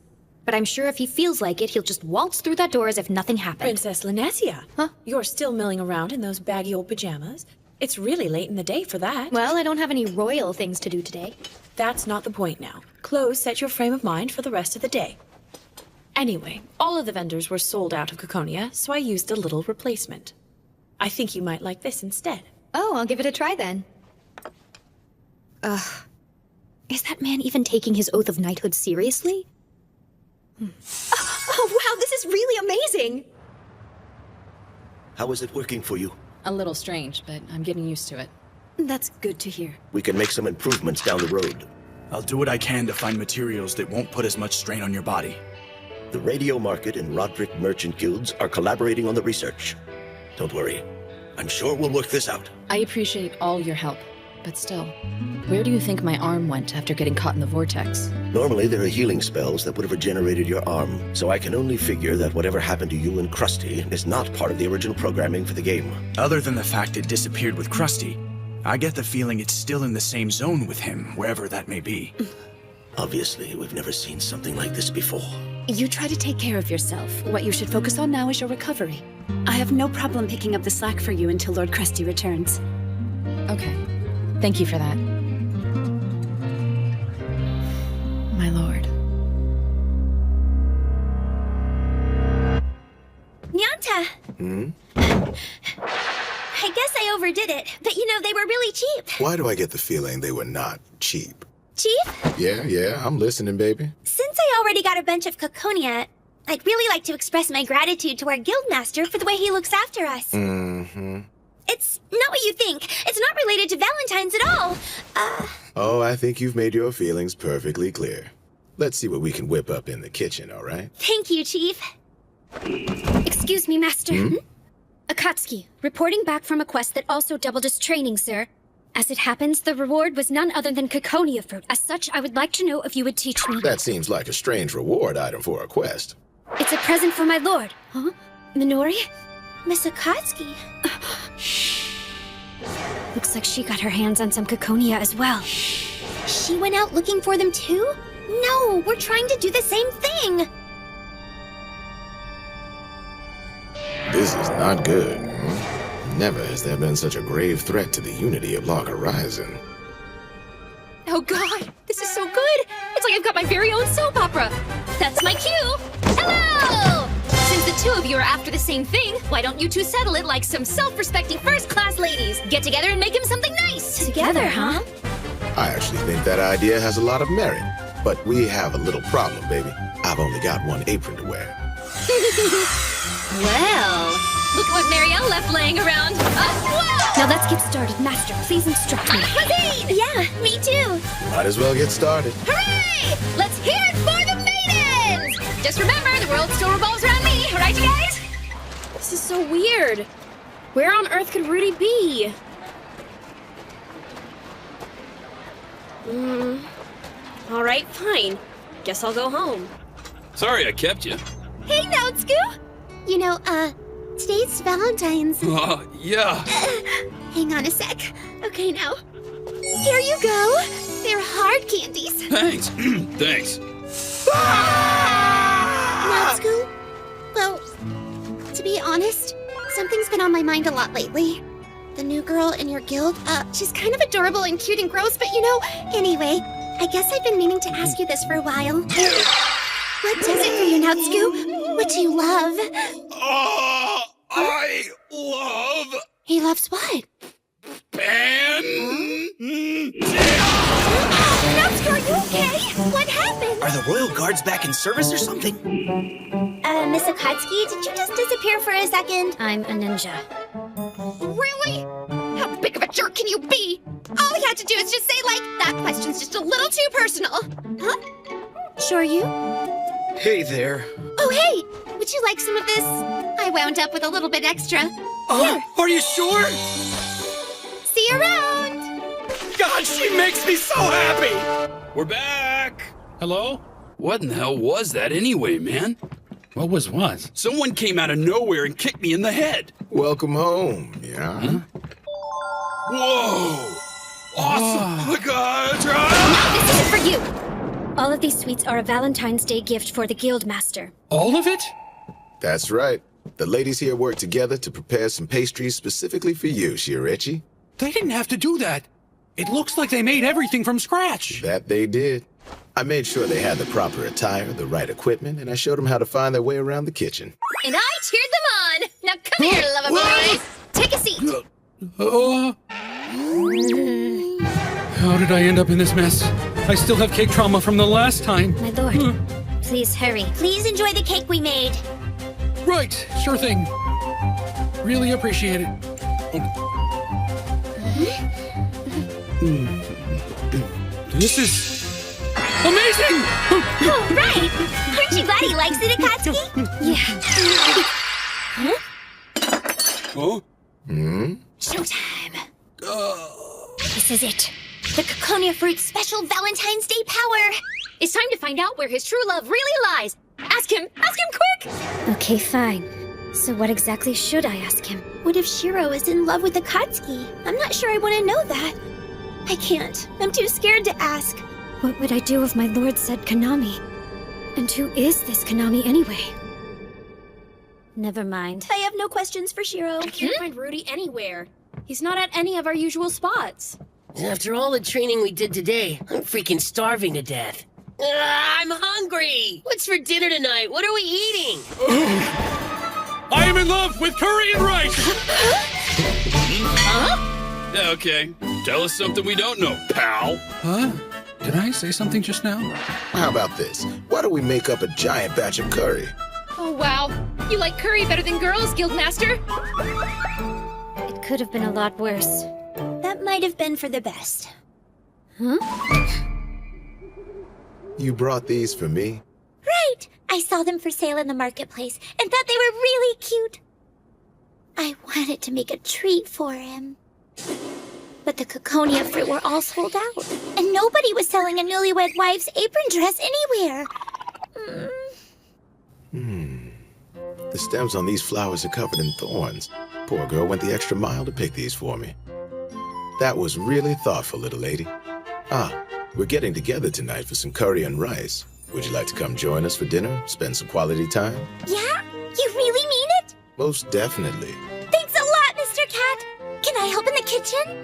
But I'm sure if he feels like it, he'll just waltz through that door as if nothing happened. Princess Linesia. Huh? You're still milling around in those baggy old pajamas? It's really late in the day for that. Well, I don't have any royal things to do today. That's not the point now. Clothes set your frame of mind for the rest of the day. Anyway, all of the vendors were sold out of Caconia, so I used a little replacement. I think you might like this instead. Oh, I'll give it a try then. Ugh. Is that man even taking his oath of knighthood seriously? Oh, wow, this is really amazing! How is it working for you? A little strange, but I'm getting used to it. That's good to hear. We can make some improvements down the road. I'll do what I can to find materials that won't put as much strain on your body. The Radio Market and Roderick Merchant Guilds are collaborating on the research. Don't worry. I'm sure we'll work this out. I appreciate all your help, but still, where do you think my arm went after getting caught in the vortex? Normally, there are healing spells that would have regenerated your arm, so I can only figure that whatever happened to you and Krusty is not part of the original programming for the game. Other than the fact it disappeared with Krusty, I get the feeling it's still in the same zone with him, wherever that may be. Obviously, we've never seen something like this before. You try to take care of yourself. What you should focus on now is your recovery. I have no problem picking up the slack for you until Lord Krusty returns. Okay. Thank you for that. My lord. Nyanta! I guess I overdid it, but you know, they were really cheap. Why do I get the feeling they were not cheap? Chief? Yeah, I'm listening, baby. Since I already got a bunch of Caconia, I'd really like to express my gratitude to our guildmaster for the way he looks after us. Mm-hmm. It's not what you think. It's not related to Valentine's at all. Oh, I think you've made your feelings perfectly clear. Let's see what we can whip up in the kitchen, all right? Thank you, Chief. Excuse me, Master. Akatsuki, reporting back from a quest that also doubled as training, sir. As it happens, the reward was none other than Caconia fruit. As such, I would like to know if you would teach me. That seems like a strange reward item for a quest. It's a present for my lord. Huh? Minori? Miss Akatsuki. Looks like she got her hands on some Caconia as well. She went out looking for them too? No, we're trying to do the same thing. This is not good. Never has there been such a grave threat to the unity of Lock Horizon. Oh god, this is so good! It's like I've got my very own soap opera! That's my cue! Hello! Since the two of you are after the same thing, why don't you two settle it like some self-respecting first-class ladies? Get together and make him something nice! Together, huh? I actually think that idea has a lot of merit. But we have a little problem, baby. I've only got one apron to wear. Well, look at what Marielle left laying around. Whoa! Now let's get started. Master, please instruct me. Mazine! Yeah, me too. Might as well get started. Hooray! Let's hear it for the maidens! Just remember, the world still revolves around me, right, you guys? This is so weird. Where on earth could Rudy be? All right, fine. Guess I'll go home. Sorry I kept you. Hey, Naotsuku! You know, today's Valentine's. Yeah. Hang on a sec. Okay, now. Here you go. They're hard candies. Thanks. Thanks. Naotsuku? Well, to be honest, something's been on my mind a lot lately. The new girl in your guild? She's kind of adorable and cute and gross, but anyway, I guess I've been meaning to ask you this for a while. What does it for you, Naotsku? What do you love? I love... He loves what? Naotsku, are you okay? What happened? Are the royal guards back in service or something? Miss Akatsuki, did you just disappear for a second? I'm a ninja. Really? How big of a jerk can you be? All he had to do is just say, that question's just a little too personal. Huh? Sure you? Hey there. Oh, hey! Would you like some of this? I wound up with a little bit extra. Are you sure? See you around! God, she makes me so happy! We're back! Hello? What in the hell was that anyway, man? What was what? Someone came out of nowhere and kicked me in the head. Welcome home, yeah? Huh? Whoa! Awesome! Look, No, this isn't for you! All of these sweets are a Valentine's Day gift for the Guildmaster. All of it? That's right. The ladies here worked together to prepare some pastries specifically for you, Shirechi. They didn't have to do that. It looks like they made everything from scratch. That they did. I made sure they had the proper attire, the right equipment, and I showed them how to find their way around the kitchen. And I cheered them on! Now come here, lover boy! Take a seat! How did I end up in this mess? I still have cake trauma from the last time. My lord, please hurry. Please enjoy the cake we made. Right, sure thing. Really appreciate it. This is amazing! Oh, right! Aren't you glad he likes it, Akatsuki? Yeah. Huh? Huh? Showtime. This is it. The Coconia Fruit's special Valentine's Day power. It's time to find out where his true love really lies. Ask him quick! Okay, fine. So what exactly should I ask him? What if Shiro is in love with Akatsuki? I'm not sure I want to know that. I can't. I'm too scared to ask. What would I do if my lord said Konami? And who is this Konami anyway? Never mind. I have no questions for Shiro. I can't find Rudy anywhere. He's not at any of our usual spots. After all the training we did today, I'm freaking starving to death. I'm hungry! What's for dinner tonight? What are we eating? I am in love with curry and rice! Huh? Okay, tell us something we don't know, pal. Huh? Did I say something just now? How about this? Why don't we make up a giant batch of curry? Oh, wow. You like curry better than girls, Guildmaster? It could have been a lot worse. That might have been for the best. Huh? You brought these for me? Right! I saw them for sale in the marketplace and thought they were really cute. I wanted to make a treat for him. But the Coconia fruit were all sold out, and nobody was selling a newlywed wife's apron dress anywhere. The stems on these flowers are covered in thorns. Poor girl went the extra mile to pick these for me. That was really thoughtful, little lady. We're getting together tonight for some curry and rice. Would you like to come join us for dinner, spend some quality time? Yeah? You really mean it? Most definitely. Thanks a lot, Mr. Cat. Can I help in the kitchen?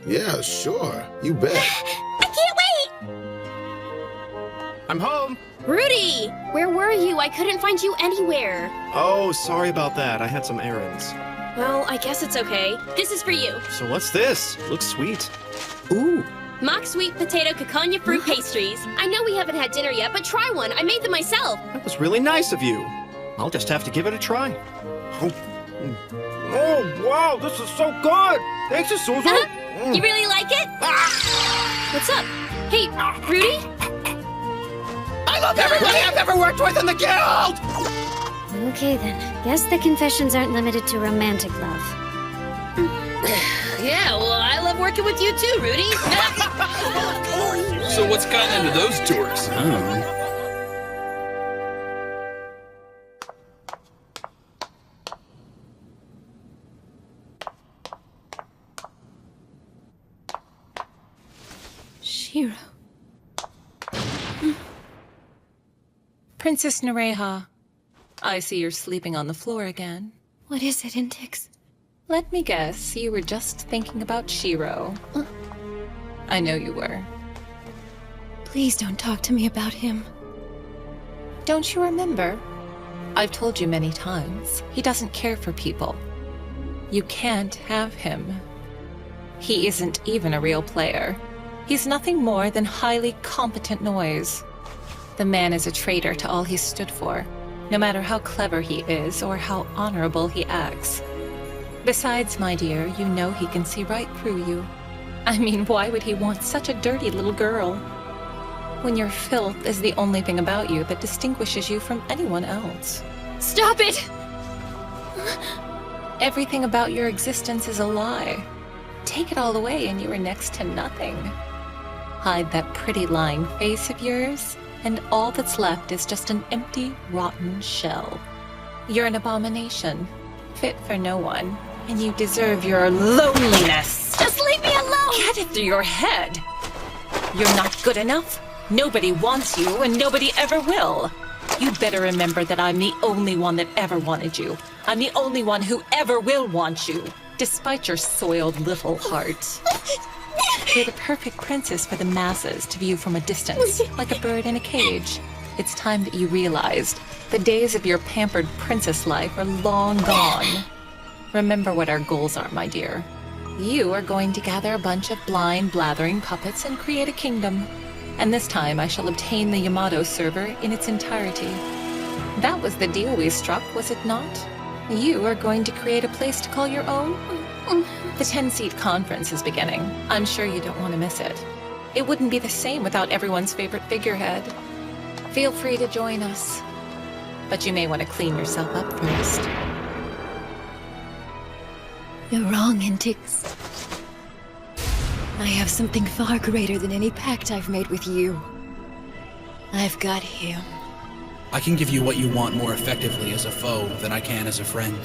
Yeah, sure. You bet. I can't wait! I'm home. Rudy! Where were you? I couldn't find you anywhere. Oh, sorry about that. I had some errands. Well, I guess it's okay. This is for you. So what's this? Looks sweet. Ooh. Mock sweet potato Coconia fruit pastries. I know we haven't had dinner yet, but try one. I made them myself. That was really nice of you. I'll just have to give it a try. Oh, wow, this is so good! Thanks, Suzu. You really like it? What's up? Hey, Rudy? I love everybody I've ever worked with in the guild! Okay then. Guess the confessions aren't limited to romantic love. Yeah, well, I love working with you too, Rudy. So what's gotten into those tours? Shiro. Princess Nereha, I see you're sleeping on the floor again. What is it, Intix? Let me guess, you were just thinking about Shiro. I know you were. Please don't talk to me about him. Don't you remember? I've told you many times, he doesn't care for people. You can't have him. He isn't even a real player. He's nothing more than highly competent noise. The man is a traitor to all he stood for, no matter how clever he is or how honorable he acts. Besides, my dear, you know he can see right through you. I mean, why would he want such a dirty little girl? When your filth is the only thing about you that distinguishes you from anyone else. Stop it! Everything about your existence is a lie. Take it all away and you are next to nothing. Hide that pretty lying face of yours, and all that's left is just an empty, rotten shell. You're an abomination, fit for no one, and you deserve your loneliness. Just leave me alone! Get it through your head! You're not good enough. Nobody wants you, and nobody ever will. You better remember that I'm the only one that ever wanted you. I'm the only one who ever will want you, despite your soiled little heart. You're the perfect princess for the masses to view from a distance, like a bird in a cage. It's time that you realized the days of your pampered princess life are long gone. Remember what our goals are, my dear. You are going to gather a bunch of blind, blathering puppets and create a kingdom. And this time I shall obtain the Yamato server in its entirety. That was the deal we struck, was it not? You are going to create a place to call your own? The 10-seat conference is beginning. I'm sure you don't want to miss it. It wouldn't be the same without everyone's favorite figurehead. Feel free to join us. But you may want to clean yourself up first. You're wrong, Intix. I have something far greater than any pact I've made with you. I've got him. I can give you what you want more effectively as a foe than I can as a friend.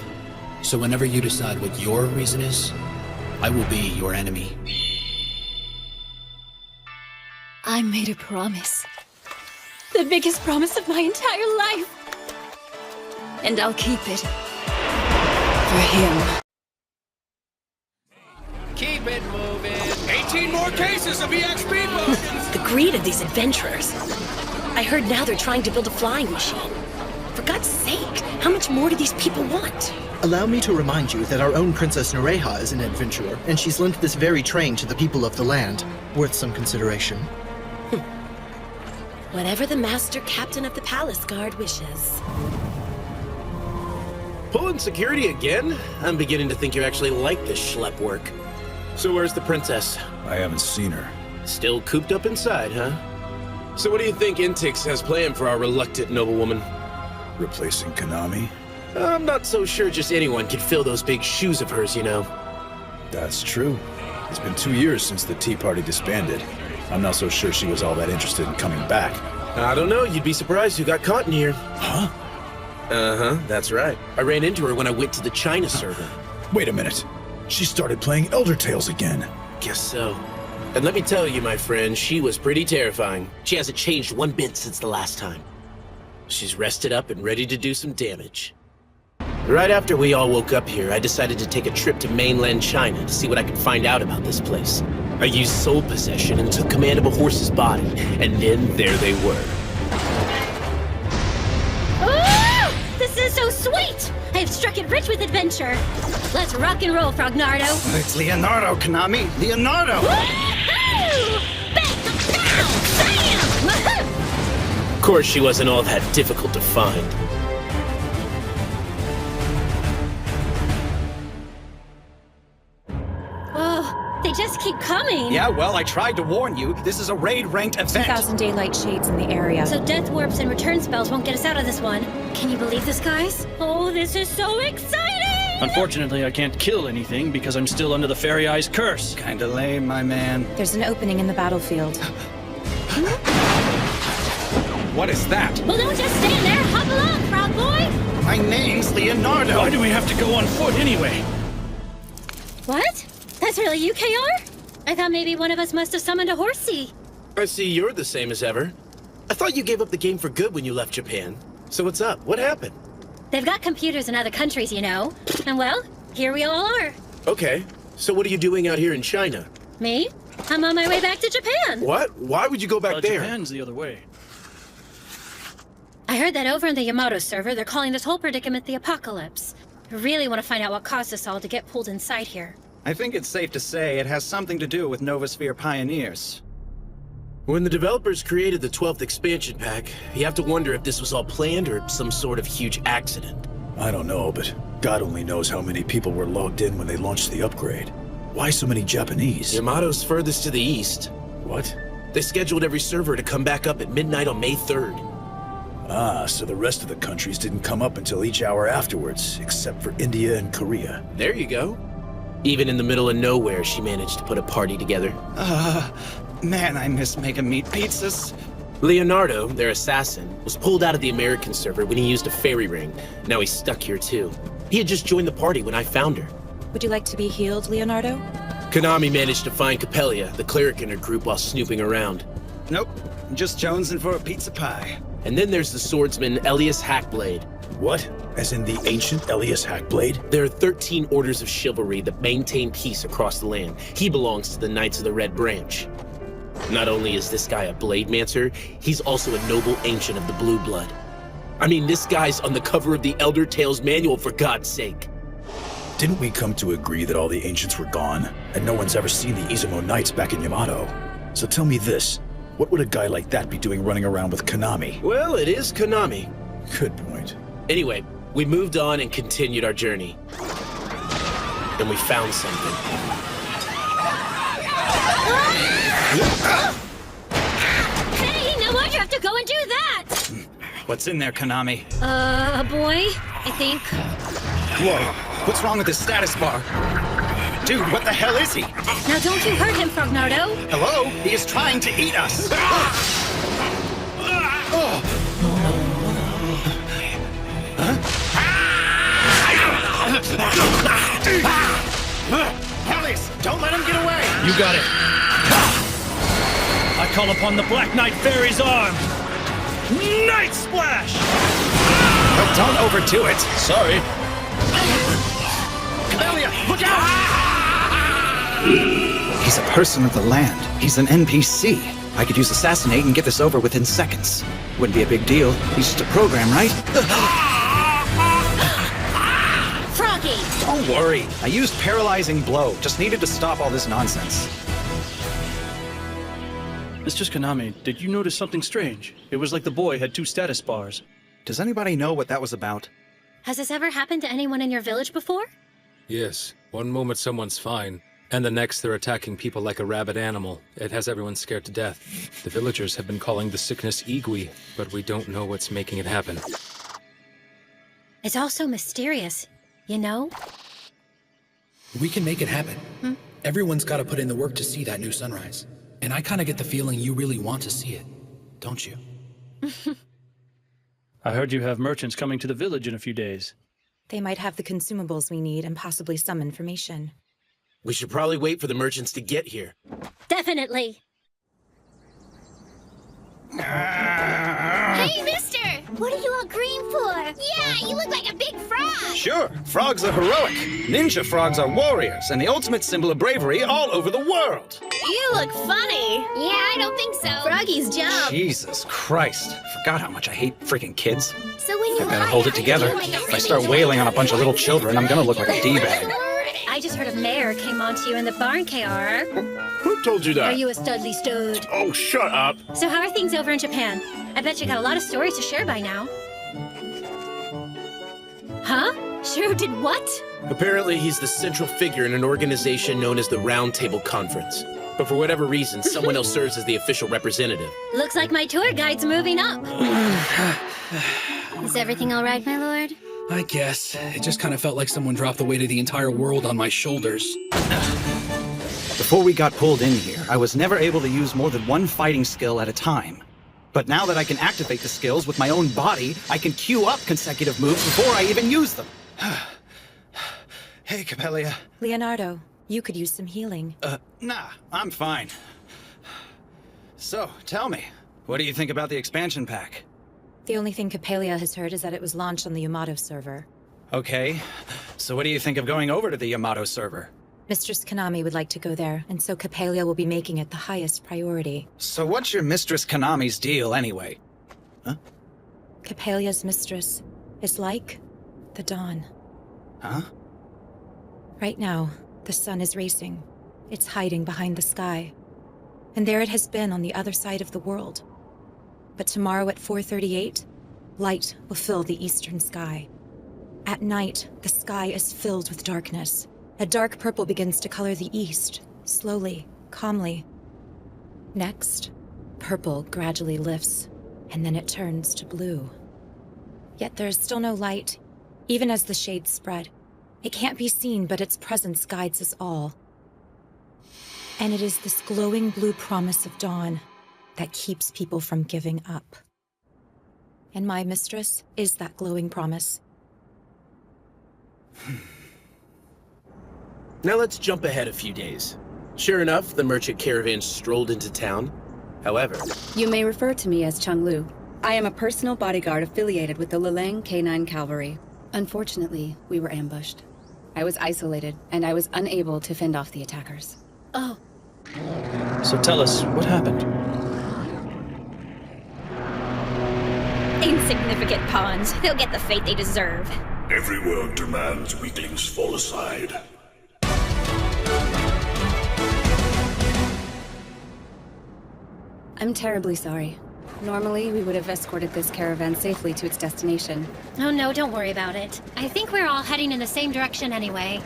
So whenever you decide what your reason is, I will be your enemy. I made a promise. The biggest promise of my entire life. And I'll keep it. For him. Keep it moving. 18 more cases of EXP potions. The greed of these adventurers. I heard now they're trying to build a flying machine. For God's sake, how much more do these people want? Allow me to remind you that our own Princess Nereha is an adventurer, and she's lent this very train to the people of the land. Worth some consideration. Whatever the master captain of the palace guard wishes. Pulling security again? I'm beginning to think you actually like this schlep work. So where's the princess? I haven't seen her. Still cooped up inside, huh? So what do you think Intix has planned for our reluctant noblewoman? Replacing Konami? I'm not so sure just anyone could fill those big shoes of hers, you know. That's true. It's been 2 years since the Tea Party disbanded. I'm not so sure she was all that interested in coming back. I don't know, you'd be surprised who got caught in here. Huh? Uh-huh, that's right. I ran into her when I went to the China server. Wait a minute. She started playing Elder Tales again. Guess so. And let me tell you, my friend, she was pretty terrifying. She hasn't changed one bit since the last time. She's rested up and ready to do some damage. Right after we all woke up here, I decided to take a trip to mainland China to see what I could find out about this place. I used soul possession and took command of a horse's body, and then there they were. Ah! This is so sweet! I have struck it rich with adventure. Let's rock and roll, Frognardo. It's Leonardo, Konami! Leonardo! Woohoo! Bam! Bam! Bam! Of course, she wasn't all that difficult to find. Oh, they just keep coming. Yeah, well, I tried to warn you. This is a raid-ranked event. 2,000 daylight shades in the area. So death warps and return spells won't get us out of this one. Can you believe this, guys? Oh, this is so exciting! Unfortunately, I can't kill anything because I'm still under the Fairy Eye's curse. Kinda lame, my man. There's an opening in the battlefield. What is that? Well, don't just stand there. Hop along, Frog Boy. My name's Leonardo. Why do we have to go on foot anyway? What? That's really you, KR? I thought maybe one of us must have summoned a horsey. I see you're the same as ever. I thought you gave up the game for good when you left Japan. So what's up? What happened? They've got computers in other countries, you know. And well, here we all are. Okay, so what are you doing out here in China? Me? I'm on my way back to Japan. What? Why would you go back there? Japan's the other way. I heard that over in the Yamato server, they're calling this whole predicament the apocalypse. I really want to find out what caused us all to get pulled inside here. I think it's safe to say it has something to do with Novasphere pioneers. When the developers created the 12th expansion pack, you have to wonder if this was all planned or some sort of huge accident. I don't know, but God only knows how many people were logged in when they launched the upgrade. Why so many Japanese? Yamato's furthest to the east. What? They scheduled every server to come back up at midnight on May 3rd. Ah, so the rest of the countries didn't come up until each hour afterwards, except for India and Korea. There you go. Even in the middle of nowhere, she managed to put a party together. Man, I miss making meat pizzas. Leonardo, their assassin, was pulled out of the American server when he used a fairy ring. Now he's stuck here too. He had just joined the party when I found her. Would you like to be healed, Leonardo? Konami managed to find Capellia, the cleric in her group, while snooping around. Nope, just jonesing for a pizza pie. And then there's the swordsman Elias Hackblade. What? As in the ancient Elias Hackblade? There are 13 orders of chivalry that maintain peace across the land. He belongs to the Knights of the Red Branch. Not only is this guy a Blademancer, he's also a noble ancient of the Blue Blood. I mean, this guy's on the cover of the Elder Tales manual, for God's sake. Didn't we come to agree that all the ancients were gone, and no one's ever seen the Izumo Knights back in Yamato? So tell me this, what would a guy like that be doing running around with Konami? Well, it is Konami. Good point. Anyway, we moved on and continued our journey. And we found something. Hey, now why'd you have to go and do that? What's in there, Konami? A boy, I think. Whoa, what's wrong with his status bar? Dude, what the hell is he? Now don't you hurt him, Frognardo. Hello? He is trying to eat us! Helios, don't let him get away! You got it. I call upon the Black Knight Fairy's arm. Night Splash! But don't overdo it. Sorry. Capellia, look out! He's a person of the land. He's an NPC. I could use Assassinate and get this over within seconds. Wouldn't be a big deal. He's just a program, right? Froggy! Don't worry. I used Paralyzing Blow. Just needed to stop all this nonsense. Mr. Konami, did you notice something strange? It was like the boy had 2 status bars. Does anybody know what that was about? Has this ever happened to anyone in your village before? Yes. One moment someone's fine, and the next they're attacking people like a rabid animal. It has everyone scared to death. The villagers have been calling the sickness Igui, but we don't know what's making it happen. It's all so mysterious, you know? We can make it happen. Everyone's got to put in the work to see that new sunrise. And I kind of get the feeling you really want to see it, don't you? I heard you have merchants coming to the village in a few days. They might have the consumables we need and possibly some information. We should probably wait for the merchants to get here. Definitely. Hey, mister! What are you all green for? Yeah, you look like a big frog! Sure, frogs are heroic. Ninja frogs are warriors, and the ultimate symbol of bravery all over the world. You look funny. Yeah, I don't think so. Froggy's job. Jesus Christ. Forgot how much I hate freaking kids. So when you I better hold it together. If I start wailing on a bunch of little children, I'm gonna look like a D-bag. I just heard a mayor came onto you in the barn, KR. Who told you that? Are you a studly stud? Oh, shut up. So how are things over in Japan? I bet you got a lot of stories to share by now. Huh? Shiro did what? Apparently, he's the central figure in an organization known as the Round Table Conference. But for whatever reason, someone else serves as the official representative. Looks like my tour guide's moving up. Is everything all right, my lord? I guess. It just kind of felt like someone dropped the weight of the entire world on my shoulders. Before we got pulled in here, I was never able to use more than one fighting skill at a time. But now that I can activate the skills with my own body, I can queue up consecutive moves before I even use them. Hey, Capellia. Leonardo, you could use some healing. Nah, I'm fine. So, tell me, what do you think about the expansion pack? The only thing Capellia has heard is that it was launched on the Yamato server. Okay, So what do you think of going over to the Yamato server? Mistress Konami would like to go there, and so Capelia will be making it the highest priority. So what's your Mistress Konami's deal, anyway? Huh? Capelia's mistress is like the dawn. Huh? Right now, the sun is racing. It's hiding behind the sky. And there it has been on the other side of the world. But tomorrow at 4:38, light will fill the eastern sky. At night, the sky is filled with darkness. A dark purple begins to color the east, slowly, calmly. Next, purple gradually lifts, and then it turns to blue. Yet there is still no light, even as the shades spread. It can't be seen, but its presence guides us all. And it is this glowing blue promise of dawn that keeps people from giving up. And my mistress is that glowing promise. Now let's jump ahead a few days. Sure enough, the merchant caravan strolled into town. However... You may refer to me as Chung Lu. I am a personal bodyguard affiliated with the Lilang Canine Cavalry. Unfortunately, we were ambushed. I was isolated, and I was unable to fend off the attackers. Oh. So tell us, what happened? Insignificant pawns. They'll get the fate they deserve. Every word demands weaklings fall aside. I'm terribly sorry. Normally, we would have escorted this caravan safely to its destination. Oh no, don't worry about it. I think we're all heading in the same direction anyway.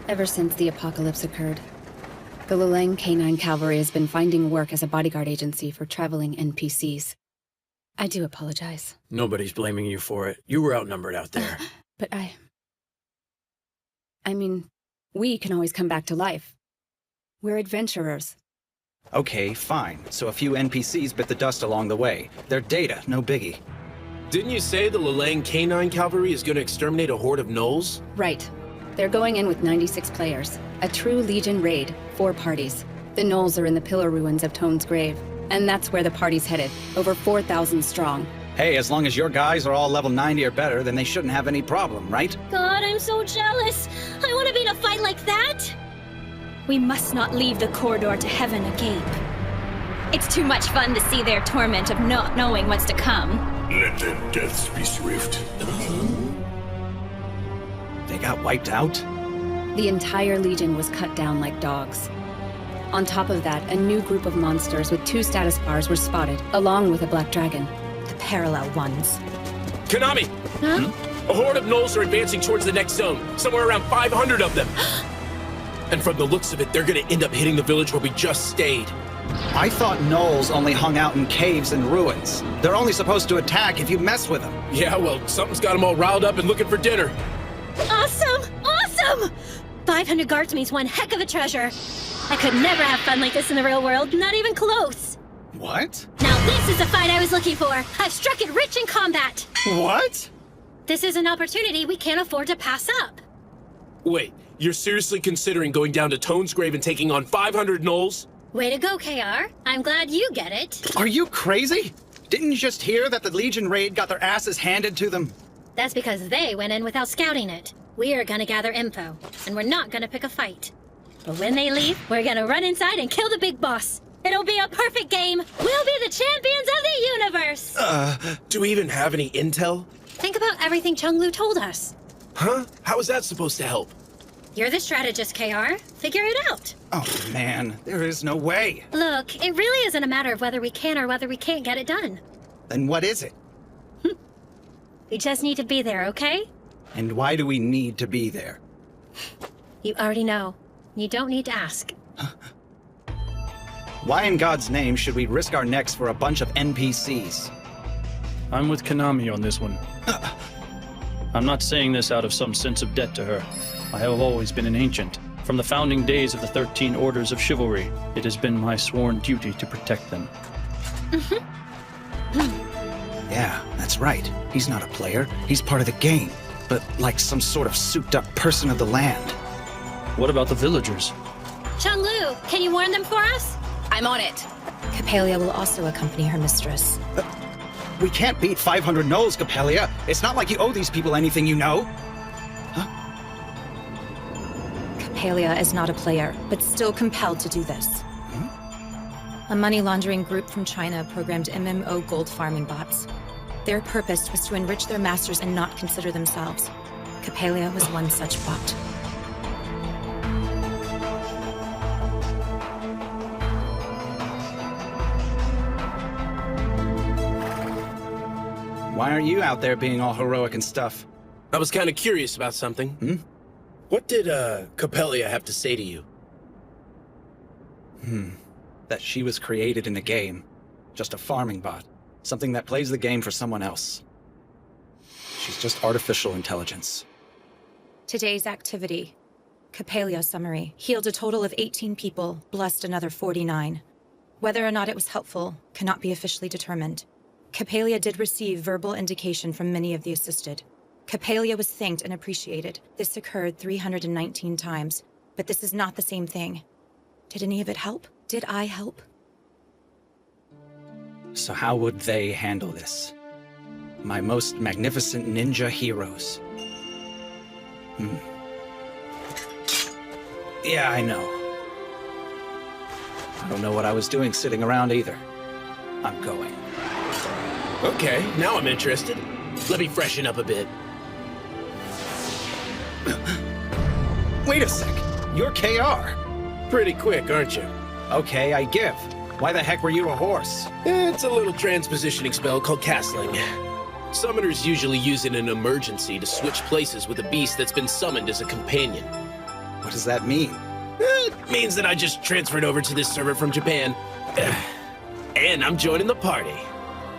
Ever since the apocalypse occurred, the Lilang Canine Cavalry has been finding work as a bodyguard agency for traveling NPCs. I do apologize. Nobody's blaming you for it. You were outnumbered out there. But I mean, we can always come back to life. We're adventurers. Okay, fine. So a few NPCs bit the dust along the way. They're data, no biggie. Didn't you say the Lilang Canine Cavalry is going to exterminate a horde of gnolls? Right. They're going in with 96 players. A true Legion raid, 4 parties. The gnolls are in the pillar ruins of Tone's grave. And that's where the party's headed, over 4,000 strong. Hey, as long as your guys are all level 90 or better, then they shouldn't have any problem, right? God, I'm so jealous. I want to be in a fight like that. We must not leave the corridor to heaven agape. It's too much fun to see their torment of not knowing what's to come. Let their deaths be swift. They got wiped out? The entire Legion was cut down like dogs. On top of that, a new group of monsters with 2 status bars were spotted, along with a black dragon. The parallel ones. Konami! Huh? A horde of gnolls are advancing towards the next zone. Somewhere around 500 of them. And from the looks of it, they're gonna end up hitting the village where we just stayed. I thought gnolls only hung out in caves and ruins. They're only supposed to attack if you mess with them. Yeah, well, something's got them all riled up and looking for dinner. Awesome! Awesome! 500 guards means one heck of a treasure. I could never have fun like this in the real world, not even close. What? Now this is the fight I was looking for. I've struck it rich in combat. What? This is an opportunity we can't afford to pass up. Wait, you're seriously considering going down to Tone's grave and taking on 500 gnolls? Way to go, KR. I'm glad you get it. Are you crazy? Didn't you just hear that the Legion raid got their asses handed to them? That's because they went in without scouting it. We are gonna gather info, and we're not gonna pick a fight. But when they leave, we're gonna run inside and kill the big boss. It'll be a perfect game. We'll be the champions of the universe. Do we even have any intel? Think about everything Chung Lu told us. Huh? How is that supposed to help? You're the strategist, KR. Figure it out. Oh, man. There is no way. Look, it really isn't a matter of whether we can or whether we can't get it done. Then what is it? We just need to be there, okay? And why do we need to be there? You already know. You don't need to ask. Why in God's name should we risk our necks for a bunch of NPCs? I'm with Konami on this one. I'm not saying this out of some sense of debt to her. I have always been an ancient. From the founding days of the 13 Orders of Chivalry, it has been my sworn duty to protect them. Yeah, that's right. He's not a player. He's part of the game. But like some sort of souped-up person of the land. What about the villagers? Chung Lu, can you warn them for us? I'm on it. Capelia will also accompany her mistress. We can't beat 500 gnolls, Capelia. It's not like you owe these people anything, you know. Huh? Capalia is not a player, but still compelled to do this. A money laundering group from China programmed MMO gold farming bots. Their purpose was to enrich their masters and not consider themselves. Capalia was one such bot. Why aren't you out there being all heroic and stuff? I was kind of curious about something. What did, Capalia have to say to you? That she was created in a game. Just a farming bot. Something that plays the game for someone else. She's just artificial intelligence. Today's activity. Capalia summary. Healed a total of 18 people, blessed another 49. Whether or not it was helpful cannot be officially determined. Capalia did receive verbal indication from many of the assisted. Capalia was thanked and appreciated. This occurred 319 times, but this is not the same thing. Did any of it help? Did I help? So how would they handle this? My most magnificent ninja heroes. Yeah, I know. I don't know what I was doing sitting around either. I'm going. Okay, now I'm interested. Let me freshen up a bit. Wait a sec. You're KR. Pretty quick, aren't you? Okay, I give. Why the heck were you a horse? It's a little transpositioning spell called castling. Summoners usually use it in an emergency to switch places with a beast that's been summoned as a companion. What does that mean? It means that I just transferred over to this server from Japan. And I'm joining the party.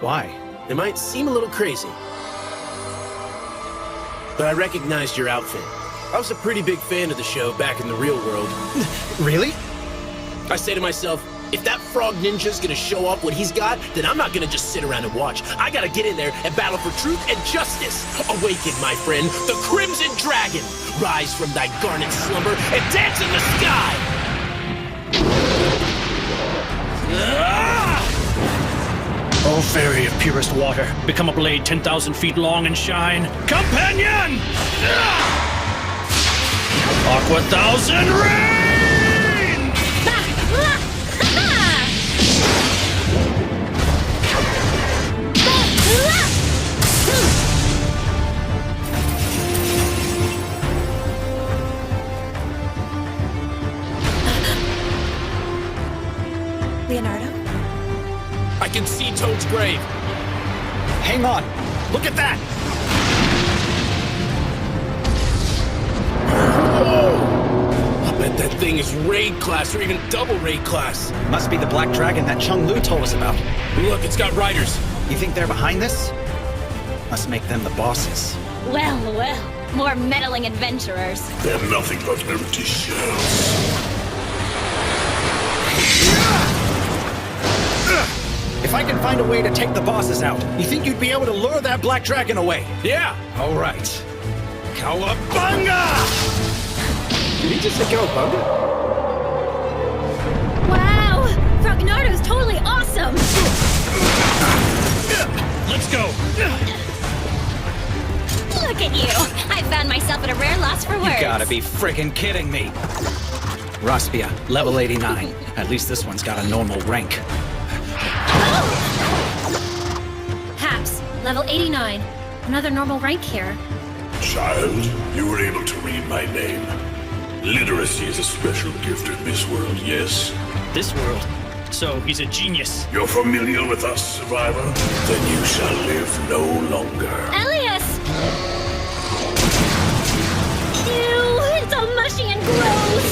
Why? It might seem a little crazy, but I recognized your outfit. I was a pretty big fan of the show back in the real world. Really? I say to myself, if that frog ninja's gonna show off what he's got, then I'm not gonna just sit around and watch. I gotta get in there and battle for truth and justice. Awaken, my friend, the Crimson Dragon. Rise from thy garnet slumber and dance in the sky! O fairy of purest water, become a blade 10,000 feet long and shine. Companion! Aqua Thousand Rain! Leonardo? I can see Toad's grave. Hang on. Look at that! I bet that thing is raid class or even double raid class. Must be the black dragon that Chung Lu told us about. Look, it's got riders. You think they're behind this? Must make them the bosses. Well, well. More meddling adventurers. They're nothing but empty shells. If I can find a way to take the bosses out, you think you'd be able to lure that black dragon away? Yeah! All right. Cowabunga! Did he just say cowabunga? Wow! Frognardo's totally awesome! Let's go! Look at you! I found myself at a rare loss for words. You gotta be friggin' kidding me. Raspia, level 89. At least this one's got a normal rank. Haps, level 89. Another normal rank here. Child, you were able to read my name. Literacy is a special gift in this world, yes? This world? So he's a genius. You're familiar with us, survivor? Then you shall live no longer. Elias! Ew, it's all mushy and gross!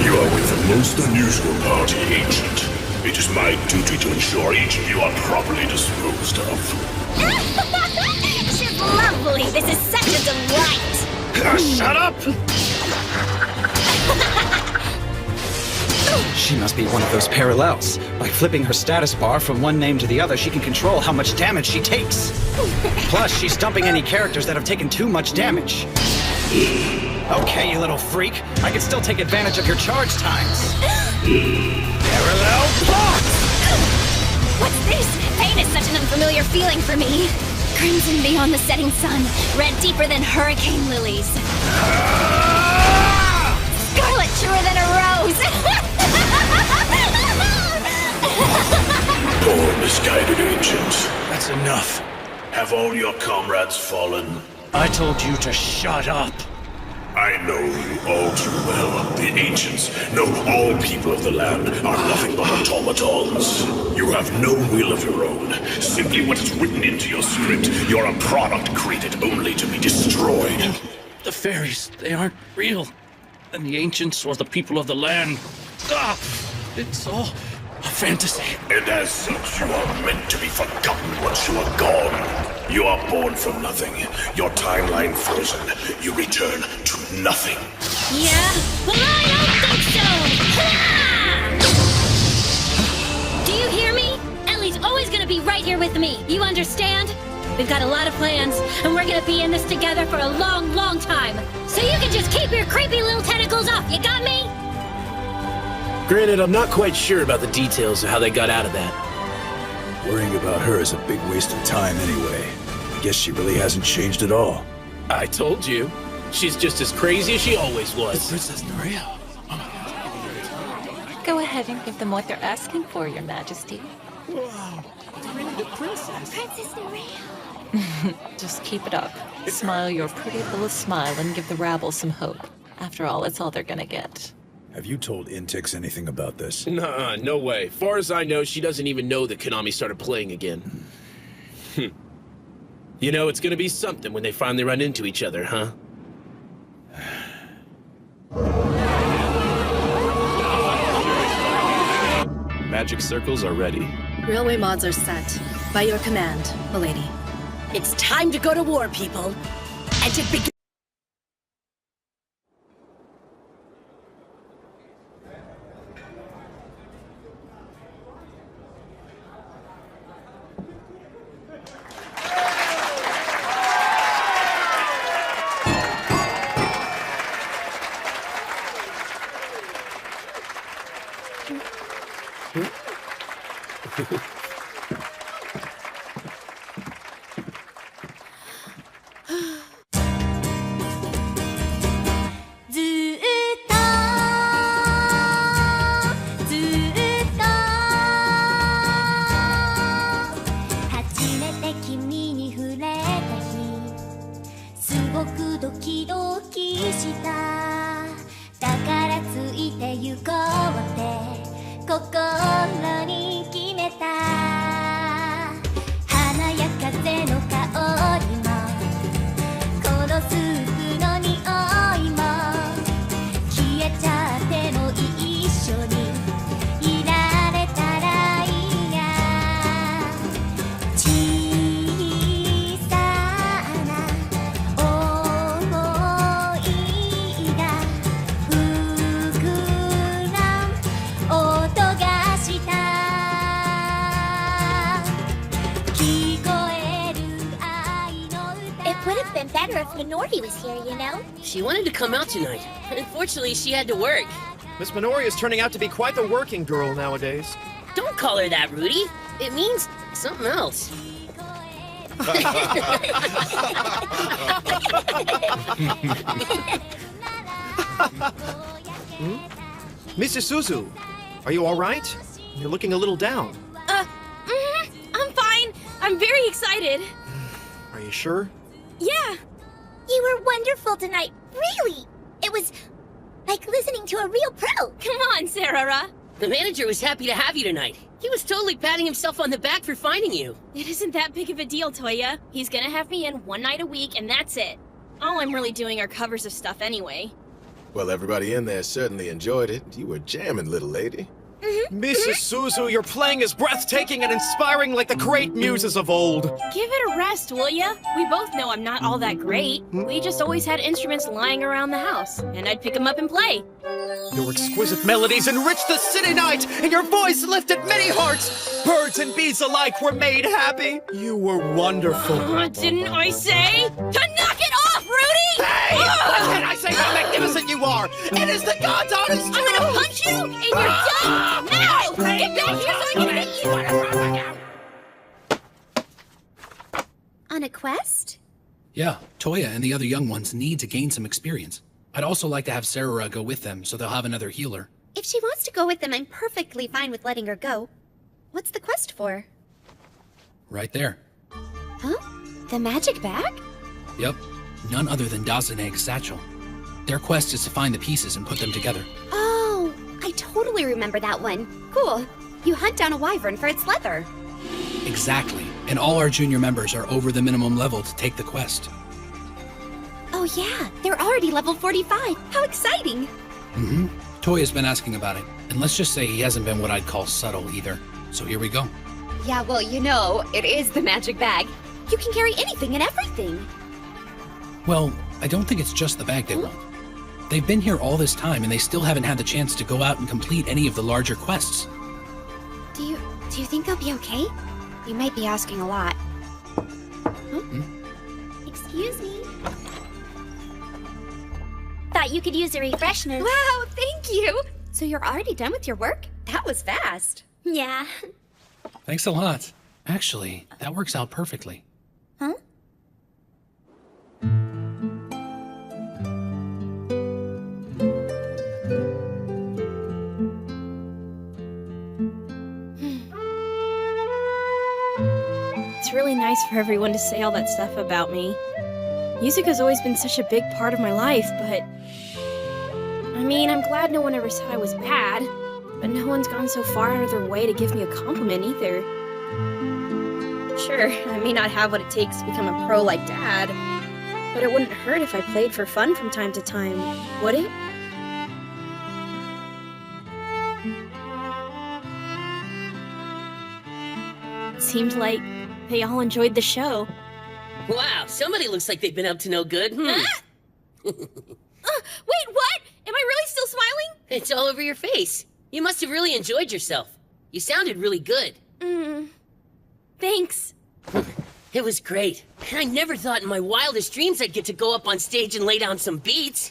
You are with the most unusual party, Ancient. It is my duty to ensure each of you are properly disposed of. She's lovely! This is such a delight! Shut up! She must be one of those parallels. By flipping her status bar from one name to the other, she can control how much damage she takes. Plus, she's dumping any characters that have taken too much damage. Okay, you little freak. I can still take advantage of your charge times. Parallel plot! What's this? Pain is such an unfamiliar feeling for me. Crimson beyond the setting sun, red deeper than hurricane lilies. nose! Poor misguided ancient. That's enough. Have all your comrades fallen? I told you to shut up. I know you all too well. The ancients, no, all people of the land are nothing but automatons. You have no will of your own. Simply what is written into your script. You're a product created only to be destroyed. The fairies, they aren't real. And the ancients or the people of the land. It's all a fantasy. And as such, you are meant to be forgotten once you are gone. You are born from nothing. Your timeline frozen. You return to nothing. Yeah? Well, I don't think so! Do you hear me? Ellie's always gonna be right here with me. You understand? We've got a lot of plans, and we're gonna be in this together for a long, long time. So you can just keep your creepy little tentacles off. You got me? Granted, I'm not quite sure about the details of how they got out of that. Worrying about her is a big waste of time anyway. I guess she really hasn't changed at all. I told you. She's just as crazy as she always was. Princess Norea. Go ahead and give them what they're asking for, Your Majesty. Wow. The princess. Princess Norea. Just keep it up. Smile your pretty little smile and give the rabble some hope. After all, it's all they're gonna get. Have you told Intix anything about this? Nah, no way. Far as I know, she doesn't even know that Konami started playing again. You know, it's gonna be something when they finally run into each other, huh? Magic circles are ready. Railway mods are set. By your command, milady. It's time to go to war, people. And to begin. She wanted to come out tonight. Unfortunately, she had to work. Miss Minori is turning out to be quite the working girl nowadays. Don't call her that, Rudy. It means something else. Mrs. Suzu, are you all right? You're looking a little down. I'm fine. I'm very excited. Are you sure? Yeah. You were wonderful tonight, really. It was like listening to a real pro. Come on, Sarah. The manager was happy to have you tonight. He was totally patting himself on the back for finding you. It isn't that big of a deal, Toya. He's gonna have me in one night a week, and that's it. All I'm really doing are covers of stuff anyway. Well, everybody in there certainly enjoyed it. You were jamming, little lady. Mrs. Suzu, your playing is breathtaking and inspiring like the great muses of old. Give it a rest, will ya? We both know I'm not all that great. We just always had instruments lying around the house, and I'd pick them up and play. Your exquisite melodies enriched the city night, and your voice lifted many hearts. Birds and bees alike were made happy. You were wonderful. Didn't I say to knock it off, Rudy? Hey! What did I say how magnificent you are? It is the God's honest truth! I'm gonna punch you, and you're done! Now! Get back here so I can hit you! On a quest? Yeah, Toya and the other young ones need to gain some experience. I'd also like to have Sarah go with them so they'll have another healer. If she wants to go with them, I'm perfectly fine with letting her go. What's the quest for? Right there. Huh? The magic bag? Yep. None other than Dazeneg's satchel. Their quest is to find the pieces and put them together. Oh, I totally remember that one. Cool. You hunt down a wyvern for its leather. Exactly. And all our junior members are over the minimum level to take the quest. Oh yeah, they're already level 45. How exciting! Mm-hmm. Toya's been asking about it. And let's just say he hasn't been what I'd call subtle either. So here we go. Yeah, well, you know, it is the magic bag. You can carry anything and everything. Well, I don't think it's just the bag they want. They've been here all this time and they still haven't had the chance to go out and complete any of the larger quests. Do you think they'll be okay? You might be asking a lot. Excuse me. Thought you could use a refreshment. Wow, thank you. So you're already done with your work? That was fast. Yeah. Thanks a lot. Actually, that works out perfectly. Huh? It's really nice for everyone to say all that stuff about me. Music has always been such a big part of my life, but... I mean, I'm glad no one ever said I was bad, but no one's gone so far out of their way to give me a compliment either. Sure, I may not have what it takes to become a pro like Dad, but it wouldn't hurt if I played for fun from time to time, would it? It seemed like they all enjoyed the show. Wow, somebody looks like they've been up to no good. Wait, what? Am I really still smiling? It's all over your face. You must have really enjoyed yourself. You sounded really good. Thanks. It was great. And I never thought in my wildest dreams I'd get to go up on stage and lay down some beats.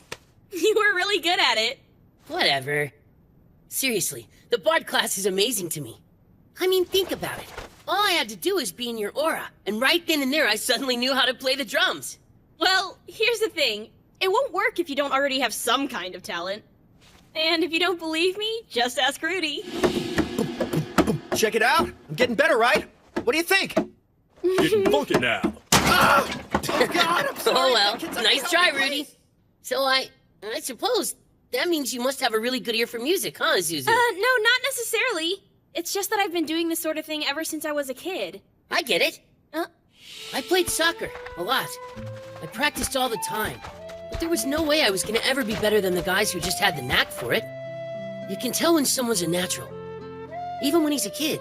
You were really good at it. Whatever. Seriously, the Bard class is amazing to me. I mean, think about it. All I had to do was be in your aura, and right then and there I suddenly knew how to play the drums. Well, here's the thing. It won't work if you don't already have some kind of talent. And if you don't believe me, just ask Rudy. Check it out. I'm getting better, right? What do you think? Getting funky now. Oh God, I'm sorry. Oh well, nice try, Rudy. So I suppose that means you must have a really good ear for music, huh, Zuzu? No, not necessarily. It's just that I've been doing this sort of thing ever since I was a kid. I get it. I played soccer a lot. I practiced all the time. But there was no way I was gonna ever be better than the guys who just had the knack for it. You can tell when someone's a natural, even when he's a kid.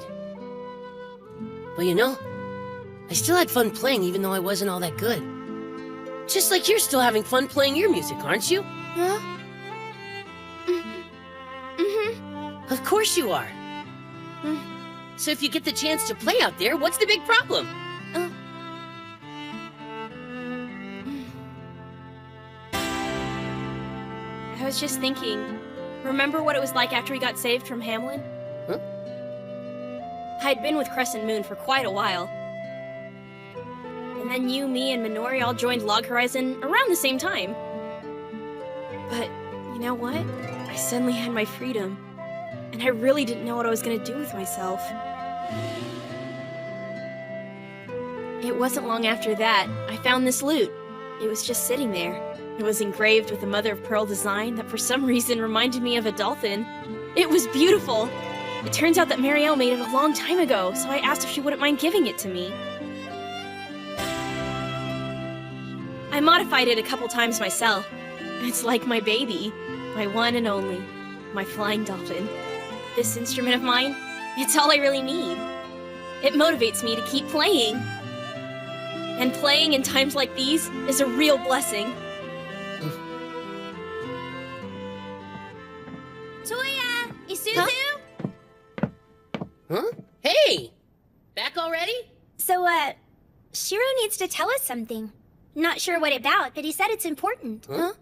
But you know, I still had fun playing even though I wasn't all that good. Just like you're still having fun playing your music, aren't you? Huh? Of course you are. So if you get the chance to play out there, what's the big problem? I was just thinking, remember what it was like after we got saved from Hamlin? Huh? I'd been with Crescent Moon for quite a while. And then you, me, and Minori all joined Log Horizon around the same time. But, you know what? I suddenly had my freedom. And I really didn't know what I was gonna do with myself. It wasn't long after that, I found this lute. It was just sitting there. It was engraved with a mother-of-pearl design that for some reason reminded me of a dolphin. It was beautiful. It turns out that Marielle made it a long time ago, so I asked if she wouldn't mind giving it to me. I modified it a couple times myself. It's like my baby, my one and only, my flying dolphin. This instrument of mine, it's all I really need. It motivates me to keep playing. And playing in times like these is a real blessing. Toya! Isuzu? Huh? Hey! Back already? So, Shiro needs to tell us something. Not sure what about, but he said it's important. Huh?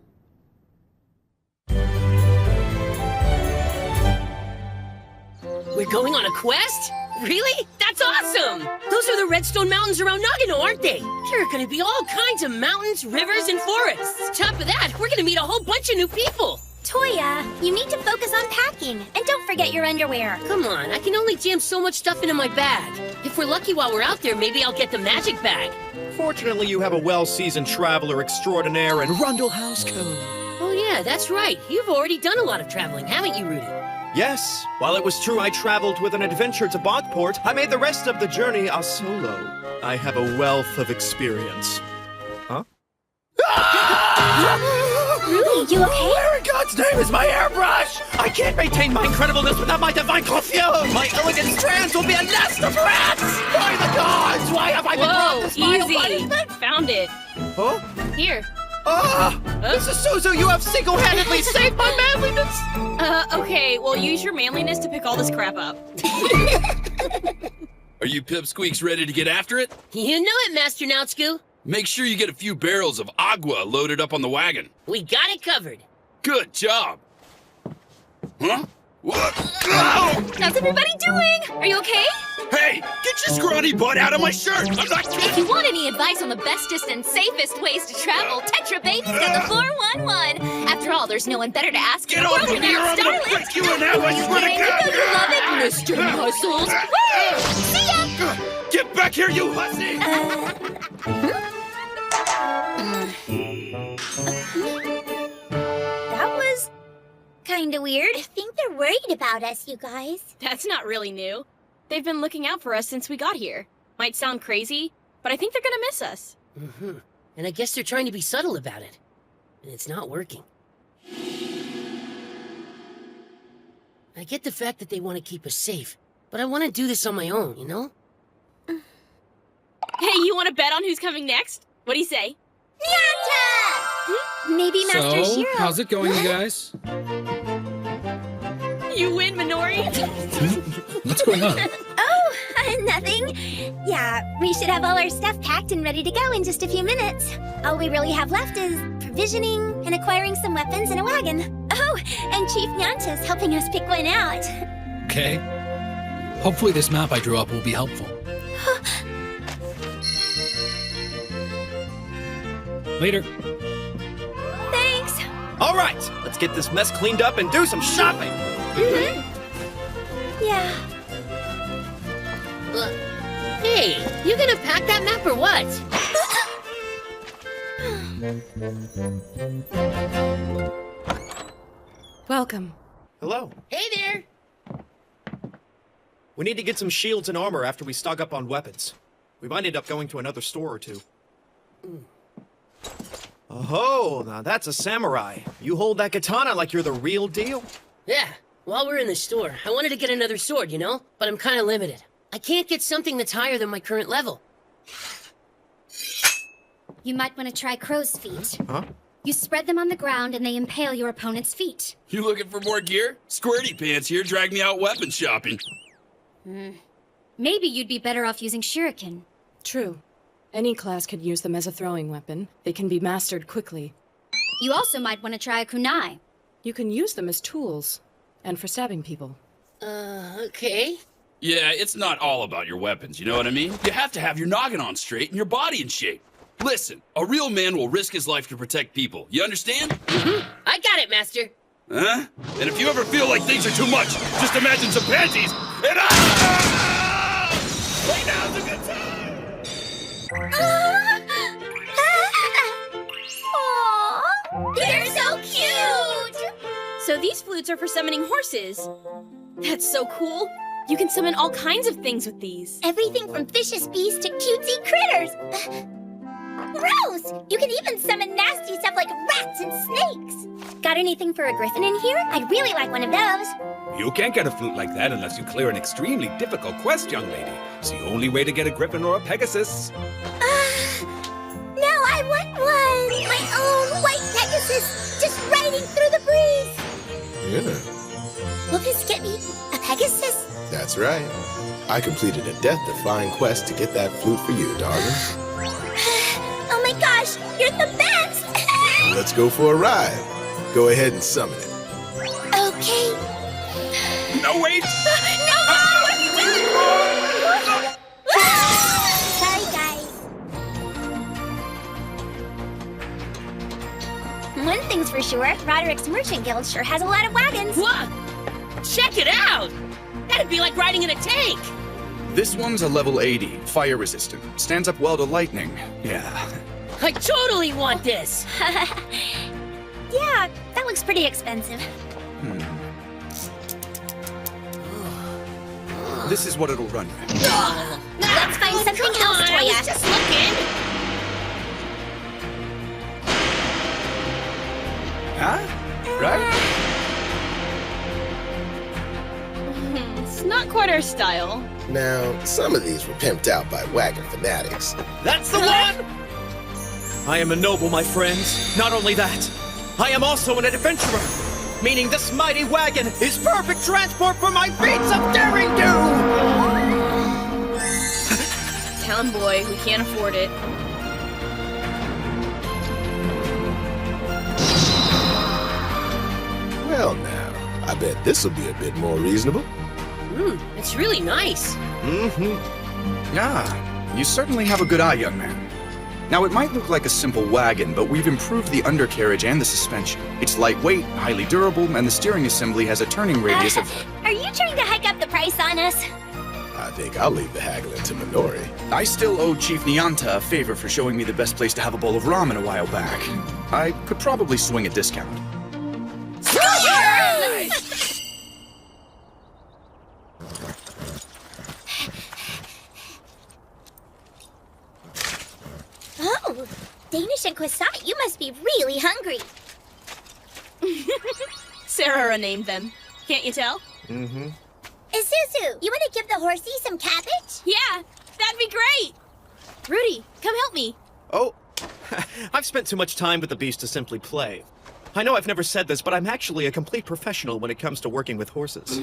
We're going on a quest? Really? That's awesome! Those are the Redstone Mountains around Nagano, aren't they? There are gonna be all kinds of mountains, rivers, and forests. Top of that, we're gonna meet a whole bunch of new people. Toya, you need to focus on packing. And don't forget your underwear. Come on, I can only jam so much stuff into my bag. If we're lucky while we're out there, maybe I'll get the magic bag. Fortunately, you have a well-seasoned traveler extraordinaire in Rundle Housecode. Oh yeah, that's right. You've already done a lot of traveling, haven't you, Rudy? Yes, while it was true I traveled with an adventure to Bogport, I made the rest of the journey a solo. I have a wealth of experience. Huh? Rudy, you okay? Where in God's name is my airbrush? I can't maintain my incredibleness without my divine coiffure! My elegant strands will be a nest of rats! By the gods, why have I been brought this vile punishment? Found it. Huh? Here. Ah! Mrs. Suzu, you have single-handedly saved my manliness! Okay, well, use your manliness to pick all this crap up. Are you pipsqueaks ready to get after it? You know it, Master Nautsku. Make sure you get a few barrels of agua loaded up on the wagon. We got it covered. Good job. Huh? What? How's everybody doing? Are you okay? Hey, get your scrawny butt out of my shirt! I'm not If kidding! you want any advice on the bestest and safest ways to travel, Tetra Baby's got the 411. After all, there's no one better to ask. Get off of me or I'm gonna break you in half, I swear to God! You love it, Mr. Muscles. Woo! See ya! Get back here, you hussy! That was kinda weird. I think they're worried about us, you guys. That's not really new. They've been looking out for us since we got here. Might sound crazy, but I think they're gonna miss us. Mm-hmm. And I guess they're trying to be subtle about it. And it's not working. I get the fact that they want to keep us safe, but I want to do this on my own, you know? Hey, you want to bet on who's coming next? What do you say? Nyata! Maybe Master So, Shiro. how's it going, you guys? You win, Minori. What's going on? Oh, nothing. Yeah, we should have all our stuff packed and ready to go in just a few minutes. All we really have left is provisioning and acquiring some weapons and a wagon. Oh, and Chief Nyanta's helping us pick one out. Okay. Hopefully this map I drew up will be helpful. Later. Thanks. All right, let's get this mess cleaned up and do some shopping! Yeah. Hey, you gonna pack that map or what? Welcome. Hello. Hey there! We need to get some shields and armor after we stock up on weapons. We might end up going to another store or two. Oh, now that's a samurai. You hold that katana like you're the real deal? Yeah, while we're in the store, I wanted to get another sword, you know? But I'm kind of limited. I can't get something that's higher than my current level. You might want to try crow's feet. Huh? You spread them on the ground and they impale your opponent's feet. You looking for more gear? Squirty Pants here drag me out weapon shopping. Maybe you'd be better off using shuriken. True. Any class could use them as a throwing weapon. They can be mastered quickly. You also might want to try a kunai. You can use them as tools, and for stabbing people. Okay. Yeah, it's not all about your weapons, you know what I mean? You have to have your noggin on straight and your body in shape. Listen, a real man will risk his life to protect people. You understand? I got it, Master. Huh? And if you ever feel like things are too much, just imagine some panties and right now's a good time! Aww, they're so cute! So these flutes are for summoning horses. That's so cool. You can summon all kinds of things with these. Everything from vicious beasts to cutesy critters. Gross! You can even summon nasty stuff like rats and snakes. Got anything for a griffin in here? I'd really like one of those. You can't get a flute like that unless you clear an extremely difficult quest, young lady. It's the only way to get a griffin or a pegasus. No, I want one! My own white Pegasus, just riding through the breeze! Yeah, Will this get me a Pegasus? that's right. I completed a death-defying quest to get that flute for you, darling. Oh my gosh, you're the best! Let's go for a ride. Go ahead and summon it. Okay. No, wait! No! What are you doing? Sorry, guys. One thing's for for sure. Roderick's Merchant Guild sure has a lot of wagons. What? Check it out! That'd be like riding in a tank! This one's a level 80, fire resistant. Stands up well to lightning. Yeah. I totally want this! Yeah, that looks pretty expensive. This is what it'll run you. Let's find something else, I Toya. was just looking! Huh? Right? It's not quite our style. Now, some of these were pimped out by wagon fanatics. That's the one! I am a noble, my friends. Not only that, I am also an adventurer. Meaning this mighty wagon is perfect transport for my feats of daring do! Town boy, we can't afford it. Well now, I bet this'll be a bit more reasonable. It's really nice. Yeah, you certainly have a good eye, young man. Now, it might look like a simple wagon, but we've improved the undercarriage and the suspension. It's lightweight, highly durable, and the steering assembly has a turning radius of... Are you trying to hike up the price on us? I think I'll leave the haggling to Minori. I still owe Chief Nyanta a favor for showing me the best place to have a bowl of ramen a while back. I could probably swing a discount. Oh, Danish and croissant, you must be really hungry. Sarah named them. Can't you tell? Mm-hmm. Isuzu, you want to give the horsey some cabbage? Yeah, that'd be great. Rudy, come help me. Oh, I've spent too much time with the beast to simply play. I know I've never said this, but I'm actually a complete professional when it comes to working with horses.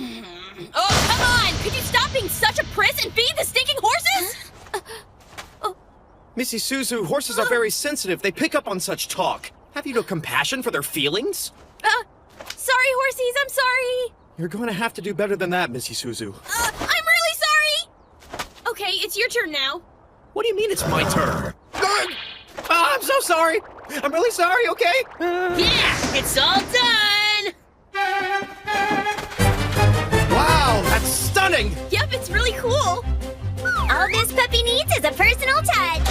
Oh, come on! Could you stop being such a priss and feed the stinking horses? Missy Suzu, horses are very sensitive. They pick up on such talk. Have you no compassion for their feelings? Sorry, horsies, I'm sorry. You're going to have to do better than that, Missy Suzu. I'm really sorry. Okay, it's your turn now. What do you mean it's my turn? I'm so sorry. I'm really sorry, okay? Yeah, it's all done! Wow, that's stunning! Yep, it's really cool. All this puppy needs is a personal touch.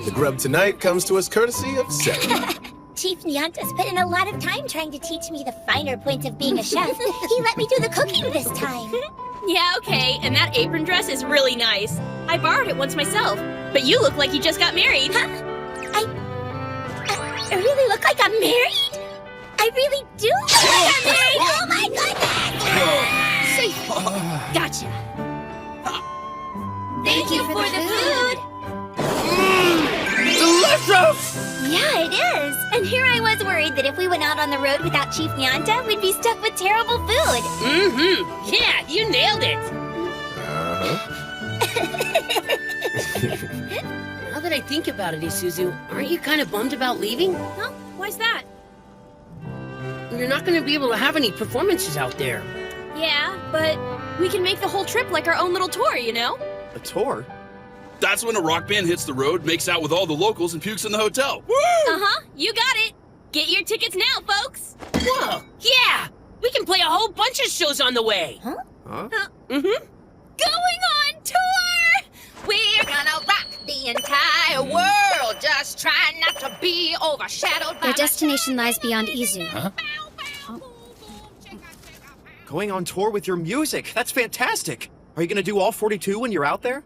The grub tonight comes to us courtesy of Sarah. Chief Nyanta's put in a lot of time trying to teach me the finer points of being a chef. He let me do the cooking this time. Yeah, okay, and that apron dress is really nice. I borrowed it once myself, but you look like you just got married. Huh? I really look like I'm married? I really do look like I'm married! Oh my goodness! Safe. Gotcha. Thank you for the food! Delicious! Yeah, it is. And here I was worried that if we went out on the road without Chief Nyanta, we'd be stuck with terrible food. Mm-hmm. Yeah, you nailed it. Now that I think about it, Isuzu, aren't you kind of bummed about leaving? Huh? Why's that? You're not going to be able to have any performances out there. Yeah, but we can make the whole trip like our own little tour, you know? A tour? That's when a rock band hits the road, makes out with all the locals, and pukes in the hotel. Woo! Uh-huh, you got it. Get your tickets now, folks. Whoa, yeah! We can play a whole bunch of shows on the way. Huh? Mm-hmm. Going on tour! We're gonna rock the entire world. Just try not to be overshadowed by Their destination lies beyond Izu. Huh? Going on tour with your music. That's fantastic. Are you going to do all 42 when you're out there?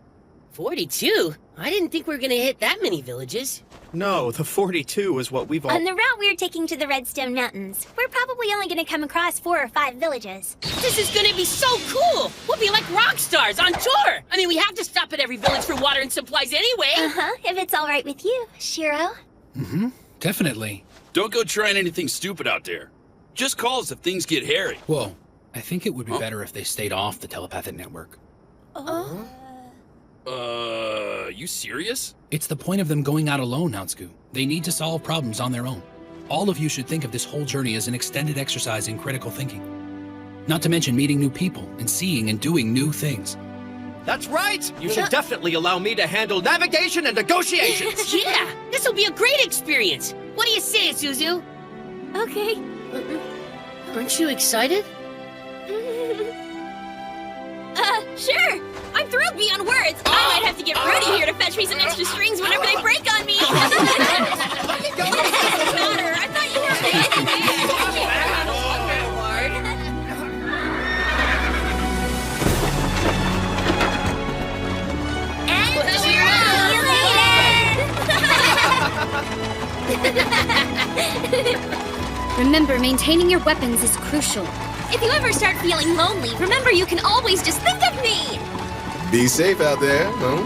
42? I didn't think we were gonna hit that many villages. No, the 42 is what we've all... On the route we're taking to the Redstone Mountains, we're probably only going to come across 4 or 5 villages. This is gonna be so cool! We'll be like rock stars on tour! I mean, we have to stop at every village for water and supplies anyway! Uh-huh, if it's all right with you, Shiro. Mm-hmm, definitely. Don't go trying anything stupid out there. Just call us if things get hairy. Whoa, I think it would be better if they stayed off the telepathic network. You serious? It's the point of them going out alone, Nautsuku. They need to solve problems on their own. All of you should think of this whole journey as an extended exercise in critical thinking. Not to mention meeting new people and seeing and doing new things. That's right! You should definitely allow me to handle navigation and negotiations! Yeah, this'll be a great experience. What do you say, Suzu? Okay. Aren't you excited? Sure. I'm thrilled beyond words. I might have to get Rudy here to fetch me some extra strings whenever they break on me. What's the matter? I thought you were Remember, maintaining your weapons is crucial. If you ever start feeling lonely, remember you can always just think of me. Be safe out there, huh?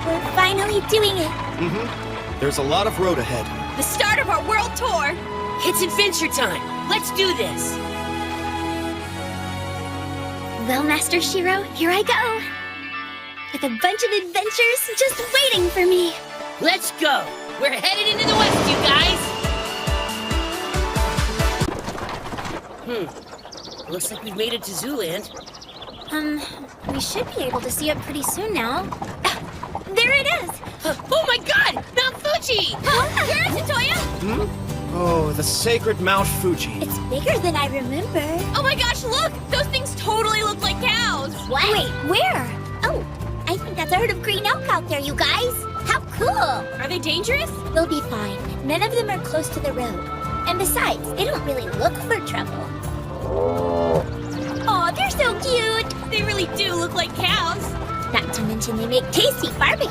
We're finally doing it. There's a lot of road ahead. The start of our world tour. It's adventure time. Let's do this. Well, Master Shiro, here I go. With a bunch of adventures just waiting for me. Let's go. We're headed into the west, you guys. Looks like we've made it to Zooland. We should be able to see it pretty soon now. There it is! Oh my god! Mount Fuji! Where is it, Toya? Oh, the sacred Mount Fuji. It's bigger than I remember. Oh my gosh, look! Those things totally look like cows! What? Wait, where? Oh, I think that's a herd of green elk out there, you guys. How cool! Are they dangerous? We'll be fine. None of them are close to the road. And besides, they don't really look for trouble. Aw, they're so cute! They really do look like cows. Not to mention they make tasty barbecue.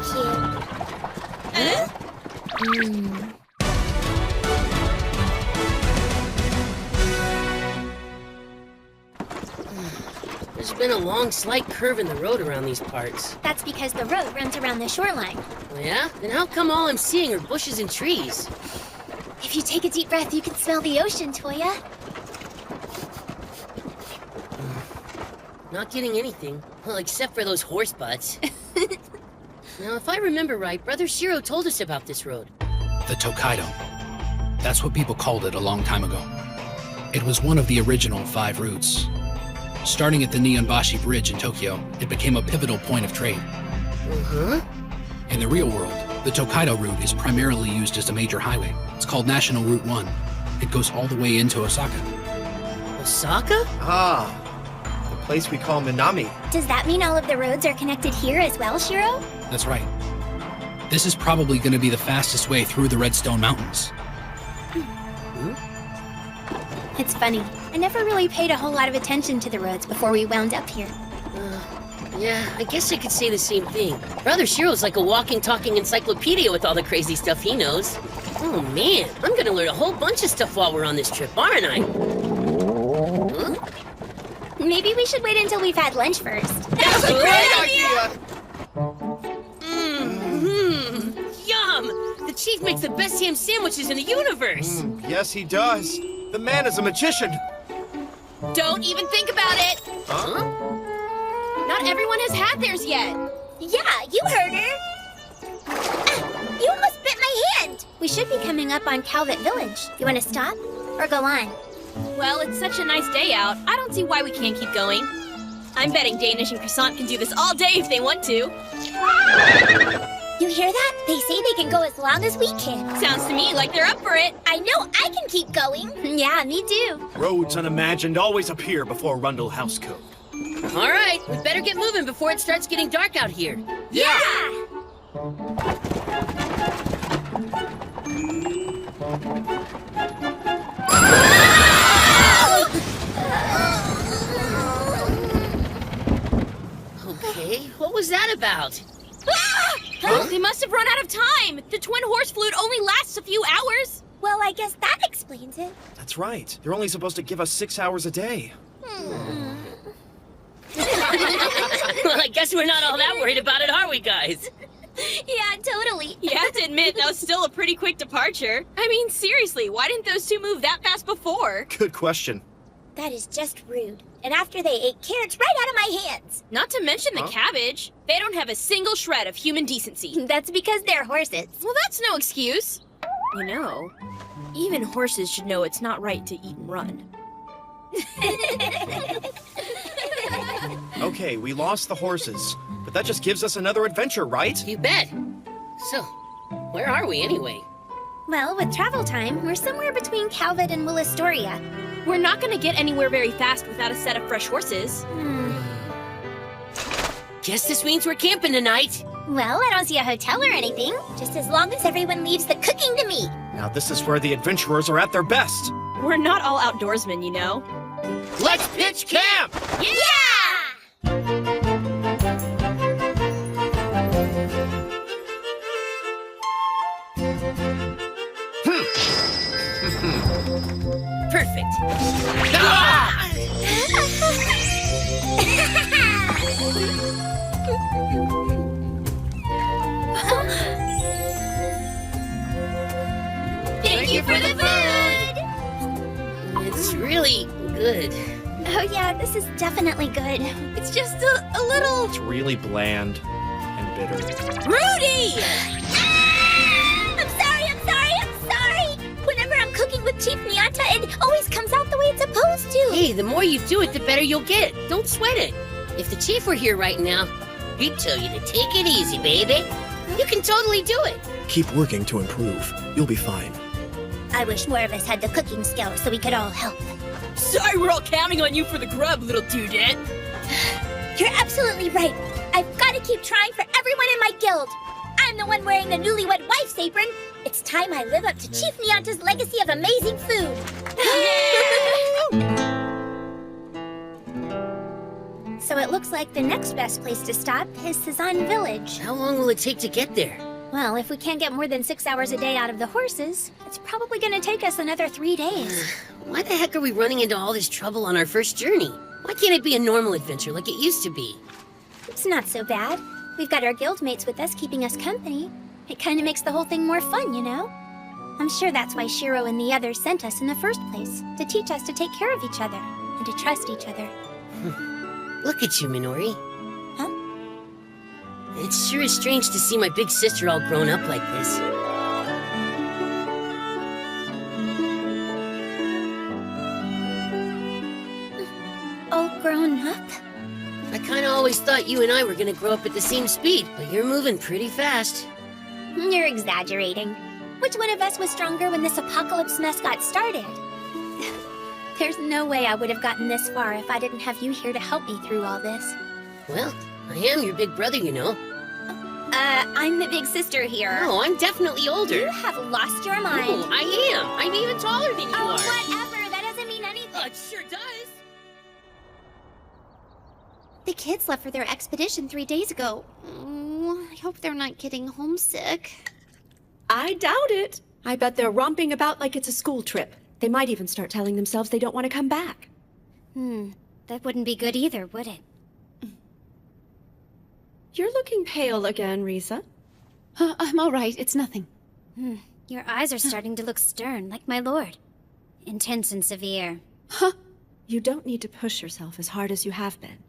There's been a long, slight curve in the road around these parts. That's because the road runs around the shoreline. Oh, yeah? Then how come all I'm seeing are bushes and trees? If you take a deep breath, you can smell the ocean, Toya. Not getting anything. Well, except for those horse butts. Now, if I remember right, Brother Shiro told us about this road. The Tokaido. That's what people called it a long time ago. It was one of the original 5 routes. Starting at the Nihonbashi Bridge in Tokyo, it became a pivotal point of trade. In the real world, the Tokaido route is primarily used as a major highway. It's called National Route 1. It goes all the way into Osaka. Osaka? Ah, the place we call Minami. Does that mean all of the roads are connected here as well, Shiro? That's right. This is probably going to be the fastest way through the Redstone Mountains. It's funny. I never really paid a whole lot of attention to the roads before we wound up here. Yeah, I guess I could say the same thing. Brother Shiro's like a walking, talking encyclopedia with all the crazy stuff he knows. Oh man, I'm gonna learn a whole bunch of stuff while we're on this trip, aren't I? Maybe we should wait until we've had lunch first. That's a great idea! Yum! The chief makes the best ham sandwiches in the universe! Yes, he does. The man is a magician. Don't even think about it. Huh? Not everyone has had theirs yet. Yeah, you heard her. You almost bit my hand. We should be coming up on Calvet Village. You want to stop or go on? Well, it's such a nice day out. I don't see why we can't keep going. I'm betting Danish and Croissant can do this all day if they want to. You hear that? They say they can go as long as we can. Sounds to me like they're up for it. I know I can keep going. Yeah, me too. Roads unimagined always appear before Rundle House Code. All right, we better get moving before it starts getting dark out here. Yeah! Okay, what was that about? Huh? They must have run out of time. The twin horse flute only lasts a few hours. Well, I guess that explains it. That's right. They're only supposed to give us 6 hours a day. Well, I guess we're not all that worried about it, are we, guys? Yeah, totally. You have to admit, that was still a pretty quick departure. I mean, seriously, why didn't those two move that fast before? Good question. That is just rude. And after they ate carrots right out of my hands. Not to mention the cabbage. They don't have a single shred of human decency. That's because they're horses. Well, that's no excuse. You know, even horses should know it's not right to eat and run. Okay, we lost the horses, but that just gives us another adventure, right? You bet. So, where are we anyway? Well, with travel time, we're somewhere between Calvid and Willistoria. We're not gonna get anywhere very fast without a set of fresh horses. Guess this means we're camping tonight. Well, I don't see a hotel or anything. Just as long as everyone leaves the cooking to me. Now this is where the adventurers are at their best. We're not all outdoorsmen, you know. Let's pitch camp! Yeah! Perfect. Thank you for the food! It's really good. Oh yeah, this is definitely good. It's just a little... It's really bland and bitter. Rudy! I'm sorry! Whenever I'm cooking with Chief Nianta, it always comes out the way it's supposed to. Hey, the more you do it, the better you'll get. Don't sweat it. If the chief were here right now, he'd tell you to take it easy, baby. You can totally do it. Keep working to improve. You'll be fine. I wish more of us had the cooking skill so we could all help. Sorry we're all counting on you for the grub, little dudette. You're absolutely right. I've got to keep trying for everyone in my guild. I'm the one wearing the newlywed wife's apron. It's time I live up to Chief Nianta's legacy of amazing food. So it looks like the next best place to stop is Cezanne Village. How long will it take to get there? Well, if we can't get more than 6 hours a day out of the horses, it's probably going to take us another 3 days. Why the heck are we running into all this trouble on our first journey? Why can't it be a normal adventure like it used to be? It's not so bad. We've got our guild mates with us keeping us company. It kind of makes the whole thing more fun, you know? I'm sure that's why Shiro and the others sent us in the first place, to teach us to take care of each other, and to trust each other. Look at you, Minori. Huh? It sure is strange to see my big sister all grown up like this. All grown up? I kinda always thought you and I were gonna grow up at the same speed, but you're moving pretty fast. You're exaggerating. Which one of us was stronger when this apocalypse mess got started? There's no way I would have gotten this far if I didn't have you here to help me through all this. Well, I am your big brother, you know. I'm the big sister here. No, I'm definitely older. You have lost your mind. No, I am. I'm even taller than you are. Whatever. That doesn't mean anything. It sure does. The kids left for their expedition 3 days ago. Oh, I hope they're not getting homesick. I doubt it. I bet they're romping about like it's a school trip. They might even start telling themselves they don't want to come back. That wouldn't be good either, would it? You're looking pale again, Risa. I'm all right. It's nothing. Your eyes are starting to look stern, like my lord. Intense and severe. Huh? You don't need to push yourself as hard as you have been.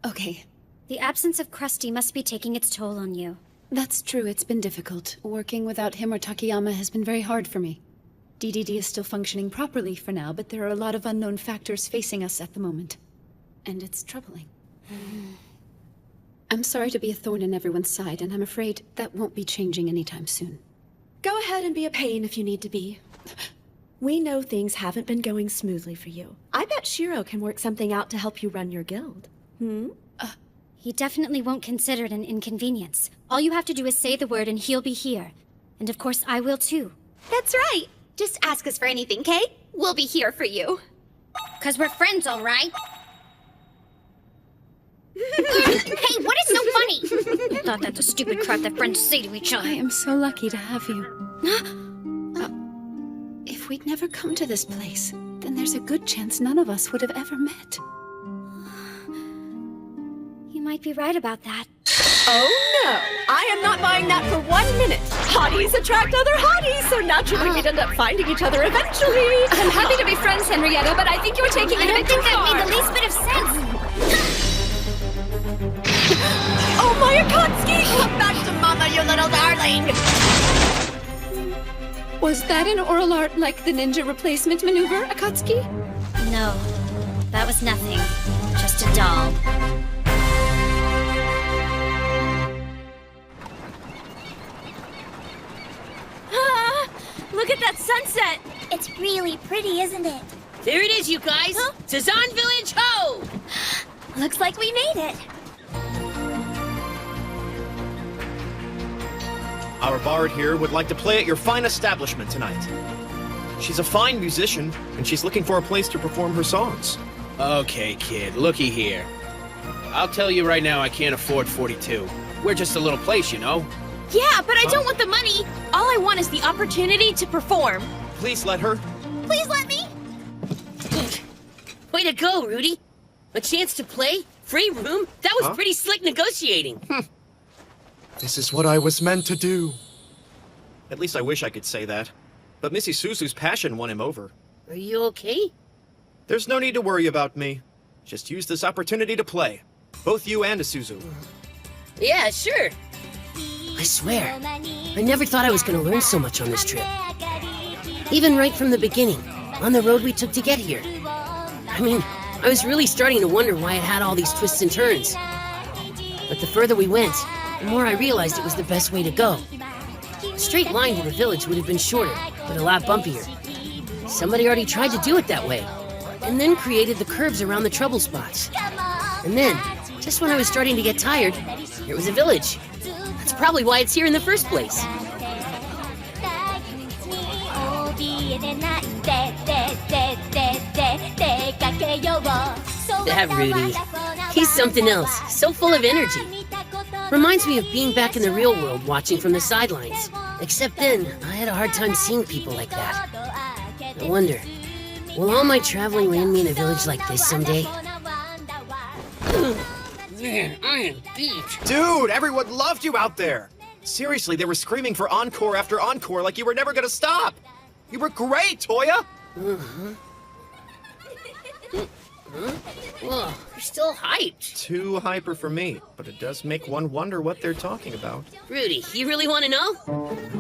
Okay. The absence of Krusty must be taking its toll on you. That's true. It's been difficult. Working without him or Takayama has been very hard for me. DDD is still functioning properly for now, but there are a lot of unknown factors facing us at the moment. And it's troubling. I'm sorry to be a thorn in everyone's side, and I'm afraid that won't be changing anytime soon. Go ahead and be a pain if you need to be. We know things haven't been going smoothly for you. I bet Shiro can work something out to help you run your guild. He definitely won't consider it an inconvenience. All you have to do is say the word and he'll be here. And of course I will too. That's right. Just ask us for anything, Kay? We'll be here for you. 'Cause we're friends, all right? Hey, what is so funny? I thought that's a stupid crap that friends say to each other. I am so lucky to have you. If we'd never come to this place, then there's a good chance none of us would have ever met. You might be right about that. Oh no, I am not buying that for 1 minute. Hotties attract other hotties, so naturally we'd end up finding each other eventually. I'm happy to be friends, Henrietta, but I think you're taking it a bit too far. I don't think that made the least bit of sense. Oh my Akatsuki! Come back to mama, you little darling! Was that an oral art like the ninja replacement maneuver, Akatsuki? No, that was nothing. Just a doll. Ah, look at that sunset! It's really pretty, isn't it? There it is, you guys! Huh? Cezanne Village, ho! Looks like we made it. Our bard here would like to play at your fine establishment tonight. She's a fine musician, and she's looking for a place to perform her songs. Okay, kid, looky here. I'll tell you right now I can't afford 42. We're just a little place, you know? Yeah, but I don't want the money! All I want is the opportunity to perform. Please let her. Please let me. Way to go, Rudy. A chance to play? Free room? That was pretty slick negotiating. This is what I was meant to do. At least I wish I could say that. But Missy Suzu's passion won him over. Are you okay? There's no need to worry about me. Just use this opportunity to play. Both you and Isuzu. Yeah, sure. I swear, I never thought I was going to learn so much on this trip. Even right from the beginning, on the road we took to get here. I mean, I was really starting to wonder why it had all these twists and turns. But the further we went, the more I realized it was the best way to go. A straight line to the village would have been shorter, but a lot bumpier. Somebody already tried to do it that way, and then created the curves around the trouble spots. And then, just when I was starting to get tired, there was a village. That's probably why it's here in the first place. That Rudy. He's something else, so full of energy. Reminds me of being back in the real world watching from the sidelines. Except then, I had a hard time seeing people like that. I wonder, will all my traveling land me in a village like this someday? Man, I am beat. Dude, everyone loved you out there! Seriously, they were screaming for encore after encore like you were never gonna stop! You were great, Toya! Whoa, you're still hyped. Too hyper for me, but it does make one wonder what they're talking about. Rudy, you really want to know?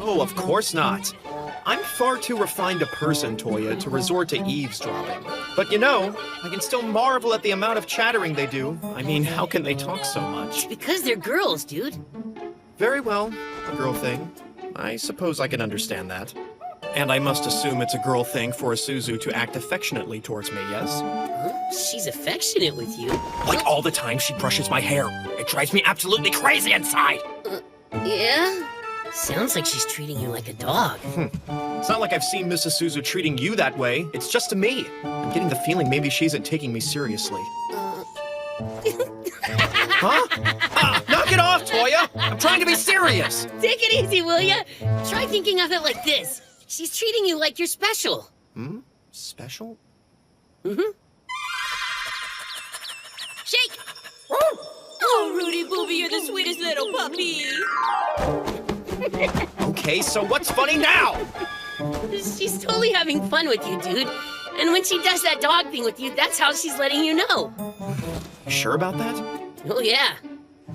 Oh, of course not. I'm far too refined a person, Toya, to resort to eavesdropping. But you know, I can still marvel at the amount of chattering they do. I mean, how can they talk so much? Because they're girls, dude. Very well, a girl thing. I suppose I can understand that. And I must assume it's a girl thing for Isuzu to act affectionately towards me, yes? Huh? She's affectionate with you? Like all the time she brushes my hair. It drives me absolutely crazy inside! Yeah? Sounds like she's treating you like a dog. It's not like I've seen Miss Isuzu treating you that way. It's just to me. I'm getting the feeling maybe she isn't taking me seriously. Huh? Knock it off, Toya! I'm trying to be serious! Take it easy, will ya? Try thinking of it like this. She's treating you like you're special. Special? Shake! Oh, Rudy Booby, you're the sweetest little puppy. Okay, so what's funny now? She's totally having fun with you, dude. And when she does that dog thing with you, that's how she's letting you know. You sure about that? Oh, yeah.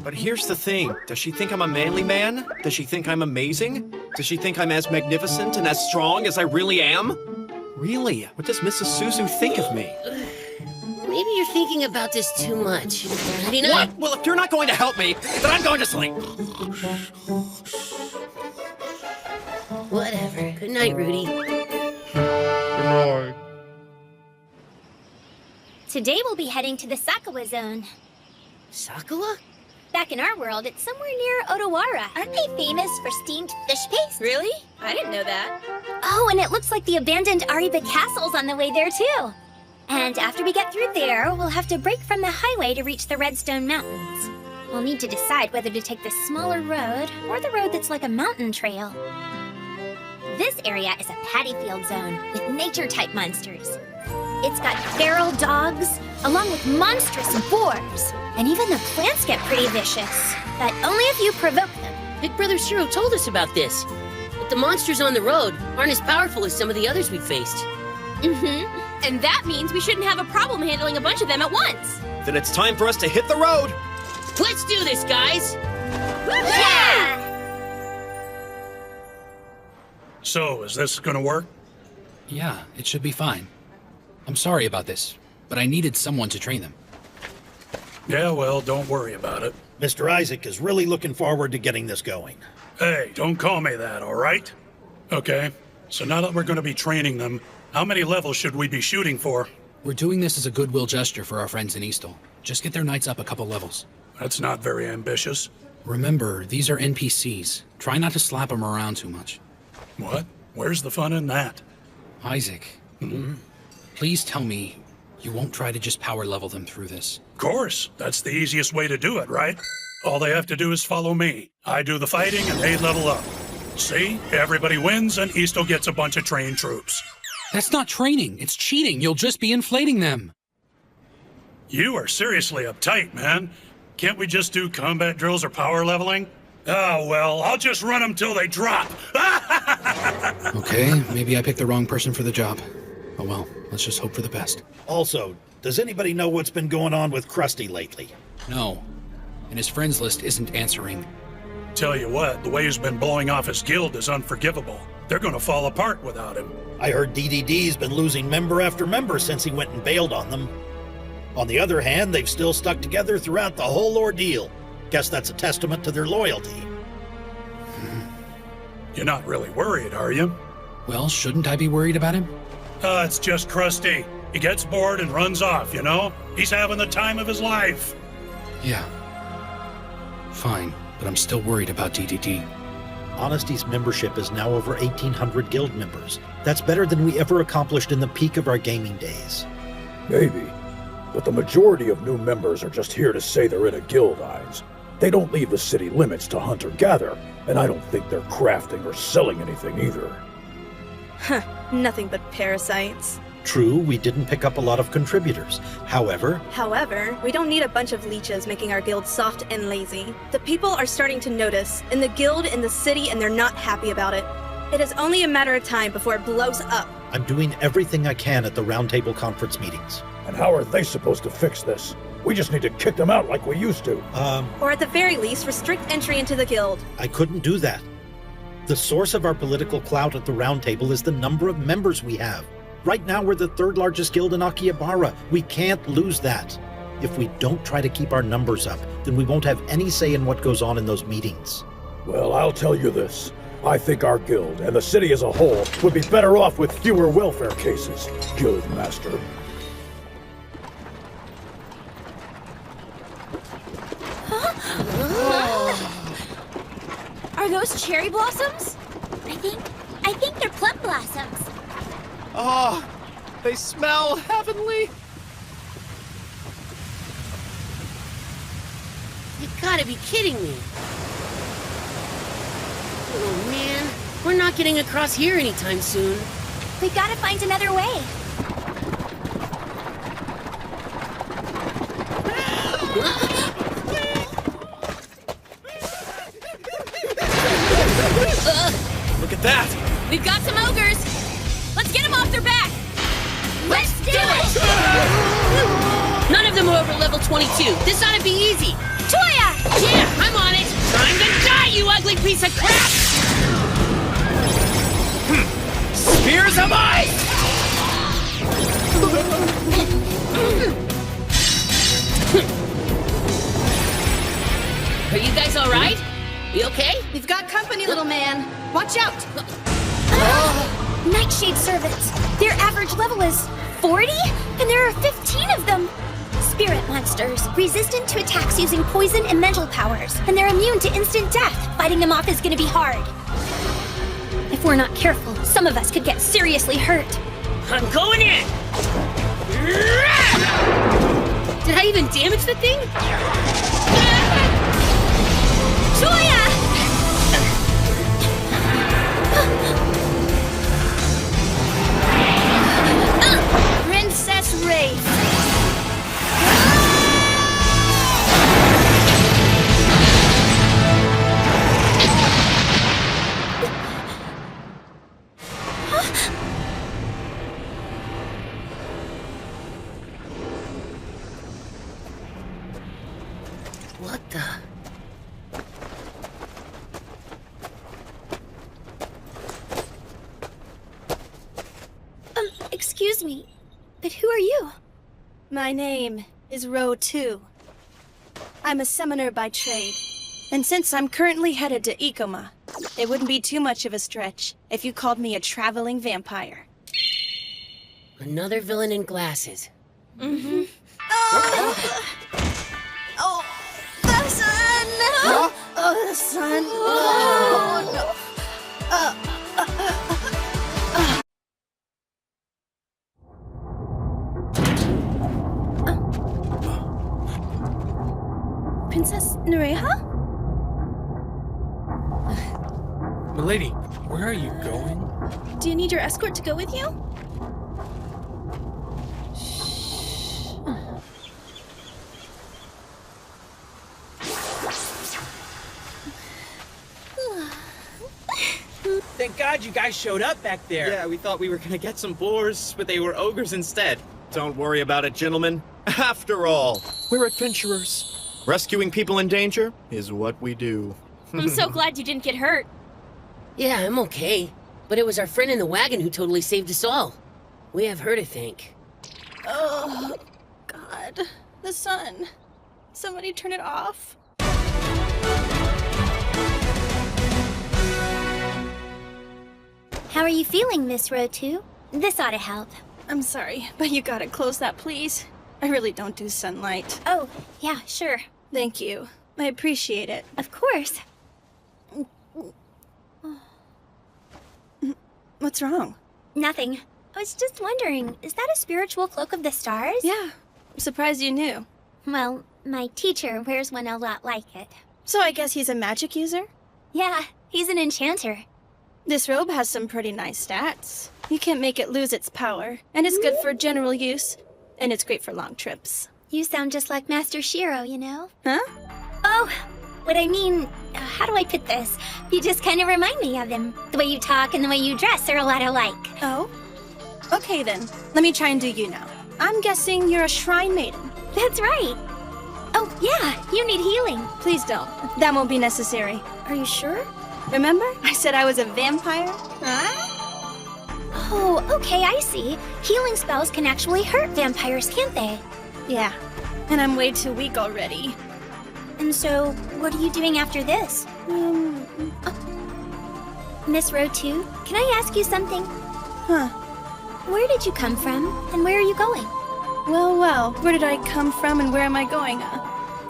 But here's the thing. Does she think I'm a manly man? Does she think I'm amazing? Does she think I'm as magnificent and as strong as I really am? Really? What does Mrs. Suzu think of me? Maybe you're thinking about this too much. Ready now? What? Well, if you're not going to help me, then I'm going to sleep. Whatever. Good night, Rudy. Today we'll be heading to the Sakawa zone. Sakawa? Back in our world, it's somewhere near Odawara. Aren't they famous for steamed fish paste? Really? I didn't know that. Oh, and it looks like the abandoned Ariba Castle's on the way there, too. And after we get through there, we'll have to break from the highway to reach the Redstone Mountains. We'll need to decide whether to take the smaller road or the road that's like a mountain trail. This area is a paddy field zone with nature-type monsters. It's got feral dogs, along with monstrous boars. And even the plants get pretty vicious. But only if you provoke them. Big Brother Shiro told us about this. But the monsters on the road aren't as powerful as some of the others we faced. Mm-hmm. And that means we shouldn't have a problem handling a bunch of them at once. Then it's time for us to hit the road! Let's do this, guys! Yeah! So, is this gonna work? Yeah, it should be fine. I'm sorry about this, but I needed someone to train them. Yeah, well, don't worry about it. Mr. Isaac is really looking forward to getting this going. Hey, don't call me that, all right? Okay, so now that we're gonna be training them, how many levels should we be shooting for? We're doing this as a goodwill gesture for our friends in Eastal. Just get their knights up a couple levels. That's not very ambitious. Remember, these are NPCs. Try not to slap them around too much. What? Where's the fun in that? Isaac, please tell me you won't try to just power level them through this. Of course, that's the easiest way to do it, right? All they have to do is follow me. I do the fighting and they level up. See? Everybody wins and Eastal gets a bunch of trained troops. That's not training, it's cheating. You'll just be inflating them. You are seriously uptight, man. Can't we just do combat drills or power leveling? Oh, well, I'll just run them till they drop. Okay, maybe I picked the wrong person for the job. Oh well, let's just hope for the best. Also, does anybody know what's been going on with Krusty lately? No, and his friends list isn't answering. Tell you what, the way he's been blowing off his guild is unforgivable. They're gonna fall apart without him. I heard DDD's been losing member after member since he went and bailed on them. On the other hand, they've still stuck together throughout the whole ordeal. Guess that's a testament to their loyalty. You're not really worried, are you? Well, shouldn't I be worried about him? It's just Krusty. He gets bored and runs off, you know? He's having the time of his life. Yeah. Fine, but I'm still worried about DDD. Honesty's membership is now over 1,800 guild members. That's better than we ever accomplished in the peak of our gaming days. Maybe, but the majority of new members are just here to say they're in a guild, Hines. They don't leave the city limits to hunt or gather, and I don't think they're crafting or selling anything either. Huh, nothing but parasites. True, we didn't pick up a lot of contributors. However, we don't need a bunch of leeches making our guild soft and lazy. The people are starting to notice, in the guild, in the city, and they're not happy about it. It is only a matter of time before it blows up. I'm doing everything I can at the Roundtable Conference meetings. And how are they supposed to fix this? We just need to kick them out like we used to. Or at the very least, restrict entry into the guild. I couldn't do that. The source of our political clout at the Roundtable is the number of members we have. Right now, we're the third largest guild in Akihabara. We can't lose that. If we don't try to keep our numbers up, then we won't have any say in what goes on in those meetings. Well, I'll tell you this. I think our guild, and the city as a whole, would be better off with fewer welfare cases, Guild Master. Are those cherry blossoms? I think they're plum blossoms. Oh, they smell heavenly. You gotta be kidding me. Oh man, we're not getting across here anytime soon. We gotta find another way. Look at that! We've got some ogres! Let's get them off their back! Let's do it! None of them are over level 22. This ought to be easy. Toya! Yeah, I'm on it! Time to die, you ugly piece of crap! Spears of ice! Are you guys alright? You okay? We've got company, little man. Watch out! Nightshade servants. Their average level is 40? And there are 15 of them. Spirit monsters, resistant to attacks using poison and mental powers, and they're immune to instant death. Fighting them off is gonna be hard. If we're not careful, some of us could get seriously hurt. I'm going in! Did I even damage the thing? Toya! Princess Excuse me, but who are you? My name is Row 2. I'm a summoner by trade. And since I'm currently headed to Ikoma, it wouldn't be too much of a stretch if you called me a traveling vampire. Another villain in glasses. Mm-hmm. Oh, the sun! Huh? Oh, the sun! Oh, no. Princess Nereha? Milady, where are you going? Do you need your escort to go with you? Thank God you guys showed up back there. Yeah, we thought we were gonna get some boars, but they were ogres instead. Don't worry about it, gentlemen. After all, we're adventurers. Rescuing people in danger is what we do. I'm so glad you didn't get hurt. Yeah, I'm okay. But it was our friend in the wagon who totally saved us all. We have her to thank. Oh, God. The sun. Somebody turn it off. How are you feeling, Miss Row 2? This ought to help. I'm sorry, but you gotta close that, please. I really don't do sunlight. Oh, yeah, sure. Thank you. I appreciate it. Of course. What's wrong? Nothing. I was just wondering, is that a spiritual cloak of the stars? Yeah. I'm surprised you knew. Well, my teacher wears one a lot like it. So I guess he's a magic user? Yeah, he's an enchanter. This robe has some pretty nice stats. You can't make it lose its power, and it's good for general use, and it's great for long trips. You sound just like Master Shiro, you know? Huh? Oh, what I mean, how do I put this? You just kind of remind me of him. The way you talk and the way you dress are a lot alike. Oh? Okay then, let me try and do you now. I'm guessing you're a shrine maiden. That's right. Oh, yeah, you need healing. Please don't. That won't be necessary. Are you sure? Remember? I said I was a vampire? Huh? Oh, okay, I see. Healing spells can actually hurt vampires, can't they? Yeah, and I'm way too weak already. And so, what are you doing after this? Miss Row 2, can I ask you something? Huh. Where did you come from, and where are you going? Well, where did I come from and where am I going?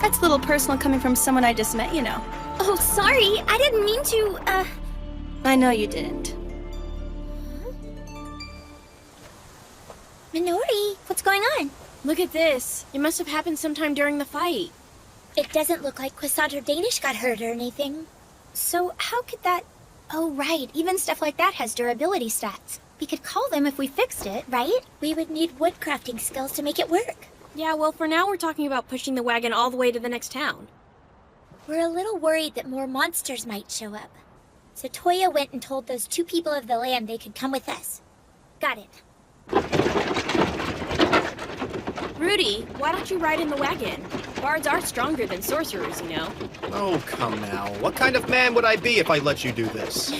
That's a little personal coming from someone I just met, you know. Oh, sorry, I didn't mean to, I know you didn't. Minori, what's going on? Look at this. It must have happened sometime during the fight. It doesn't look like Quissant or Danish got hurt or anything. So how could that... Oh, right, even stuff like that has durability stats. We could call them if we fixed it, right? We would need woodcrafting skills to make it work. Yeah, well, for now we're talking about pushing the wagon all the way to the next town. We're a little worried that more monsters might show up. So Toya went and told those 2 people of the land they could come with us. Got it. Rudy, why don't you ride in the wagon? Bards are stronger than sorcerers, you know. Oh, come now. What kind of man would I be if I let you do this?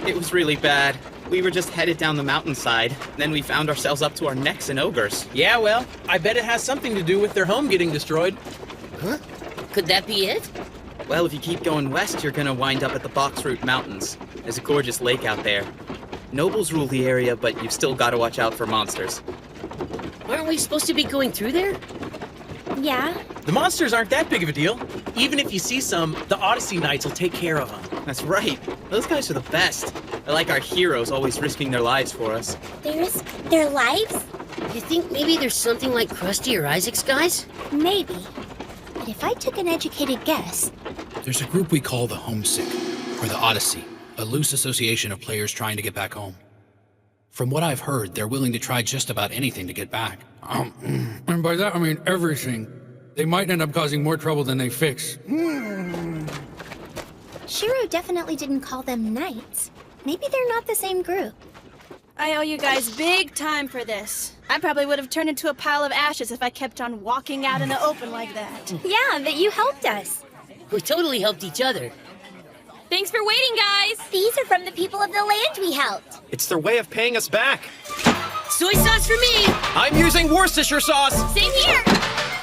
It was really bad. We were just headed down the mountainside, then we found ourselves up to our necks in ogres. Yeah, well, I bet it has something to do with their home getting destroyed. Huh? Could that be it? Well, if you keep going west, you're gonna wind up at the Boxroot Mountains. There's a gorgeous lake out there. Nobles rule the area, but you've still gotta watch out for monsters. Aren't we supposed to be going through there? Yeah. The monsters aren't that big of a deal. Even if you see some, the Odyssey Knights will take care of them. That's right. Those guys are the best. They're like our heroes, always risking their lives for us. Their lives? You think maybe there's something like Krusty or Isaac's guys? Maybe. But if I took an educated guess... There's a group we call the Homesick, or the Odyssey, a loose association of players trying to get back home. From what I've heard, they're willing to try just about anything to get back. And by that I mean everything. They might end up causing more trouble than they fix. Shiro definitely didn't call them knights. Maybe they're not the same group. I owe you guys big time for this. I probably would have turned into a pile of ashes if I kept on walking out in the open like that. Yeah, but you helped us. We totally helped each other. Thanks for waiting, guys! These are from the people of the land we helped. It's their way of paying us back. Soy sauce for me! I'm using Worcestershire sauce! Same here!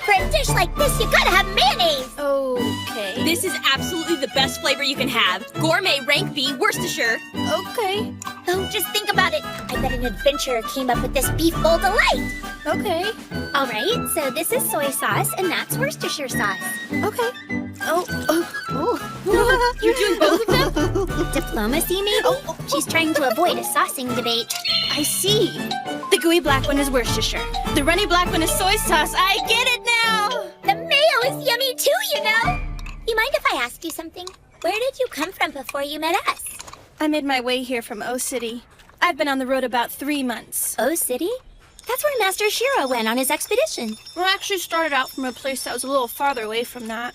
For a dish like this, you gotta have mayonnaise! Okay. This is absolutely the best flavor you can have. Gourmet rank B Worcestershire. Okay. Oh, just think about it. I bet an adventurer came up with this beef bowl delight. Okay. All right, so this is soy sauce, and that's Worcestershire sauce. Okay. You're doing both of them? Diplomacy, maybe? She's trying to avoid a saucing debate. I see. The gooey black one is Worcestershire. The runny black one is soy sauce. I get it now! The mayo is yummy too, you know! You mind if I ask you something? Where did you come from before you met us? I made my way here from O City. I've been on the road about 3 months. O City? That's where Master Shiro went on his expedition. Well, I actually started out from a place that was a little farther away from that.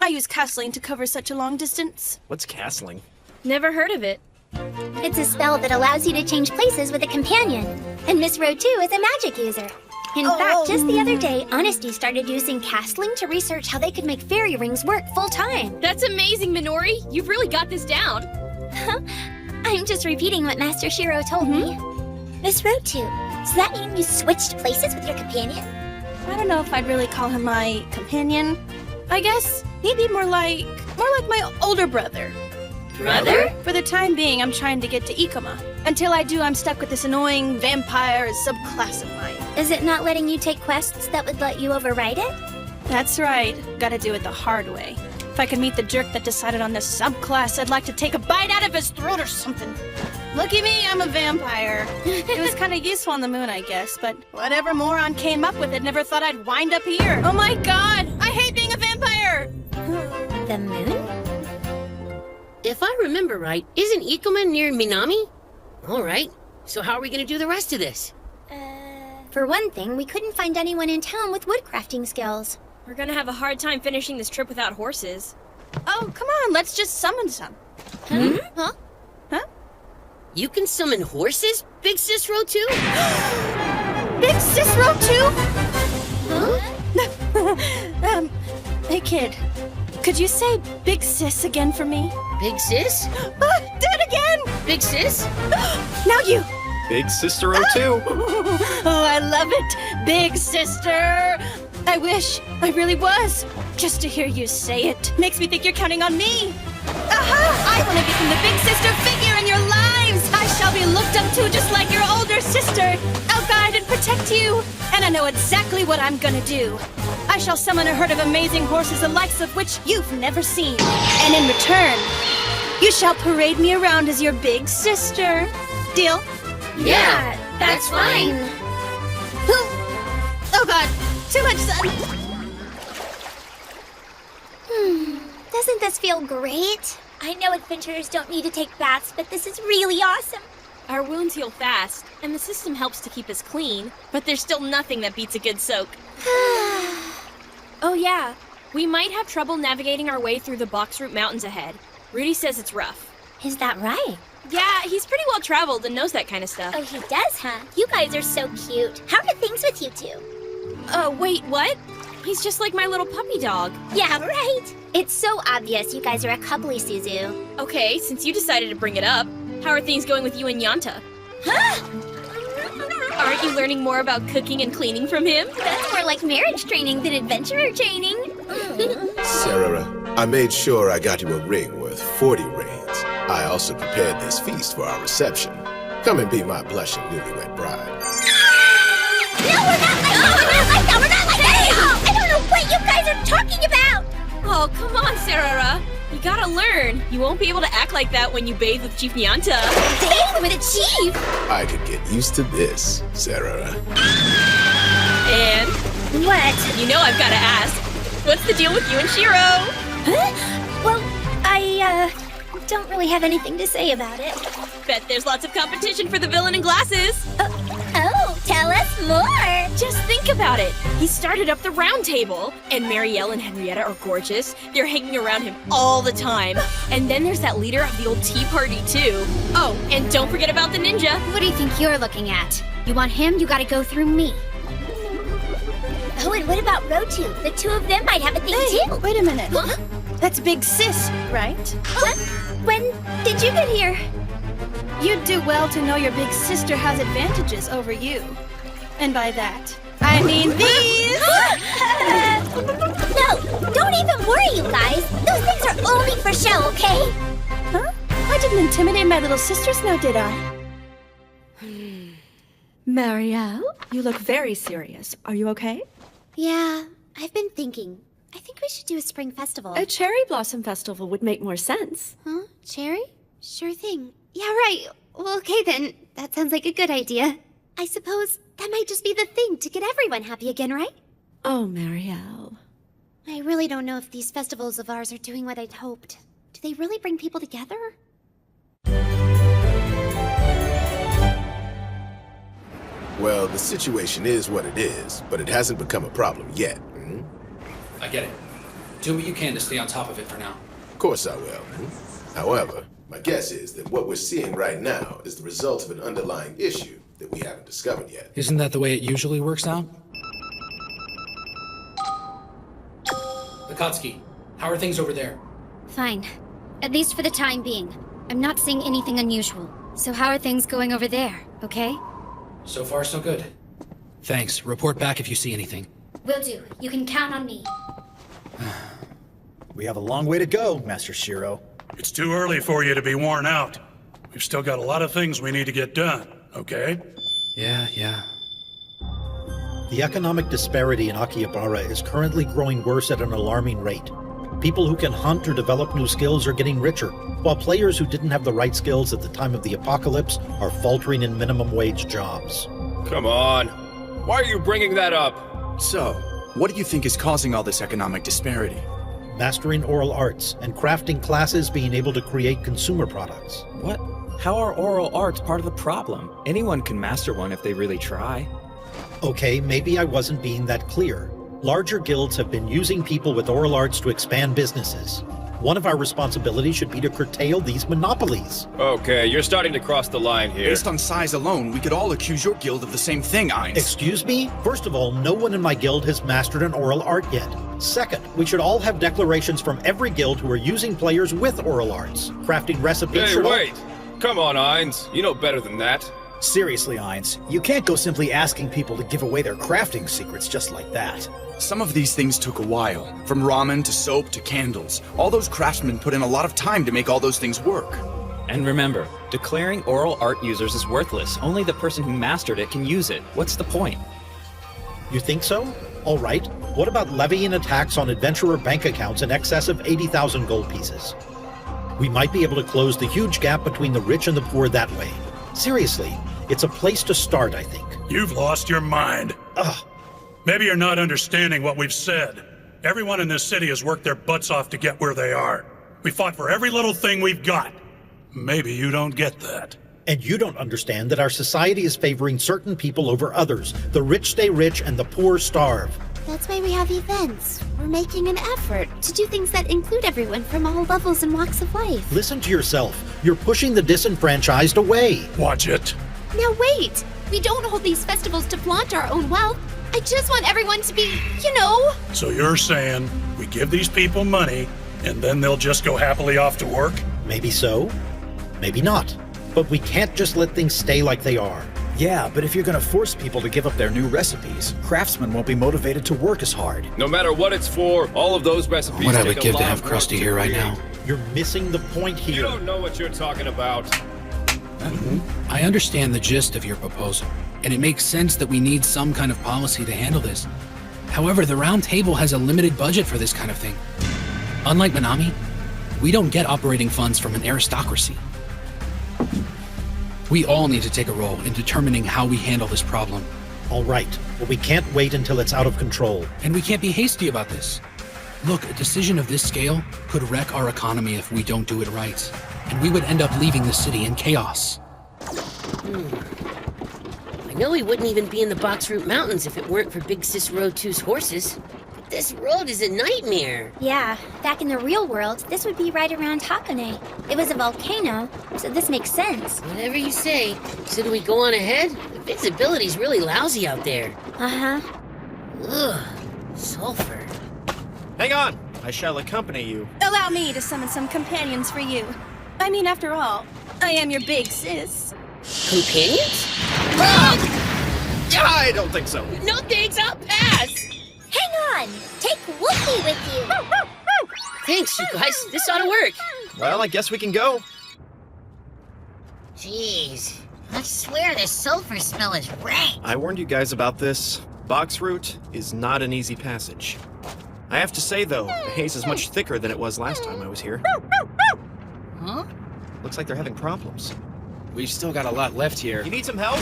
I use castling to cover such a long distance. What's castling? Never heard of it. It's a spell that allows you to change places with a companion. And Miss Rowe, too, is a magic user. In fact, just the other day, Honesty started using castling to research how they could make fairy rings work full-time. That's amazing, Minori. You've really got this down. I'm just repeating what Master Shiro told me. Miss Rowe, too, does that mean you switched places with your companion? I don't know if I'd really call him my companion. I guess he'd be more like my older brother. Brother? For the time being, I'm trying to get to Ikoma. Until I do, I'm stuck with this annoying vampire subclass of mine. Is it not letting you take quests that would let you override it? That's right. Gotta do it the hard way. If I could meet the jerk that decided on this subclass, I'd like to take a bite out of his throat or something. Look at me, I'm a vampire. It was kind of useful on the moon, I guess, but whatever moron came up with it never thought I'd wind up here. Oh my god! I hate being a vampire! The moon? If I remember right, isn't Ikoma near Minami? All right, so how are we gonna do the rest of this? For one thing, we couldn't find anyone in town with woodcrafting skills. We're gonna have a hard time finishing this trip without horses. Oh, come on, let's just summon some. Huh? You can summon horses, Big Sis Row 2? Big Sis Row 2? Hey kid, could you say Big Sis again for me? Big Sis? Do it again! Big Sis? Now you! Big Sister O2. Oh, I love it! Big sister! I wish I really was. Just to hear you say it makes me think you're counting on me. Aha! I want to become the big sister figure in your lives! I shall be looked up to just like your older sister. I'll guide and protect you. And I know exactly what I'm gonna do. I shall summon a herd of amazing horses, the likes of which you've never seen. And in return, you shall parade me around as your big sister. Deal? Yeah, that's fine. Oh god, too much sun. Doesn't this feel great? I know adventurers don't need to take baths, but this is really awesome. Our wounds heal fast, and the system helps to keep us clean, but there's still nothing that beats a good soak. Oh yeah, we might have trouble navigating our way through the Boxroot Mountains ahead. Rudy says it's rough. Is that right? Yeah, he's pretty well traveled and knows that kind of stuff. Oh, he does, huh? You guys are so cute. How are things with you two? Wait, what? He's just like my little puppy dog. Yeah, right. It's so obvious you guys are a coupley, Suzu. Okay, since you decided to bring it up, how are things going with you and Yanta? Aren't you learning more about cooking and cleaning from him? That's more like marriage training than adventurer training. Sarah, I made sure I got you a ring worth 40 reins. I also prepared this feast for our reception. Come and be my blushing newlywed bride. No, we're not like that! We're not like that! I don't know what you guys are talking about! Oh, come on, Sarara. You gotta learn. You won't be able to act like that when you bathe with Chief Nyanta. Bathe with a chief? I could get used to this, Sarah. And? What? You know I've gotta ask. What's the deal with you and Shiro? Huh? Well, I don't really have anything to say about it. Bet there's lots of competition for the villain in glasses. Oh, tell us more! Just think about it. He started up the round table, and Marielle and Henrietta are gorgeous. They're hanging around him all the time. And then there's that leader of the old tea party, too. Oh, and don't forget about the ninja. What do you think you're looking at? You want him, you gotta go through me. Oh, and what about Rotu? The two of them might have a thing too. Wait a minute. Huh? That's Big Sis, right? What? When did you get here? You'd do well to know your big sister has advantages over you. And by that, I mean these! No! Don't even worry, you guys! Those things are only for show, okay? Huh? I didn't intimidate my little sisters now, did I? Marielle, you look very serious. Are you okay? Yeah, I've been thinking. I think we should do a spring festival. A cherry blossom festival would make more sense. Huh? Cherry? Sure thing. Yeah, right. Well, okay then. That sounds like a good idea. I suppose that might just be the thing to get everyone happy again, right? Oh, Marielle. I really don't know if these festivals of ours are doing what I'd hoped. Do they really bring people together? Well, the situation is what it is, but it hasn't become a problem yet. I get it. Do what you can to stay on top of it for now. Of course I will. However, my guess is that what we're seeing right now is the result of an underlying issue that we haven't discovered yet. Isn't that the way it usually works out? Akatsuki, how are things over there? Fine. At least for the time being. I'm not seeing anything unusual. So how are things going over there, okay? So far, so good. Thanks. Report back if you see anything. Will do. You can count on me. We have a long way to go, Master Shiro. It's too early for you to be worn out. We've still got a lot of things we need to get done, okay? Yeah. The economic disparity in Akihabara is currently growing worse at an alarming rate. People who can hunt or develop new skills are getting richer, while players who didn't have the right skills at the time of the apocalypse are faltering in minimum wage jobs. Come on. Why are you bringing that up? So, what do you think is causing all this economic disparity? Mastering oral arts and crafting classes being able to create consumer products. What? How are oral arts part of the problem? Anyone can master one if they really try. Okay, maybe I wasn't being that clear. Larger guilds have been using people with oral arts to expand businesses. One of our responsibilities should be to curtail these monopolies. Okay, you're starting to cross the line here. Based on size alone, we could all accuse your guild of the same thing, Ainz. Excuse me? First of all, no one in my guild has mastered an oral art yet. Second, we should all have declarations from every guild who are using players with oral arts. Crafting recipes Hey, wait! Come on, Ainz. You know better than that. Seriously, Ainz, you can't go simply asking people to give away their crafting secrets just like that. Some of these things took a while. From ramen to soap to candles. All those craftsmen put in a lot of time to make all those things work. And remember, declaring oral art users is worthless. Only the person who mastered it can use it. What's the point? You think so? All right. What about levying a tax on adventurer bank accounts in excess of 80,000 gold pieces? We might be able to close the huge gap between the rich and the poor that way. Seriously, it's a place to start, I think. You've lost your mind. Ugh. Maybe you're not understanding what we've said. Everyone in this city has worked their butts off to get where they are. We fought for every little thing we've got. Maybe you don't get that. And you don't understand that our society is favoring certain people over others. The rich stay rich and the poor starve. That's why we have events. We're making an effort to do things that include everyone from all levels and walks of life. Listen to yourself. You're pushing the disenfranchised away. Watch it. Now wait! We don't hold these festivals to flaunt our own wealth. I just want everyone to be, So you're saying we give these people money and then they'll just go happily off to work? Maybe so, maybe not. But we can't just let things stay like they are. Yeah, but if you're gonna force people to give up their new recipes, craftsmen won't be motivated to work as hard. No matter what it's for, all of those recipes What I take would give a to lot have of work Krusty to here right create. now. You're missing the point here. You don't know what you're talking about. I understand the gist of your proposal, and it makes sense that we need some kind of policy to handle this. However, the Round Table has a limited budget for this kind of thing. Unlike Minami, we don't get operating funds from an aristocracy. We all need to take a role in determining how we handle this problem. All right, but we can't wait until it's out of control. And we can't be hasty about this. Look, a decision of this scale could wreck our economy if we don't do it right, and we would end up leaving the city in chaos. I know we wouldn't even be in the Boxroot Mountains if it weren't for Big Sis Road 2's horses. But this road is a nightmare. Yeah, back in the real world, this would be right around Hakone. It was a volcano, so this makes sense. Whatever you say. So do we go on ahead? The visibility's really lousy out there. Uh-huh. Ugh, sulfur. Hang on! I shall accompany you. Allow me to summon some companions for you. I mean, after all, I am your big sis. Companions? I don't think so. No thanks, I'll pass! Hang on! Take Wookie with you! Thanks, you guys. This ought to work. Well, I guess we can go. Jeez, I swear this sulfur smell is rank. I warned you guys about this. Box route is not an easy passage. I have to say, though, the haze is much thicker than it was last time I was here. Huh? Looks like they're having problems. We've still got a lot left here. You need some help?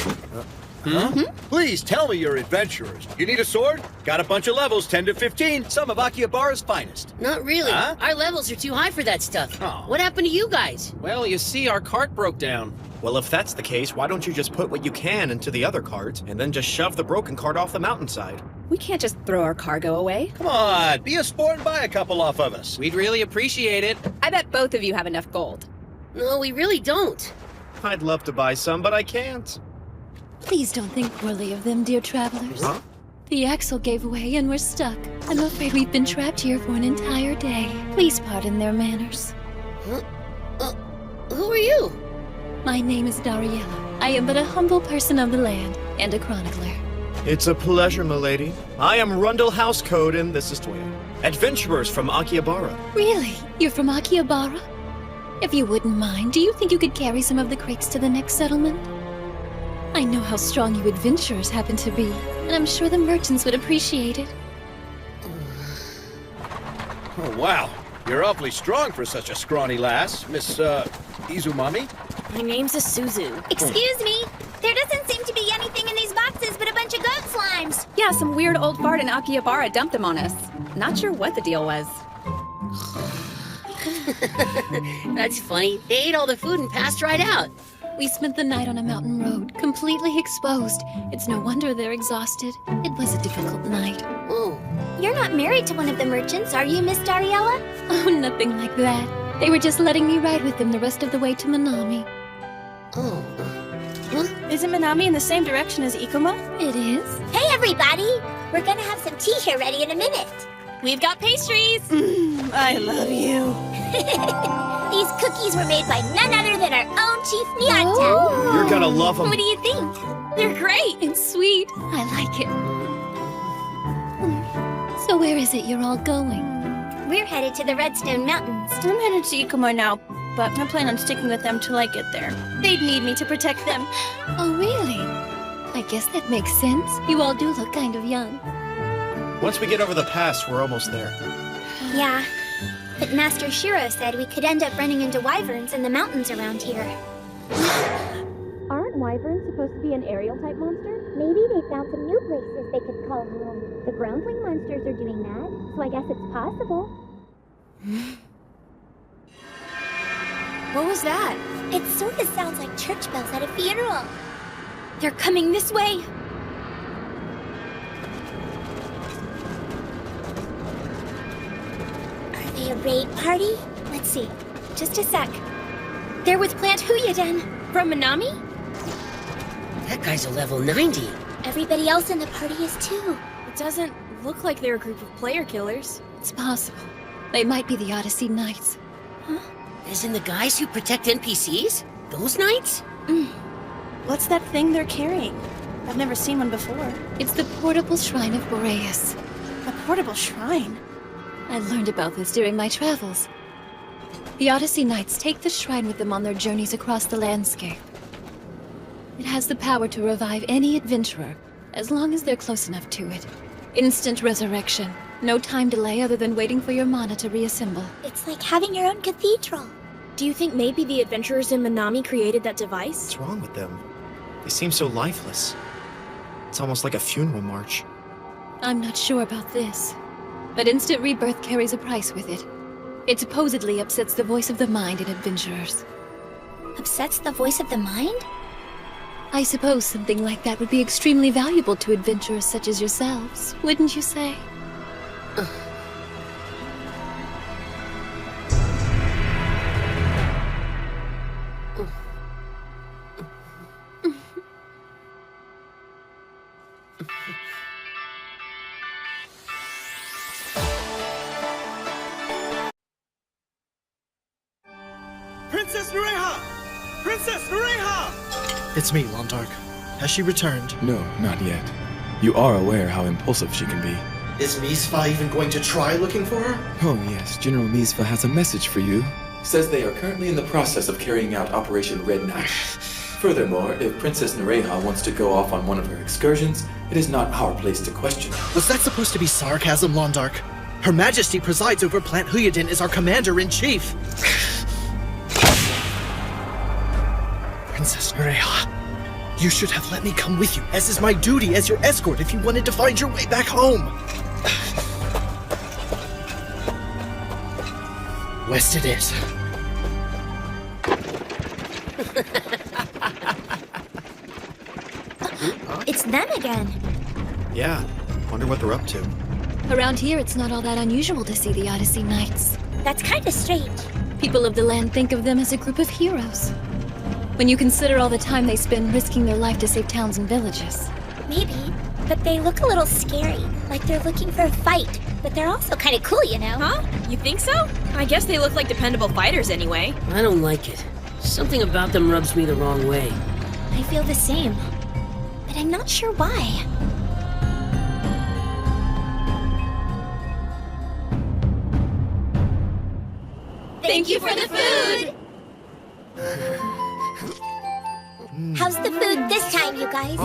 Please tell me you're adventurers. You need a sword? Got a bunch of levels, 10 to 15, some of Akihabara's finest. Not really. Huh? Our levels are too high for that stuff. Oh. What happened to you guys? Well, you see, our cart broke down. Well, if that's the case, why don't you just put what you can into the other cart, and then just shove the broken cart off the mountainside? We can't just throw our cargo away. Come on, be a sport and buy a couple off of us. We'd really appreciate it. I bet both of you have enough gold. No, we really don't. I'd love to buy some, but I can't. Please don't think poorly of them, dear travelers. Huh? The axle gave way and we're stuck. I'm afraid we've been trapped here for an entire day. Please pardon their manners. Who are you? My name is Dariella. I am but a humble person of the land and a chronicler. It's a pleasure, milady. I am Rundle Housecode, and this is Toya. Adventurers from Akihabara. Really? You're from Akihabara? If you wouldn't mind, do you think you could carry some of the crates to the next settlement? I know how strong you adventurers happen to be, and I'm sure the merchants would appreciate it. Oh, wow. You're awfully strong for such a scrawny lass, Miss, Izumami. My name's Isuzu. Excuse me, there doesn't seem to be anything in these boxes but a bunch of goat slimes. Yeah, some weird old fart in Akihabara dumped them on us. Not sure what the deal was. That's funny. They ate all the food and passed right out. We spent the night on a mountain road, completely exposed. It's no wonder they're exhausted. It was a difficult night. Oh. You're not married to one of the merchants, are you, Miss Dariella? Oh, nothing like that. They were just letting me ride with them the rest of the way to Minami. Oh. Isn't Minami in the same direction as Ikoma? It is. Hey, everybody! We're gonna have some tea here ready in a minute. We've got pastries! I love you. These cookies were made by none other than our own Chief Neontown. You're gonna love them. What do you think? They're great and sweet. I like it. So where is it you're all going? We're headed to the Redstone Mountains. I'm headed to Ikoma now, but I plan on sticking with them till I get there. They'd need me to protect them. Oh, really? I guess that makes sense. You all do look kind of young. Once we get over the pass, we're almost there. Yeah, but Master Shiro said we could end up running into wyverns in the mountains around here. Aren't wyverns supposed to be an aerial-type monster? Maybe they found some new places they could call home. The groundling monsters are doing that, so I guess it's possible. What was that? It sort of sounds like church bells at a funeral. They're coming this way! Are they a raid party? Let's see. Just a sec. They're with Plant Huyuden. From Minami? That guy's a level 90. Everybody else in the party is too. It doesn't look like they're a group of player killers. It's possible. They might be the Odyssey Knights. As in the guys who protect NPCs? Those knights? What's that thing they're carrying? I've never seen one before. It's the portable shrine of Boreas. A portable shrine? I learned about this during my travels. The Odyssey Knights take the shrine with them on their journeys across the landscape. It has the power to revive any adventurer, as long as they're close enough to it. Instant resurrection. No time delay other than waiting for your mana to reassemble. It's like having your own cathedral. Do you think maybe the adventurers in Minami created that device? What's wrong with them? They seem so lifeless. It's almost like a funeral march. I'm not sure about this, but instant rebirth carries a price with it. It supposedly upsets the voice of the mind in adventurers. Upsets the voice of the mind? I suppose something like that would be extremely valuable to adventurers such as yourselves, wouldn't you say? Princess It's me, Londark. Has she returned? No, not yet. You are aware how impulsive she can be. Is Misfa even going to try looking for her? Oh yes, General Misfa has a message for you. Says they are currently in the process of carrying out Operation Red Knight. Furthermore, if Princess Nereha wants to go off on one of her excursions, it is not our place to question her. Was that supposed to be sarcasm, Londark? Her Majesty presides over Plant Huyadin as our commander-in-chief. Princess Nereha, you should have let me come with you, as is my duty as your escort if you wanted to find your way back home. West it is. It's them again. Yeah, wonder what they're up to. Around here, it's not all that unusual to see the Odyssey Knights. That's kind of strange. People of the land think of them as a group of heroes. When you consider all the time they spend risking their life to save towns and villages. Maybe, but they look a little scary. Like they're looking for a fight. But they're also kind of cool, you know? Huh? You think so? I guess they look like dependable fighters anyway. I don't like it. Something about them rubs me the wrong way. I feel the same. But I'm not sure why. Thank you for the food! How's the food this time, you guys?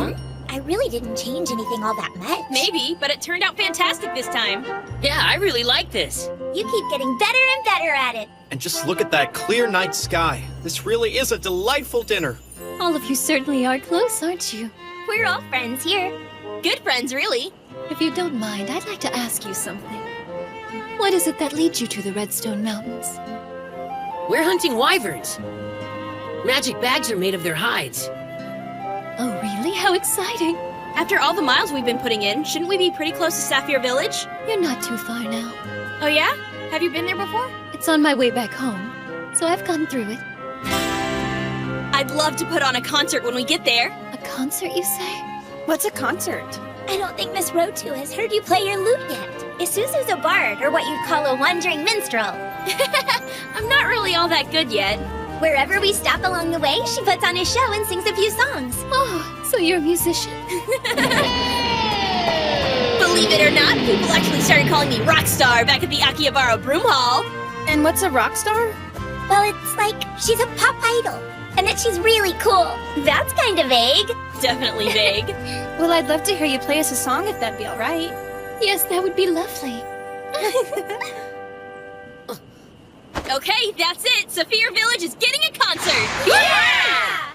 I really didn't change anything all that much. Maybe, but it turned out fantastic this time. Yeah, I really like this. You keep getting better and better at it. And just look at that clear night sky. This really is a delightful dinner. All of you certainly are close, aren't you? We're all friends here. Good friends, really. If you don't mind, I'd like to ask you something. What is it that leads you to the Redstone Mountains? We're hunting wyverns. Magic bags are made of their hides. Oh, really? How exciting! After all the miles we've been putting in, shouldn't we be pretty close to Sapphire Village? You're not too far now. Oh yeah? Have you been there before? It's on my way back home, so I've gone through it. I'd love to put on a concert when we get there. A concert, you say? What's a concert? I don't think Miss Rotu has heard you play your lute yet. Isuzu's a bard, or what you'd call a wandering minstrel. I'm not really all that good yet. Wherever we stop along the way, she puts on a show and sings a few songs. Oh, so you're a musician? Believe it or not, people actually started calling me Rockstar back at the Akihabara Broom Hall. And what's a rock star? Well, it's like she's a pop idol, and that she's really cool. That's kind of vague. Definitely vague. Well, I'd love to hear you play us a song if that'd be all right. Yes, that would be lovely. Okay, that's it. Sapphire Village is getting a concert. Yeah!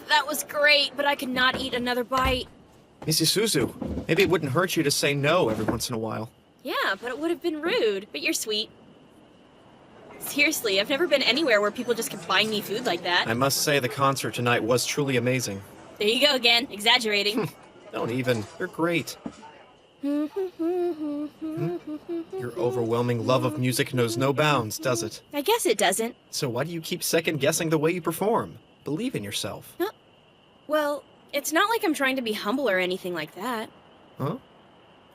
'That was great, but I could not eat another bite. Miss Isuzu, maybe it wouldn't hurt you to say no every once in a while. Yeah, but it would have been rude. But you're sweet. Seriously, I've never been anywhere where people just keep buying me food like that. I must say the concert tonight was truly amazing. There you go again, exaggerating. Don't even. You're great. Your overwhelming love of music knows no bounds, does it? I guess it doesn't. So why do you keep second-guessing the way you perform? Believe in yourself. Huh? Well, it's not like I'm trying to be humble or anything like that. Huh?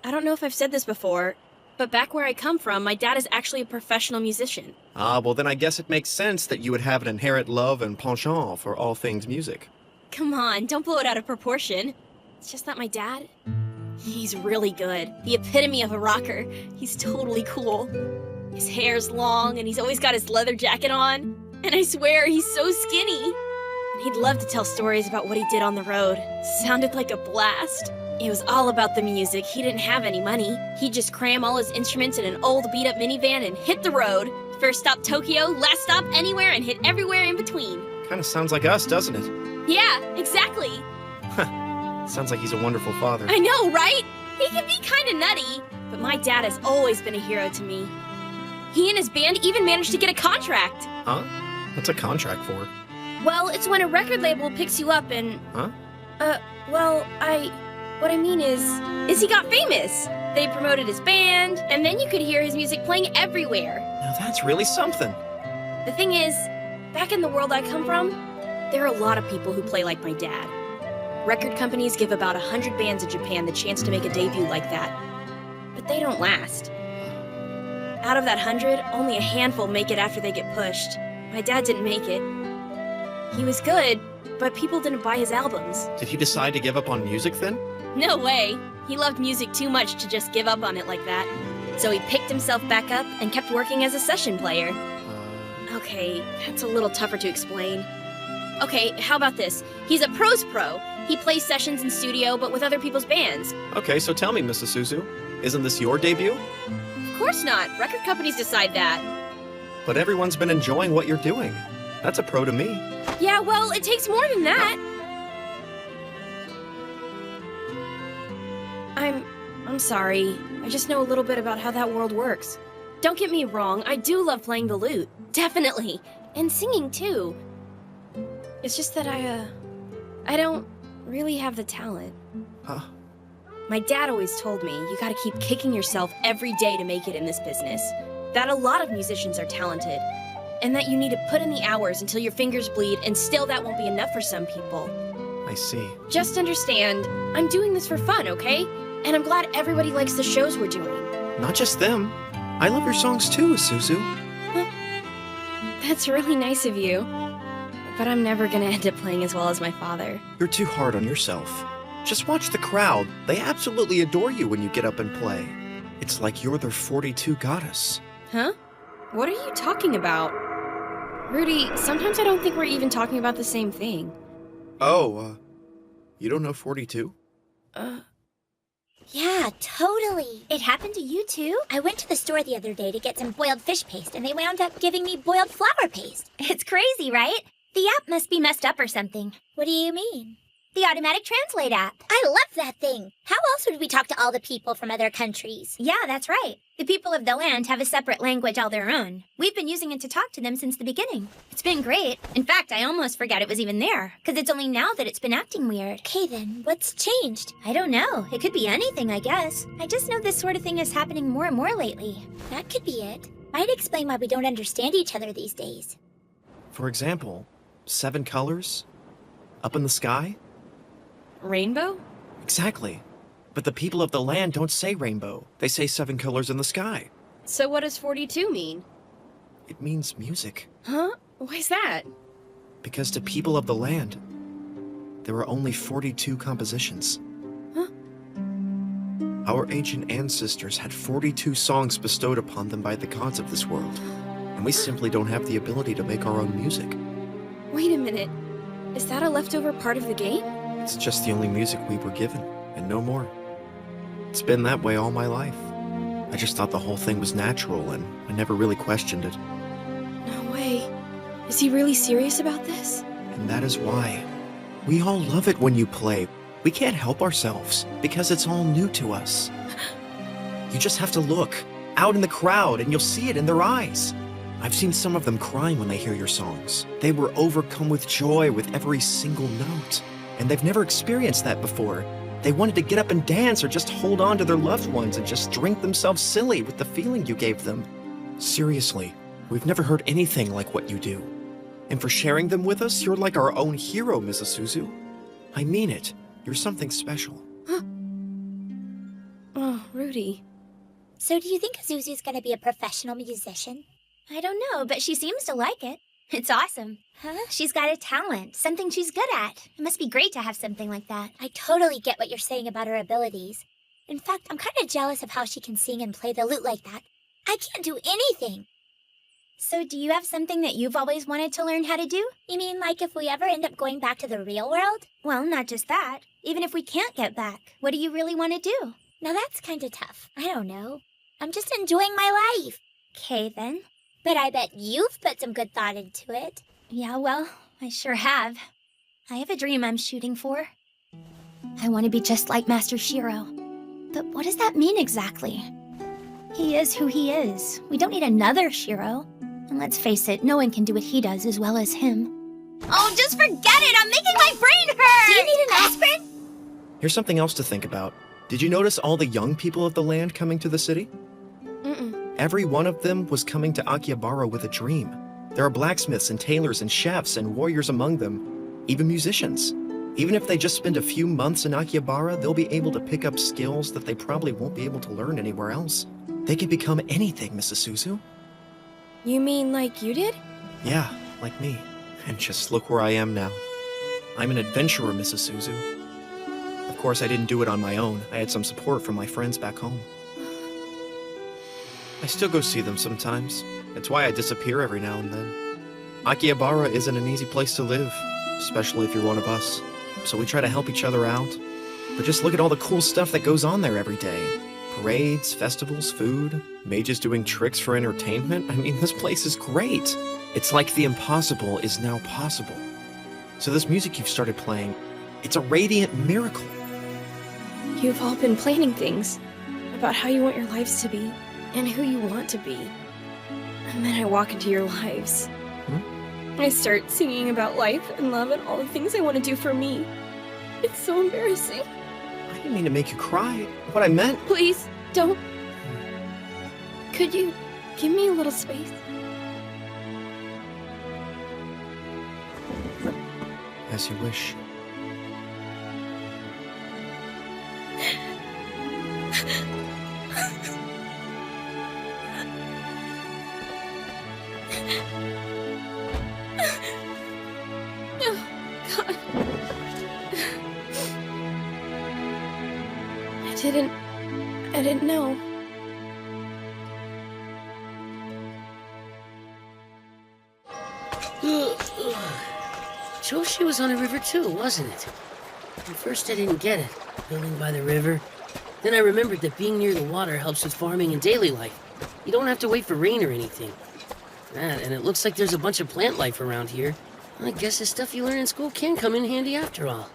I don't know if I've said this before, but back where I come from, my dad is actually a professional musician. Ah, well then I guess it makes sense that you would have an inherent love and penchant for all things music. Come on, don't blow it out of proportion. It's just that my dad, he's really good. The epitome of a rocker. He's totally cool. His hair's long, and he's always got his leather jacket on. And I swear, he's so skinny. And he'd love to tell stories about what he did on the road. Sounded like a blast. It was all about the music. He didn't have any money. He'd just cram all his instruments in an old beat-up minivan and hit the road. First stop Tokyo, last stop anywhere, and hit everywhere in between. Kinda sounds like us, doesn't it? Yeah, exactly. Sounds like he's a wonderful father. I know, right? He can be kinda nutty, but my dad has always been a hero to me. He and his band even managed to get a contract. Huh? What's a contract for? Well, it's when a record label picks you up and... Huh? What I mean is he got famous. They promoted his band, and then you could hear his music playing everywhere. Now that's really something. The thing is, back in the world I come from, there are a lot of people who play like my dad. Record companies give about 100 bands in Japan the chance to make a debut like that. But they don't last. Out of that 100, only a handful make it after they get pushed. My dad didn't make it. He was good, but people didn't buy his albums. Did he decide to give up on music then? No way. He loved music too much to just give up on it like that. So he picked himself back up and kept working as a session player. Okay, that's a little tougher to explain. Okay, how about this? He's a pro's pro. He plays sessions in studio, but with other people's bands. Okay, so tell me, Mrs. Suzu, isn't this your debut? Of course not. Record companies decide that. But everyone's been enjoying what you're doing. That's a pro to me. Yeah, well, it takes more than that. I'm sorry. I just know a little bit about how that world works. Don't get me wrong, I do love playing the lute. Definitely. And singing, too. It's just that I don't really have the talent. Huh? My dad always told me you gotta keep kicking yourself every day to make it in this business. That a lot of musicians are talented. And that you need to put in the hours until your fingers bleed, and still that won't be enough for some people. I see. Just understand, I'm doing this for fun, okay? And I'm glad everybody likes the shows we're doing. Not just them. I love your songs too, Suzu. That's really nice of you. But I'm never gonna end up playing as well as my father. You're too hard on yourself. Just watch the crowd. They absolutely adore you when you get up and play. It's like you're their 42 goddess. Huh? What are you talking about? Rudy, sometimes I don't think we're even talking about the same thing. Oh, you don't know 42? Yeah, totally. It happened to you too? I went to the store the other day to get some boiled fish paste, and they wound up giving me boiled flour paste. It's crazy, right? The app must be messed up or something. What do you mean? The automatic translate app. I love that thing. How else would we talk to all the people from other countries? Yeah, that's right. The people of the land have a separate language all their own. We've been using it to talk to them since the beginning. It's been great. In fact, I almost forgot it was even there, because it's only now that it's been acting weird. Okay then, what's changed? I don't know. It could be anything, I guess. I just know this sort of thing is happening more and more lately. That could be it. Might explain why we don't understand each other these days. For example, 7 colors? Up in the sky? Rainbow? Exactly. But the people of the land don't say rainbow. They say 7 colors in the sky. So what does 42 mean? It means music. Huh? Why's that? Because to people of the land, there are only 42 compositions. Huh? Our ancient ancestors had 42 songs bestowed upon them by the gods of this world. And we simply don't have the ability to make our own music. Wait a minute. Is that a leftover part of the game? It's just the only music we were given, and no more. It's been that way all my life. I just thought the whole thing was natural, and I never really questioned it. No way. Is he really serious about this? And that is why. We all love it when you play. We can't help ourselves, because it's all new to us. You just have to look, out in the crowd, and you'll see it in their eyes. I've seen some of them crying when they hear your songs. They were overcome with joy with every single note. And they've never experienced that before. They wanted to get up and dance or just hold on to their loved ones and just drink themselves silly with the feeling you gave them. Seriously, we've never heard anything like what you do. And for sharing them with us, you're like our own hero, Mrs. Suzu. I mean it. You're something special. Huh? Oh, Rudy. So do you think Azuzu's gonna be a professional musician? I don't know, but she seems to like it. It's awesome. Huh? She's got a talent, something she's good at. It must be great to have something like that. I totally get what you're saying about her abilities. In fact, I'm kind of jealous of how she can sing and play the lute like that. I can't do anything. So do you have something that you've always wanted to learn how to do? You mean like if we ever end up going back to the real world? Well, not just that. Even if we can't get back, what do you really want to do? Now that's kind of tough. I don't know. I'm just enjoying my life. Okay, then. But I bet you've put some good thought into it. Yeah, well, I sure have. I have a dream I'm shooting for. I want to be just like Master Shiro. But what does that mean exactly? He is who he is. We don't need another Shiro. And let's face it, no one can do what he does as well as him. Oh, just forget it! I'm making my brain hurt! Do you need an aspirin? Here's something else to think about. Did you notice all the young people of the land coming to the city? Mm-mm. Every one of them was coming to Akihabara with a dream. There are blacksmiths and tailors and chefs and warriors among them, even musicians. Even if they just spend a few months in Akihabara, they'll be able to pick up skills that they probably won't be able to learn anywhere else. They can become anything, Mrs. Suzu. You mean like you did? Yeah, like me. And just look where I am now. I'm an adventurer, Mrs. Suzu. Of course, I didn't do it on my own. I had some support from my friends back home. I still go see them sometimes. It's why I disappear every now and then. Akihabara isn't an easy place to live, especially if you're one of us. So we try to help each other out. But just look at all the cool stuff that goes on there every day. Parades, festivals, food, mages doing tricks for entertainment. I mean, this place is great. It's like the impossible is now possible. So this music you've started playing, it's a radiant miracle. You've all been planning things about how you want your lives to be and who you want to be. And then I walk into your lives. I start singing about life and love and all the things I want to do for me. It's so embarrassing. I didn't mean to make you cry. What I meant... Please, don't. Could you give me a little space? As you wish. Oh, God. I didn't know. Joshi was on a river too, wasn't it? At first I didn't get it, building by the river. Then I remembered that being near the water helps with farming and daily life. You don't have to wait for rain or anything. And it looks like there's a bunch of plant life around here. I guess the stuff you learn in school can come in handy after all.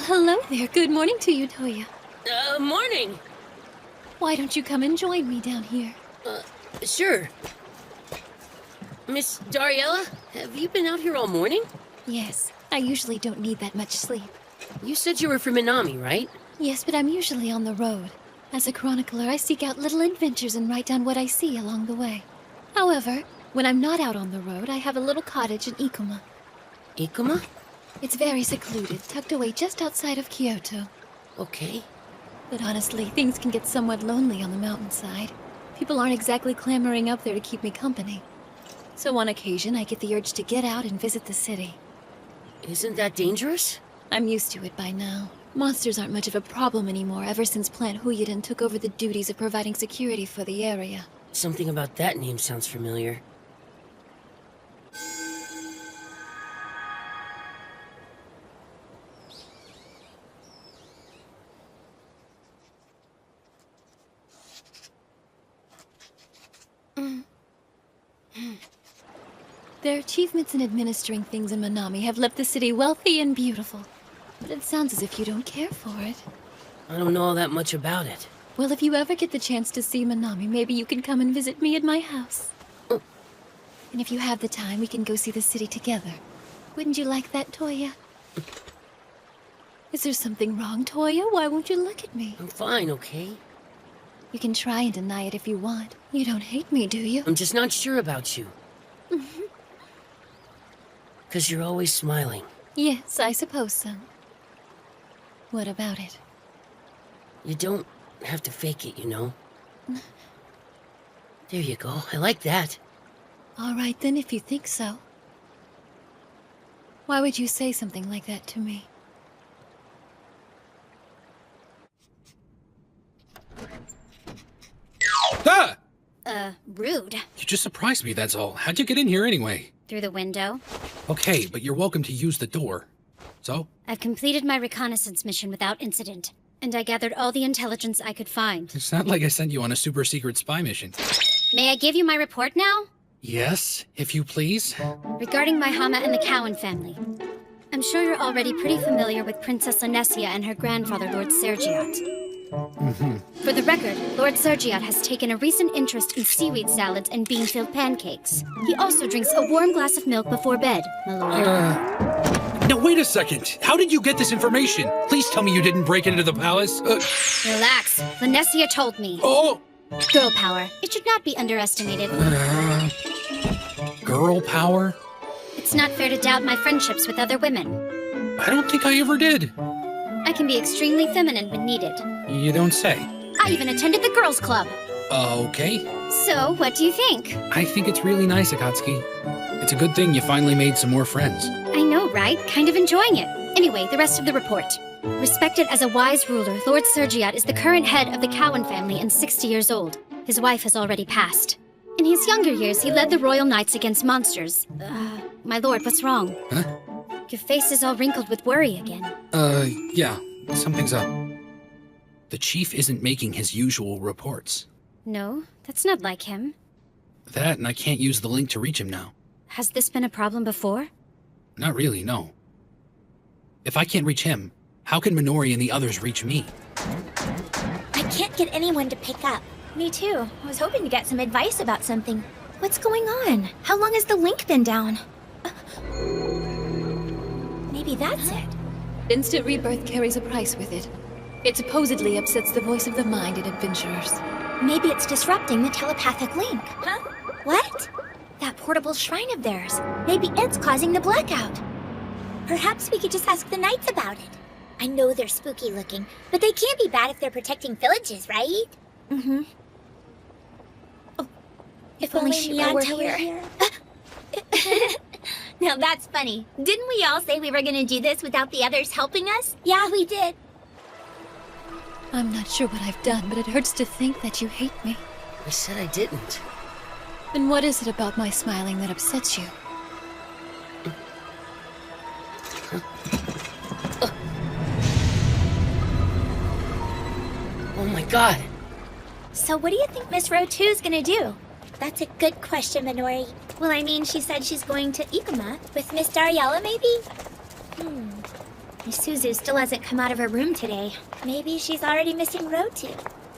Hello there. Good morning to you, Toya. Morning! Why don't you come and join me down here? Sure. Miss Dariella, have you been out here all morning? Yes. I usually don't need that much sleep. You said you were from Minami, right? Yes, but I'm usually on the road. As a chronicler, I seek out little adventures and write down what I see along the way. However, when I'm not out on the road, I have a little cottage in Ikoma. Ikoma? It's very secluded, tucked away just outside of Kyoto. Okay. But honestly, things can get somewhat lonely on the mountainside. People aren't exactly clamoring up there to keep me company. So on occasion, I get the urge to get out and visit the city. Isn't that dangerous? I'm used to it by now. Monsters aren't much of a problem anymore ever since Plant Huyuden took over the duties of providing security for the area. Something about that name sounds familiar. Their achievements in administering things in Minami have left the city wealthy and beautiful. But it sounds as if you don't care for it. I don't know all that much about it. Well, if you ever get the chance to see Minami, maybe you can come and visit me at my house. And if you have the time, we can go see the city together. Wouldn't you like that, Toya? Is there something wrong, Toya? Why won't you look at me? I'm fine, okay? You can try and deny it if you want. You don't hate me, do you? I'm just not sure about you. 'Cause you're always smiling. Yes, I suppose so. What about it? You don't have to fake it, you know? There you go. I like that. All right then, if you think so. Why would you say something like that to me? Ah! Rude. You just surprised me, that's all. How'd you get in here anyway? Through the window. Okay, but you're welcome to use the door. So? I've completed my reconnaissance mission without incident, and I gathered all the intelligence I could find. It's not like I sent you on a super secret spy mission. May I give you my report now? Yes, if you please. Regarding my Hama and the Cowan family. I'm sure you're already pretty familiar with Princess Lanessia and her grandfather, Lord Sergiat. For the record, Lord Sergiat has taken a recent interest in seaweed salads and bean-filled pancakes. He also drinks a warm glass of milk before bed, my lord. Now wait a second. How did you get this information? Please tell me you didn't break into the palace. Relax. Lanessia told me. Oh! Girl power. It should not be underestimated. Girl power? It's not fair to doubt my friendships with other women. I don't think I ever did. I can be extremely feminine when needed. You don't say. I even attended the girls' club. Okay. So, what do you think? I think it's really nice, Akatsuki. It's a good thing you finally made some more friends. I know, right? Kind of enjoying it. Anyway, the rest of the report. Respected as a wise ruler, Lord Sergiat is the current head of the Cowan family and 60 years old. His wife has already passed. In his younger years, he led the royal knights against monsters. My lord, what's wrong? Huh? Your face is all wrinkled with worry again. Yeah. Something's up. The chief isn't making his usual reports. No, that's not like him. That, and I can't use the link to reach him now. Has this been a problem before? Not really, no. If I can't reach him, how can Minori and the others reach me? I can't get anyone to pick up. Me too. I was hoping to get some advice about something. What's going on? How long has the link been down? Maybe that's it. Instant rebirth carries a price with it. It supposedly upsets the voice of the mind in adventurers. Maybe it's disrupting the telepathic link. Huh? What? That portable shrine of theirs. Maybe it's causing the blackout. Perhaps we could just ask the knights about it. I know they're spooky looking, but they can't be bad if they're protecting villages, right? Mm-hmm. Oh, if only Shiro were here. Now that's funny. Didn't we all say we were gonna do this without the others helping us? Yeah, we did. I'm not sure what I've done, but it hurts to think that you hate me. I said I didn't. Then what is it about my smiling that upsets you? Oh my god. So what do you think Miss Row 2's gonna do? That's a good question, Minori. Well, I mean, she said she's going to Ikuma with Miss Dariella, maybe? Miss Suzu still hasn't come out of her room today. Maybe she's already missing Row 2.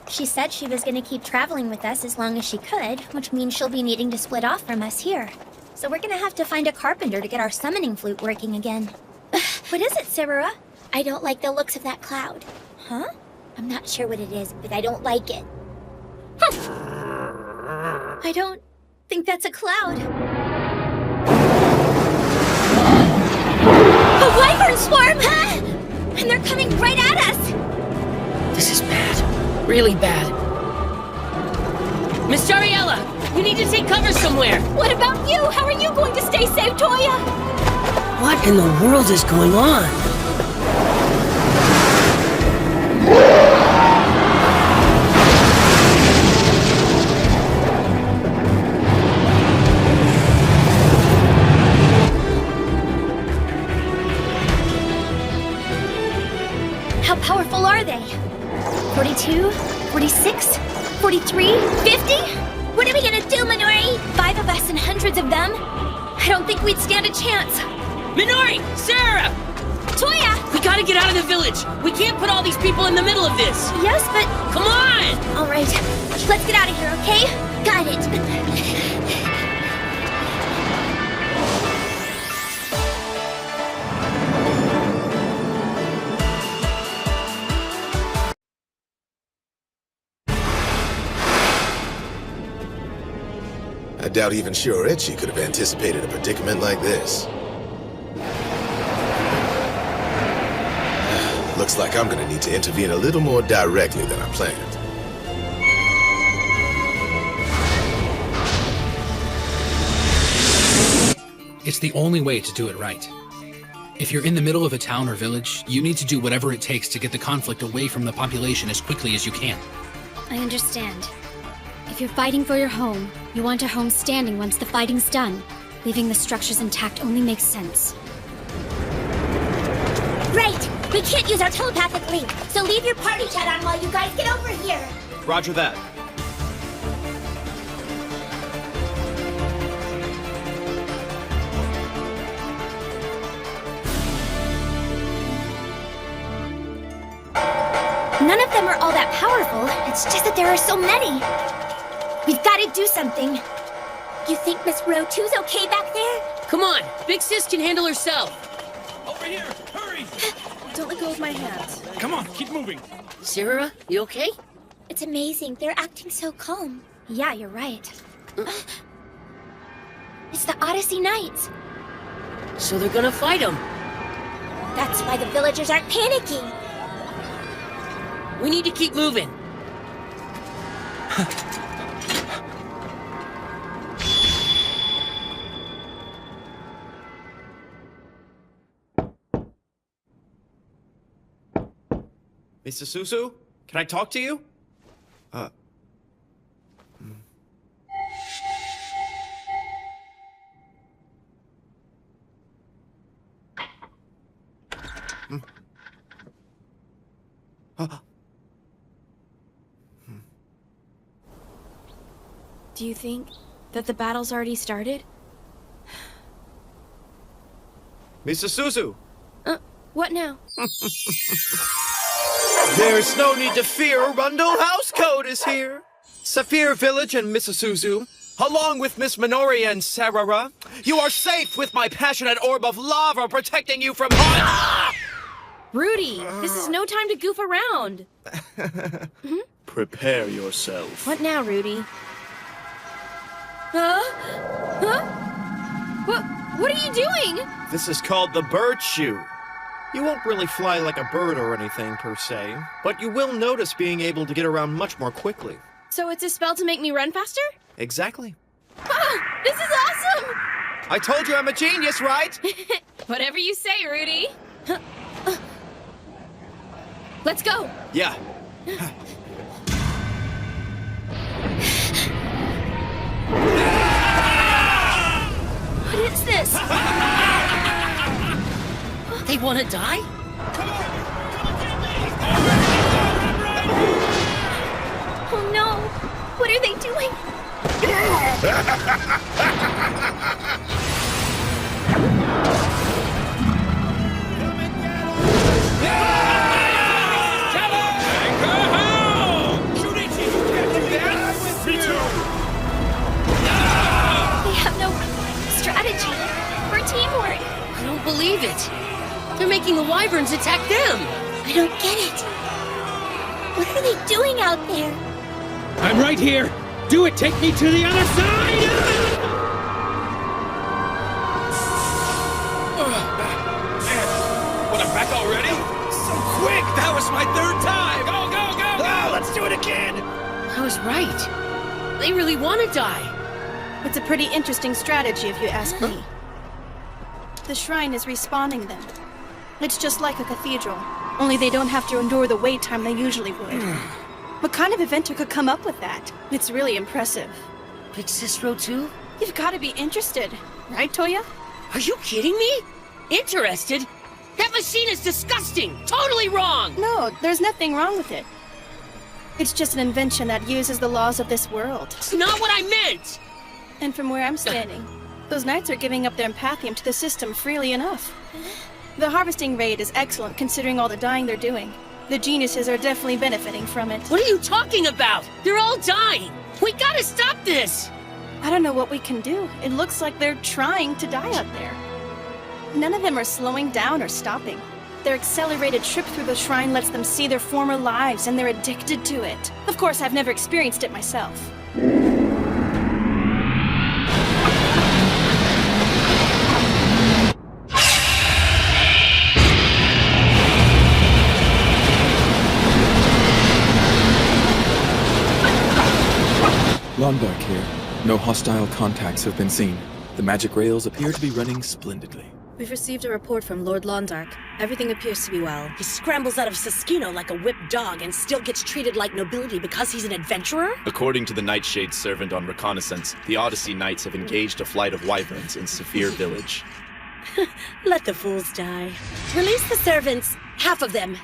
She said she was gonna keep traveling with us as long as she could, which means she'll be needing to split off from us here. So we're gonna have to find a carpenter to get our summoning flute working again. What is it, Sarura? I don't like the looks of that cloud. Huh? I'm not sure what it is, but I don't like it. I don't think that's a cloud. A wyvern swarm! Huh? And they're coming right at us! This is bad. Really bad. Miss Dariella, you need to take cover somewhere. What about you? How are you going to stay safe, Toya? What in the world is going on? How powerful are they? 42? 46? 43? 50? What are we gonna do, Minori? 5 of us and hundreds of them? I don't think we'd stand a chance. Minori! Sarah! Toya! We gotta get out of the village! We can't put all these people in the middle of this! Yes, but... Come on! All right. Let's get out of here, okay? Got it. I doubt even Shiorechi could have anticipated a predicament like this. Looks like I'm gonna need to intervene a little more directly than I planned. It's the only way to do it right. If you're in the middle of a town or village, you need to do whatever it takes to get the conflict away from the population as quickly as you can. I understand. If you're fighting for your home, you want your home standing once the fighting's done. Leaving the structures intact only makes sense. Right! We can't use our telepathic link, so leave your party chat on while you guys get over here! Roger that. None of them are all that powerful. It's just that there are so many. We've got to do something. You think Miss Row 2's okay back there? Come on, Big Sis can handle herself. Over here! Hurry! Don't let go of my hands. Come on, keep moving. Sarah, you okay? It's amazing. They're acting so calm. Yeah, you're right. It's the Odyssey Knights. So they're gonna fight them. That's why the villagers aren't panicking. We need to keep moving. Mr. Susu, can I talk to you? Do you think that the battle's already started? Mr. Susu! What now? There's no need to fear, Rundle House Code is here. Saphir Village and Mrs. Suzu, along with Miss Minori and Sarara, you are safe with my passionate orb of lava protecting you from harm. Rudy, this is no time to goof around. Prepare yourself. What now, Rudy? Huh? What are you doing? This is called the bird shoe. You won't really fly like a bird or anything per se, but you will notice being able to get around much more quickly. So it's a spell to make me run faster? Exactly. Ah, this is awesome! I told you I'm a genius, right? Whatever you say, Rudy. Let's go. Yeah. What is this? They want to die? Oh no! What are they doing? They have no strategy or teamwork. I don't believe it. They're making the wyverns attack them. I don't get it. What are they doing out there? I'm right here. Do it. Take me to the other side. What, I'm back already? So quick. That was my third time. Go, go, go, go. Let's do it again. I was right. They really want to die. It's a pretty interesting strategy if you ask me. The shrine is respawning them. It's just like a cathedral, only they don't have to endure the wait time they usually would. What kind of inventor could come up with that? It's really impressive. Big Sis Row 2? You've got to be interested, right, Toya? Are you kidding me? Interested? That machine is disgusting! Totally wrong! No, there's nothing wrong with it. It's just an invention that uses the laws of this world. It's not what I meant! And from where I'm standing, those knights are giving up their empathium to the system freely enough. The harvesting rate is excellent considering all the dying they're doing. The geniuses are definitely benefiting from it. What are you talking about? They're all dying! We gotta stop this! I don't know what we can do. It looks like they're trying to die out there. None of them are slowing down or stopping. Their accelerated trip through the shrine lets them see their former lives, and they're addicted to it. Of course, I've never experienced it myself. Lombark here. No hostile contacts have been seen. The magic rails appear to be running splendidly. We've received a report from Lord Londark. Everything appears to be well. He scrambles out of Siskino like a whipped dog and still gets treated like nobility because he's an adventurer? According to the Nightshade's servant on reconnaissance, the Odyssey Knights have engaged a flight of wyverns in Saphir Village. Let the fools die. Release the servants, half of them.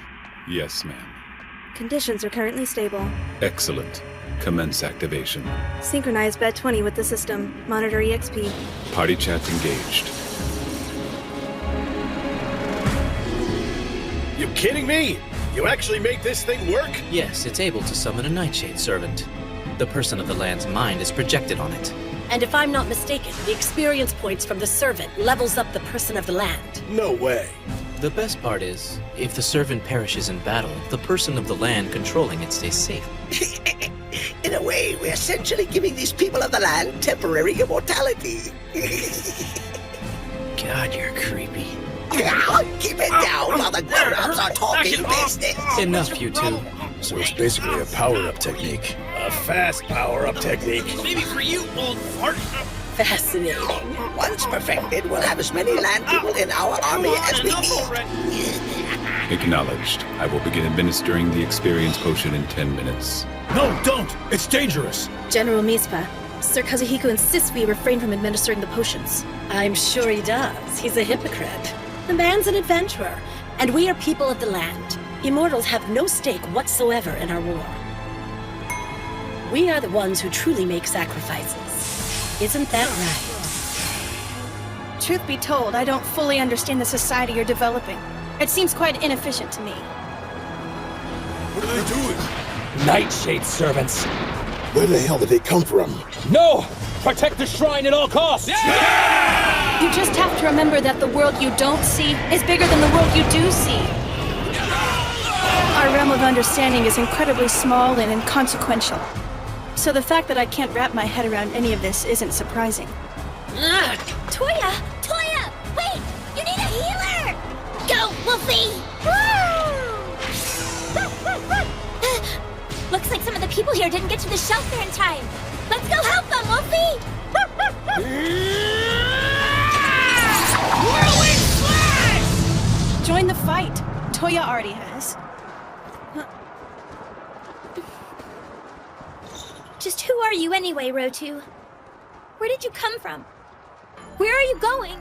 Yes, ma'am. Conditions are currently stable. Excellent. Commence activation. Synchronize bed 20 with the system. Monitor EXP. Party chat engaged. You kidding me? You actually make this thing work? Yes, it's able to summon a Nightshade servant. The person of the land's mind is projected on it. And if I'm not mistaken, the experience points from the servant levels up the person of the land. No way. The best part is, if the servant perishes in battle, the person of the land controlling it stays safe. In a way, we're essentially giving these people of the land temporary immortality. God, you're creepy. Keep it down while the grown-ups are talking business. Enough, you two. So it's basically a power-up technique. A fast power-up technique. Maybe for you, old fart. Fascinating. Once perfected, we'll have as many land people in our army as we need. Acknowledged. I will begin administering the experience potion in 10 minutes. No, don't! It's dangerous! General Mispa, Sir Kazuhiko insists we refrain from administering the potions. I'm sure he does. He's a hypocrite. The man's an adventurer, and we are people of the land. Immortals have no stake whatsoever in our war. We are the ones who truly make sacrifices. Isn't that right? Truth be told, I don't fully understand the society you're developing. It seems quite inefficient to me. What are they doing? Nightshade servants. Where the hell did they come from? No! Protect the shrine at all costs! You just have to remember that the world you don't see is bigger than the world you do see. Our realm of understanding is incredibly small and inconsequential. So the fact that I can't wrap my head around any of this isn't surprising. Toya! Toya! Wait! You need a healer! Go, Wolfie! Looks like some of the people here didn't get to the shelter in time. Let's go help them, Wolfie! Whirling Slash! Join the fight. Toya already has. Just who are you anyway, Rotu? Where did you come from? Where are you going?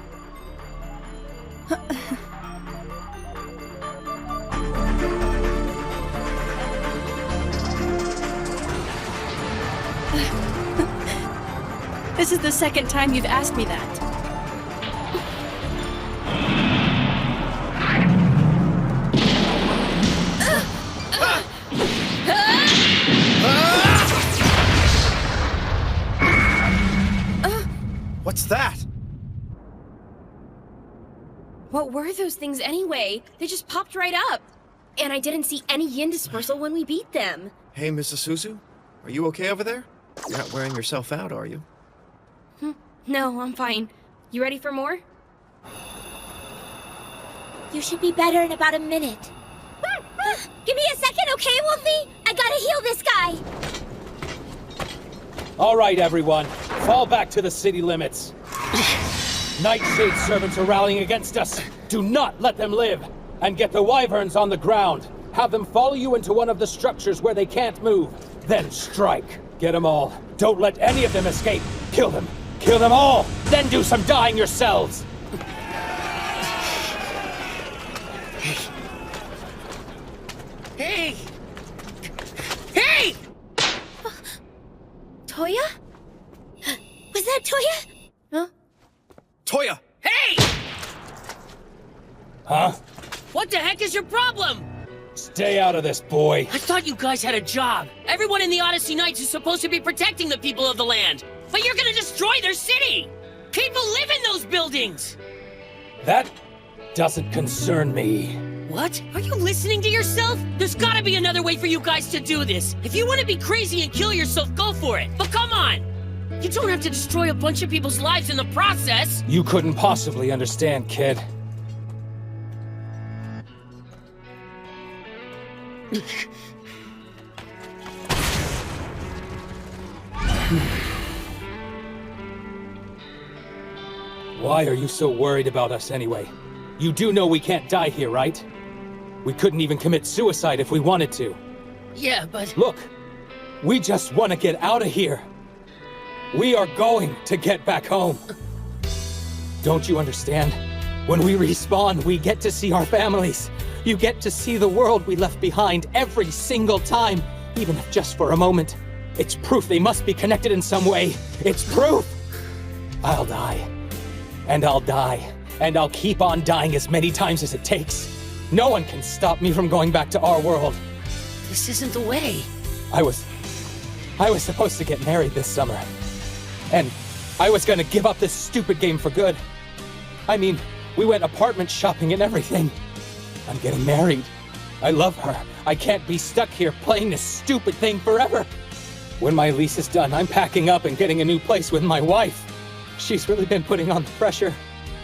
This is the second time you've asked me that. What's that? What were those things anyway? They just popped right up. And I didn't see any yin dispersal when we beat them. Hey, Mrs. Suzu, are you okay over there? You're not wearing yourself out, are you? No, I'm fine. You ready for more? You should be better in about a minute. Give me a second, okay, Wolfie? I gotta heal this guy. All right, everyone. Fall back to the city limits. Nightshade servants are rallying against us. Do not let them live. And get the wyverns on the ground. Have them follow you into one of the structures where they can't move. Then strike. Get them all. Don't let any of them escape. Kill them. Kill them all. Then do some dying yourselves. Hey! Hey! Toya? Was that Toya? Huh? Toya! Hey! Huh? What the heck is your problem? Stay out of this, boy. I thought you guys had a job. Everyone in the Odyssey Knights is supposed to be protecting the people of the land. But you're gonna destroy their city! People live in those buildings! That doesn't concern me. What? Are you listening to yourself? There's gotta be another way for you guys to do this. If you want to be crazy and kill yourself, go for it. But come on! You don't have to destroy a bunch of people's lives in the process. You couldn't possibly understand, kid. Why are you so worried about us anyway? You do know we can't die here, right? We couldn't even commit suicide if we wanted to. Yeah, but... Look, we just want to get out of here. We are going to get back home. Don't you understand? When we respawn, we get to see our families. You get to see the world we left behind every single time, even if just for a moment. It's proof they must be connected in some way. It's proof! I'll die. And I'll die. And I'll keep on dying as many times as it takes. No one can stop me from going back to our world. This isn't the way. I was supposed to get married this summer. And I was gonna give up this stupid game for good. I mean, we went apartment shopping and everything. I'm getting married. I love her. I can't be stuck here playing this stupid thing forever. When my lease is done, I'm packing up and getting a new place with my wife. She's really been putting on the pressure.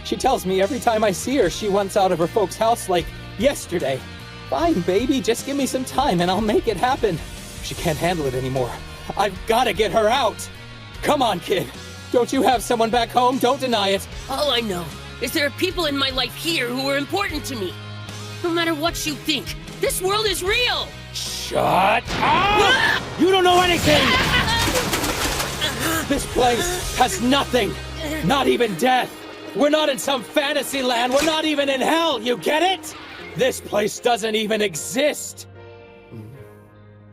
She tells me every time I see her, she wants out of her folks' house like yesterday. Fine, baby, just give me some time and I'll make it happen. She can't handle it anymore. I've gotta get her out. Come on, kid. Don't you have someone back home? Don't deny it. All I know is there are people in my life here who are important to me. No matter what you think, this world is real! Shut up! You don't know anything! This place has nothing! Not even death! We're not in some fantasy land! We're not even in hell! You get it? This place doesn't even exist!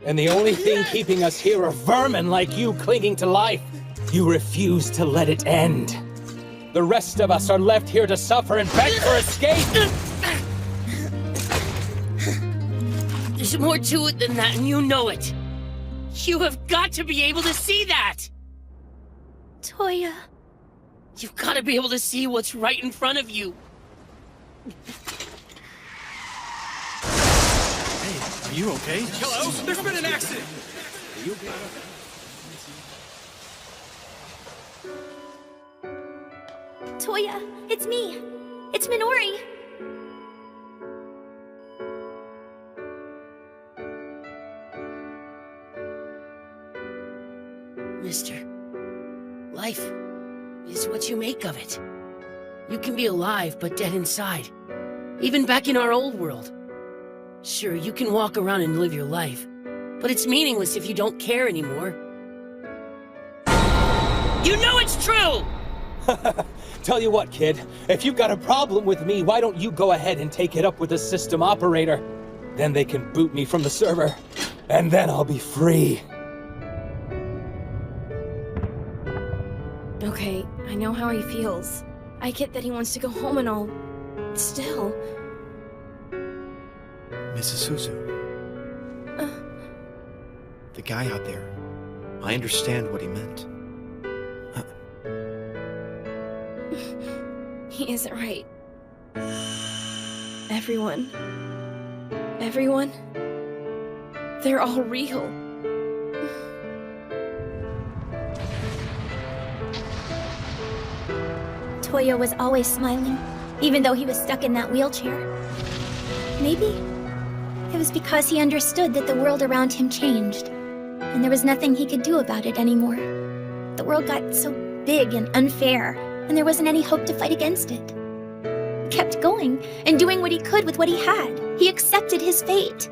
And the only thing keeping us here are vermin like you clinging to life. You refuse to let it end. The rest of us are left here to suffer and beg for escape! There's more to it than that, and you know it. You have got to be able to see that! Toya. You've got to be able to see what's right in front of you. Hey, are you okay? Hello? There's been an accident! Are you okay? Toya, it's me. It's Minori. Mister, life is what you make of it. You can be alive, but dead inside. Even back in our old world. Sure, you can walk around and live your life, but it's meaningless if you don't care anymore. You know it's true! Tell you what, kid, if you've got a problem with me, why don't you go ahead and take it up with the system operator? Then they can boot me from the server, and then I'll be free. Okay, I know how he feels. I get that he wants to go home and all. Still... Mrs. Suzu. The guy out there. I understand what he meant. He isn't right. Everyone, they're all real. Toya was always smiling, even though he was stuck in that wheelchair. Maybe it was because he understood that the world around him changed, and there was nothing he could do about it anymore. The world got so big and unfair, and there wasn't any hope to fight against it. He kept going and doing what he could with what he had. He accepted his fate.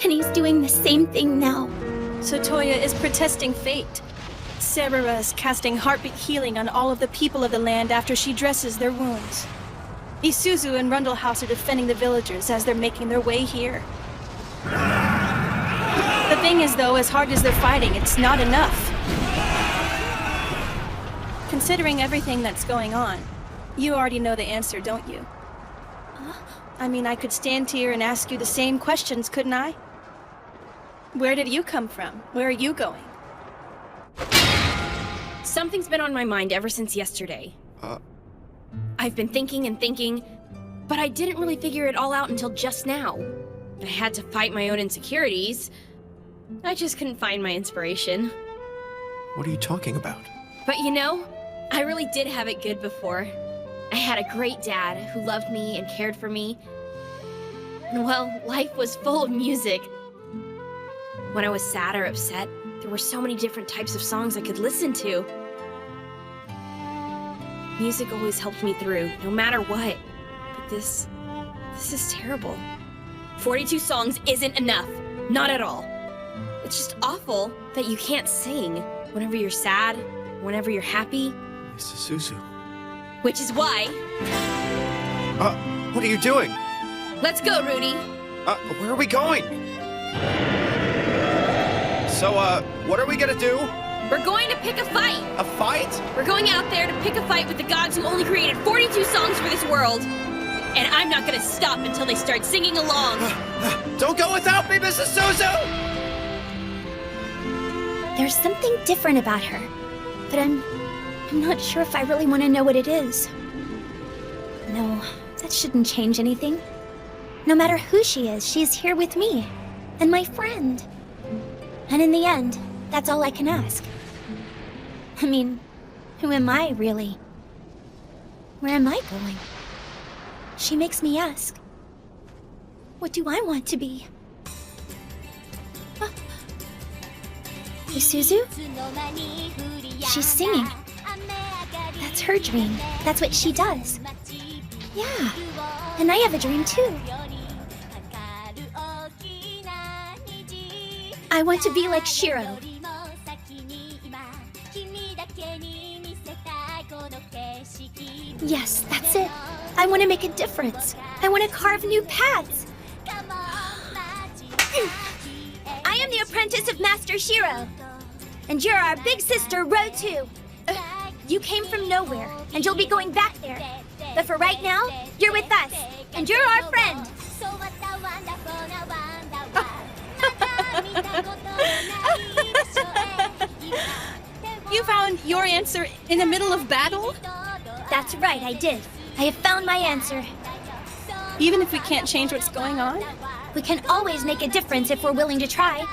And he's doing the same thing now. So Toya is protesting fate. Sarara is casting heartbeat healing on all of the people of the land after she dresses their wounds. Isuzu and Rundlehouse are defending the villagers as they're making their way here. The thing is, though, as hard as they're fighting, it's not enough. Considering everything that's going on, you already know the answer, don't you? I mean, I could stand here and ask you the same questions, couldn't I? Where did you come from? Where are you going? Something's been on my mind ever since yesterday. I've been thinking and thinking, but I didn't really figure it all out until just now. I had to fight my own insecurities. I just couldn't find my inspiration. What are you talking about? But you know, I really did have it good before. I had a great dad who loved me and cared for me. And well, life was full of music. When I was sad or upset, There were so many different types of songs I could listen to. Music always helped me through, no matter what. But this is terrible. 42 songs isn't enough. Not at all. It's just awful that you can't sing whenever you're sad, whenever you're happy. Suzu. Which is why... What are you doing? Let's go, Rudy. Where are we going? So, what are we gonna do? We're going to pick a fight. A fight? We're going out there to pick a fight with the gods who only created 42 songs for this world. And I'm not gonna stop until they start singing along. Don't go without me, Mrs. Suzu! There's something different about her, but I'm not sure if I really want to know what it is. No, that shouldn't change anything. No matter who she is here with me, and my friend. And in the end, that's all I can ask. I mean, who am I, really? Where am I going? She makes me ask. What do I want to be? Suzu? She's singing. That's her dream. That's what she does. Yeah, and I have a dream too. I want to be like Shiro. Yes, that's it. I want to make a difference. I want to carve new paths. I am the apprentice of Master Shiro. And you're our big sister, Ro2. You came from nowhere, and you'll be going back there. But for right now, you're with us, and you're our friend. You found your answer in the middle of battle? That's right, I did. I have found my answer. Even if we can't change what's going on? We can always make a difference if we're willing to try.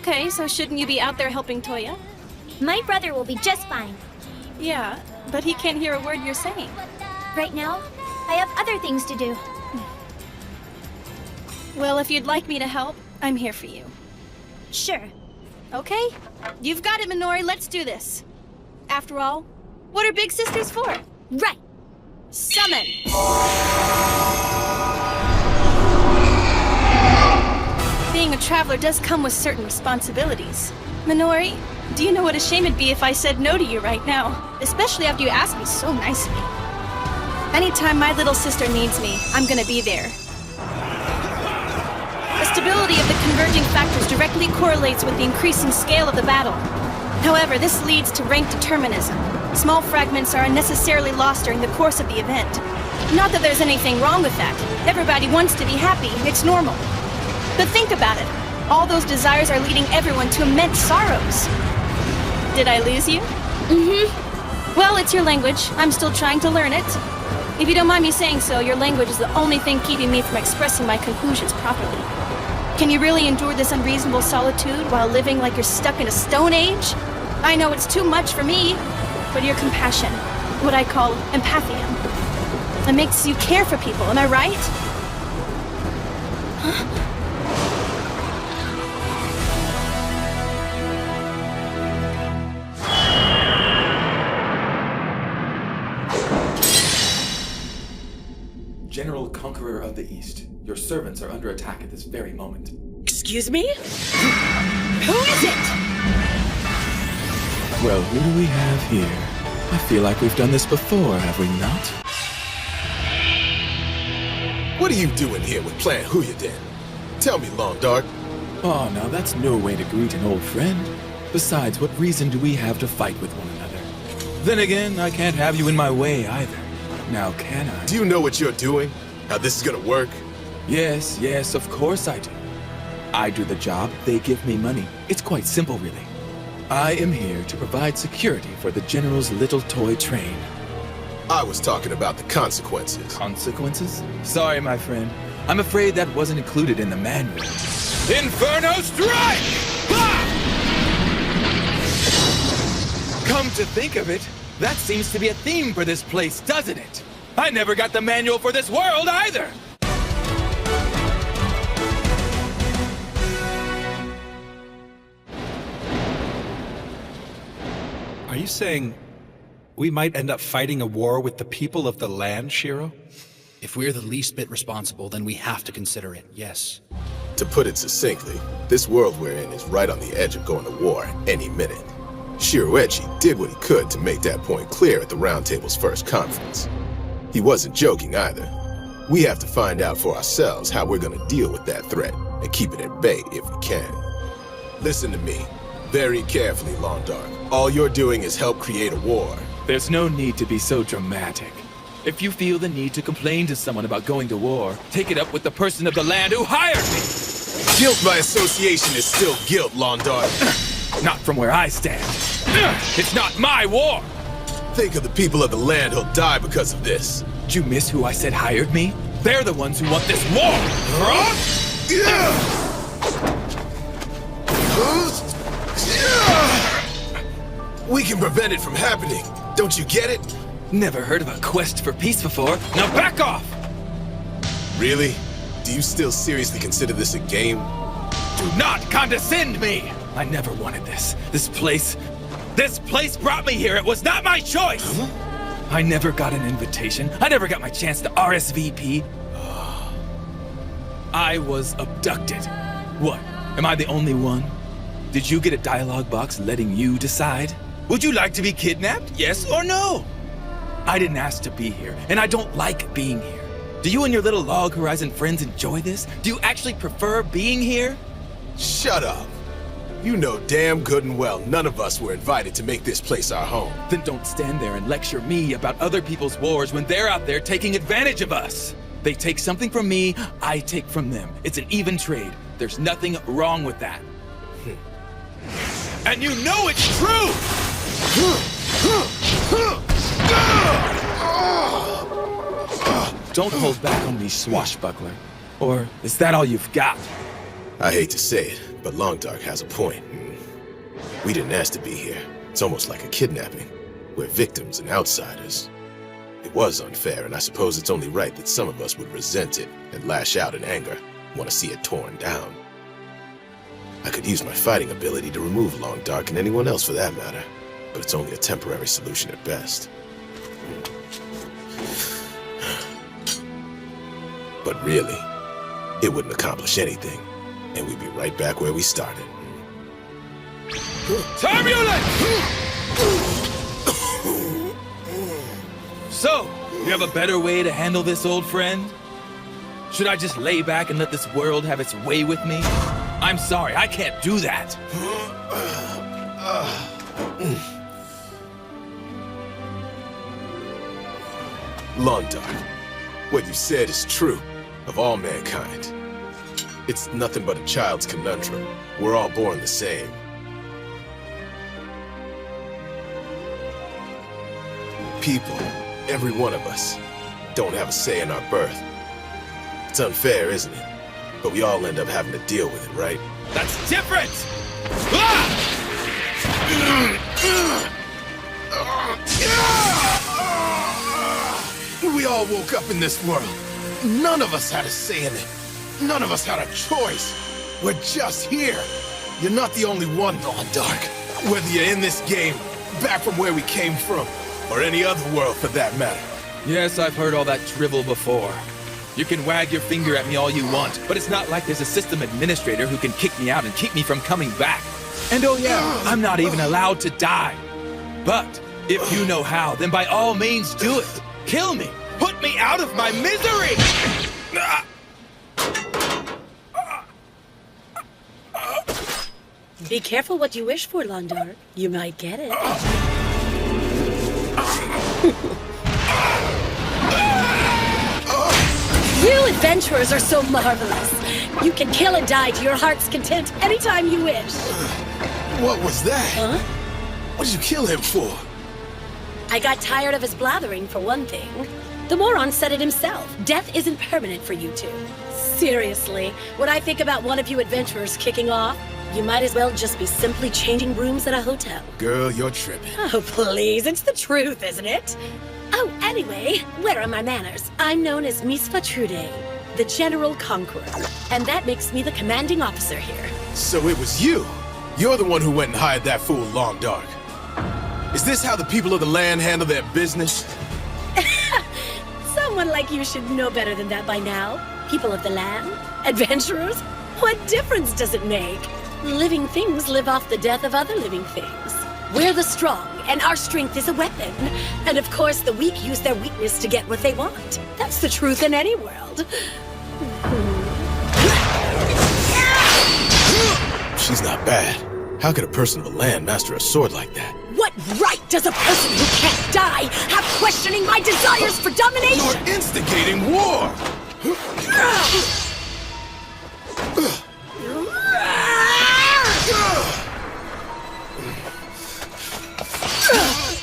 Okay, so shouldn't you be out there helping Toya? My brother will be just fine. Yeah, but he can't hear a word you're saying. Right now, I have other things to do. Well, if you'd like me to help, I'm here for you. Sure. Okay, you've got it, Minori. Let's do this. After all, what are big sisters for? Right. Summon! Being a traveler does come with certain responsibilities. Minori, do you know what a shame it'd be if I said no to you right now? Especially after you asked me so nicely. Anytime my little sister needs me, I'm gonna be there. The stability of the converging factors directly correlates with the increasing scale of the battle. However, this leads to rank determinism. Small fragments are unnecessarily lost during the course of the event. Not that there's anything wrong with that. Everybody wants to be happy, it's normal. But think about it. All those desires are leading everyone to immense sorrows. Did I lose you? Mm-hmm. Well, it's your language. I'm still trying to learn it. If you don't mind me saying so, your language is the only thing keeping me from expressing my conclusions properly. Can you really endure this unreasonable solitude while living like you're stuck in a stone age? I know it's too much for me, but your compassion, what I call empathium, it makes you care for people, am I right? Huh? General Conqueror of the East, your servants are under attack at this very moment. Excuse me? Who is it? Well, who do we have here? I feel like we've done this before, have we not? What are you doing here with Plan Huyuden? Tell me, Long Dark. Oh, now that's no way to greet an old friend. Besides, what reason do we have to fight with one another? Then again, I can't have you in my way either. Now, can I? Do you know what you're doing? How this is gonna work? Yes, of course I do. I do the job, they give me money. It's quite simple, really. I am here to provide security for the General's little toy train. I was talking about the consequences. Consequences? Sorry, my friend. I'm afraid that wasn't included in the manual. Inferno Strike! Ha! Come to think of it, that seems to be a theme for this place, doesn't it? I never got the manual for this world either! Are you saying we might end up fighting a war with the people of the land, Shiro? If we're the least bit responsible, then we have to consider it, yes. To put it succinctly, this world we're in is right on the edge of going to war any minute. Shiroechi did what he could to make that point clear at the Round Table's first conference. He wasn't joking either. We have to find out for ourselves how we're gonna deal with that threat and keep it at bay if we can. Listen to me very carefully, Long Dark. All you're doing is help create a war. There's no need to be so dramatic. If you feel the need to complain to someone about going to war, take it up with the person of the land who hired me! Guilt by association is still guilt, Long Dark. Not from where I stand. It's not my war! Think of the people of the land who'll die because of this. Did you miss who I said hired me? They're the ones who want this war! We can prevent it from happening. Don't you get it? Never heard of a quest for peace before. Now back off! Really? Do you still seriously consider this a game? Do not condescend me! I never wanted this. This place brought me here. It was not my choice! Huh? I never got an invitation. I never got my chance to RSVP. I was abducted. What? Am I the only one? Did you get a dialogue box letting you decide? Would you like to be kidnapped? Yes or no? I didn't ask to be here, and I don't like being here. Do you and your little Log Horizon friends enjoy this? Do you actually prefer being here? Shut up. You know damn good and well none of us were invited to make this place our home. Then don't stand there and lecture me about other people's wars when they're out there taking advantage of us. They take something from me, I take from them. It's an even trade. There's nothing wrong with that. And you know it's true! Don't hold back on me, swashbuckler. Or is that all you've got? I hate to say it, but Long Dark has a point. We didn't ask to be here. It's almost like a kidnapping. We're victims and outsiders. It was unfair, and I suppose it's only right that some of us would resent it and lash out in anger, want to see it torn down. I could use my fighting ability to remove Long Dark and anyone else for that matter, but it's only a temporary solution at best. But really, it wouldn't accomplish anything, and we'd be right back where we started. Turbulent! So, you have a better way to handle this, old friend? Should I just lay back and let this world have its way with me? I'm sorry, I can't do that. Long Dark, what you said is true of all mankind. It's nothing but a child's conundrum. We're all born the same. People, every one of us, don't have a say in our birth. It's unfair, isn't it? But we all end up having to deal with it, right? That's different! We all woke up in this world. None of us had a say in it. None of us had a choice. We're just here. You're not the only one, Long Dark. Whether you're in this game, back from where we came from, or any other world for that matter. Yes, I've heard all that drivel before. You can wag your finger at me all you want, but it's not like there's a system administrator who can kick me out and keep me from coming back. And oh yeah, I'm not even allowed to die. But if you know how, then by all means do it. Kill me. Put me out of my misery! Be careful what you wish for, Londar. You might get it. You adventurers are so marvelous. You can kill and die to your heart's content anytime you wish. What was that? Huh? What did you kill him for? I got tired of his blathering, for one thing. The moron said it himself. Death isn't permanent for you two. Seriously, when I think about one of you adventurers kicking off, you might as well just be simply changing rooms at a hotel. Girl, you're tripping. Oh, please, it's the truth, isn't it? Oh, anyway, where are my manners? I'm known as Misfa Trude, the General Conqueror, and that makes me the commanding officer here. So it was you. You're the one who went and hired that fool Long Dark. Is this how the people of the land handle their business? Someone like you should know better than that by now. People of the land? Adventurers? What difference does it make? Living things live off the death of other living things. We're the strong, and our strength is a weapon. And of course, the weak use their weakness to get what they want. That's the truth in any world. She's not bad. How could a person of the land master a sword like that? What right does a person who can't die have questioning my desires for domination? You're instigating war!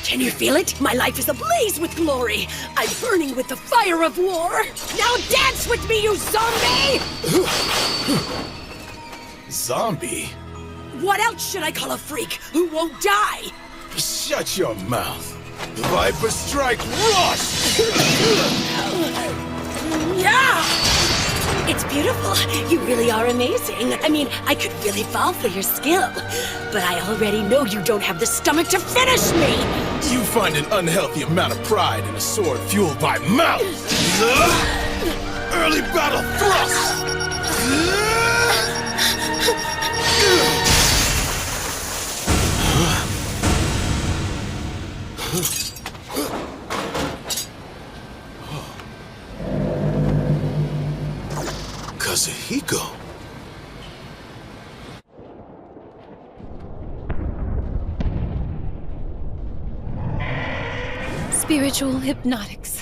Can you feel it? My life is ablaze with glory. I'm burning with the fire of war. Now dance with me, you zombie! Zombie? What else should I call a freak who won't die? Shut your mouth. Viper Strike Rush! Yeah! It's beautiful. You really are amazing. I mean, I could really fall for your skill. But I already know you don't have the stomach to finish me! You find an unhealthy amount of pride in a sword fueled by mouth! Early battle thrust! Kazuhiko. Spiritual hypnotics.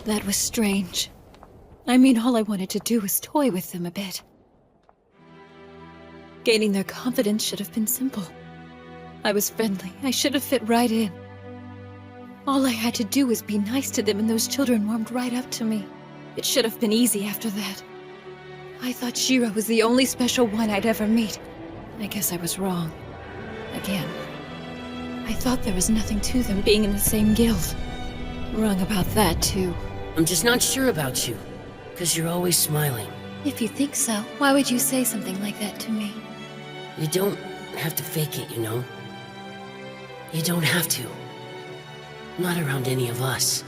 That was strange. I mean, all I wanted to do was toy with them a bit. Gaining their confidence should have been simple. I was friendly. I should have fit right in. All I had to do was be nice to them, and those children warmed right up to me. It should have been easy after that. I thought Shiro was the only special one I'd ever meet. I guess I was wrong. Again. I thought there was nothing to them being in the same guild. Wrong about that, too. I'm just not sure about you, because you're always smiling. If you think so, why would you say something like that to me? You don't have to fake it, you know? You don't have to. Not around any of us.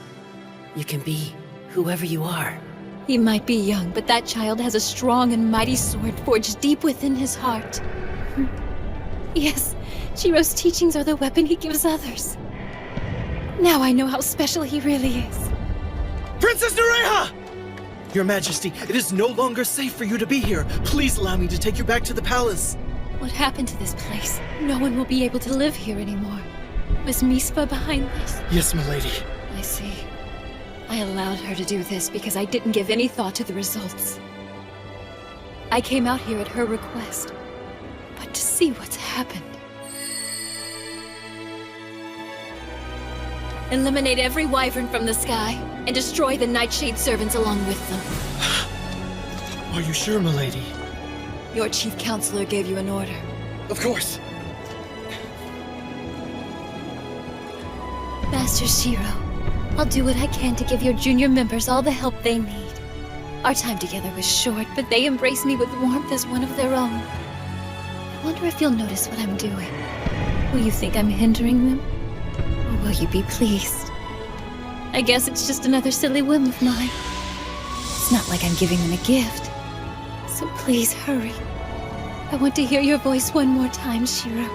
You can be whoever you are. He might be young, but that child has a strong and mighty sword forged deep within his heart. Yes, Shiro's teachings are the weapon he gives others. Now I know how special he really is. Princess Nereha! Your Majesty, it is no longer safe for you to be here. Please allow me to take you back to the palace. What happened to this place? No one will be able to live here anymore. Was Mispa behind this? Yes, milady. I see. I allowed her to do this because I didn't give any thought to the results. I came out here at her request. But to see what's happened. Eliminate every wyvern from the sky, and destroy the Nightshade servants along with them. Are you sure, milady? Your chief counselor gave you an order. Of course. Master Shiro, I'll do what I can to give your junior members all the help they need. Our time together was short, but they embrace me with warmth as one of their own. I wonder if you'll notice what I'm doing. Will you think I'm hindering them? Or will you be pleased? I guess it's just another silly whim of mine. It's not like I'm giving them a gift. So please hurry. I want to hear your voice one more time, Shiro.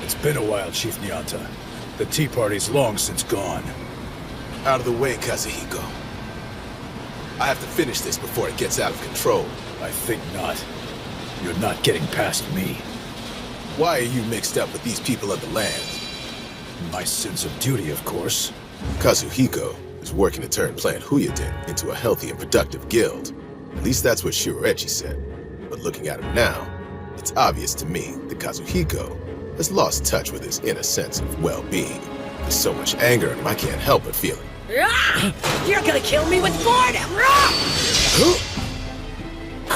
It's been a while, Chief Nyanta. The tea party's long since gone. Out of the way, Kazuhiko. I have to finish this before it gets out of control. I think not. You're not getting past me. Why are you mixed up with these people of the land? My sense of duty, of course. Kazuhiko is working to turn Plant Huyuden into a healthy and productive guild. At least that's what Shiroechi said. But looking at him now, it's obvious to me that Kazuhiko has lost touch with his inner sense of well-being. There's so much anger in him, I can't help but feel it. You're gonna kill me with boredom!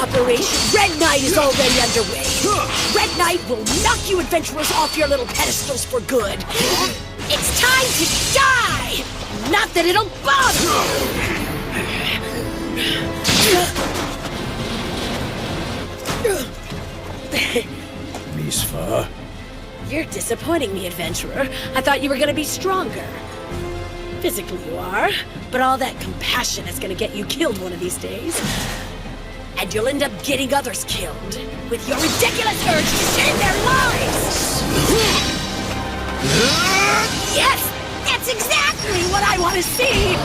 Operation Red Knight is already underway. Red Knight will knock you adventurers off your little pedestals for good. It's time to die! Not that it'll bother you! Misfa. You're disappointing me, adventurer. I thought you were gonna be stronger. Physically you are, but all that compassion is gonna get you killed one of these days. And you'll end up getting others killed with your ridiculous urge to save their lives! Yes! That's exactly what I want to see!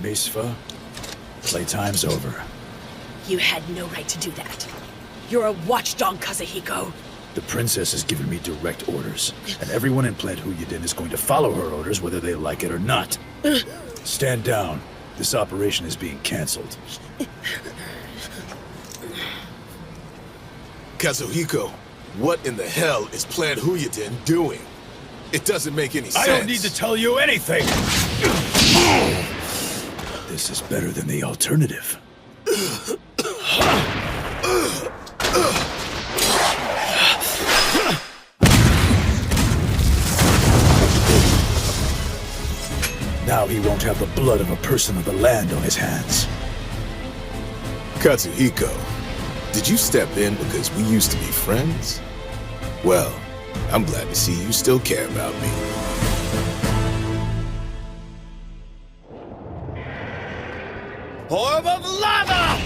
Misfa, playtime's over. You had no right to do that. You're a watchdog, Kazuhiko. The princess has given me direct orders, and everyone in Plant Huyadin is going to follow her orders whether they like it or not. Stand down. This operation is being cancelled. Kazuhiko, what in the hell is Plant Huyadin doing? It doesn't make any sense. I don't need to tell you anything! This is better than the alternative. Now he won't have the blood of a person of the land on his hands. Katsuhiko, did you step in because we used to be friends? Well, I'm glad to see you still care about me. Orb of lava!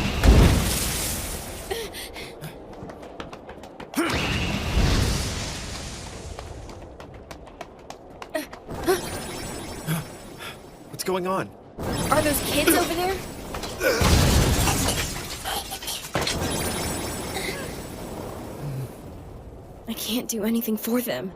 What's going on? Are those kids over there? I can't do anything for them.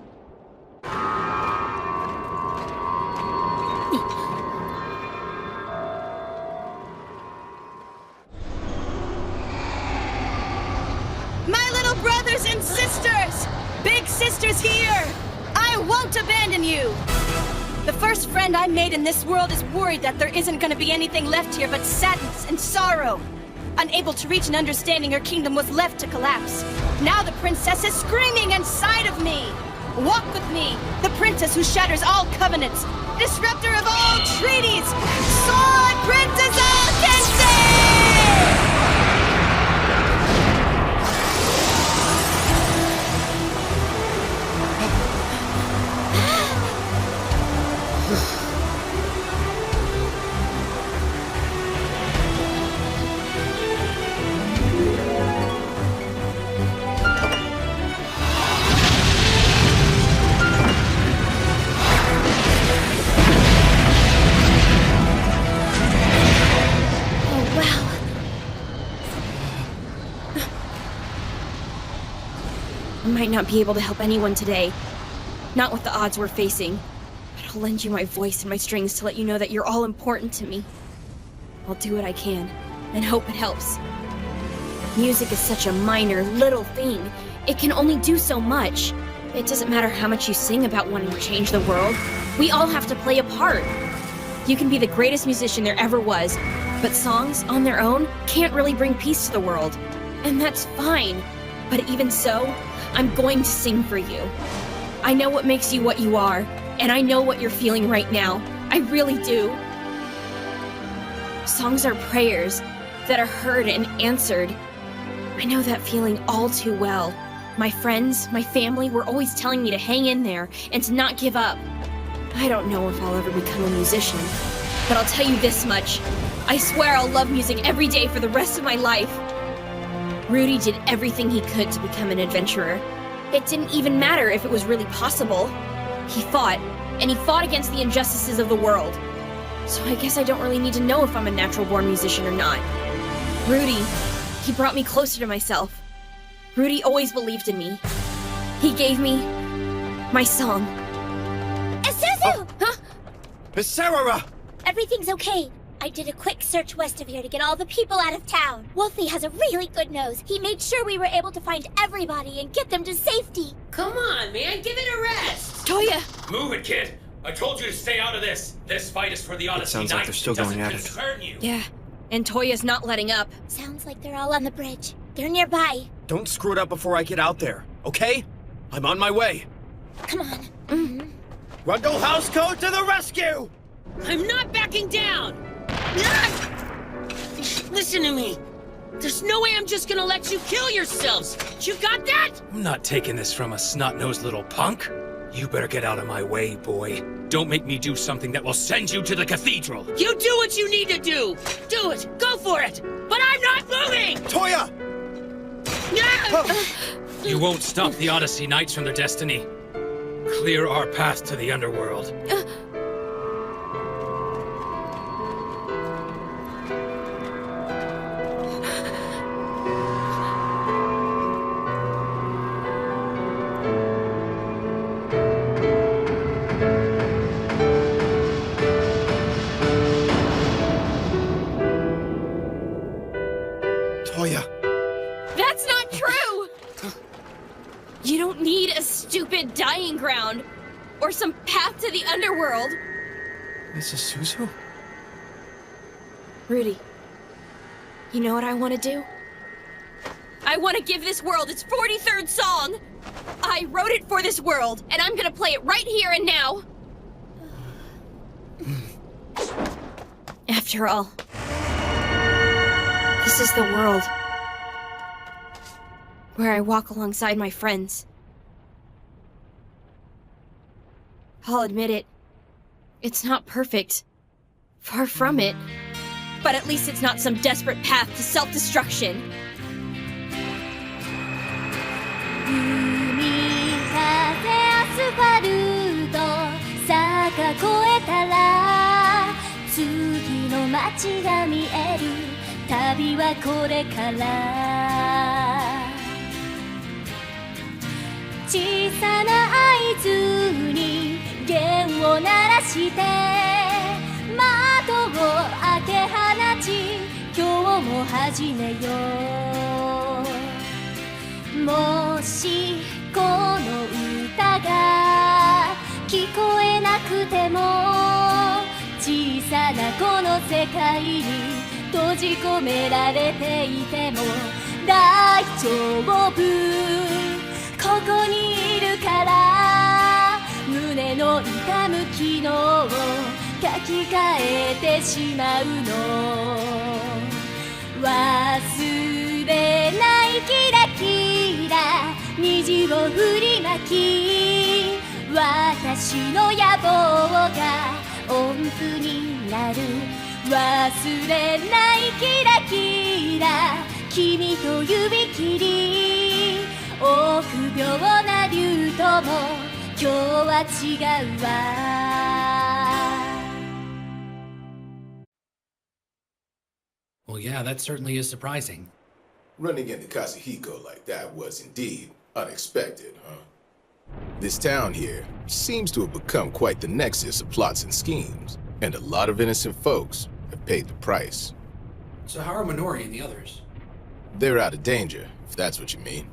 My little brothers and sisters! Big sisters here! I won't abandon you! The first friend I made in this world is worried that there isn't gonna be anything left here but sadness and sorrow. Unable to reach an understanding, her kingdom was left to collapse. Now the princess is screaming inside of me! Walk with me, the princess who shatters all covenants, disruptor of all treaties, Sword Princess Alkense! I might not be able to help anyone today. Not with the odds we're facing. But I'll lend you my voice and my strings to let you know that you're all important to me. I'll do what I can, and hope it helps. Music is such a minor, little thing. It can only do so much. It doesn't matter how much you sing about wanting to change the world. We all have to play a part. You can be the greatest musician there ever was, but songs, on their own, can't really bring peace to the world. And that's fine. But even so, I'm going to sing for you. I know what makes you what you are, and I know what you're feeling right now. I really do. Songs are prayers that are heard and answered. I know that feeling all too well. My friends, my family were always telling me to hang in there and to not give up. I don't know if I'll ever become a musician, but I'll tell you this much. I swear I'll love music every day for the rest of my life. Rudy did everything he could to become an adventurer. It didn't even matter if it was really possible. He fought, and he fought against the injustices of the world. So I guess I don't really need to know if I'm a natural-born musician or not. Rudy, he brought me closer to myself. Rudy always believed in me. He gave me my song. Isuzu! Huh? Sarah! Everything's okay. I did a quick search west of here to get all the people out of town. Wolfie has a really good nose. He made sure we were able to find everybody and get them to safety. Come on, man, give it a rest! Toya! Move it, kid! I told you to stay out of this! This fight is for the Odyssey sounds like they're Knights. still It doesn't going at it. concern you. Yeah, and Toya's not letting up. Sounds like they're all on the bridge. They're nearby. Don't screw it up before I get out there, okay? I'm on my way. Come on. Rundle Housecoat to the rescue! I'm not backing down! Listen to me. There's no way I'm just gonna let you kill yourselves. You got that? I'm not taking this from a snot-nosed little punk. You better get out of my way, boy. Don't make me do something that will send you to the cathedral. You do what you need to do. Do it. Go for it. But I'm not moving. Toya! You won't stop the Odyssey Knights from their destiny. Clear our path to the underworld. Toya! That's not true! You don't need a stupid dying ground or some path to the underworld. This is Suzu? Rudy, you know what I want to do? I want to give this world its 43rd song! I wrote it for this world, and I'm gonna play it right here and now! After all, this is the world where I walk alongside my friends. I'll admit it. It's not perfect. Far from it. But at least it's not some desperate path to self-destruction. アスファルト坂越えたら次の街が見える旅はこれから小さな合図に弦を鳴らして窓を開け放ち今日も始めようもしこの歌が聞こえなくても小さなこの世界に閉じ込められていても大丈夫ここにいるから胸の痛む昨日を書き換えてしまうの忘れないキラキラ虹を振りまき私の野望が音符になる忘れないキラキラ君と指切り臆病な竜とも今日は違うわ Well, yeah, that certainly is surprising. Running into Kazuhiko like that was indeed unexpected, huh? This town here seems to have become quite the nexus of plots and schemes, and a lot of innocent folks have paid the price. So how are Minori and the others? They're out of danger, if that's what you mean.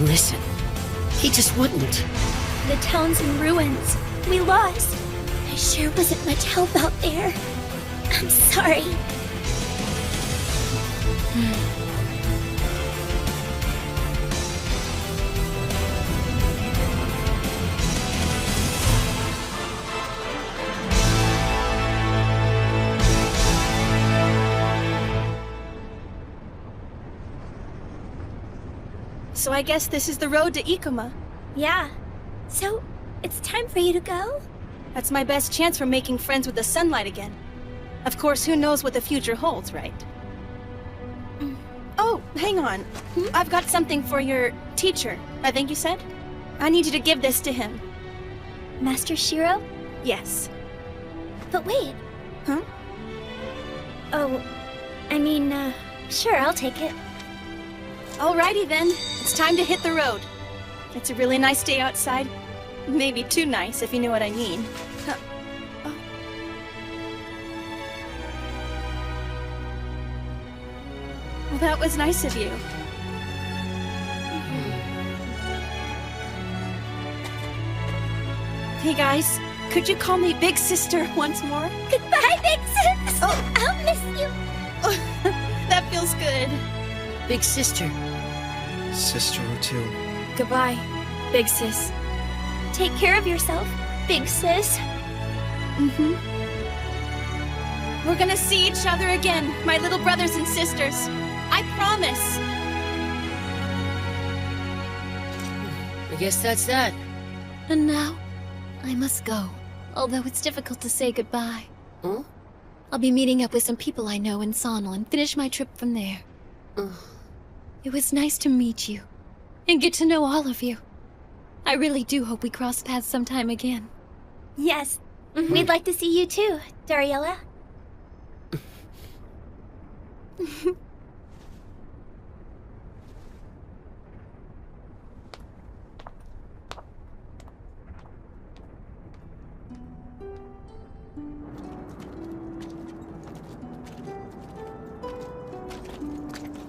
Listen. He just wouldn't. The town's in ruins. We lost. There sure wasn't much help out there. I'm sorry. So I guess this is the road to Ikoma. Yeah. So, it's time for you to go? That's my best chance for making friends with the sunlight again. Of course, who knows what the future holds, right? Oh, hang on. I've got something for your teacher, I think you said? I need you to give this to him. Master Shiro? Yes. But wait. Huh? Oh, I mean, sure, I'll take it. Alrighty then. It's time to hit the road. It's a really nice day outside. Maybe too nice, if you know what I mean. Huh. Oh. Well, that was nice of you. Hey guys, could you call me Big Sister once more? Goodbye, Big Sis! Oh. I'll miss you! That feels good. Big Sister. Sister O'Toole. Goodbye, Big Sis. Take care of yourself, Big Sis. Mm-hmm. We're gonna see each other again, my little brothers and sisters. I promise. I guess that's that. And now, I must go. Although it's difficult to say goodbye. Huh? I'll be meeting up with some people I know in Sonal and finish my trip from there. It was nice to meet you. And get to know all of you. I really do hope we cross paths sometime again. Yes. We'd like to see you too, Dariella.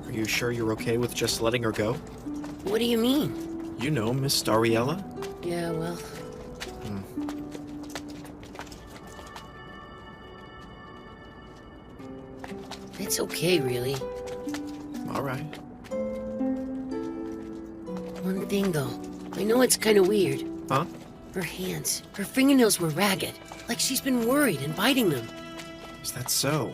Are you sure you're okay with just letting her go? What do you mean? You know, Miss Dariella. Yeah, well... It's okay, really. All right. One thing, though. I know it's kind of weird. Huh? Her hands. Her fingernails were ragged. Like she's been worried and biting them. Is that so?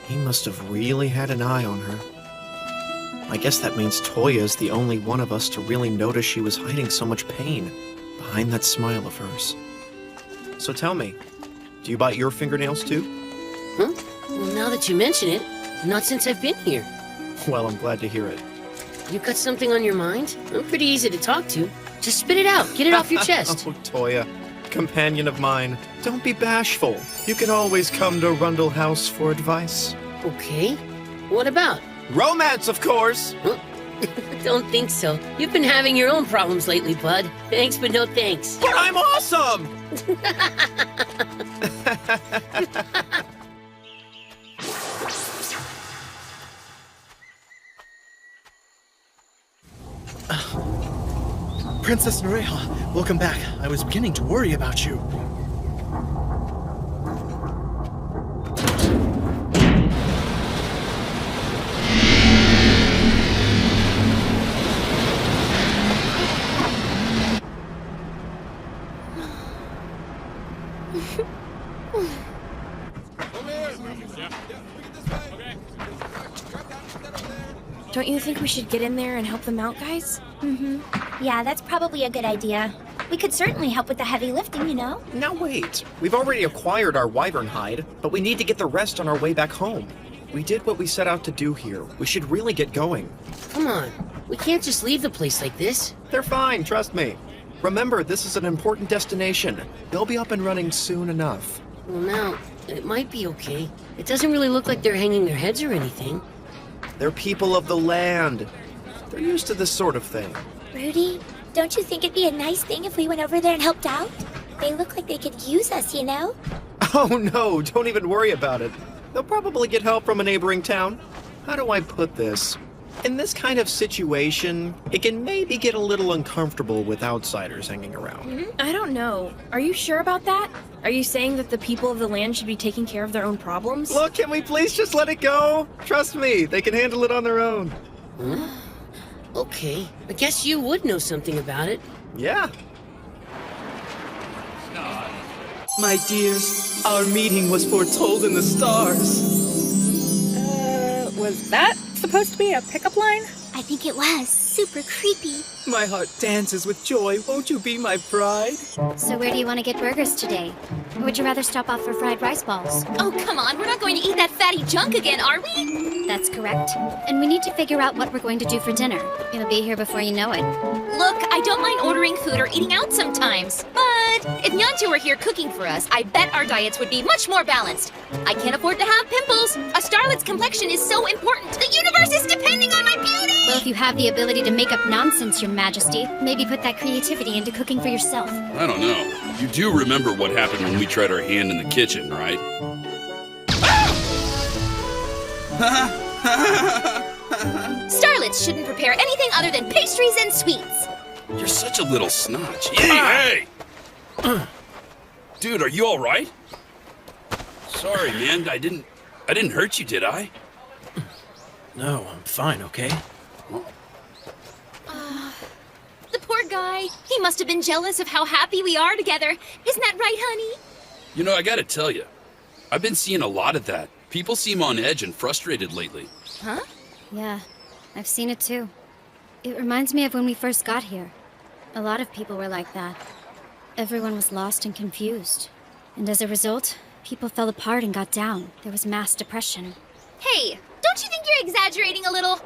He must have really had an eye on her. I guess that means Toya's the only one of us to really notice she was hiding so much pain behind that smile of hers. So tell me, do you bite your fingernails too? Huh? Well, now that you mention it, not since I've been here. Well, I'm glad to hear it. You got something on your mind? I'm pretty easy to talk to. Just spit it out. Get it off your chest. Oh, Toya, companion of mine, don't be bashful. You can always come to Rundle House for advice. Okay. What about? Romance, of course! Don't think so. You've been having your own problems lately, bud. Thanks, but no thanks. But I'm awesome! Princess Nereha, welcome back. I was beginning to worry about you. Don't you think we should get in there and help them out, guys? Yeah, that's probably a good idea. We could certainly help with the heavy lifting, you know? Now wait, we've already acquired our wyvern hide, but we need to get the rest on our way back home. We did what we set out to do here. We should really get going. Come on. We can't just leave the place like this. They're fine, trust me. Remember, this is an important destination. They'll be up and running soon enough. Well, now, it might be okay. It doesn't really look like they're hanging their heads or anything. They're people of the land. They're used to this sort of thing. Rudy, don't you think it'd be a nice thing if we went over there and helped out? They look like they could use us, you know? Oh no, don't even worry about it. They'll probably get help from a neighboring town. How do I put this? In this kind of situation, it can maybe get a little uncomfortable with outsiders hanging around. I don't know. Are you sure about that? Are you saying that the people of the land should be taking care of their own problems? Look, can we please just let it go? Trust me, they can handle it on their own. Okay, I guess you would know something about it. Yeah. My dears, our meeting was foretold in the stars. Was that supposed to be a pickup line? I think it was. Super creepy. My heart dances with joy. Won't you be my bride? So where do you want to get burgers today? Or would you rather stop off for fried rice balls? Oh, come on. We're not going to eat that fatty junk again, are we? That's correct. And we need to figure out what we're going to do for dinner. It'll be here before you know it. Look, I don't mind ordering food or eating out sometimes. But if Nyantu were here cooking for us, I bet our diets would be much more balanced. I can't afford to have pimples. A starlet's complexion is so important. The universe is depending on my beauty! Well, if you have the ability to make up nonsense, Your Majesty, maybe put that creativity into cooking for yourself. I don't know. You do remember what happened when we tried our hand in the kitchen, right? Starlets shouldn't prepare anything other than pastries and sweets. You're such a little snotch. Hey! Dude, are you all right? Sorry, man. I didn't hurt you, did I? No, I'm fine, okay? The poor guy. He must have been jealous of how happy we are together. Isn't that right, honey? You know, I gotta tell you, I've been seeing a lot of that. People seem on edge and frustrated lately. Huh? Yeah, I've seen it too. It reminds me of when we first got here. A lot of people were like that. Everyone was lost and confused. And as a result, people fell apart and got down. There was mass depression. Hey, don't you think you're exaggerating a little?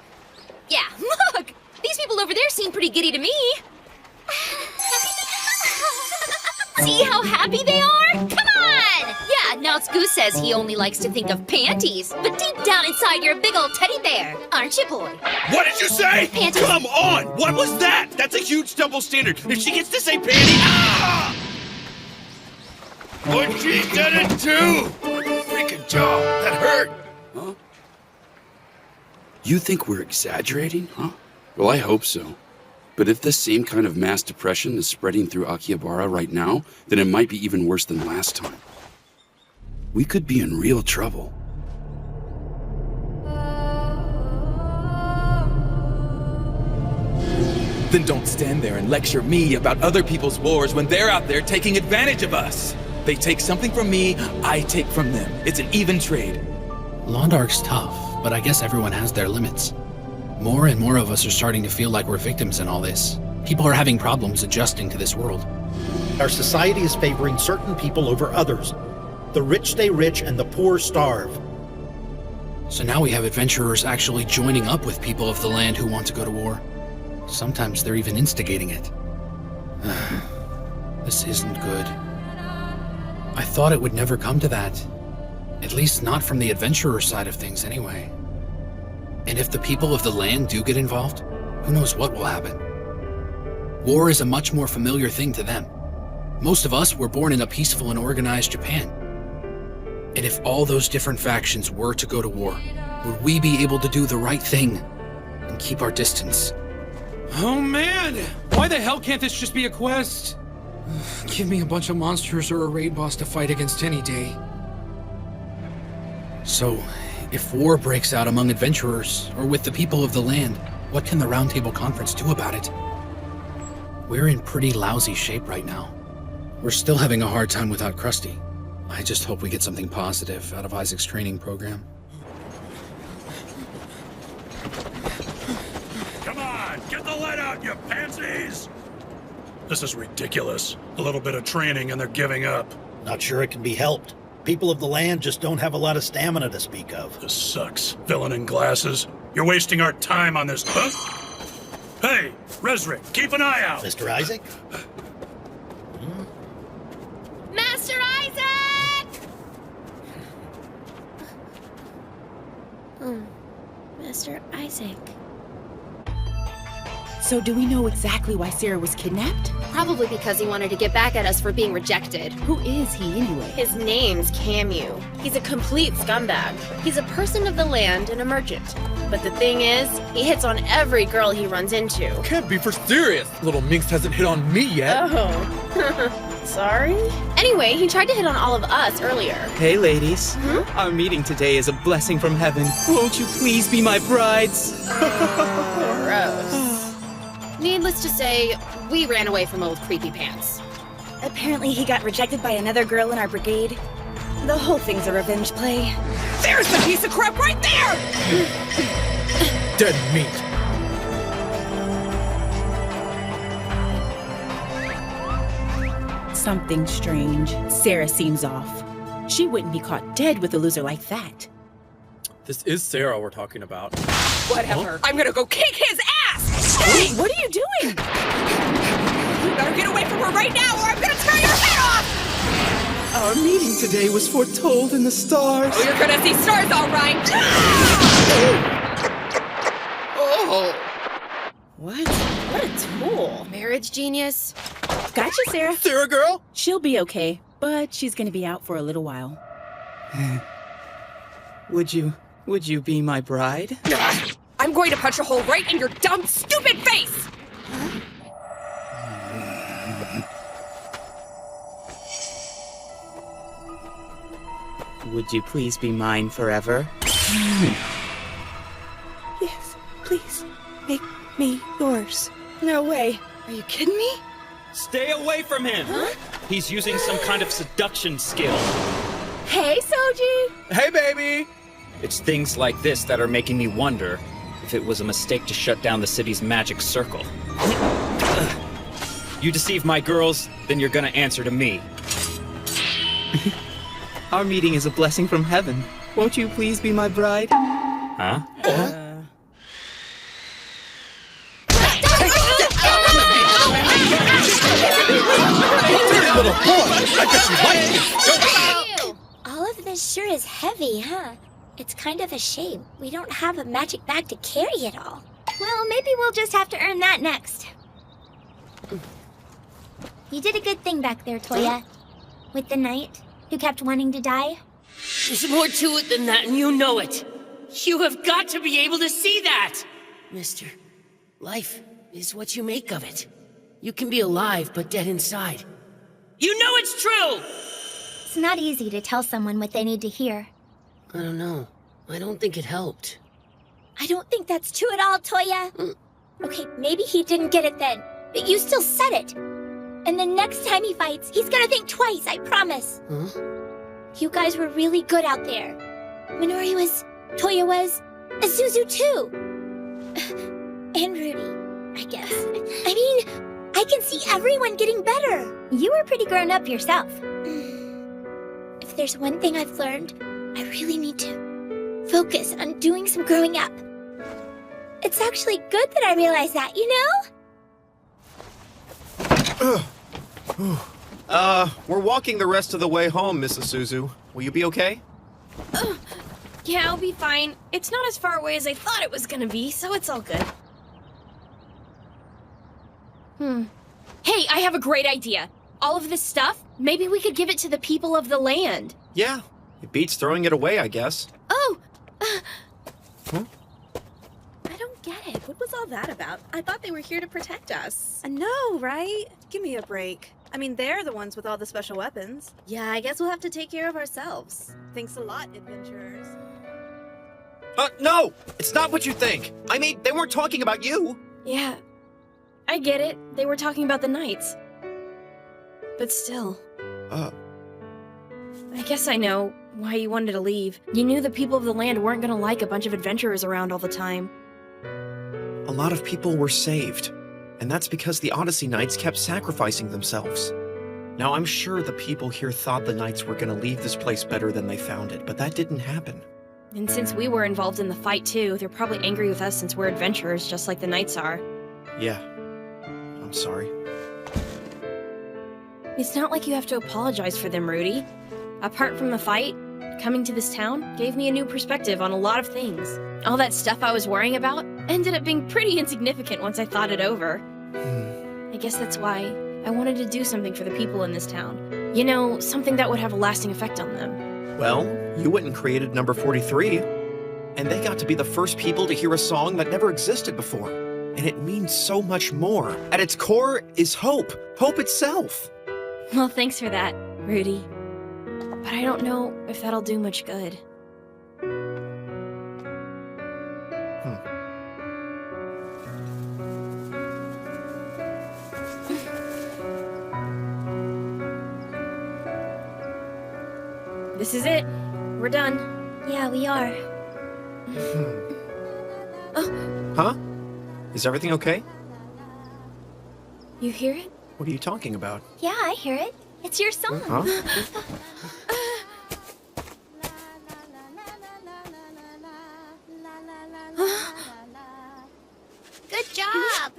Yeah, look! These people over there seem pretty giddy to me. See how happy they are? Come on! Yeah, now Goose says he only likes to think of panties. But deep down inside, you're a big old teddy bear. Aren't you, boy? What did you say? Panties. Come on! What was that? That's a huge double standard. If she gets to say panty, But she said it too! Freaking jaw, that hurt! Huh? You think we're exaggerating, huh? Well, I hope so. But if this same kind of mass depression is spreading through Akihabara right now, then it might be even worse than last time. We could be in real trouble. Then don't stand there and lecture me about other people's wars when they're out there taking advantage of us. They take something from me, I take from them. It's an even trade. Londark's tough, but I guess everyone has their limits. More and more of us are starting to feel like we're victims in all this. People are having problems adjusting to this world. Our society is favoring certain people over others. The rich stay rich and the poor starve. So now we have adventurers actually joining up with people of the land who want to go to war. Sometimes they're even instigating it. This isn't good. I thought it would never come to that. At least not from the adventurer side of things anyway. And if the people of the land do get involved, who knows what will happen. War is a much more familiar thing to them. Most of us were born in a peaceful and organized Japan. And if all those different factions were to go to war, would we be able to do the right thing and keep our distance? Oh man! Why the hell can't this just be a quest? Give me a bunch of monsters or a raid boss to fight against any day. So, if war breaks out among adventurers, or with the people of the land, what can the Round Table Conference do about it? We're in pretty lousy shape right now. We're still having a hard time without Krusty. I just hope we get something positive out of Isaac's training program. Come on, get the lead out, you pansies! This is ridiculous. A little bit of training and they're giving up. Not sure it can be helped. People of the land just don't have a lot of stamina to speak of. This sucks. Villain in glasses. You're wasting our time on this, huh? Hey, Resrick, keep an eye out! Mr. Isaac? Master Isaac! Master Isaac. So do we know exactly why Sarah was kidnapped? Probably because he wanted to get back at us for being rejected. Who is he anyway? His name's Camu. He's a complete scumbag. He's a person of the land and a merchant. But the thing is, he hits on every girl he runs into. Can't be for serious. Little Minx hasn't hit on me yet. Oh. Sorry? Anyway, he tried to hit on all of us earlier. Hey, ladies. Our meeting today is a blessing from heaven. Won't you please be my brides? Gross. Needless to say, we ran away from old Creepy Pants. Apparently he got rejected by another girl in our brigade. The whole thing's a revenge play. There's the piece of crap right there! Dead meat. Something strange. Sarah seems off. She wouldn't be caught dead with a loser like that. This is Sarah we're talking about. Whatever. I'm gonna go kick his ass! Hey! What are you doing? You better get away from her right now or I'm gonna tear your head off! Our meeting today was foretold in the stars. Oh, you're gonna see stars, all right! Oh! What? What a tool. Marriage genius. Gotcha, Sarah. Sarah girl? She'll be okay, but she's gonna be out for a little while. Would you be my bride? I'm going to punch a hole right in your dumb, stupid face! Would you please be mine forever? Yes, please. Make me yours. No way. Are you kidding me? Stay away from him! Huh? He's using some kind of seduction skill. Hey, Soji! Hey, baby! It's things like this that are making me wonder if it was a mistake to shut down the city's magic circle. You deceive my girls, then you're gonna answer to me. Our meeting is a blessing from heaven. Won't you please be my bride? Huh? Little boy, I bet you like it. All of this sure is heavy, huh? It's kind of a shame. We don't have a magic bag to carry it all. Well, maybe we'll just have to earn that next. You did a good thing back there, Toya. With the knight who kept wanting to die. There's more to it than that, and you know it. You have got to be able to see that! Mister, life is what you make of it. You can be alive, but dead inside. You know it's true! It's not easy to tell someone what they need to hear. I don't know. I don't think it helped. I don't think that's true at all, Toya. Okay, maybe he didn't get it then, but you still said it. And the next time he fights, he's gonna think twice, I promise. Huh? You guys were really good out there. Minori was, Toya was, Azuzu too. And Rudy, I guess. I mean, I can see everyone getting better. You were pretty grown up yourself. If there's one thing I've learned, I really need to focus on doing some growing up. It's actually good that I realized that, you know? We're walking the rest of the way home, Mrs. Suzu. Will you be okay? Yeah, I'll be fine. It's not as far away as I thought it was gonna be, so it's all good. Hey, I have a great idea. All of this stuff, maybe we could give it to the people of the land. Yeah. It beats throwing it away, I guess. Oh! Huh? I don't get it. What was all that about? I thought they were here to protect us. I know, right? Give me a break. I mean, they're the ones with all the special weapons. Yeah, I guess we'll have to take care of ourselves. Thanks a lot, adventurers. No! It's not what you think! I mean, they weren't talking about you! Yeah, I get it. They were talking about the knights. But still. I guess I know why you wanted to leave. You knew the people of the land weren't gonna like a bunch of adventurers around all the time. A lot of people were saved, and that's because the Odyssey Knights kept sacrificing themselves. Now, I'm sure the people here thought the Knights were gonna leave this place better than they found it, but that didn't happen. And since we were involved in the fight too, they're probably angry with us since we're adventurers just like the knights are. Yeah. I'm sorry. It's not like you have to apologize for them, Rudy. Apart from the fight, coming to this town gave me a new perspective on a lot of things. All that stuff I was worrying about ended up being pretty insignificant once I thought it over. I guess that's why I wanted to do something for the people in this town. You know, something that would have a lasting effect on them. Well, you went and created number 43, and they got to be the first people to hear a song that never existed before. And it means so much more. At its core is hope. Hope itself. Well, thanks for that, Rudy. But I don't know if that'll do much good. This is it. We're done. Yeah, we are. Huh? Is everything okay? You hear it? What are you talking about? Yeah, I hear it. It's your song. Huh? Good job!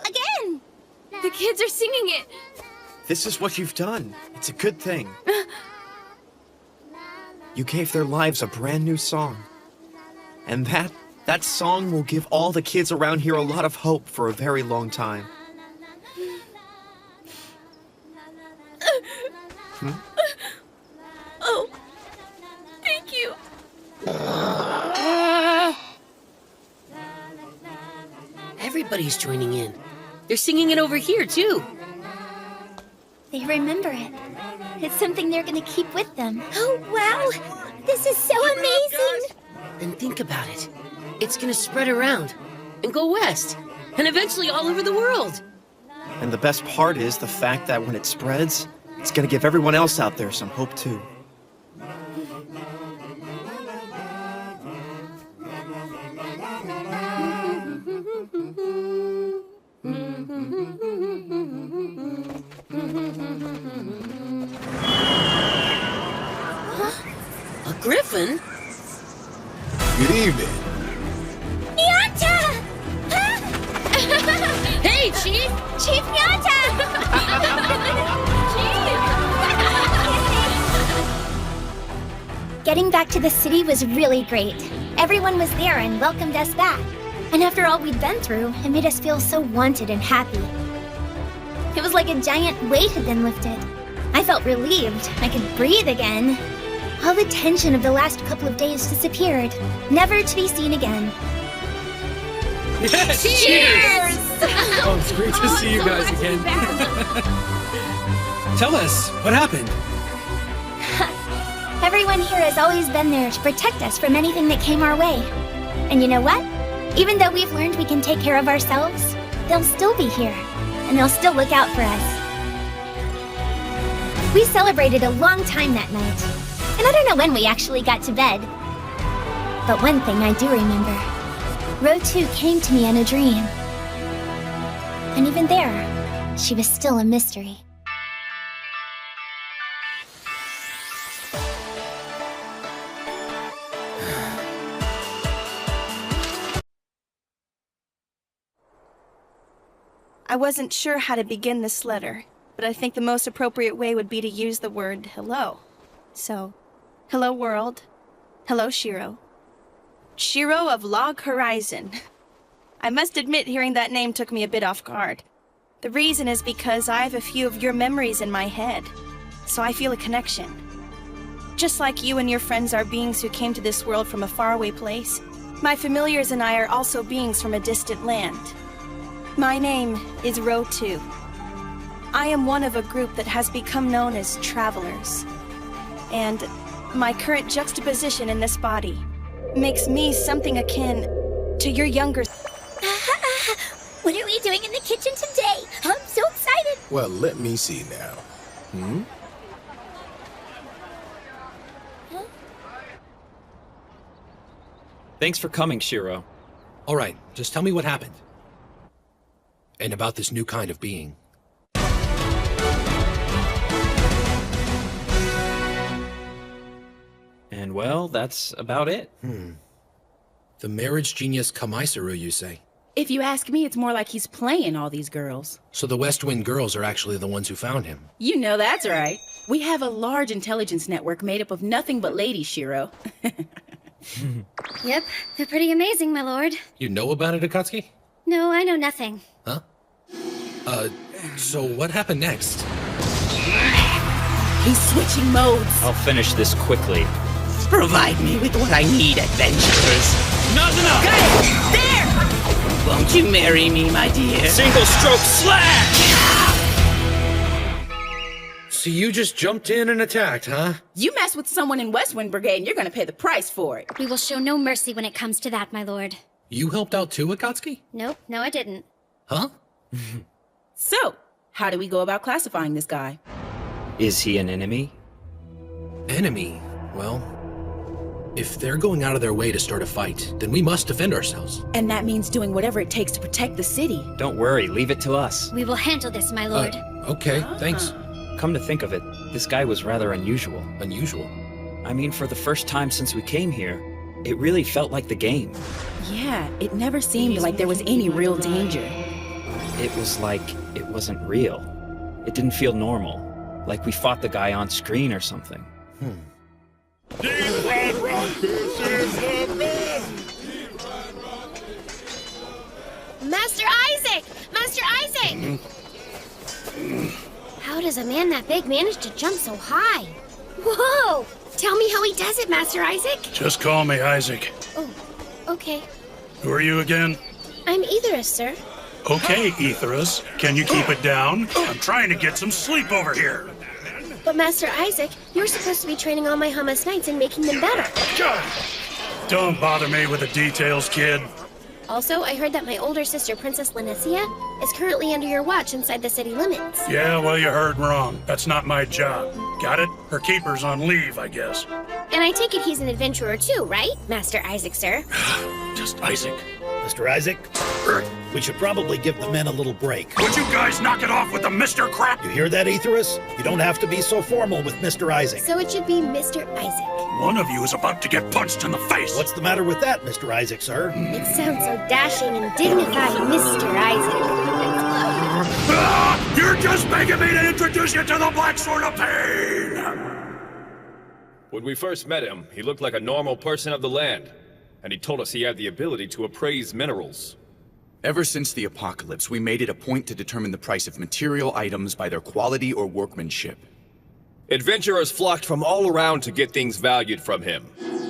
Again! The kids are singing it! This is what you've done. It's a good thing. You gave their lives a brand new song. And that song will give all the kids around here a lot of hope for a very long time. Oh, thank you. Everybody's joining in. They're singing it over here, too. They remember it. It's something they're gonna keep with them. Oh, wow! This is so amazing! And think about it. It's gonna spread around and go west and eventually all over the world. And the best part is the fact that when it spreads, it's gonna give everyone else out there some hope too. A griffin? Good evening. Nyata! Hey, Chief! Chief Nyata! Getting back to the city was really great. Everyone was there and welcomed us back. And after all we'd been through, it made us feel so wanted and happy. It was like a giant weight had been lifted. I felt relieved. I could breathe again. All the tension of the last couple of days disappeared, never to be seen again. Yes! Cheers! Oh, it's great to see you guys again. Tell us, what happened? Everyone here has always been there to protect us from anything that came our way. And you know what? Even though we've learned we can take care of ourselves, they'll still be here, and they'll still look out for us. We celebrated a long time that night, and I don't know when we actually got to bed. But one thing I do remember. Row 2 came to me in a dream. And even there, she was still a mystery. I wasn't sure how to begin this letter, but I think the most appropriate way would be to use the word hello. So, hello world. Hello Shiro. Shiro of Log Horizon. I must admit hearing that name took me a bit off guard. The reason is because I have a few of your memories in my head, so I feel a connection. Just like you and your friends are beings who came to this world from a faraway place, my familiars and I are also beings from a distant land. My name is Row 2. I am one of a group that has become known as Travelers. And my current juxtaposition in this body makes me something akin to your younger... What are we doing in the kitchen today? I'm so excited! Well, let me see now. Thanks for coming, Shiro. All right, just tell me what happened. And about this new kind of being. And well, that's about it. The marriage genius Kamaisuru, you say? If you ask me, it's more like he's playing all these girls. So the West Wind girls are actually the ones who found him. You know that's right. We have a large intelligence network made up of nothing but ladies, Shiro. Yep, they're pretty amazing, my lord. You know about it, Akatsuki? No, I know nothing. Huh? So what happened next? He's switching modes. I'll finish this quickly. Provide me with what I need, adventurers. Now's enough! Got it! There! Won't you marry me, my dear? Single stroke slash! So you just jumped in and attacked, huh? You mess with someone in Westwind Brigade and you're gonna pay the price for it. We will show no mercy when it comes to that, my lord. You helped out too, Akatsuki? Nope, no I didn't. Huh? So, how do we go about classifying this guy? Is he an enemy? Enemy? Well, if they're going out of their way to start a fight, then we must defend ourselves. And that means doing whatever it takes to protect the city. Don't worry, leave it to us. We will handle this, my lord. Okay, thanks. Come to think of it, this guy was rather unusual. Unusual? I mean, for the first time since we came here, it really felt like the game. Yeah, it never seemed like there was any real danger. It was like it wasn't real. It didn't feel normal. Like we fought the guy on screen or something. Master Isaac! Master Isaac! How does a man that big manage to jump so high? Whoa! Tell me how he does it, Master Isaac. Just call me Isaac. Oh, okay. Who are you again? I'm Aetherus, sir. Okay, Aetherus. Can you keep it down? I'm trying to get some sleep over here. But Master Isaac, you're supposed to be training all my Hummus Knights and making them better. Don't bother me with the details, kid. Also, I heard that my older sister, Princess Linecia, is currently under your watch inside the city limits. Yeah, well, you heard wrong. That's not my job. Got it? Her keeper's on leave, I guess. And I take it he's an adventurer too, right? Master Isaac, sir. Just Isaac. Mr. Isaac, we should probably give the men a little break. Would you guys knock it off with the Mr. Crap? You hear that, Aetherus? You don't have to be so formal with Mr. Isaac. So it should be Mr. Isaac. One of you is about to get punched in the face. What's the matter with that, Mr. Isaac, sir? It sounds so dashing and dignified, Mr. Isaac. You're just begging me to introduce you to the Black Sword of Pain! When we first met him, he looked like a normal person of the land, and he told us he had the ability to appraise minerals. Ever since the apocalypse, we made it a point to determine the price of material items by their quality or workmanship. Adventurers flocked from all around to get things valued from him.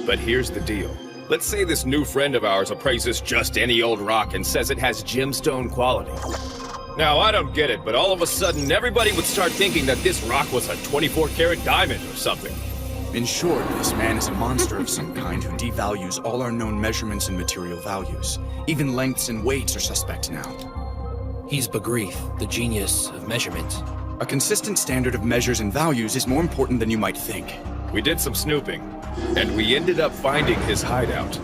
But here's the deal. Let's say this new friend of ours appraises just any old rock and says it has gemstone quality. Now, I don't get it, but all of a sudden everybody would start thinking that this rock was a 24-karat diamond or something. In short, this man is a monster of some kind who devalues all our known measurements and material values. Even lengths and weights are suspect now. He's Bagreeth, the genius of measurement. A consistent standard of measures and values is more important than you might think. We did some snooping, and we ended up finding his hideout.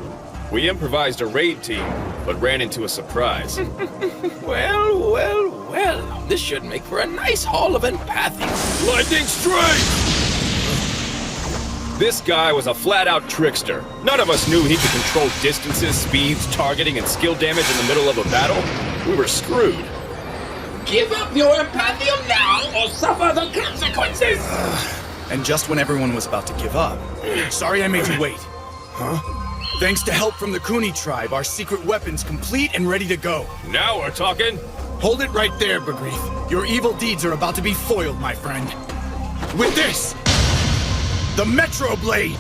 We improvised a raid team, but ran into a surprise. Well, this should make for a nice haul of empathy. Lightning strike! This guy was a flat-out trickster. None of us knew he could control distances, speeds, targeting, and skill damage in the middle of a battle. We were screwed. Give up your empathium now or suffer the consequences! And just when everyone was about to give up, sorry I made you wait. Huh? Thanks to help from the Kuni tribe, our secret weapon's complete and ready to go. Now we're talking. Hold it right there, Bagreeth. Your evil deeds are about to be foiled, my friend. With this, the Metro Blade!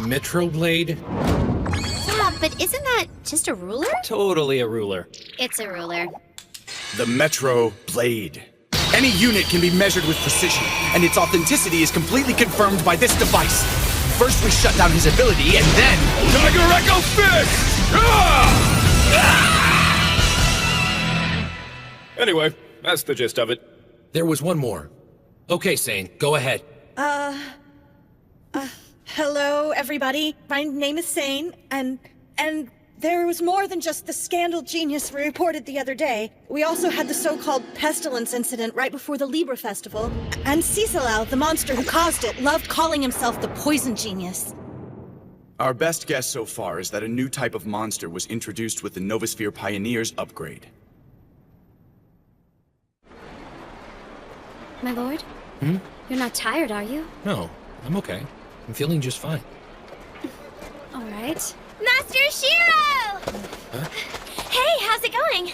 Metro Blade? Yeah, but isn't that just a ruler? Totally a ruler. It's a ruler. The Metro Blade. Any unit can be measured with precision, and its authenticity is completely confirmed by this device. First we shut down his ability, and then... Tiger Echo Fist! Anyway, that's the gist of it. There was one more. Okay, Sane, go ahead. Hello, everybody. My name is Sane, and there was more than just the scandal genius we reported the other day. We also had the so-called pestilence incident right before the Libra Festival. And Cecilal, the monster who caused it, loved calling himself the poison genius. Our best guess so far is that a new type of monster was introduced with the Novosphere Pioneers upgrade. My lord? You're not tired, are you? No, I'm okay. I'm feeling just fine. All right. Master Shiro! Huh? Hey, how's it going?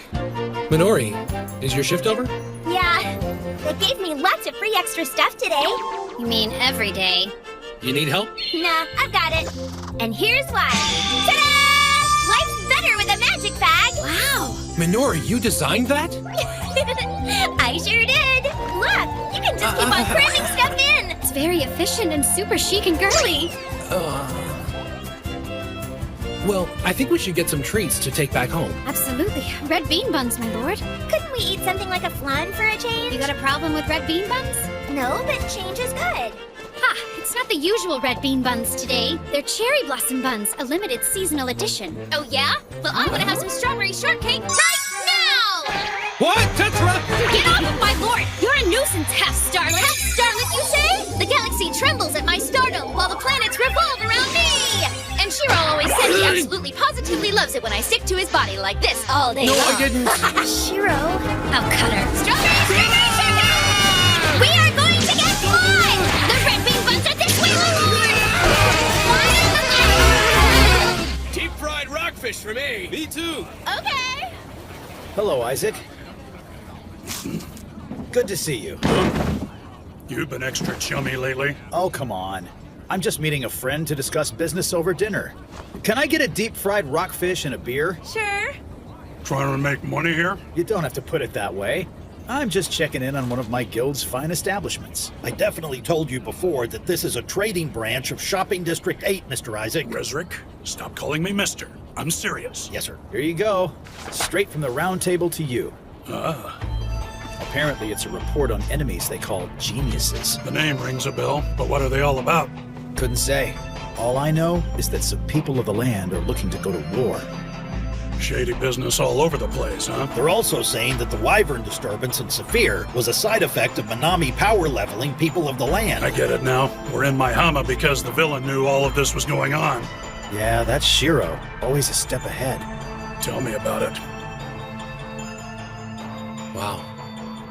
Minori, is your shift over? Yeah, they gave me lots of free extra stuff today. You mean every day? You need help? Nah, I've got it. And here's why. Ta-da! Life's better with a magic bag. Wow. Minori, you designed that? I sure did. Look, you can just keep on cramming stuff in. It's very efficient and super chic and girly. Well, I think we should get some treats to take back home. Absolutely. Red bean buns, my lord. Couldn't we eat something like a flan for a change? You got a problem with red bean buns? No, but change is good. Ha! it's not the usual red bean buns today. They're cherry blossom buns, a limited seasonal edition. Oh yeah? Well, I'm gonna have some strawberry shortcake right now! What? Tetra! Get off of my lord! You're a nuisance, half-starlet! Half-starlet, you say? The galaxy trembles at my stardom while the planets revolve around me! And Shiro always said he absolutely positively loves it when I stick to his body like this all day long. No, I didn't. Shiro, I'll cut her. Strawberry shortcake! We are going to get fun! The red bean buns are this way, my lord! Deep fried rockfish for me. Me too. Okay. Hello, Isaac. Good to see you. You've been extra chummy lately. Oh, come on. I'm just meeting a friend to discuss business over dinner. Can I get a deep-fried rockfish and a beer? Sure. Trying to make money here? You don't have to put it that way. I'm just checking in on one of my guild's fine establishments. I definitely told you before that this is a trading branch of Shopping District 8, Mr. Isaac. Resrick, stop calling me mister. I'm serious. Yes, sir. Here you go. Straight from the round table to you. Ah. Apparently it's a report on enemies they call geniuses. The name rings a bell, but what are they all about? Couldn't say. All I know is that some people of the land are looking to go to war. Shady business all over the place, huh? They're also saying that the Wyvern disturbance in Saphir was a side effect of Manami power leveling people of the land. I get it now. We're in Maihama because the villain knew all of this was going on. Yeah, that's Shiro. Always a step ahead. Tell me about it. Wow.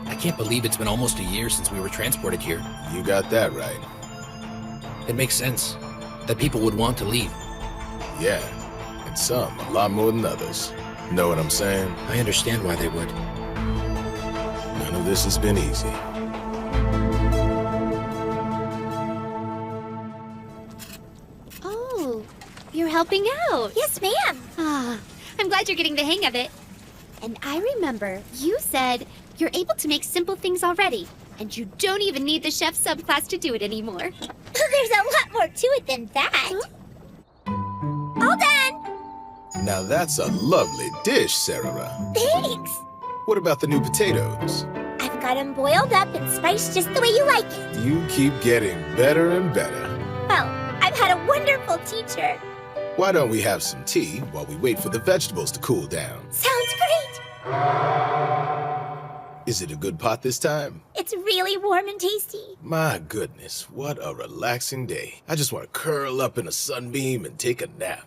I can't believe it's been almost a year since we were transported here. You got that right. It makes sense that people would want to leave. Yeah, and some a lot more than others. Know what I'm saying? I understand why they would. None of this has been easy. Oh, you're helping out. Yes, ma'am. Ah, I'm glad you're getting the hang of it. And I remember you said you're able to make simple things already, and you don't even need the chef subclass to do it anymore. There's a lot more to it than that. All done. Now that's a lovely dish, Sarah. Thanks. What about the new potatoes? I've got them boiled up and spiced just the way you like it. You keep getting better and better. Well, I've had a wonderful teacher. Why don't we have some tea while we wait for the vegetables to cool down? Sounds great. Is it a good pot this time? It's really warm and tasty. My goodness, what a relaxing day. I just want to curl up in a sunbeam and take a nap.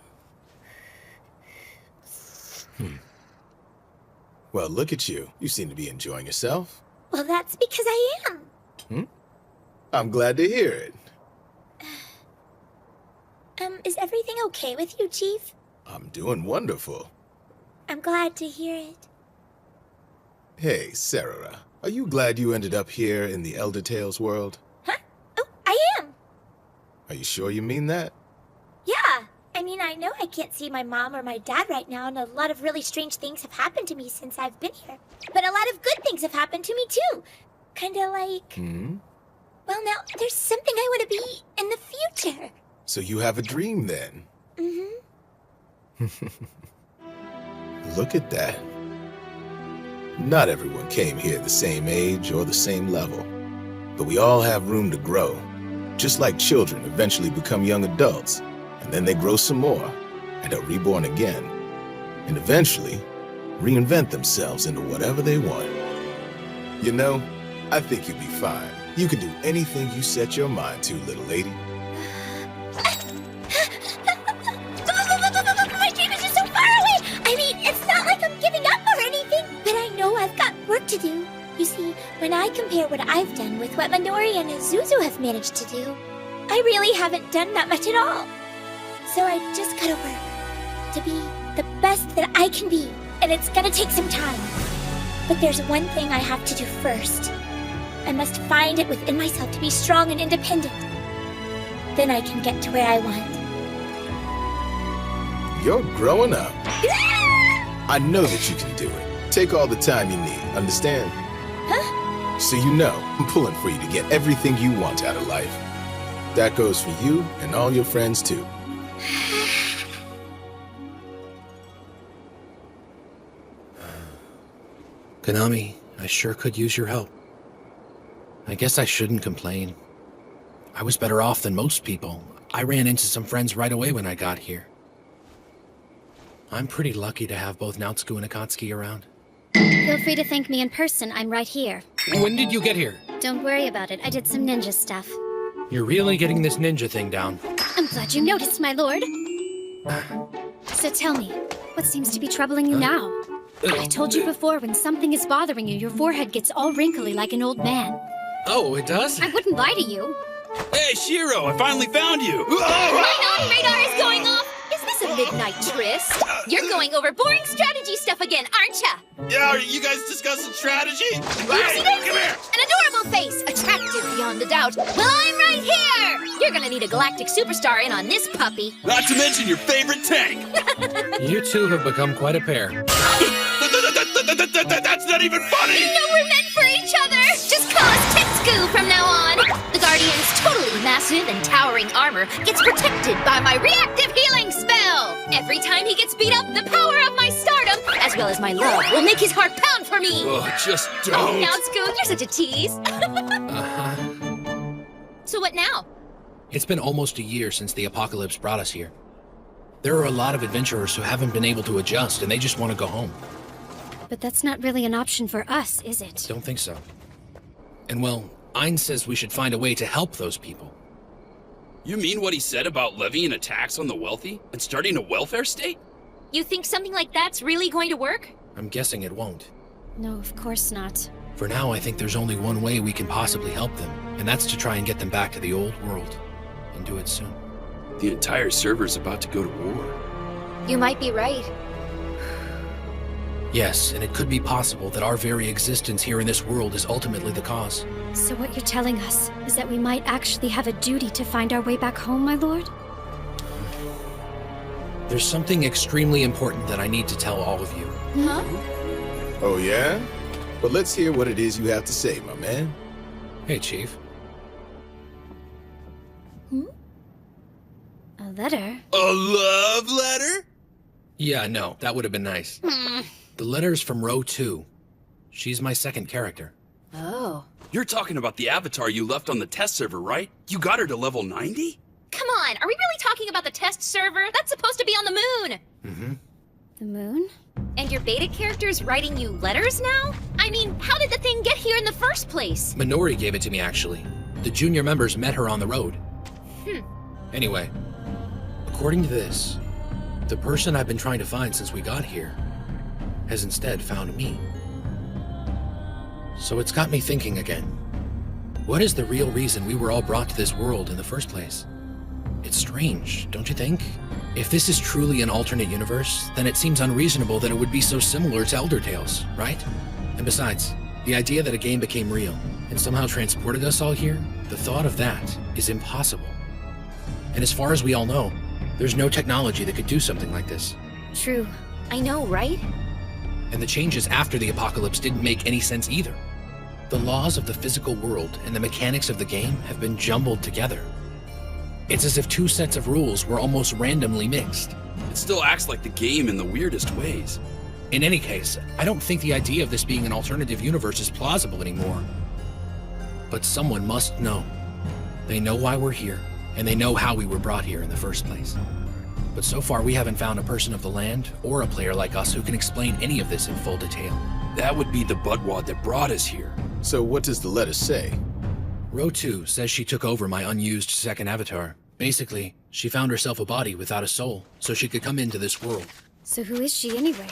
Well, look at you. You seem to be enjoying yourself. Well, that's because I am. I'm glad to hear it. Is everything okay with you, Chief? I'm doing wonderful. I'm glad to hear it. Hey, Sarah, are you glad you ended up here in the Elder Tales world? Huh? Oh, I am. Are you sure you mean that? Yeah. I mean, I know I can't see my mom or my dad right now, and a lot of really strange things have happened to me since I've been here. But a lot of good things have happened to me, too. Kinda like... Well, now, there's something I want to be in the future. So you have a dream, then? Look at that. Not everyone came here the same age or the same level, but we all have room to grow. Just like children eventually become young adults, and then they grow some more, and are reborn again, and eventually reinvent themselves into whatever they want. You know, I think you'll be fine. You can do anything you set your mind to, little lady. My dream is just so far away! I mean, it's not like I'm giving up or anything, but I know I've got work to do. You see, when I compare what I've done with what Minori and Azuzu have managed to do, I really haven't done that much at all. So I just gotta work to be the best that I can be, and it's gonna take some time. But there's one thing I have to do first. I must find it within myself to be strong and independent. Then I can get to where I want. You're growing up. I know that you can do it. Take all the time you need, understand? Huh? So you know, I'm pulling for you to get everything you want out of life. That goes for you and all your friends too. Konami, I sure could use your help. I guess I shouldn't complain. I was better off than most people. I ran into some friends right away when I got here. I'm pretty lucky to have both Nautsko and Akatsuki around. Feel free to thank me in person. I'm right here. When did you get here? Don't worry about it. I did some ninja stuff. You're really getting this ninja thing down. I'm glad you noticed, my lord. So tell me, what seems to be troubling you now? I told you before, when something is bothering you, your forehead gets all wrinkly like an old man. Oh, it does? I wouldn't lie to you. Hey, Shiro, I finally found you! My non-radar is going off! Is this a midnight tryst? You're going over boring strategy stuff again, aren't ya? Yeah, are you guys discussing strategy? Oopsie daisy! An adorable face, attractive beyond a doubt. Well, I'm right here! You're gonna need a galactic superstar in on this puppy. Not to mention your favorite tank! You two have become quite a pair. That's not even funny! You know we're meant for each other! Just call us Tetsuku from now on! The Guardian's totally massive and towering armor gets protected by my reactive healing spell! Every time he gets beat up, the power of my stardom, as well as my love, will make his heart pound for me! Oh, just Oh, don't! Nautsko, you're such a tease! So what now? It's been almost a year since the apocalypse brought us here. There are a lot of adventurers who haven't been able to adjust, and they just want to go home. But that's not really an option for us, is it? Don't think so. And well, Ein says we should find a way to help those people. You mean what he said about levying a tax on the wealthy and starting a welfare state? You think something like that's really going to work? I'm guessing it won't. No, of course not. For now, I think there's only one way we can possibly help them, and that's to try and get them back to the old world. And do it soon. The entire server's about to go to war. You might be right. Yes, and it could be possible that our very existence here in this world is ultimately the cause. So what you're telling us is that we might actually have a duty to find our way back home, my lord? There's something extremely important that I need to tell all of you. Huh? Oh, yeah? Well, let's hear what it is you have to say, my man. Hey, Chief. A letter? A love letter? Yeah, no, that would have been nice. The letter's from Row 2. She's my second character. Oh. You're talking about the avatar you left on the test server, right? You got her to level 90? Come on, are we really talking about the test server? That's supposed to be on the moon! Mm-hmm. The moon? And your beta character's writing you letters now? I mean, how did the thing get here in the first place? Minori gave it to me, actually. The junior members met her on the road. Anyway, according to this, the person I've been trying to find since we got here has instead found me. So it's got me thinking again. What is the real reason we were all brought to this world in the first place? It's strange, don't you think? If this is truly an alternate universe, then it seems unreasonable that it would be so similar to Elder Tales, right? And besides, the idea that a game became real and somehow transported us all here, the thought of that is impossible. And as far as we all know, there's no technology that could do something like this. True. I know, right? And the changes after the apocalypse didn't make any sense either. The laws of the physical world and the mechanics of the game have been jumbled together. It's as if two sets of rules were almost randomly mixed. It still acts like the game in the weirdest ways. In any case, I don't think the idea of this being an alternative universe is plausible anymore. But someone must know. They know why we're here, and they know how we were brought here in the first place. But so far we haven't found a person of the land or a player like us who can explain any of this in full detail. That would be the Budwad that brought us here. So what does the letter say? Row 2 says she took over my unused second avatar. Basically, she found herself a body without a soul, so she could come into this world. So who is she anyway?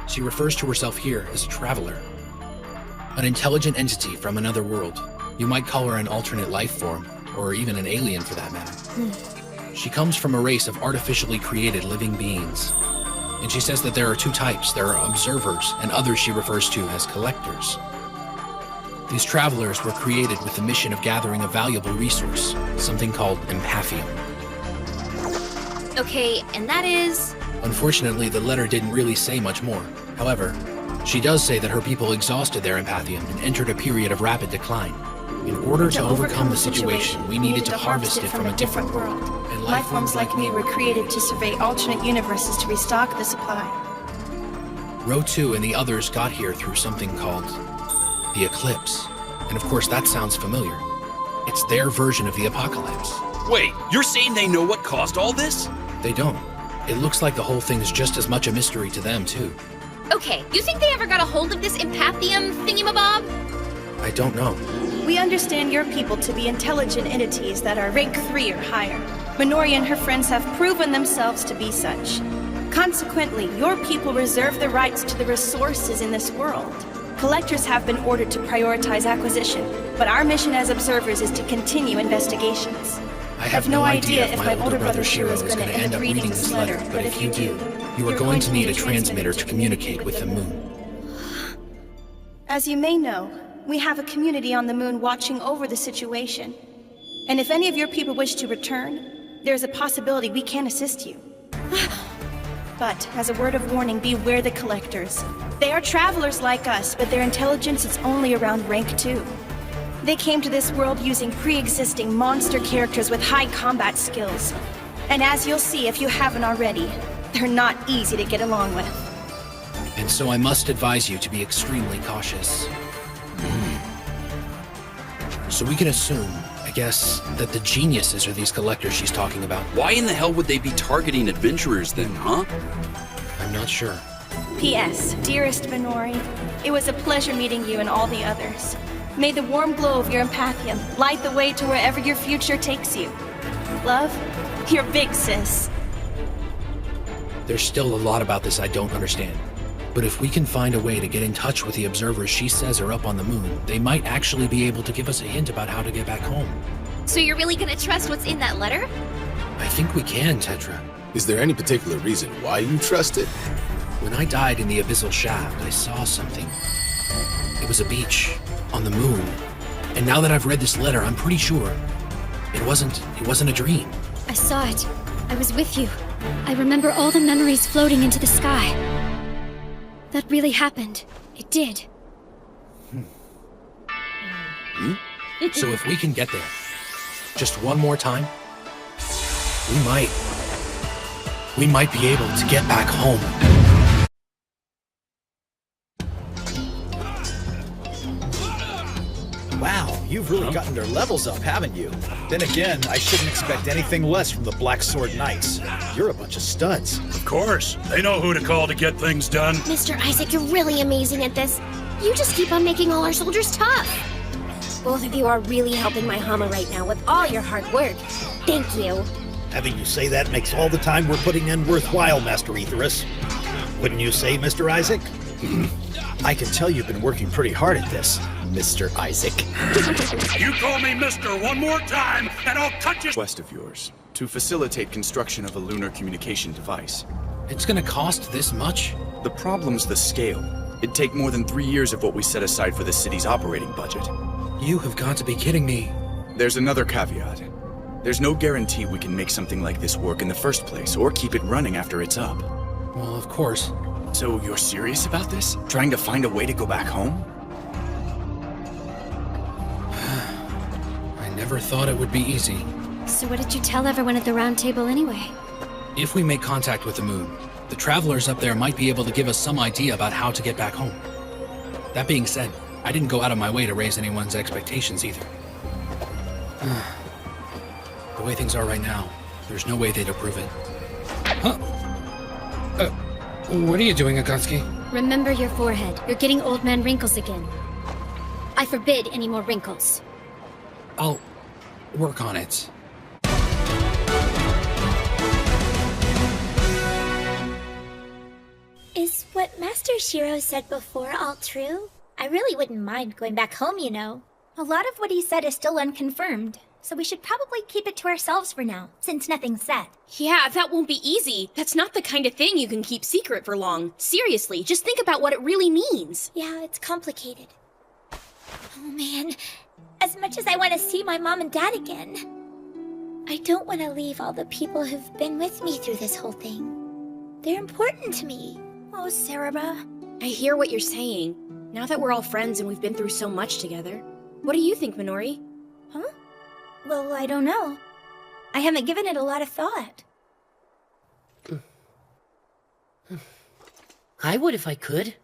She refers to herself here as a traveler. An intelligent entity from another world. You might call her an alternate life form, or even an alien for that matter. She comes from a race of artificially created living beings. And she says that there are two types. There are observers, and others she refers to as collectors. These travelers were created with the mission of gathering a valuable resource, something called empathium. Okay, and that is... Unfortunately, the letter didn't really say much more. However, she does say that her people exhausted their empathium and entered a period of rapid decline. In order to overcome the situation, we needed to harvest it from a different world. And Life forms like me were created to survey alternate universes to restock the supply. Row 2 and the others got here through something called the Eclipse. And of course that sounds familiar. It's their version of the apocalypse. Wait, you're saying they know what caused all this? They don't. It looks like the whole thing's just as much a mystery to them, too. Okay, you think they ever got a hold of this empathium thingamabob? I don't know. We understand your people to be intelligent entities that are rank 3 or higher. Minori and her friends have proven themselves to be such. Consequently, your people reserve the rights to the resources in this world. Collectors have been ordered to prioritize acquisition, but our mission as observers is to continue investigations. I have no idea if my older brother Shiro is going to end up reading this letter, but if you do, you are going to need a transmitter to communicate with the moon. As you may know, we have a community on the moon watching over the situation. And if any of your people wish to return, there's a possibility we can assist you. But, as a word of warning, beware the collectors. They are travelers like us, but their intelligence is only around rank 2. They came to this world using pre-existing monster characters with high combat skills. And as you'll see if you haven't already, they're not easy to get along with. And so I must advise you to be extremely cautious. So we can assume, I guess, that the geniuses are these collectors she's talking about. Why in the hell would they be targeting adventurers then, huh? I'm not sure. P.S. Dearest Minori, it was a pleasure meeting you and all the others. May the warm glow of your empathium light the way to wherever your future takes you. Love, your big sis. There's still a lot about this I don't understand. But if we can find a way to get in touch with the observers she says are up on the moon, they might actually be able to give us a hint about how to get back home. So you're really gonna trust what's in that letter? I think we can, Tetra. Is there any particular reason why you trust it? When I died in the abyssal shaft, I saw something. It was a beach on the moon. And now that I've read this letter, I'm pretty sure it wasn't a dream. I saw it. I was with you. I remember all the memories floating into the sky. That really happened. It did. So if we can get there, just one more time, we might be able to get back home. Wow, you've really gotten their levels up, haven't you? Then again, I shouldn't expect anything less from the Black Sword Knights. You're a bunch of studs. Of course. They know who to call to get things done. Mr. Isaac, you're really amazing at this. You just keep on making all our soldiers tough. Both of you are really helping my Hama right now with all your hard work. Thank you. Having you say that makes all the time we're putting in worthwhile, Master Aetherus. Wouldn't you say, Mr. Isaac? I can tell you've been working pretty hard at this, Mr. Isaac. You call me Mister one more time, and I'll cut you. Quest of yours to facilitate construction of a lunar communication device. It's gonna cost this much? The problem's the scale. It'd take more than 3 years of what we set aside for the city's operating budget. You have got to be kidding me. There's another caveat. There's no guarantee we can make something like this work in the first place, or keep it running after it's up. Well, of course. So you're serious about this? Trying to find a way to go back home? I never thought it would be easy. So what did you tell everyone at the round table anyway? If we make contact with the moon, the travelers up there might be able to give us some idea about how to get back home. That being said, I didn't go out of my way to raise anyone's expectations either. The way things are right now, there's no way they'd approve it. Huh? What are you doing, Akatsuki? Remember your forehead. You're getting old man wrinkles again. I forbid any more wrinkles. I'll work on it. Is what Master Shiro said before all true? I really wouldn't mind going back home, you know. A lot of what he said is still unconfirmed, so we should probably keep it to ourselves for now, since nothing's set. Yeah, that won't be easy. That's not the kind of thing you can keep secret for long. Seriously, just think about what it really means. Yeah, it's complicated. Oh man, as much as I want to see my mom and dad again, I don't want to leave all the people who've been with me through this whole thing. They're important to me. Oh, Saraba. I hear what you're saying. Now that we're all friends and we've been through so much together, what do you think, Minori? Huh? Well, I don't know. I haven't given it a lot of thought. I would if I could.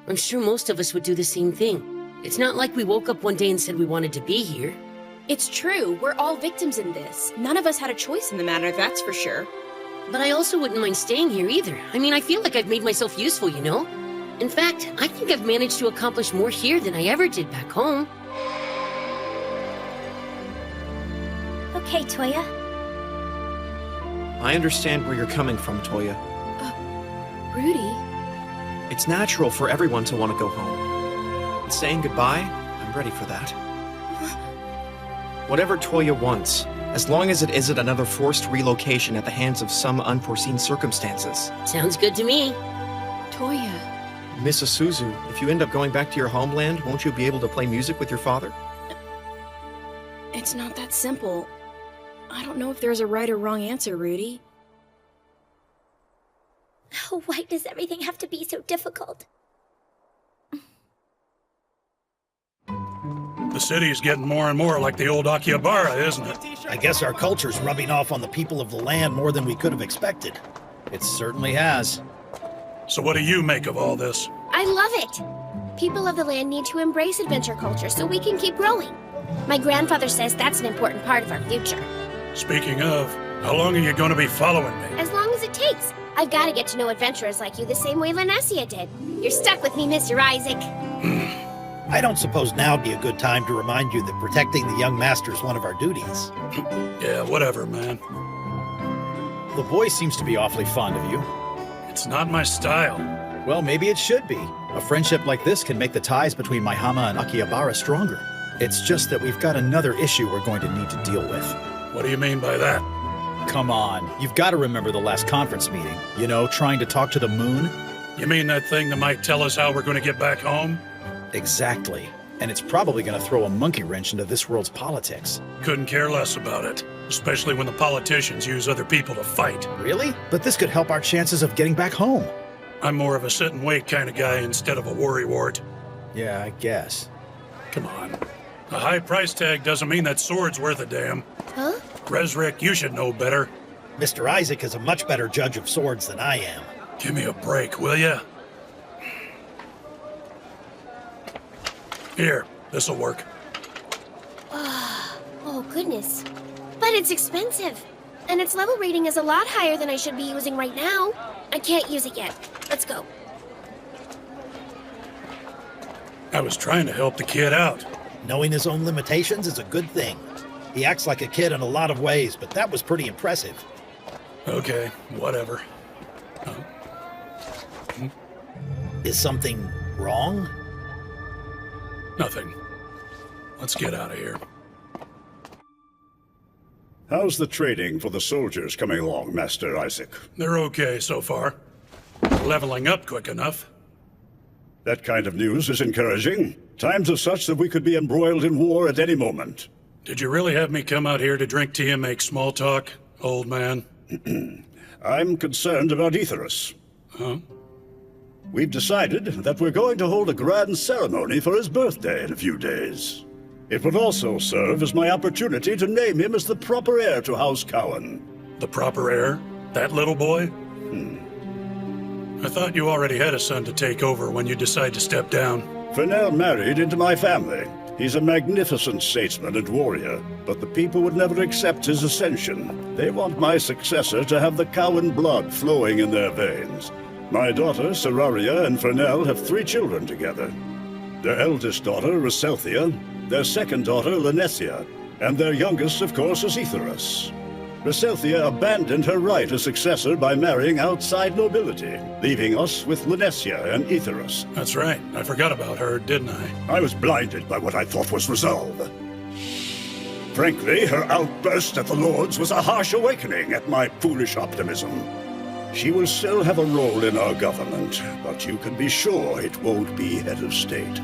I'm sure most of us would do the same thing. It's not like we woke up one day and said we wanted to be here. It's true. We're all victims in this. None of us had a choice in the matter, that's for sure. But I also wouldn't mind staying here either. I mean, I feel like I've made myself useful, you know? In fact, I think I've managed to accomplish more here than I ever did back home. Okay, Toya. I understand where you're coming from, Toya. Rudy? It's natural for everyone to want to go home. And saying goodbye, I'm ready for that. Whatever Toya wants, as long as it isn't another forced relocation at the hands of some unforeseen circumstances. Sounds good to me. Toya. Miss Isuzu, if you end up going back to your homeland, won't you be able to play music with your father? It's not that simple. I don't know if there's a right or wrong answer, Rudy. Oh, why does everything have to be so difficult? The city's getting more and more like the old Akihabara, isn't it? I guess our culture's rubbing off on the people of the land more than we could have expected. It certainly has. So what do you make of all this? I love it! People of the land need to embrace adventure culture so we can keep growing. My grandfather says that's an important part of our future. Speaking of, how long are you going to be following me? As long as it takes. I've got to get to know adventurers like you the same way Lanessia did. You're stuck with me, Mr. Isaac. I don't suppose now'd be a good time to remind you that protecting the young master is one of our duties. Yeah, whatever, man. The boy seems to be awfully fond of you. It's not my style. Well, maybe it should be. A friendship like this can make the ties between Maihama and Akihabara stronger. It's just that we've got another issue we're going to need to deal with. What do you mean by that? Come on, you've got to remember the last conference meeting. You know, trying to talk to the moon? You mean that thing that might tell us how we're going to get back home? Exactly. And it's probably going to throw a monkey wrench into this world's politics. Couldn't care less about it. Especially when the politicians use other people to fight. Really? But this could help our chances of getting back home. I'm more of a sit and wait kind of guy instead of a worrywart. Yeah, I guess. Come on. A high price tag doesn't mean that sword's worth a damn. Huh? Resrick, you should know better. Mr. Isaac is a much better judge of swords than I am. Give me a break, will ya? Here, this'll work. Oh, goodness. But it's expensive. And its level rating is a lot higher than I should be using right now. I can't use it yet. Let's go. I was trying to help the kid out. Knowing his own limitations is a good thing. He acts like a kid in a lot of ways, but that was pretty impressive. Okay, whatever. Is something wrong? Nothing. Let's get out of here. How's the trading for the soldiers coming along, Master Isaac? They're okay so far. Leveling up quick enough. That kind of news is encouraging. Times are such that we could be embroiled in war at any moment. Did you really have me come out here to drink tea and make small talk, old man? I'm concerned about Aetherus. Huh? We've decided that we're going to hold a grand ceremony for his birthday in a few days. It would also serve as my opportunity to name him as the proper heir to House Cowan. The proper heir? That little boy? I thought you already had a son to take over when you decide to step down. Fennell married into my family. He's a magnificent statesman and warrior, but the people would never accept his ascension. They want my successor to have the Cowan blood flowing in their veins. My daughter, Seraria, and Fennell have 3 children together. Their eldest daughter, Reselthia, their second daughter, Lanessia, and their youngest, of course, is Aetherus. Reselthia abandoned her right as successor by marrying outside nobility, leaving us with Lanessia and Aetherus. That's right. I forgot about her, didn't I? I was blinded by what I thought was resolve. Frankly, her outburst at the Lords was a harsh awakening at my foolish optimism. She will still have a role in our government, but you can be sure it won't be head of state.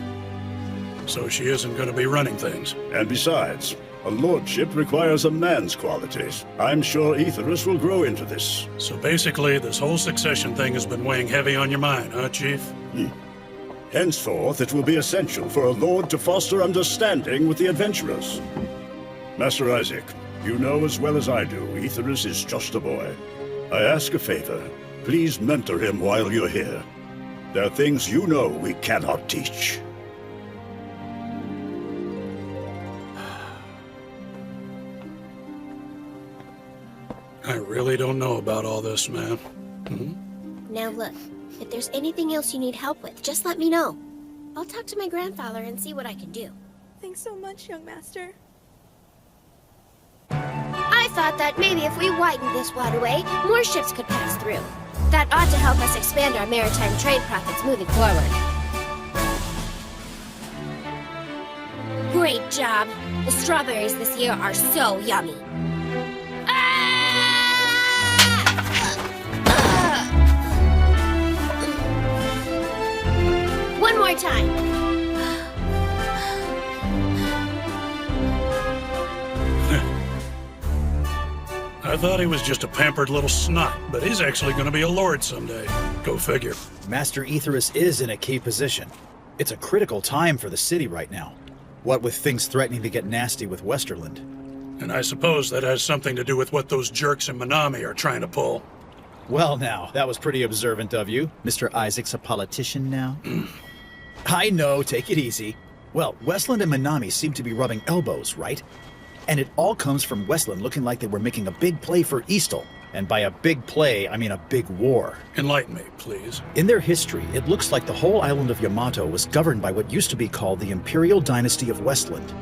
So she isn't going to be running things. And besides, a lordship requires a man's qualities. I'm sure Aetherus will grow into this. So basically, this whole succession thing has been weighing heavy on your mind, huh, Chief? Henceforth, it will be essential for a lord to foster understanding with the adventurers. Master Isaac, you know as well as I do, Aetherus is just a boy. I ask a favor. Please mentor him while you're here. There are things you know we cannot teach. I really don't know about all this, man. Now look, if there's anything else you need help with, just let me know. I'll talk to my grandfather and see what I can do. Thanks so much, young master. I thought that maybe if we widened this waterway, more ships could pass through. That ought to help us expand our maritime trade profits moving forward. Great job! The strawberries this year are so yummy. One more time. I thought he was just a pampered little snot, but he's actually going to be a lord someday. Go figure. Master Aetherus is in a key position. It's a critical time for the city right now. What with things threatening to get nasty with Westerland. And I suppose that has something to do with what those jerks in Minami are trying to pull. Well now, that was pretty observant of you. Mr. Isaac's a politician now. I know, take it easy. Well, Westland and Minami seem to be rubbing elbows, right? And it all comes from Westland looking like they were making a big play for Eastal. And by a big play, I mean a big war. Enlighten me, please. In their history, it looks like the whole island of Yamato was governed by what used to be called the Imperial Dynasty of Westland.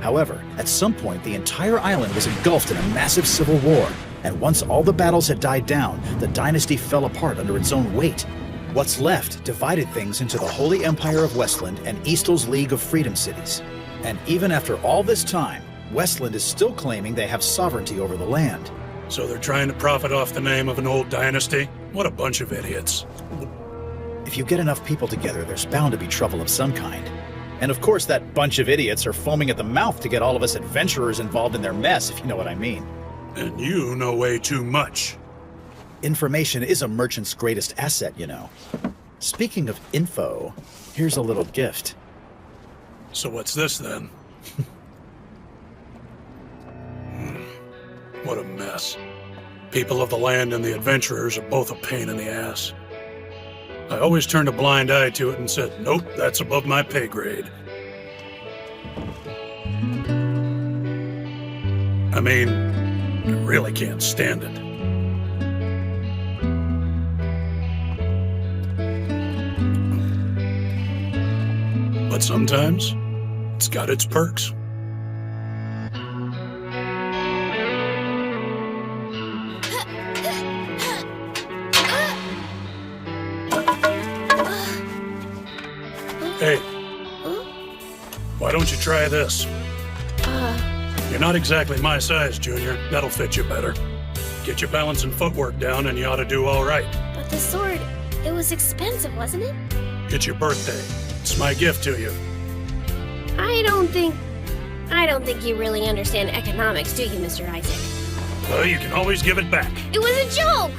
However, at some point, the entire island was engulfed in a massive civil war, and once all the battles had died down, the dynasty fell apart under its own weight. What's left divided things into the Holy Empire of Westland and Eastal's League of Freedom Cities. And even after all this time, Westland is still claiming they have sovereignty over the land. So they're trying to profit off the name of an old dynasty? What a bunch of idiots. If you get enough people together, there's bound to be trouble of some kind. And of course, that bunch of idiots are foaming at the mouth to get all of us adventurers involved in their mess, if you know what I mean. And you know way too much. Information is a merchant's greatest asset, you know. Speaking of info, here's a little gift. So what's this then? What a mess. People of the land and the adventurers are both a pain in the ass. I always turned a blind eye to it and said, nope, that's above my pay grade. I mean, I really can't stand it. But sometimes, it's got its perks. Hey, why don't you try this? You're not exactly my size, Junior. That'll fit you better. Get your balance and footwork down and you ought to do all right. But the sword, it was expensive, wasn't it? It's your birthday. It's my gift to you. I don't think you really understand economics, do you, Mr. Isaac? Well, you can always give it back. It was a joke!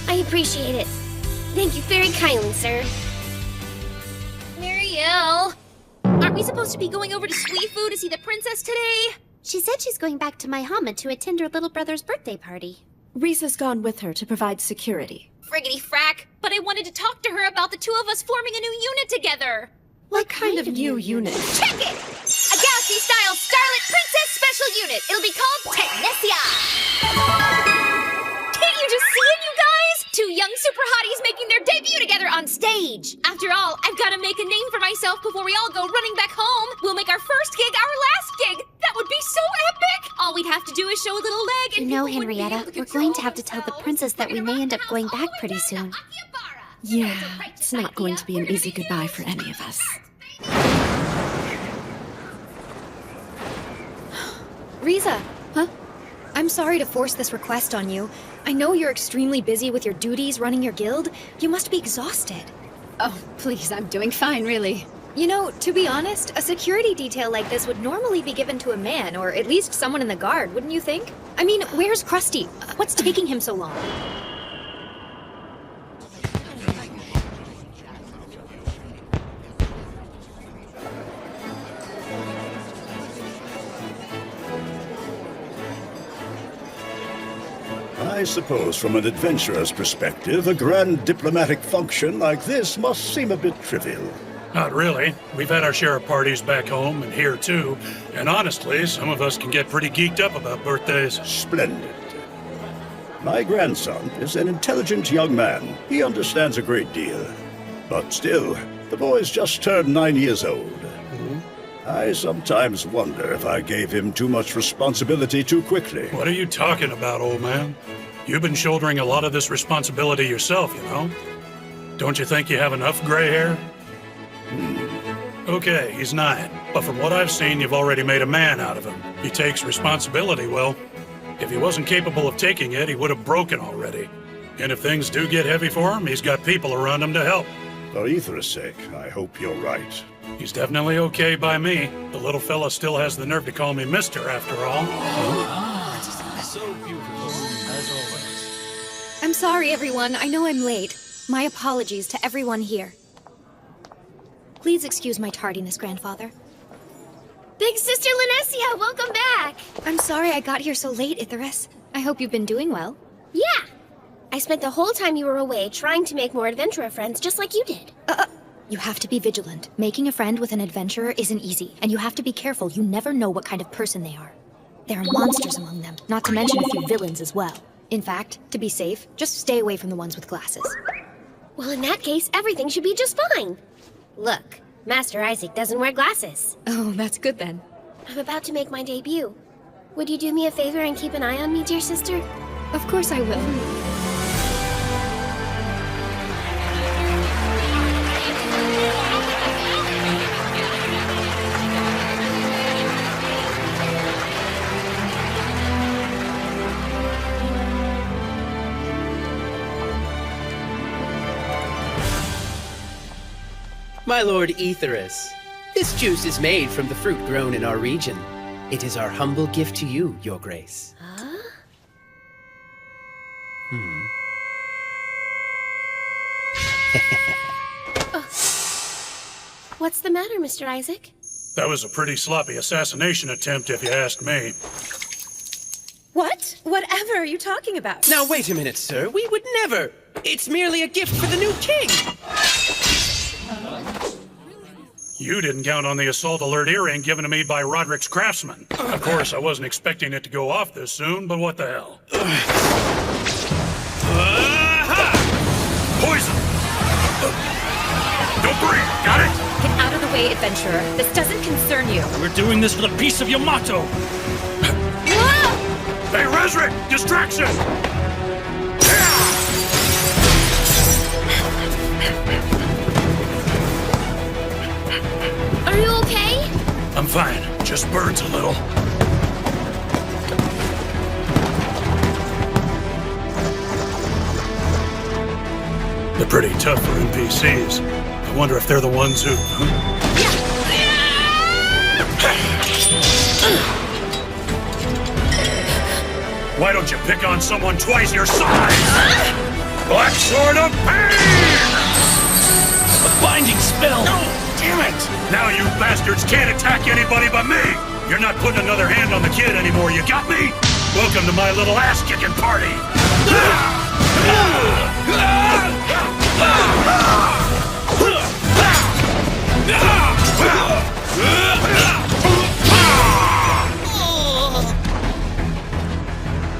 I appreciate it. Thank you very kindly, sir. Marielle! Aren't we supposed to be going over to Suifu to see the princess today? She said she's going back to Maihama to attend her little brother's birthday party. Risa's gone with her to provide security. Friggity frack! But I wanted to talk to her about the two of us forming a new unit together! What kind of new unit? Check it! A Galaxy-style Starlit Princess Special Unit! It'll be called Technesia! Can't you just see it, you guys? Two young super hotties making their debut together on stage! After all, I've got to make a name for myself before we all go running back home! We'll make our first gig our last gig! That would be so epic! All we'd have to do is show a little leg and You know, people wouldn't be Henrietta, able to we're control going to have to tell the princess that we may end up going back pretty soon. Yeah, it's not going to be an easy goodbye for any of us. Risa! Huh? I'm sorry to force this request on you. I know you're extremely busy with your duties running your guild. You must be exhausted. Oh, please, I'm doing fine, really. You know, to be honest, a security detail like this would normally be given to a man, or at least someone in the guard, wouldn't you think? I mean, where's Krusty? What's taking him so long? I suppose from an adventurer's perspective, a grand diplomatic function like this must seem a bit trivial. Not really. We've had our share of parties back home and here too. And honestly, some of us can get pretty geeked up about birthdays. Splendid. My grandson is an intelligent young man. He understands a great deal. But still, the boy's just turned 9 years old. I sometimes wonder if I gave him too much responsibility too quickly. What are you talking about, old man? You've been shouldering a lot of this responsibility yourself, you know? Don't you think you have enough gray hair? Okay, he's 9, but from what I've seen, you've already made a man out of him. He takes responsibility well. If he wasn't capable of taking it, he would have broken already. And if things do get heavy for him, he's got people around him to help. For Aether's sake, I hope you're right. He's definitely okay by me. The little fella still has the nerve to call me mister, after all. So beautiful, as always. I'm sorry, everyone. I know I'm late. My apologies to everyone here. Please excuse my tardiness, Grandfather. Big Sister Linessia, welcome back! I'm sorry I got here so late, Icarus. I hope you've been doing well. Yeah! I spent the whole time you were away trying to make more adventurer friends just like you did. You have to be vigilant. Making a friend with an adventurer isn't easy, and you have to be careful. You never know what kind of person they are. There are monsters among them, not to mention a few villains as well. In fact, to be safe, just stay away from the ones with glasses. Well, in that case, everything should be just fine. Look, Master Isaac doesn't wear glasses. Oh, that's good then. I'm about to make my debut. Would you do me a favor and keep an eye on me, dear sister? Of course I will. My lord Aetherus, this juice is made from the fruit grown in our region. It is our humble gift to you, your grace. Huh? What's the matter, Mr. Isaac? That was a pretty sloppy assassination attempt, if you ask me. What? Whatever are you talking about? Now wait a minute, sir. We would never. It's merely a gift for the new king. You didn't count on the assault alert earring given to me by Roderick's craftsman. Of course, I wasn't expecting it to go off this soon, but what the hell? Poison! Don't breathe, got it? Get out of the way, adventurer. This doesn't concern you. We're doing this for the peace of Yamato. Hey, Resrick! Distraction! Are you okay? I'm fine. Just burns a little. They're pretty tough for NPCs. I wonder if they're the ones who... Why don't you pick on someone twice your size? Black Sword of Pain! A binding spell! No! Damn it! Now you bastards can't attack anybody but me! You're not putting another hand on the kid anymore, you got me? Welcome to my little ass-kicking party!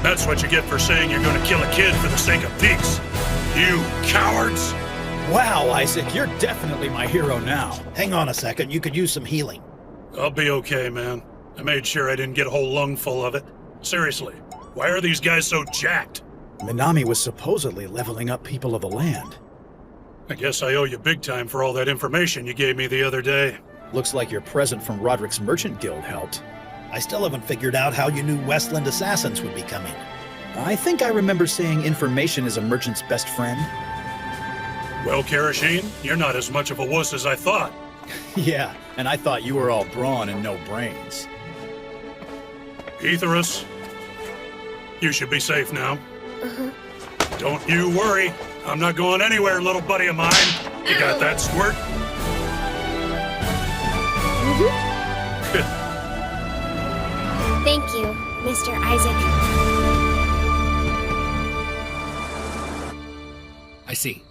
That's what you get for saying you're gonna kill a kid for the sake of peace. You cowards! Wow, Isaac, you're definitely my hero now. Hang on a second, you could use some healing. I'll be okay, man. I made sure I didn't get a whole lung full of it. Seriously, why are these guys so jacked? Minami was supposedly leveling up people of the land. I guess I owe you big time for all that information you gave me the other day. Looks like your present from Roderick's Merchant Guild helped. I still haven't figured out how you knew Westland assassins would be coming. I think I remember saying information is a merchant's best friend. Well, Karashine, you're not as much of a wuss as I thought. Yeah, and I thought you were all brawn and no brains. Aetherus, you should be safe now. Don't you worry. I'm not going anywhere, little buddy of mine. You got that, Squirt? Thank you, Mr. Isaac. I see.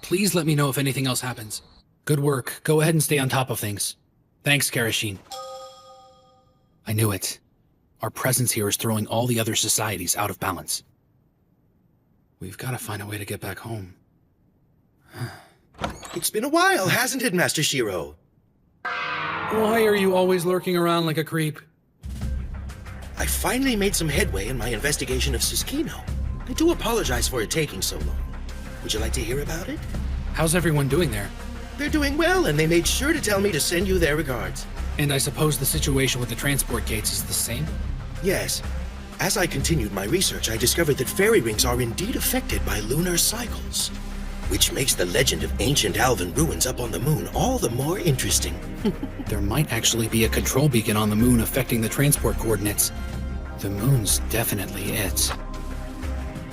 Please let me know if anything else happens. Good work. Go ahead and stay on top of things. Thanks, Karashine. I knew it. Our presence here is throwing all the other societies out of balance. We've got to find a way to get back home. It's been a while, hasn't it, Master Shiro? Why are you always lurking around like a creep? I finally made some headway in my investigation of Susukino. I do apologize for it taking so long. Would you like to hear about it? How's everyone doing there? They're doing well, and they made sure to tell me to send you their regards. And I suppose the situation with the transport gates is the same? Yes. As I continued my research, I discovered that fairy rings are indeed affected by lunar cycles, which makes the legend of ancient Alvin ruins up on the moon all the more interesting. There might actually be a control beacon on the moon affecting the transport coordinates. The moon's definitely it.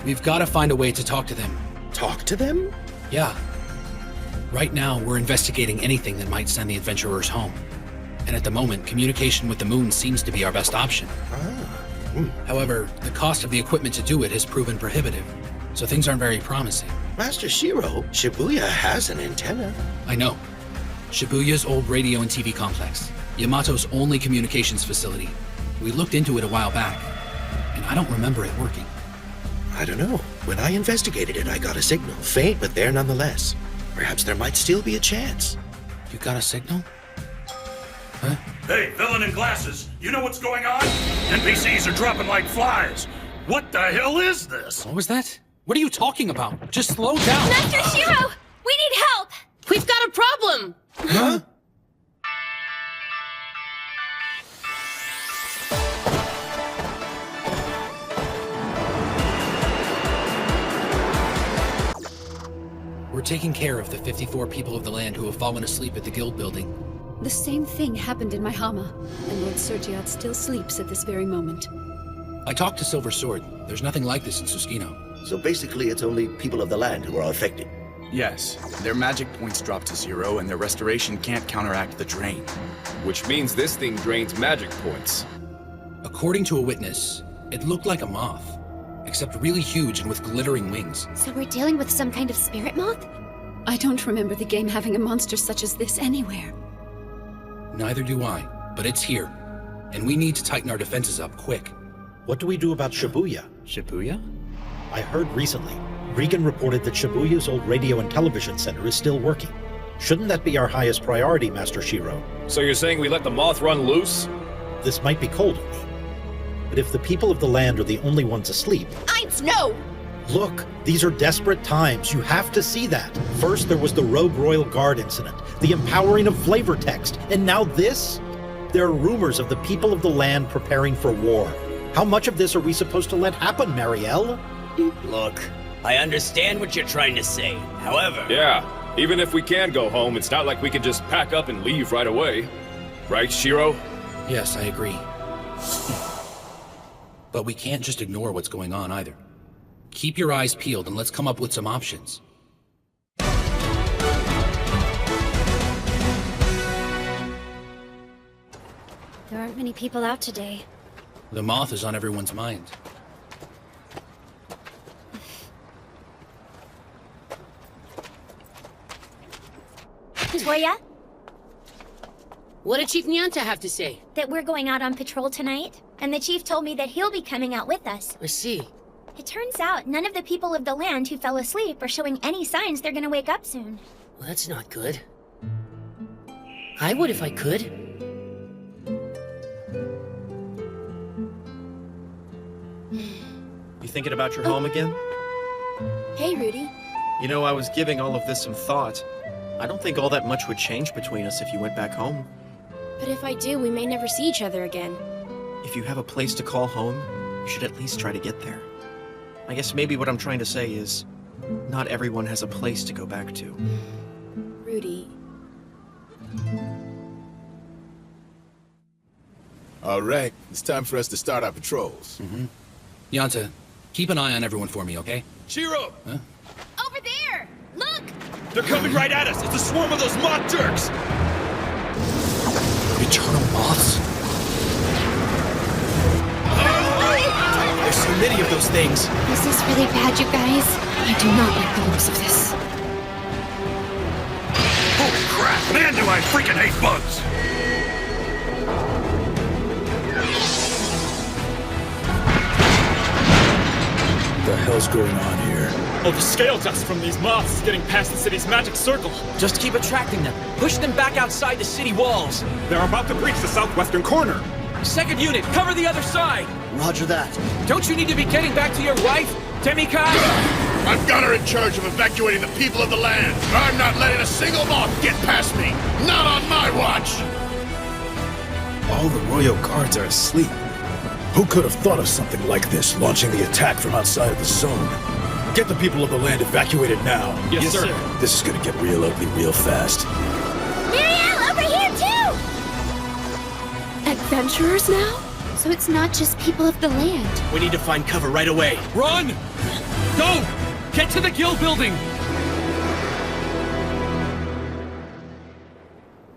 We've got to find a way to talk to them. Talk to them? Yeah. Right now, we're investigating anything that might send the adventurers home. And at the moment, communication with the moon seems to be our best option. However, the cost of the equipment to do it has proven prohibitive, so things aren't very promising. Master Shiro, Shibuya has an antenna. I know. Shibuya's old radio and TV complex. Yamato's only communications facility. We looked into it a while back, and I don't remember it working. I don't know. When I investigated it, I got a signal. Faint, but there nonetheless. Perhaps there might still be a chance. You got a signal? Huh? Hey, villain in glasses, you know what's going on? NPCs are dropping like flies. What the hell is this? What was that? What are you talking about? Just slow down. Master Shiro, we need help. We've got a problem. Huh? We're taking care of the 54 people of the land who have fallen asleep at the guild building. The same thing happened in my Hama, and Lord Sergiat still sleeps at this very moment. I talked to Silver Sword. There's nothing like this in Susukino. So basically, it's only people of the land who are affected. Yes, their magic points drop to 0, and their restoration can't counteract the drain. Which means this thing drains magic points. According to a witness, it looked like a moth, except really huge and with glittering wings. So we're dealing with some kind of spirit moth? I don't remember the game having a monster such as this anywhere. Neither do I, but it's here. And we need to tighten our defenses up quick. What do we do about Shibuya? Shibuya? I heard recently, Regan reported that Shibuya's old radio and television center is still working. Shouldn't that be our highest priority, Master Shiro? So you're saying we let the moth run loose? This might be cold of me, but if the people of the land are the only ones asleep... No! Look, these are desperate times. You have to see that. First, there was the Rogue Royal Guard incident, the empowering of flavor text, and now this? There are rumors of the people of the land preparing for war. How much of this are we supposed to let happen, Marielle? Look, I understand what you're trying to say. However... Yeah, even if we can go home, it's not like we can just pack up and leave right away. Right, Shiro? Yes, I agree. But we can't just ignore what's going on either. Keep your eyes peeled and let's come up with some options. There aren't many people out today. The moth is on everyone's mind. Toya? What did Chief Nyanta have to say? That we're going out on patrol tonight, and the chief told me that he'll be coming out with us. I see. It turns out none of the people of the land who fell asleep are showing any signs they're gonna wake up soon. Well, that's not good. I would if I could. You thinking about your home again? Hey, Rudy. You know, I was giving all of this some thought. I don't think all that much would change between us if you went back home. But if I do, we may never see each other again. If you have a place to call home, you should at least try to get there. I guess maybe what I'm trying to say is, not everyone has a place to go back to. Rudy. All right, it's time for us to start our patrols. Yanta, keep an eye on everyone for me, okay? Shiro! Huh? Over there! Look! They're coming right at us! It's a swarm of those moth jerks! Eternal moths? There's so many of those things. Is this really bad, you guys? I do not like the looks of this. Holy crap! Man, do I freaking hate bugs! The hell's going on here? Oh, the scale dust from these moths is getting past the city's magic circle. Just keep attracting them. Push them back outside the city walls. They're about to breach the southwestern corner. Second unit, cover the other side. Roger that. Don't you need to be getting back to your wife, Demikai? I've got her in charge of evacuating the people of the land. I'm not letting a single moth get past me. Not on my watch. All the royal guards are asleep. Who could have thought of something like this, launching the attack from outside of the zone? Get the people of the land evacuated now. Yes, sir. This is gonna get real ugly real fast. Muriel, over here too! Adventurers now? So it's not just people of the land. We need to find cover right away. Run! Go! Get to the guild building!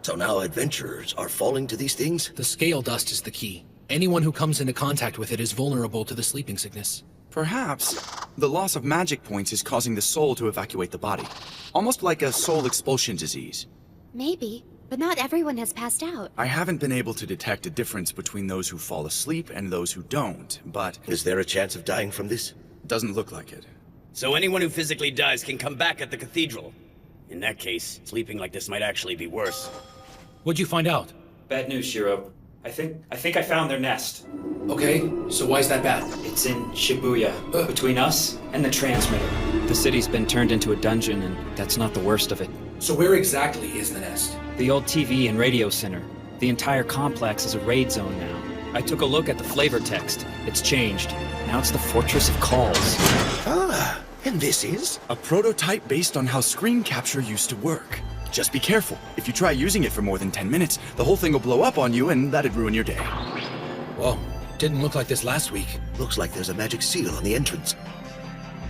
So now adventurers are falling to these things? The scale dust is the key. Anyone who comes into contact with it is vulnerable to the sleeping sickness. Perhaps the loss of magic points is causing the soul to evacuate the body. Almost like a soul expulsion disease. Maybe, but not everyone has passed out. I haven't been able to detect a difference between those who fall asleep and those who don't, but... Is there a chance of dying from this? Doesn't look like it. So anyone who physically dies can come back at the cathedral. In that case, sleeping like this might actually be worse. What'd you find out? Bad news, Shiro. I think I found their nest. Okay, so why's that bad? It's in Shibuya, between us and the transmitter. The city's been turned into a dungeon, and that's not the worst of it. So where exactly is the nest? The old TV and radio center. The entire complex is a raid zone now. I took a look at the flavor text. It's changed. Now it's the Fortress of Calls. Ah, and this is? A prototype based on how screen capture used to work. Just be careful. If you try using it for more than 10 minutes, the whole thing will blow up on you and that'd ruin your day. Whoa, didn't look like this last week. Looks like there's a magic seal on the entrance.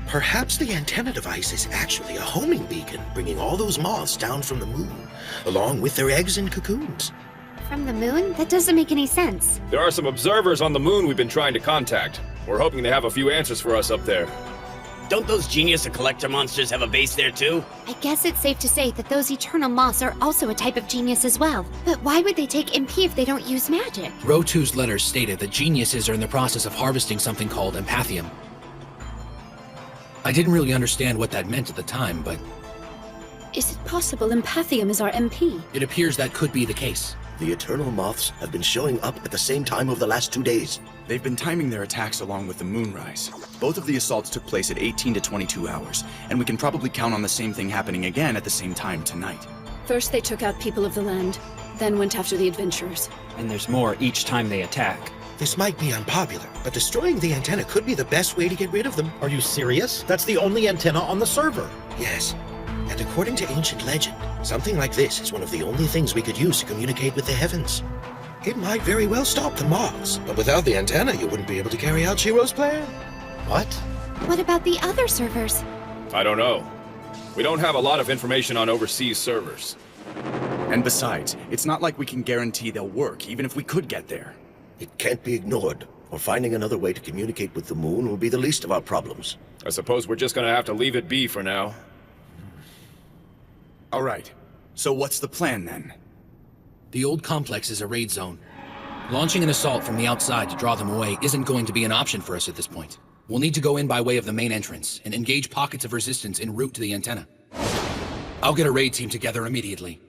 Perhaps the antenna device is actually a homing beacon, bringing all those moths down from the moon, along with their eggs and cocoons. From the moon? That doesn't make any sense. There are some observers on the moon we've been trying to contact. We're hoping they have a few answers for us up there. Don't those Genius and Collector monsters have a base there too? I guess it's safe to say that those eternal moths are also a type of genius as well. But why would they take MP if they don't use magic? Row 2's letters stated that geniuses are in the process of harvesting something called empathium. I didn't really understand what that meant at the time, but... Is it possible Empathium is our MP? It appears that could be the case. The Eternal Moths have been showing up at the same time over the last 2 days. They've been timing their attacks along with the moonrise. Both of the assaults took place at 18 to 22 hours, and we can probably count on the same thing happening again at the same time tonight. First they took out people of the land, then went after the adventurers. And there's more each time they attack. This might be unpopular, but destroying the antenna could be the best way to get rid of them. Are you serious? That's the only antenna on the server. Yes. And according to ancient legend, something like this is one of the only things we could use to communicate with the heavens. It might very well stop the moths, but without the antenna, you wouldn't be able to carry out Shiro's plan. What? What about the other servers? I don't know. We don't have a lot of information on overseas servers. And besides, it's not like we can guarantee they'll work, even if we could get there. It can't be ignored, or finding another way to communicate with the moon will be the least of our problems. I suppose we're just gonna have to leave it be for now. All right. So what's the plan then? The old complex is a raid zone. Launching an assault from the outside to draw them away isn't going to be an option for us at this point. We'll need to go in by way of the main entrance and engage pockets of resistance en route to the antenna. I'll get a raid team together immediately.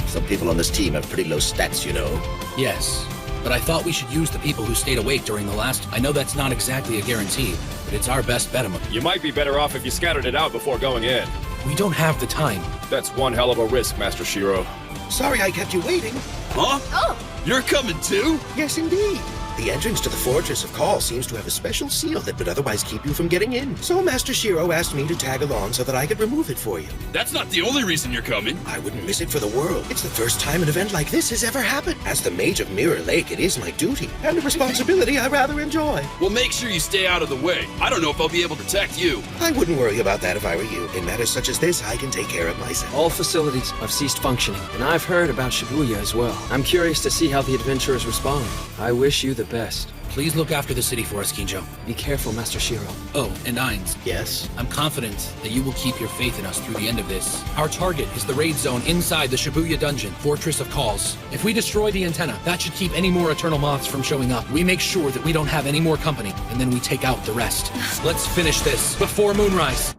Some people on this team have pretty low stats, you know. Yes, but I thought we should use the people who stayed awake during the last... I know that's not exactly a guarantee, but it's our best bet. You might be better off if you scattered it out before going in. We don't have the time. That's one hell of a risk, Master Shiro. Sorry I kept you waiting. Huh? Oh! You're coming too? Yes, indeed. The entrance to the Fortress of Call seems to have a special seal that would otherwise keep you from getting in. So Master Shiro asked me to tag along so that I could remove it for you. That's not the only reason you're coming. I wouldn't miss it for the world. It's the first time an event like this has ever happened. As the Mage of Mirror Lake, it is my duty, and a responsibility I rather enjoy. Well, make sure you stay out of the way. I don't know if I'll be able to protect you. I wouldn't worry about that if I were you. In matters such as this, I can take care of myself. All facilities have ceased functioning, and I've heard about Shibuya as well. I'm curious to see how the adventurers respond. I wish you the the best. Please look after the city for us, Kinjo. Be careful, Master Shiro. Oh, and Ainz. Yes? I'm confident that you will keep your faith in us through the end of this. Our target is the raid zone inside the Shibuya dungeon, Fortress of Calls. If we destroy the antenna, that should keep any more Eternal Moths from showing up. We make sure that we don't have any more company, and then we take out the rest. Let's finish this before moonrise.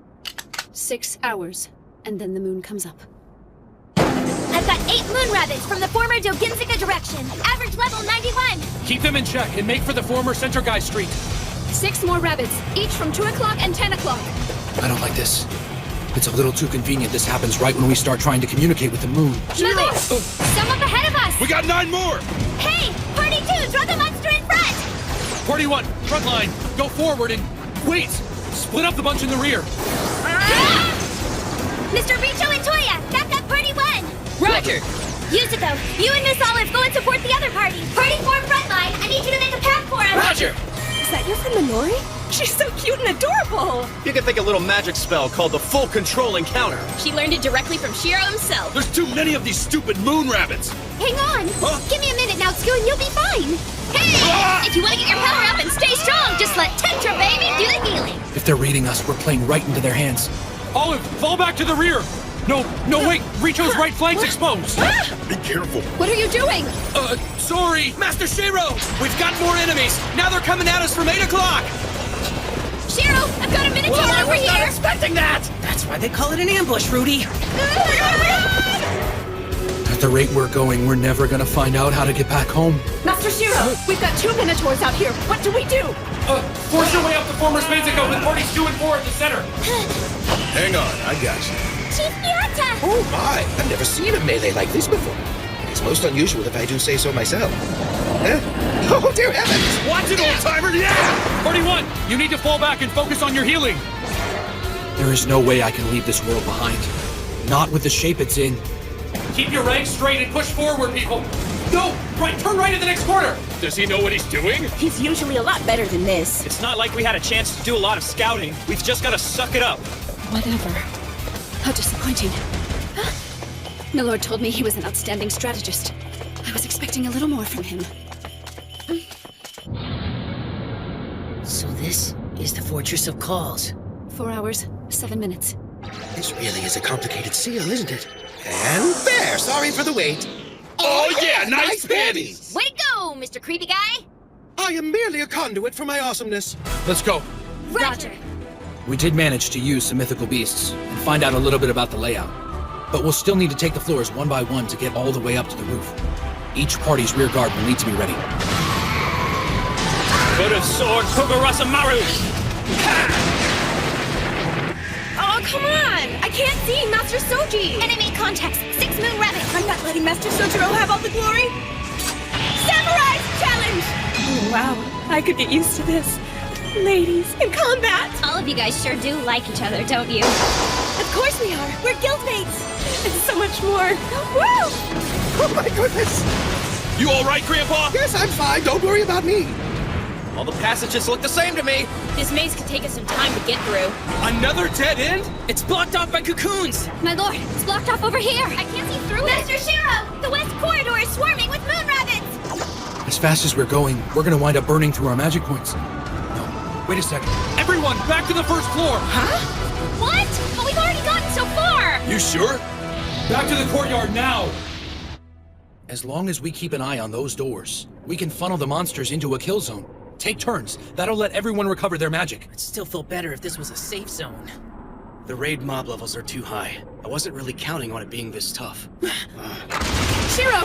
6 hours, and then the moon comes up. I've got 8 moon rabbits from the former Doginzika direction. Average level 91. Keep them in check and make for the former Center Guy Street. 6 more rabbits, each from 2 o'clock and 10 o'clock. I don't like this. It's a little too convenient this happens right when we start trying to communicate with the moon. Mother! Some up ahead of us! We got 9 more! Hey! Party 2, draw the monster in front! Party 1, front line. Go forward and... Wait! Split up the bunch in the rear. Mr. Richo and Toya, back up Party 1! Roger! Yuzuko, you and Miss Olive go and support the other party. Party 4 front line, I need you to make a path for him. Roger! Is that your friend Minori? She's so cute and adorable! You can think a little magic spell called the Full Control Encounter. She learned it directly from Shiro himself. There's too many of these stupid moon rabbits! Hang on! Give me a minute now, Scoot, and you'll be fine. Hey! If you want to get your power up and stay strong, just let Tetra Baby do the healing. If they're reading us, we're playing right into their hands. Olive, fall back to the rear! No, wait! Richo's right flank's exposed! Be careful. What are you doing? Sorry! Master Shiro! We've got more enemies! Now they're coming at us from 8 o'clock! Shiro, I've got a Minotaur Well, I over was here! not expecting that! That's why they call it an ambush, Rudy. At the rate we're going, we're never gonna find out how to get back home. Master Shiro, we've got 2 Minotaurs out here. What do we do? Force your way up the former Spazico with parties 2 and 4 at the center. Hang on, I got you. Chief Piata! Oh my, I've never seen a melee like this before. It's most unusual if I do say so myself. Huh? Oh, dear heavens! Watch it, old-timer! Yeah! 41, you need to fall back and focus on your healing. There is no way I can leave this world behind. Not with the shape it's in. Keep your ranks straight and push forward, people. No! Right, turn right at the next corner! Does he know what he's doing? He's usually a lot better than this. It's not like we had a chance to do a lot of scouting. We've just got to suck it up. Whatever. How disappointing. Milord told me he was an outstanding strategist. I was expecting a little more from him. So this is the Fortress of Calls. 4 hours, 7 minutes. This really is a complicated seal, isn't it? And there, sorry for the wait. Oh yeah, nice panties! Way to go, Mr. Creepy Guy! I am merely a conduit for my awesomeness. Let's go. Roger! We did manage to use some mythical beasts and find out a little bit about the layout. But we'll still need to take the floors one by one to get all the way up to the roof. Each party's rear guard will need to be ready. Good of sword, Kogurasamaru! Oh, come on! I can't see Master Soji! Enemy contacts, 6 moon rabbits! I'm not letting Master Sojiro have all the glory! Samurai challenge! Oh, wow. I could get used to this. Ladies in combat! All of you guys sure do like each other, don't you? Of course we are! We're guildmates! And so much more! Woo! Oh my goodness! You alright, Grandpa? Yes, I'm fine. Don't worry about me. All the passages look the same to me. This maze could take us some time to get through. Another dead end? It's blocked off by cocoons. My lord, it's blocked off over here! I can't see through it! Master Shiro! The west corridor is swarming with moon rabbits! As fast as we're going, we're gonna wind up burning through our magic points. No, wait a second. Everyone, back to the first floor! Huh? What? But we've already gotten so far! You sure? Back to the courtyard now! As long as we keep an eye on those doors, we can funnel the monsters into a kill zone. Take turns. That'll let everyone recover their magic. I'd still feel better if this was a safe zone. The raid mob levels are too high. I wasn't really counting on it being this tough. Shiro!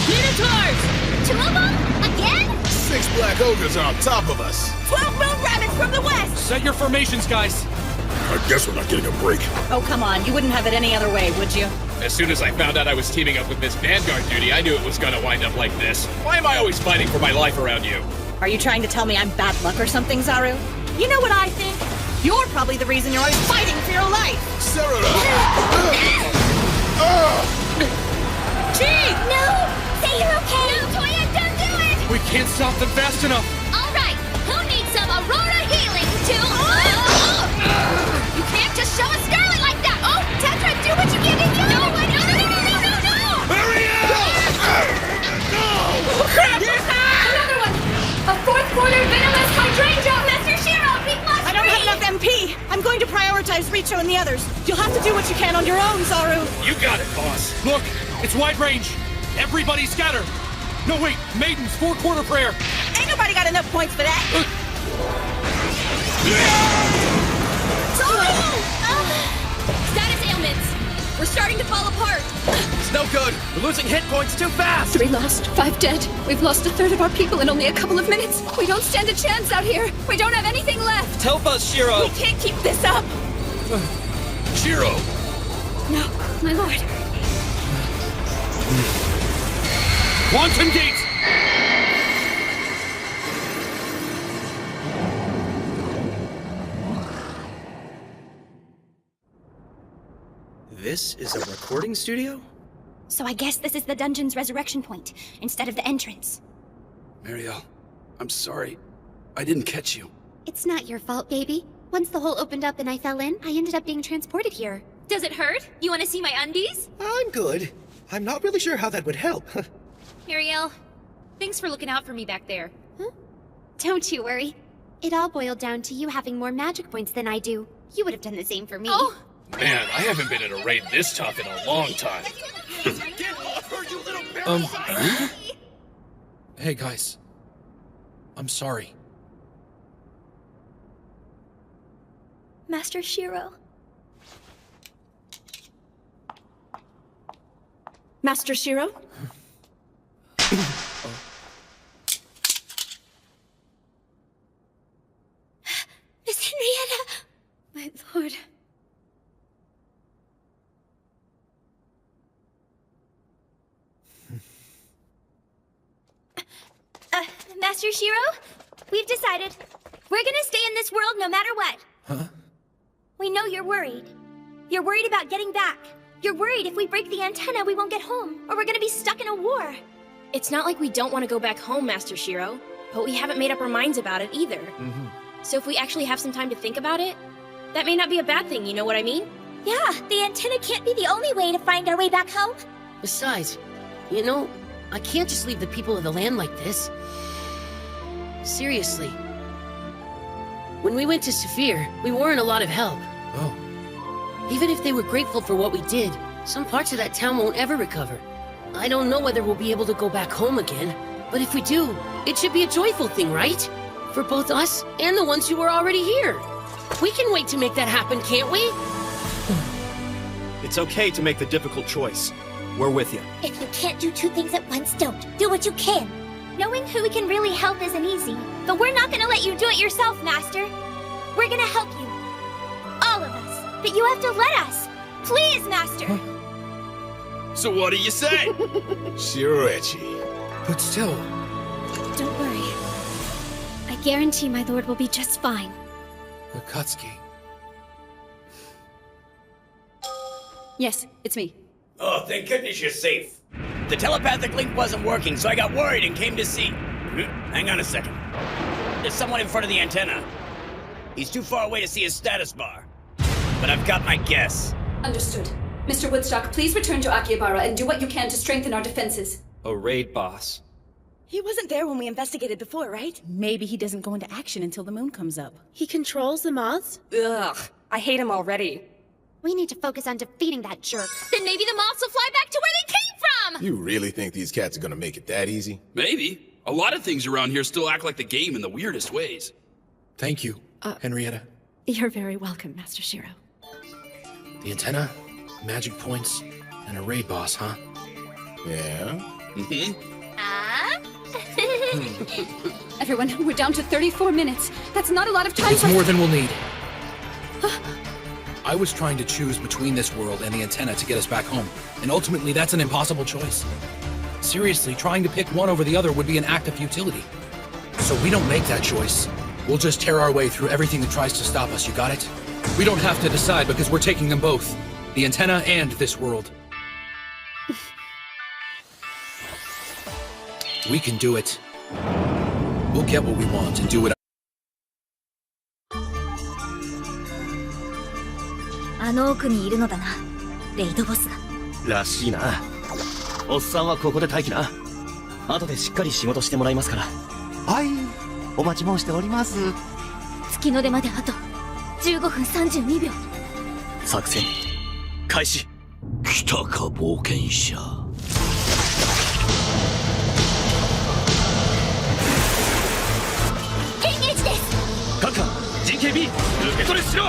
Minotaurs! 2 of them? Again? 6 black ogres on top of us. 12 moon rabbits from the west! Set your formations, guys. I guess we're not getting a break. Oh, come on. You wouldn't have it any other way, would you? As soon as I found out I was teaming up with Miss Vanguard duty, I knew it was gonna wind up like this. Why am I always fighting for my life around you? Are you trying to tell me I'm bad luck or something, Zaru? You know what I think? You're probably the reason you're always fighting for your life! Sarah! Gee! No! Say you're okay! No, Toya, don't do it! We can't stop them fast enough. All right, who needs some Aurora healing to... You can't just show a Scarlet like that! Oh, Tetra, do what you can to you! No! Hurry up! Oh, crap! Another one! going to prioritize Richo and the others. You'll have to do what you can on your own, Zaru. You got it, boss. Look, it's wide range. Everybody scatter. No, wait, Maiden's four-quarter prayer. Ain't nobody got enough points for that. Status ailments. We're starting to fall apart. It's no good. We're losing hit points too fast. 3 lost, 5 dead. We've lost a third of our people in only a couple of minutes. We don't stand a chance out here. We don't have anything left. Help us, Shiro. We can't keep this up. Shiro! No, my lord. Quantum Gate! This is a recording studio? So I guess this is the dungeon's resurrection point, instead of the entrance. Mariel, I'm sorry. I didn't catch you. It's not your fault, baby. Once the hole opened up and I fell in, I ended up being transported here. Does it hurt? You want to see my undies? I'm good. I'm not really sure how that would help. Mariel, thanks for looking out for me back there. Don't you worry. It all boiled down to you having more magic points than I do. You would have done the same for me. Oh! Man, I haven't been in a raid this tough in a long time. Hey, guys. I'm sorry. Master Shiro. Master Shiro? Miss Henrietta! My lord. Master Shiro, we've decided we're gonna stay in this world no matter what. Huh? We know you're worried. You're worried about getting back. You're worried if we break the antenna, we won't get home, or we're gonna be stuck in a war. It's not like we don't want to go back home, Master Shiro, but we haven't made up our minds about it either. So if we actually have some time to think about it, that may not be a bad thing, you know what I mean? Yeah, the antenna can't be the only way to find our way back home. Besides, you know, I can't just leave the people of the land like this. Seriously. When we went to Saphir, we weren't a lot of help. Oh. Even if they were grateful for what we did, some parts of that town won't ever recover. I don't know whether we'll be able to go back home again, but if we do, it should be a joyful thing, right? For both us and the ones who are already here. We can wait to make that happen, can't we? It's okay to make the difficult choice. We're with you. If you can't do 2 things at once, don't. Do what you can. Knowing who we can really help isn't easy, but we're not gonna let you do it yourself, Master. We're gonna help you. All of us. But you have to let us. Please, Master. So what do you say? Shiroechi. But still... Don't worry. I guarantee my lord will be just fine. Akatsuki. Yes, it's me. Oh, thank goodness you're safe. The telepathic link wasn't working, so I got worried and came to see. Hang on a second. There's someone in front of the antenna. He's too far away to see his status bar. But I've got my guess. Understood. Mr. Woodstock, please return to Akihabara and do what you can to strengthen our defenses. A raid boss. He wasn't there when we investigated before, right? Maybe he doesn't go into action until the moon comes up. He controls the moths? Ugh, I hate him already. We need to focus on defeating that jerk. Then maybe the moths will fly back to where they came from! You really think these cats are gonna make it that easy? Maybe. A lot of things around here still act like the game in the weirdest ways. Thank you, Henrietta. You're very welcome, Master Shiro. The antenna, magic points, and a raid boss, huh? Yeah? Everyone, we're down to 34 minutes. That's not a lot of time It's more than we'll need. I was trying to choose between this world and the antenna to get us back home, and ultimately that's an impossible choice. Seriously, trying to pick one over the other would be an act of futility. So we don't make that choice. We'll just tear our way through everything that tries to stop us, you got it? We don't have to decide because we're taking them both. The antenna and this world. We can do it. We'll get what we want and do it. あの奥にいるのだな、レイドボスが。らしいな。おっさんはここで待機な。後でしっかり仕事してもらいますから。はい、お待ち申しております。月の出まであと15分32秒。作戦開始。来たか冒険者。エンゲージです。各艦 GKB 受け取れしろ。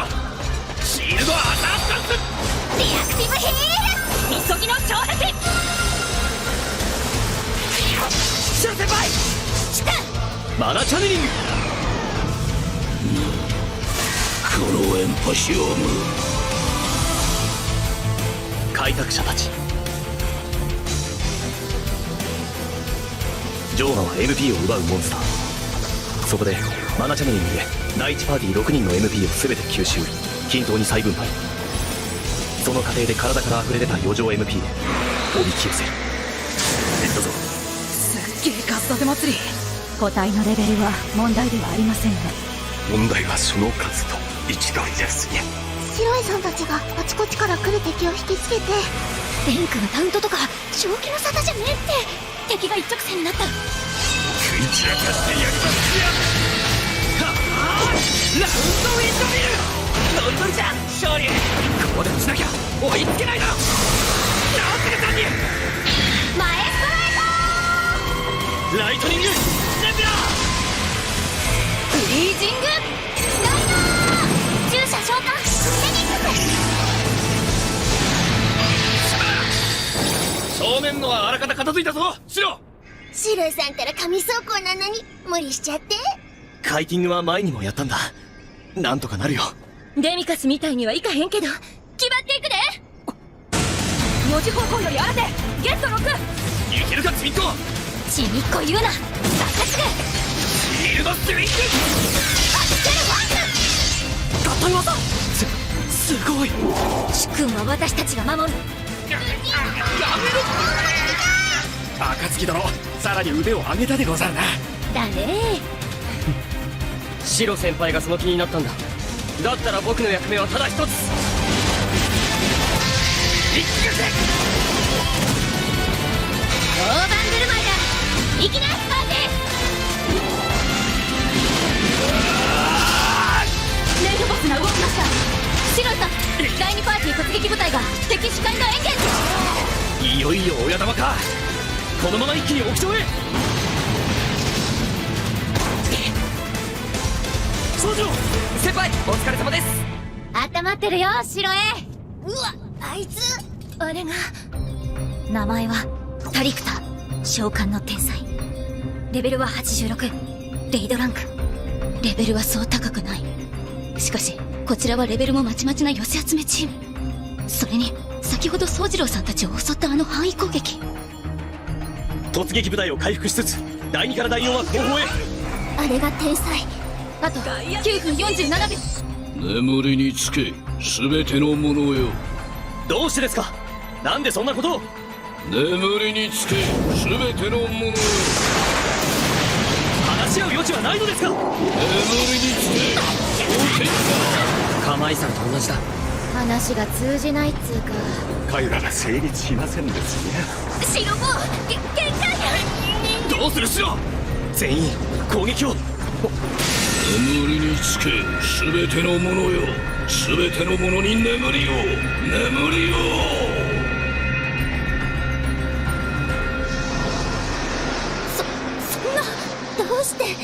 シールドアタッカンス。リアクティブヒール、急ぎの障壁。シュ先輩来た。マナチャネリング。このエンパシオム。開拓者たち、ジョーマは MP を奪うモンスター。そこでマナチャネリングで第1パーティー6人の MP を全て吸収、均等に再分配。その過程で体から溢れ出た余剰 MP でおびき寄せる。どうぞ。すっげえ数立て祭り。個体のレベルは問題ではありませんね。問題はその数と位置取りですね。白いさんたちがあちこちから来る敵を引きつけて、レンクがタウントとか正気の沙汰じゃねえって。敵が一直線になった。食い散らかしてやりますよ。はあ、ラウンドウィンドミル。ノリノリじゃん勝利。ここで落ちなきゃ追いつけないだろ。直するさんに前ストライライトニングレベラフリージングダイナー。従者召喚フェニックス。正面のはあらかた片付いたぞ。白白さんたら神走行なのに無理しちゃって。カイティングは前にもやったんだ。なんとかなるよ。デミカスみたいにはいかへんけど決まっていくで。4時方向より新手ゲット6。いけるかちびっこ。ちびっこ言うな。サカチでシールドスイング。アクセルファイ合体技。すごい。主君は私たちが守る。やめろ。暁殿、さらに腕を上げたでござるな。だね。シロ先輩がその気になったんだ。だったら僕の役目はただ一つ。一気がせ。大盤振る舞いだ。いきなスパーティレイドボスが動きました。シロさん、第2パーティー突撃部隊が敵主観のエンゲージ。いよいよ親玉か。このまま一気に屋上へ。総長先輩お疲れ様です。ー。温まってるよ白へ。うわあいつ。あれが名前はタリクタ、召喚の天才。レベルは86、レイドランク。レベルはそう高くない。しかしこちらはレベルもまちまちな寄せ集めチーム。それに先ほど宗次郎さんたちを襲ったあの範囲攻撃。突撃部隊を回復しつつ第2から第4は後方へ。あれが天才。あと9分47秒。眠りにつけ全てのものよ。どうしてですか。なんでそんなことを。眠りにつけ全てのものよ。話し合う余地はないのですか。眠りにつけ釜井さんと同じだ。話が通じないっつうか。会話が成立しませんですね。白も限界だ。どうする白。全員攻撃を。眠りにつけ全てのものよ。全てのものに眠りを。眠りを。そんなどうして。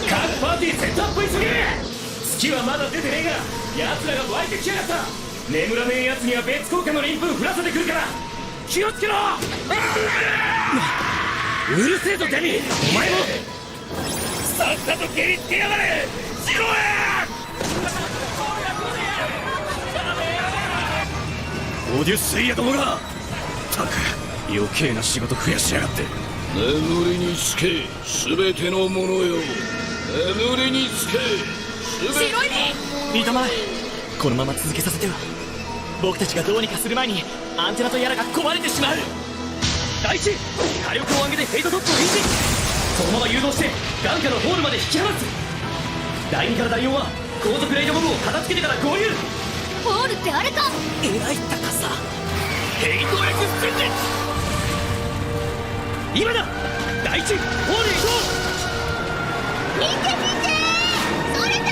各パーティーセットアップ急げ。月はまだ出てねえが奴らが湧いてきやがった。眠らねえ奴には別効果の鱗粉降らせてくるから気をつけろ。うるせえぞデミ。お前もさっさと蹴りつけやがれ。しろや。オデュッセイヤどもが。たく余計な仕事増やしやがって。眠りにつけ全てのものよ。眠りにつけ全て。白い見たまえ。このまま続けさせては僕たちがどうにかする前にアンテナとやらが壊れてしまう。第一火力を上げてフェイトトップを維持。そのまま誘導して眼下のホールまで引き離す。第2から第4は後続レイドボムを片付けてから合流。ホールってあれか。えらい高さ。フェイトエクステンデ。今だ。第一ホールへ行こう。見て見てそれだ。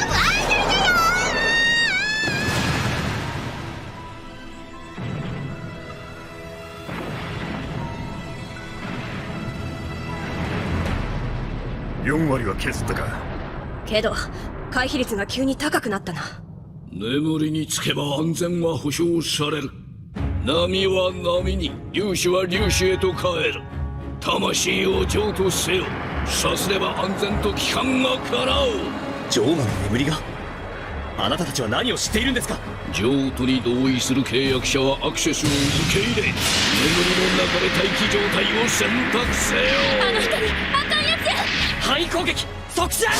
4割は削ったか。けど回避率が急に高くなったな。眠りにつけば安全は保証される。波は波に、粒子は粒子へと帰る。魂を譲渡せよ。さすれば安全と帰還が叶う。ジョーマの眠りが？あなたたちは何を知っているんですか？譲渡に同意する契約者はアクセスを受け入れ、眠りの中で待機状態を選択せよ。あの人にあかんやつや。範囲攻撃即死だ。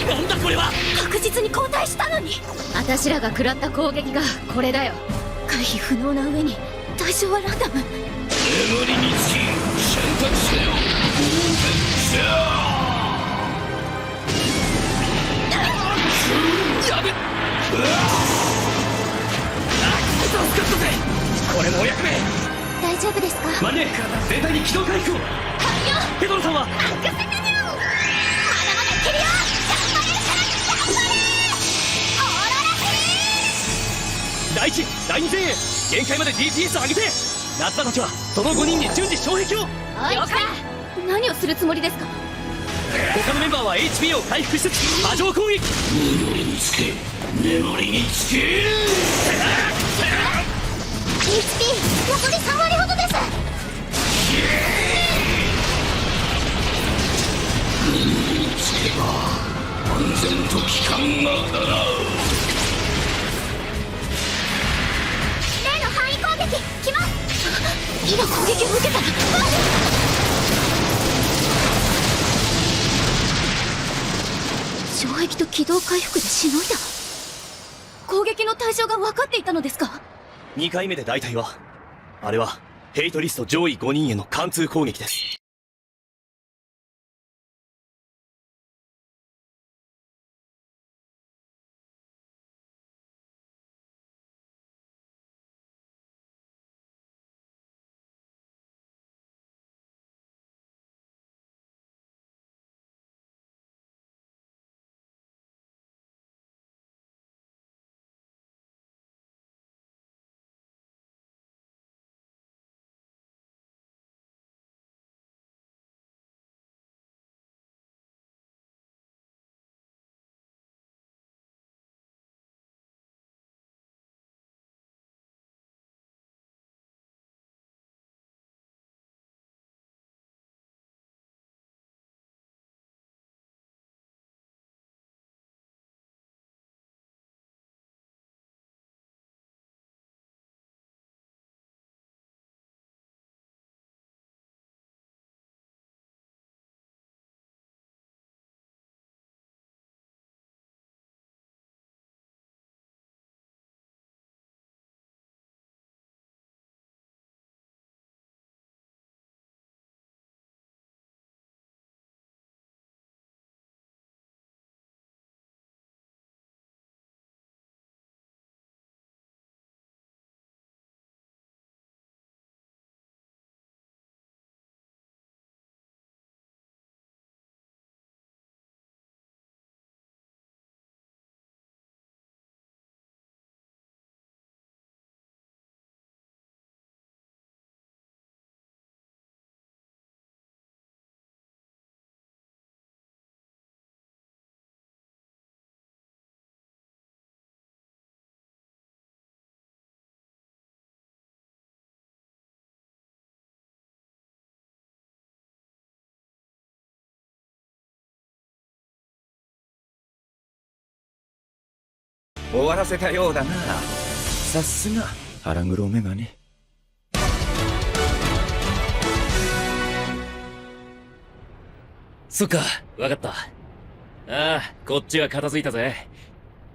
なんだこれは。確実に後退したのに。私らが食らった攻撃がこれだよ。回避不能な上に対象はランダム。眠りにつき選択せよ。やべっ。助かったぜ。これもお役目。大丈夫ですか？マンネ全体に機動回復を。ペドロさんはマックステニュー。まだまだいけるよ。頑張れるから頑張れ。オーロラフリー。第一第二前衛限界まで DPS 上げて。夏田たちはその5人に順次障壁を。了解。何をするつもりですか？他のメンバーは HP を回復しつつ波状攻撃。眠りにつけ、眠りにつけ。 HP 残り3割ほどです。眠りにつけば安全と帰還が叶う。例の範囲攻撃来ます。今攻撃を受けたら障壁と軌道回復でしのいだ。攻撃の対象が分かっていたのですか？2回目で大体はあれはヘイトリスト上位5人への貫通攻撃です。終わらせたようだな。さすが腹黒メガネ。そっか、わかった。ああ、こっちは片付いたぜ。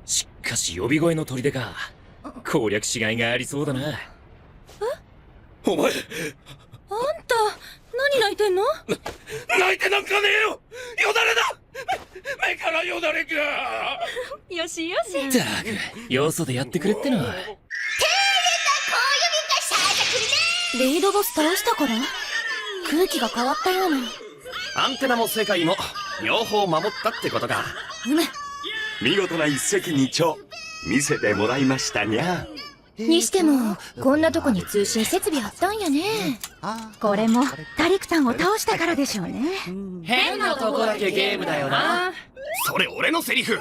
しかし呼び声の砦か。攻略しがいがありそうだな。お前、あんた何泣いてんの？泣いてなんかねえよ。よだれだ。目からよだれが。よしよし。ったく、よそでやってくれってのは。レイドボス倒したから空気が変わったような。アンテナも世界も両方守ったってことか。うむ。見事な一石二鳥見せてもらいましたにゃ。にしても、こんなとこに通信設備あったんやね。これも、タリクタンを倒したからでしょうね。変なとこだけゲームだよな。それ俺のセリフ。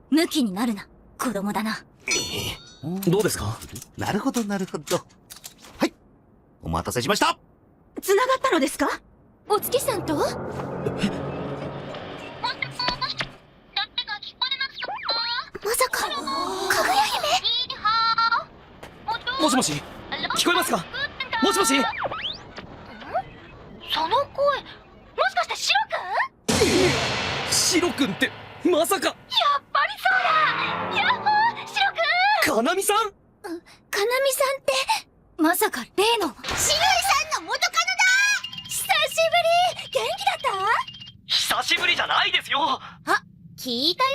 ムキになるな。子供だな。どうですか？なるほどなるほど。はい。お待たせしました。繋がったのですか？お月さんと？まさか、かぐや姫？もしもし、聞こえますか？もしもし。その声、もしかしてシロくん？シロくんってまさか。やっぱりそうだ。やっほー、シロくん。かなみさん？かなみさんって、まさか例の、しのりさんの元カノだ。久しぶり。元気だった？久しぶりじゃないですよ。あ、聞いたよ。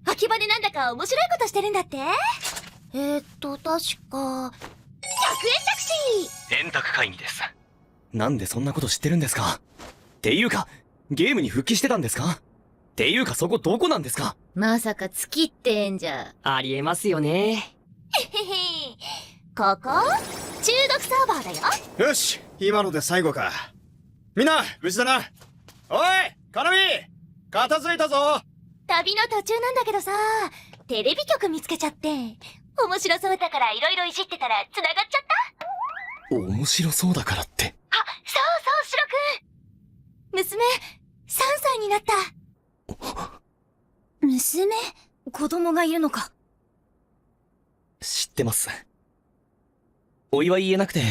秋葉でなんだか面白いことしてるんだって。確か、100円タクシー。円卓会議です。なんでそんなこと知ってるんですか？っていうか、ゲームに復帰してたんですか？っていうかそこどこなんですか？まさか月ってんじゃ。ありえますよね。へへへ。ここ中国サーバーだよ。よし、今ので最後か。みんな、無事だな。おい、カナミ、片付いたぞ。旅の途中なんだけどさ、テレビ局見つけちゃって、面白そうだからいろいろいじってたら繋がっちゃった。面白そうだからって。あ、そうそう、シロくん。娘、3歳になった。娘？子供がいるのか？知ってます。お祝い言えなくて、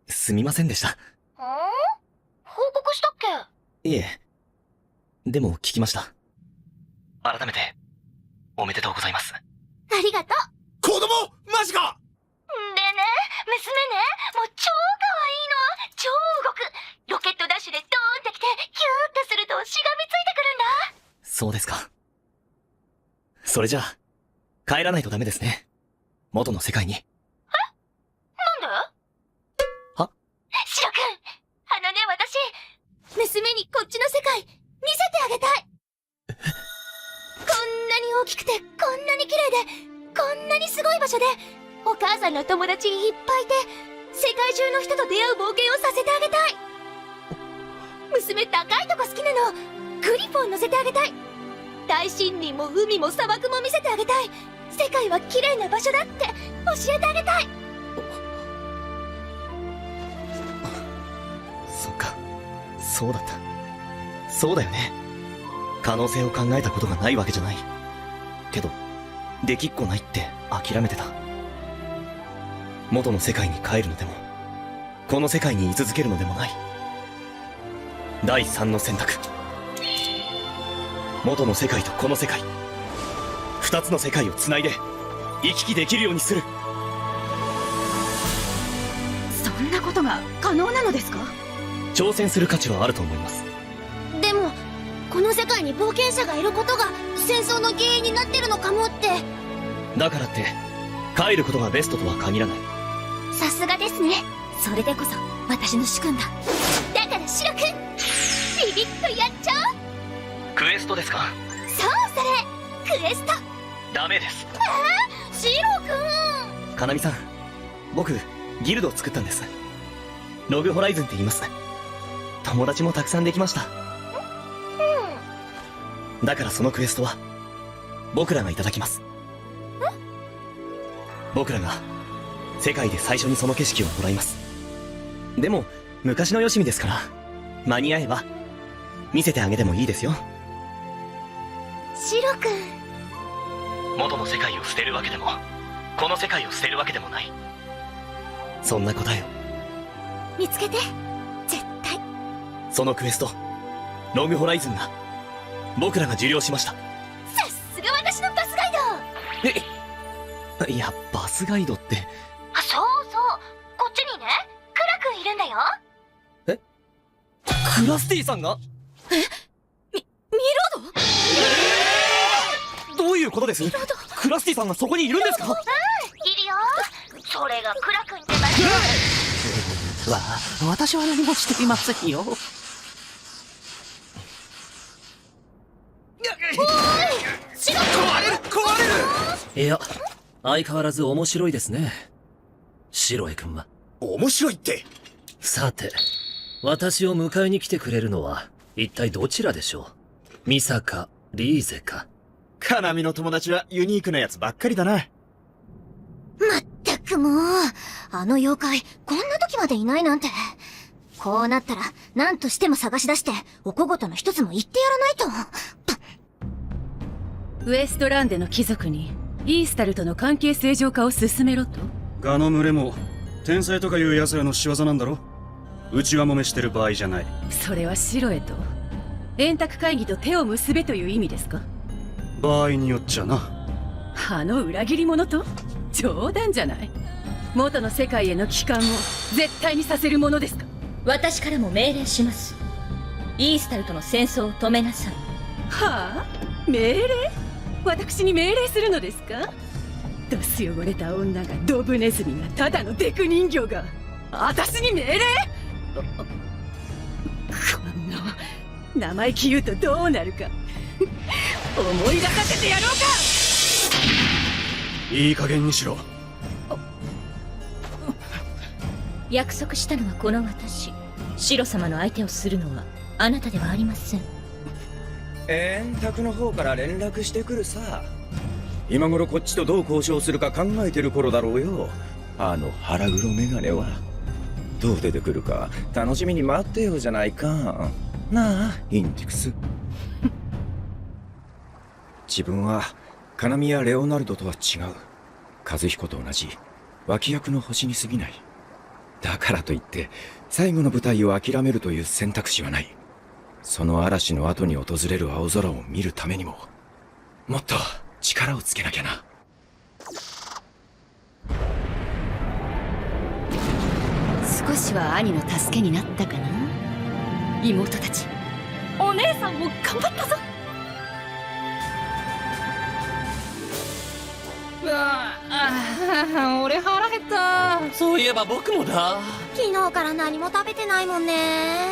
すみませんでした。報告したっけ？いえ。でも聞きました。改めて、おめでとうございます。ありがとう。子供マジか？でね、娘ね、もう超可愛いの。超動く。ロケットダッシュでドーンってきて、キューってするとしがみついてくるんだ。そうですか。それじゃあ、帰らないとダメですね。元の世界に。なんで？は？シロくん、ね、私、娘にこっちの世界、見せてあげたい。こんなに大きくて、こんなに綺麗で、こんなにすごい場所で、お母さんの友達いっぱいいて、世界中の人と出会う冒険をさせてあげたい。娘高いとこ好きなの。グリフォン乗せてあげたい。大森林も海も砂漠も見せてあげたい。世界は綺麗な場所だって教えてあげたい。そっか、そうだった。そうだよね。可能性を考えたことがないわけじゃない。けど、できっこないって諦めてた。元の世界に帰るのでも、この世界に居続けるのでもない。第三の選択。元の世界とこの世界、二つの世界をつないで行き来できるようにする。そんなことが可能なのですか？挑戦する価値はあると思います。でも、この世界に冒険者がいることが戦争の原因になってるのかもって。だからって帰ることがベストとは限らない。さすがですね。それでこそ私の主君だ。だからシロくん、ビビッとやっちゃおう。クエストですか？そうそれ、クエスト。ダメです。シロくん。かなみさん、僕ギルドを作ったんです。ログホライズンって言います。友達もたくさんできました。だからそのクエストは僕らがいただきます。僕らが世界で最初にその景色をもらいます。でも昔のよしみですから、間に合えば見せてあげてもいいですよ。シロくん、元の世界を捨てるわけでも、この世界を捨てるわけでもない。そんな答えを見つけて、絶対。そのクエスト、ログホライズンが僕らが受領しました。さすが私のバスガイド。いや、バスガイドって。あ、そうそう、こっちにね、クラくんいるんだよ。え？クラスティさんが？ミロド？どういうことです？クラスティさんがそこにいるんですか？いるよ。それがクラくんってば。私は何もしていませんよ。おーい、シロくん。いや、相変わらず面白いですね。シロエ君は。面白いって。さて、私を迎えに来てくれるのは、一体どちらでしょう。ミサか、リーゼか。カナミの友達はユニークなやつばっかりだな。まったくもう、あの妖怪、こんな時までいないなんて。こうなったら、何としても探し出して、お小言の一つも言ってやらないと。ウエストランデの貴族に、イースタルとの関係正常化を進めろと。ガの群れも、天才とかいう奴らの仕業なんだろ。うちはもめしてる場合じゃない。それはシロエと、円卓会議と手を結べという意味ですか？場合によっちゃな。あの裏切り者と？冗談じゃない。元の世界への帰還を絶対にさせるものですか？私からも命令します。イースタルとの戦争を止めなさい。はあ？命令？私に命令するのですか？ドス汚れた女がドブネズミがただのデク人形が私に命令？こんな生意気言うとどうなるか思い出させてやろうか。いい加減にしろ。約束したのはこの私。シロ様の相手をするのはあなたではありません。円卓の方から連絡してくるさ。今頃こっちとどう交渉するか考えてる頃だろうよ。あの腹黒メガネはどう出てくるか楽しみに待ってようじゃないか。なあインディクス。自分はカナミやレオナルドとは違う。和彦と同じ脇役の星に過ぎない。だからといって最後の舞台を諦めるという選択肢はない。その嵐の後に訪れる青空を見るためにももっと力をつけなきゃな。少しは兄の助けになったかな。妹たち、お姉さんも頑張ったぞ。俺腹減った。そういえば僕もだ。昨日から何も食べてないもんね。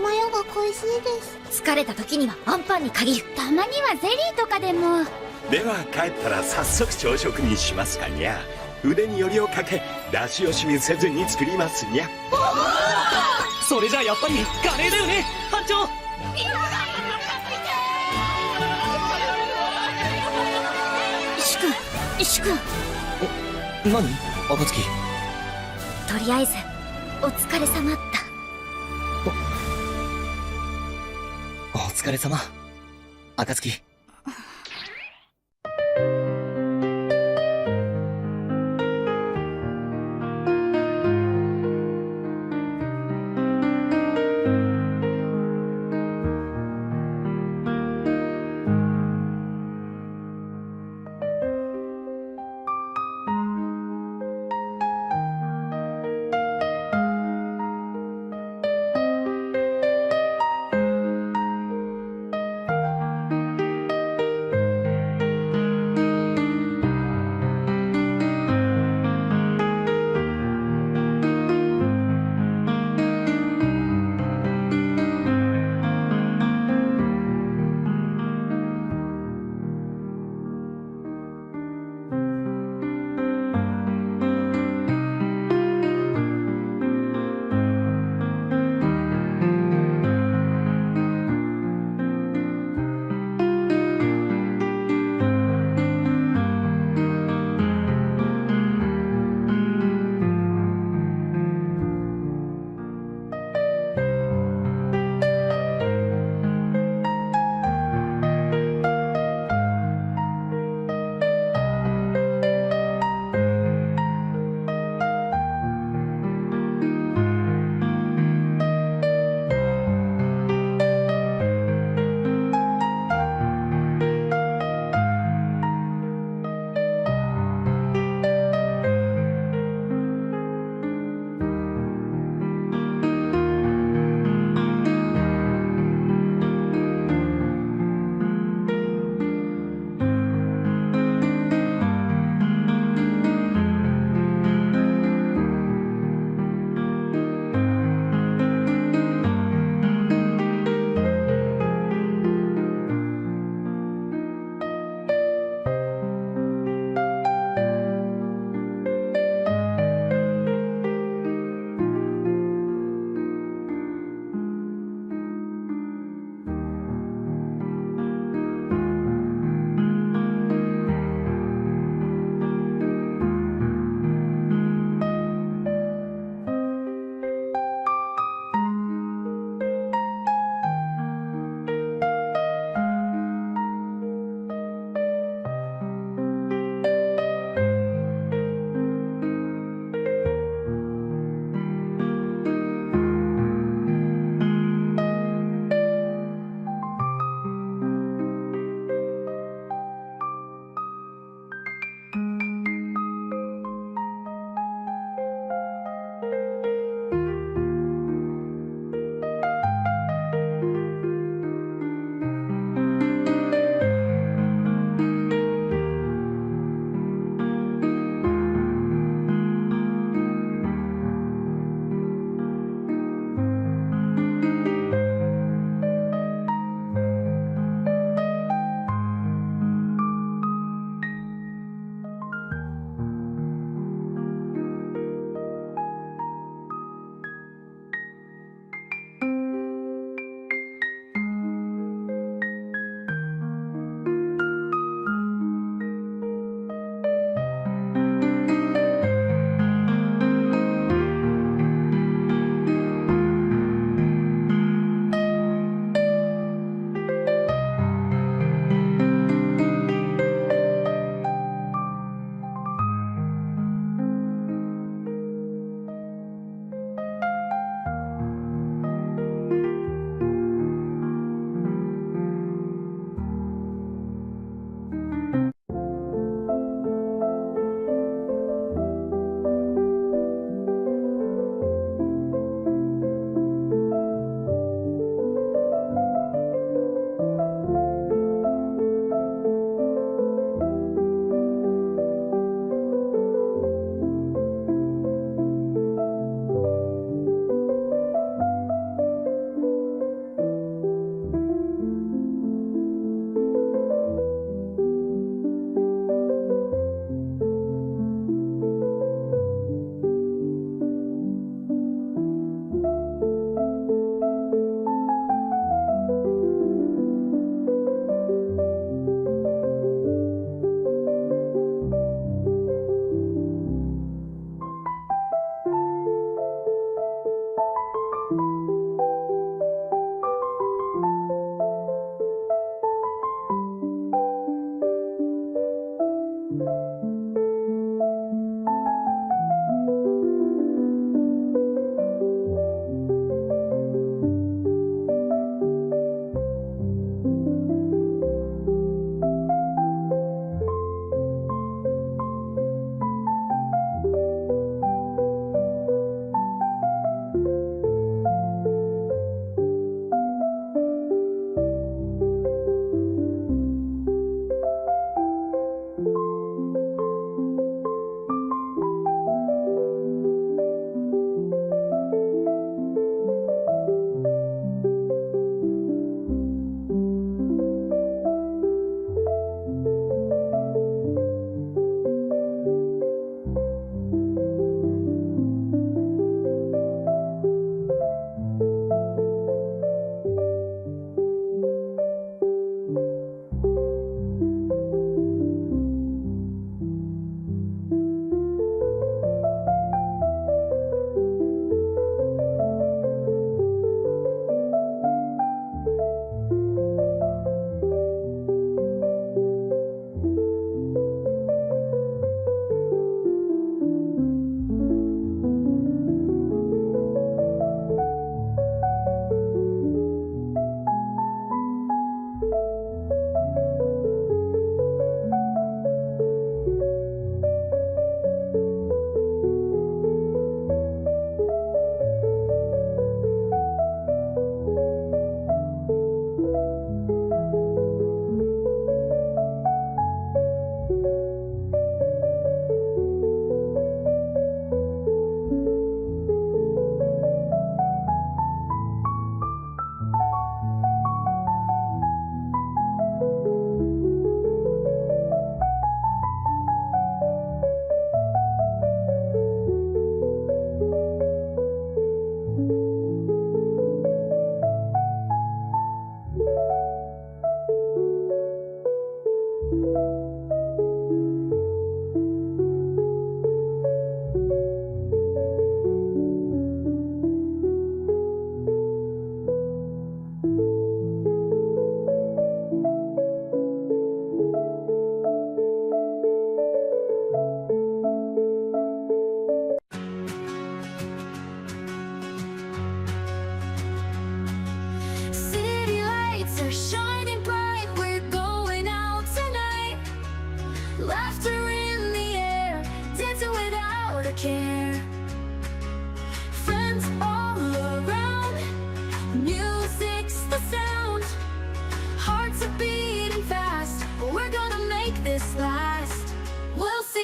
マヨが恋しいです。疲れた時にはアンパンに限る。たまにはゼリーとかでも。では帰ったら早速朝食にしますかにゃ。腕によりをかけ出し惜しみせずに作りますにゃ。それじゃあやっぱりカレーだよね班長。石君。何暁。とりあえずお疲れ様だ。お疲れ様暁。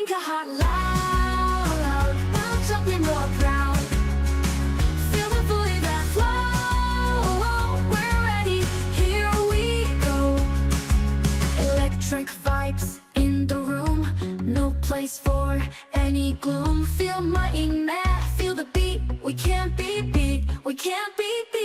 Make a heart loud, bounce up and roll proud. Feel the void that flow. We're ready, here we go. Electric vibes in the room, no place for any gloom. Feel mighty mad, feel the beat. We can't be beat, we can't be beat.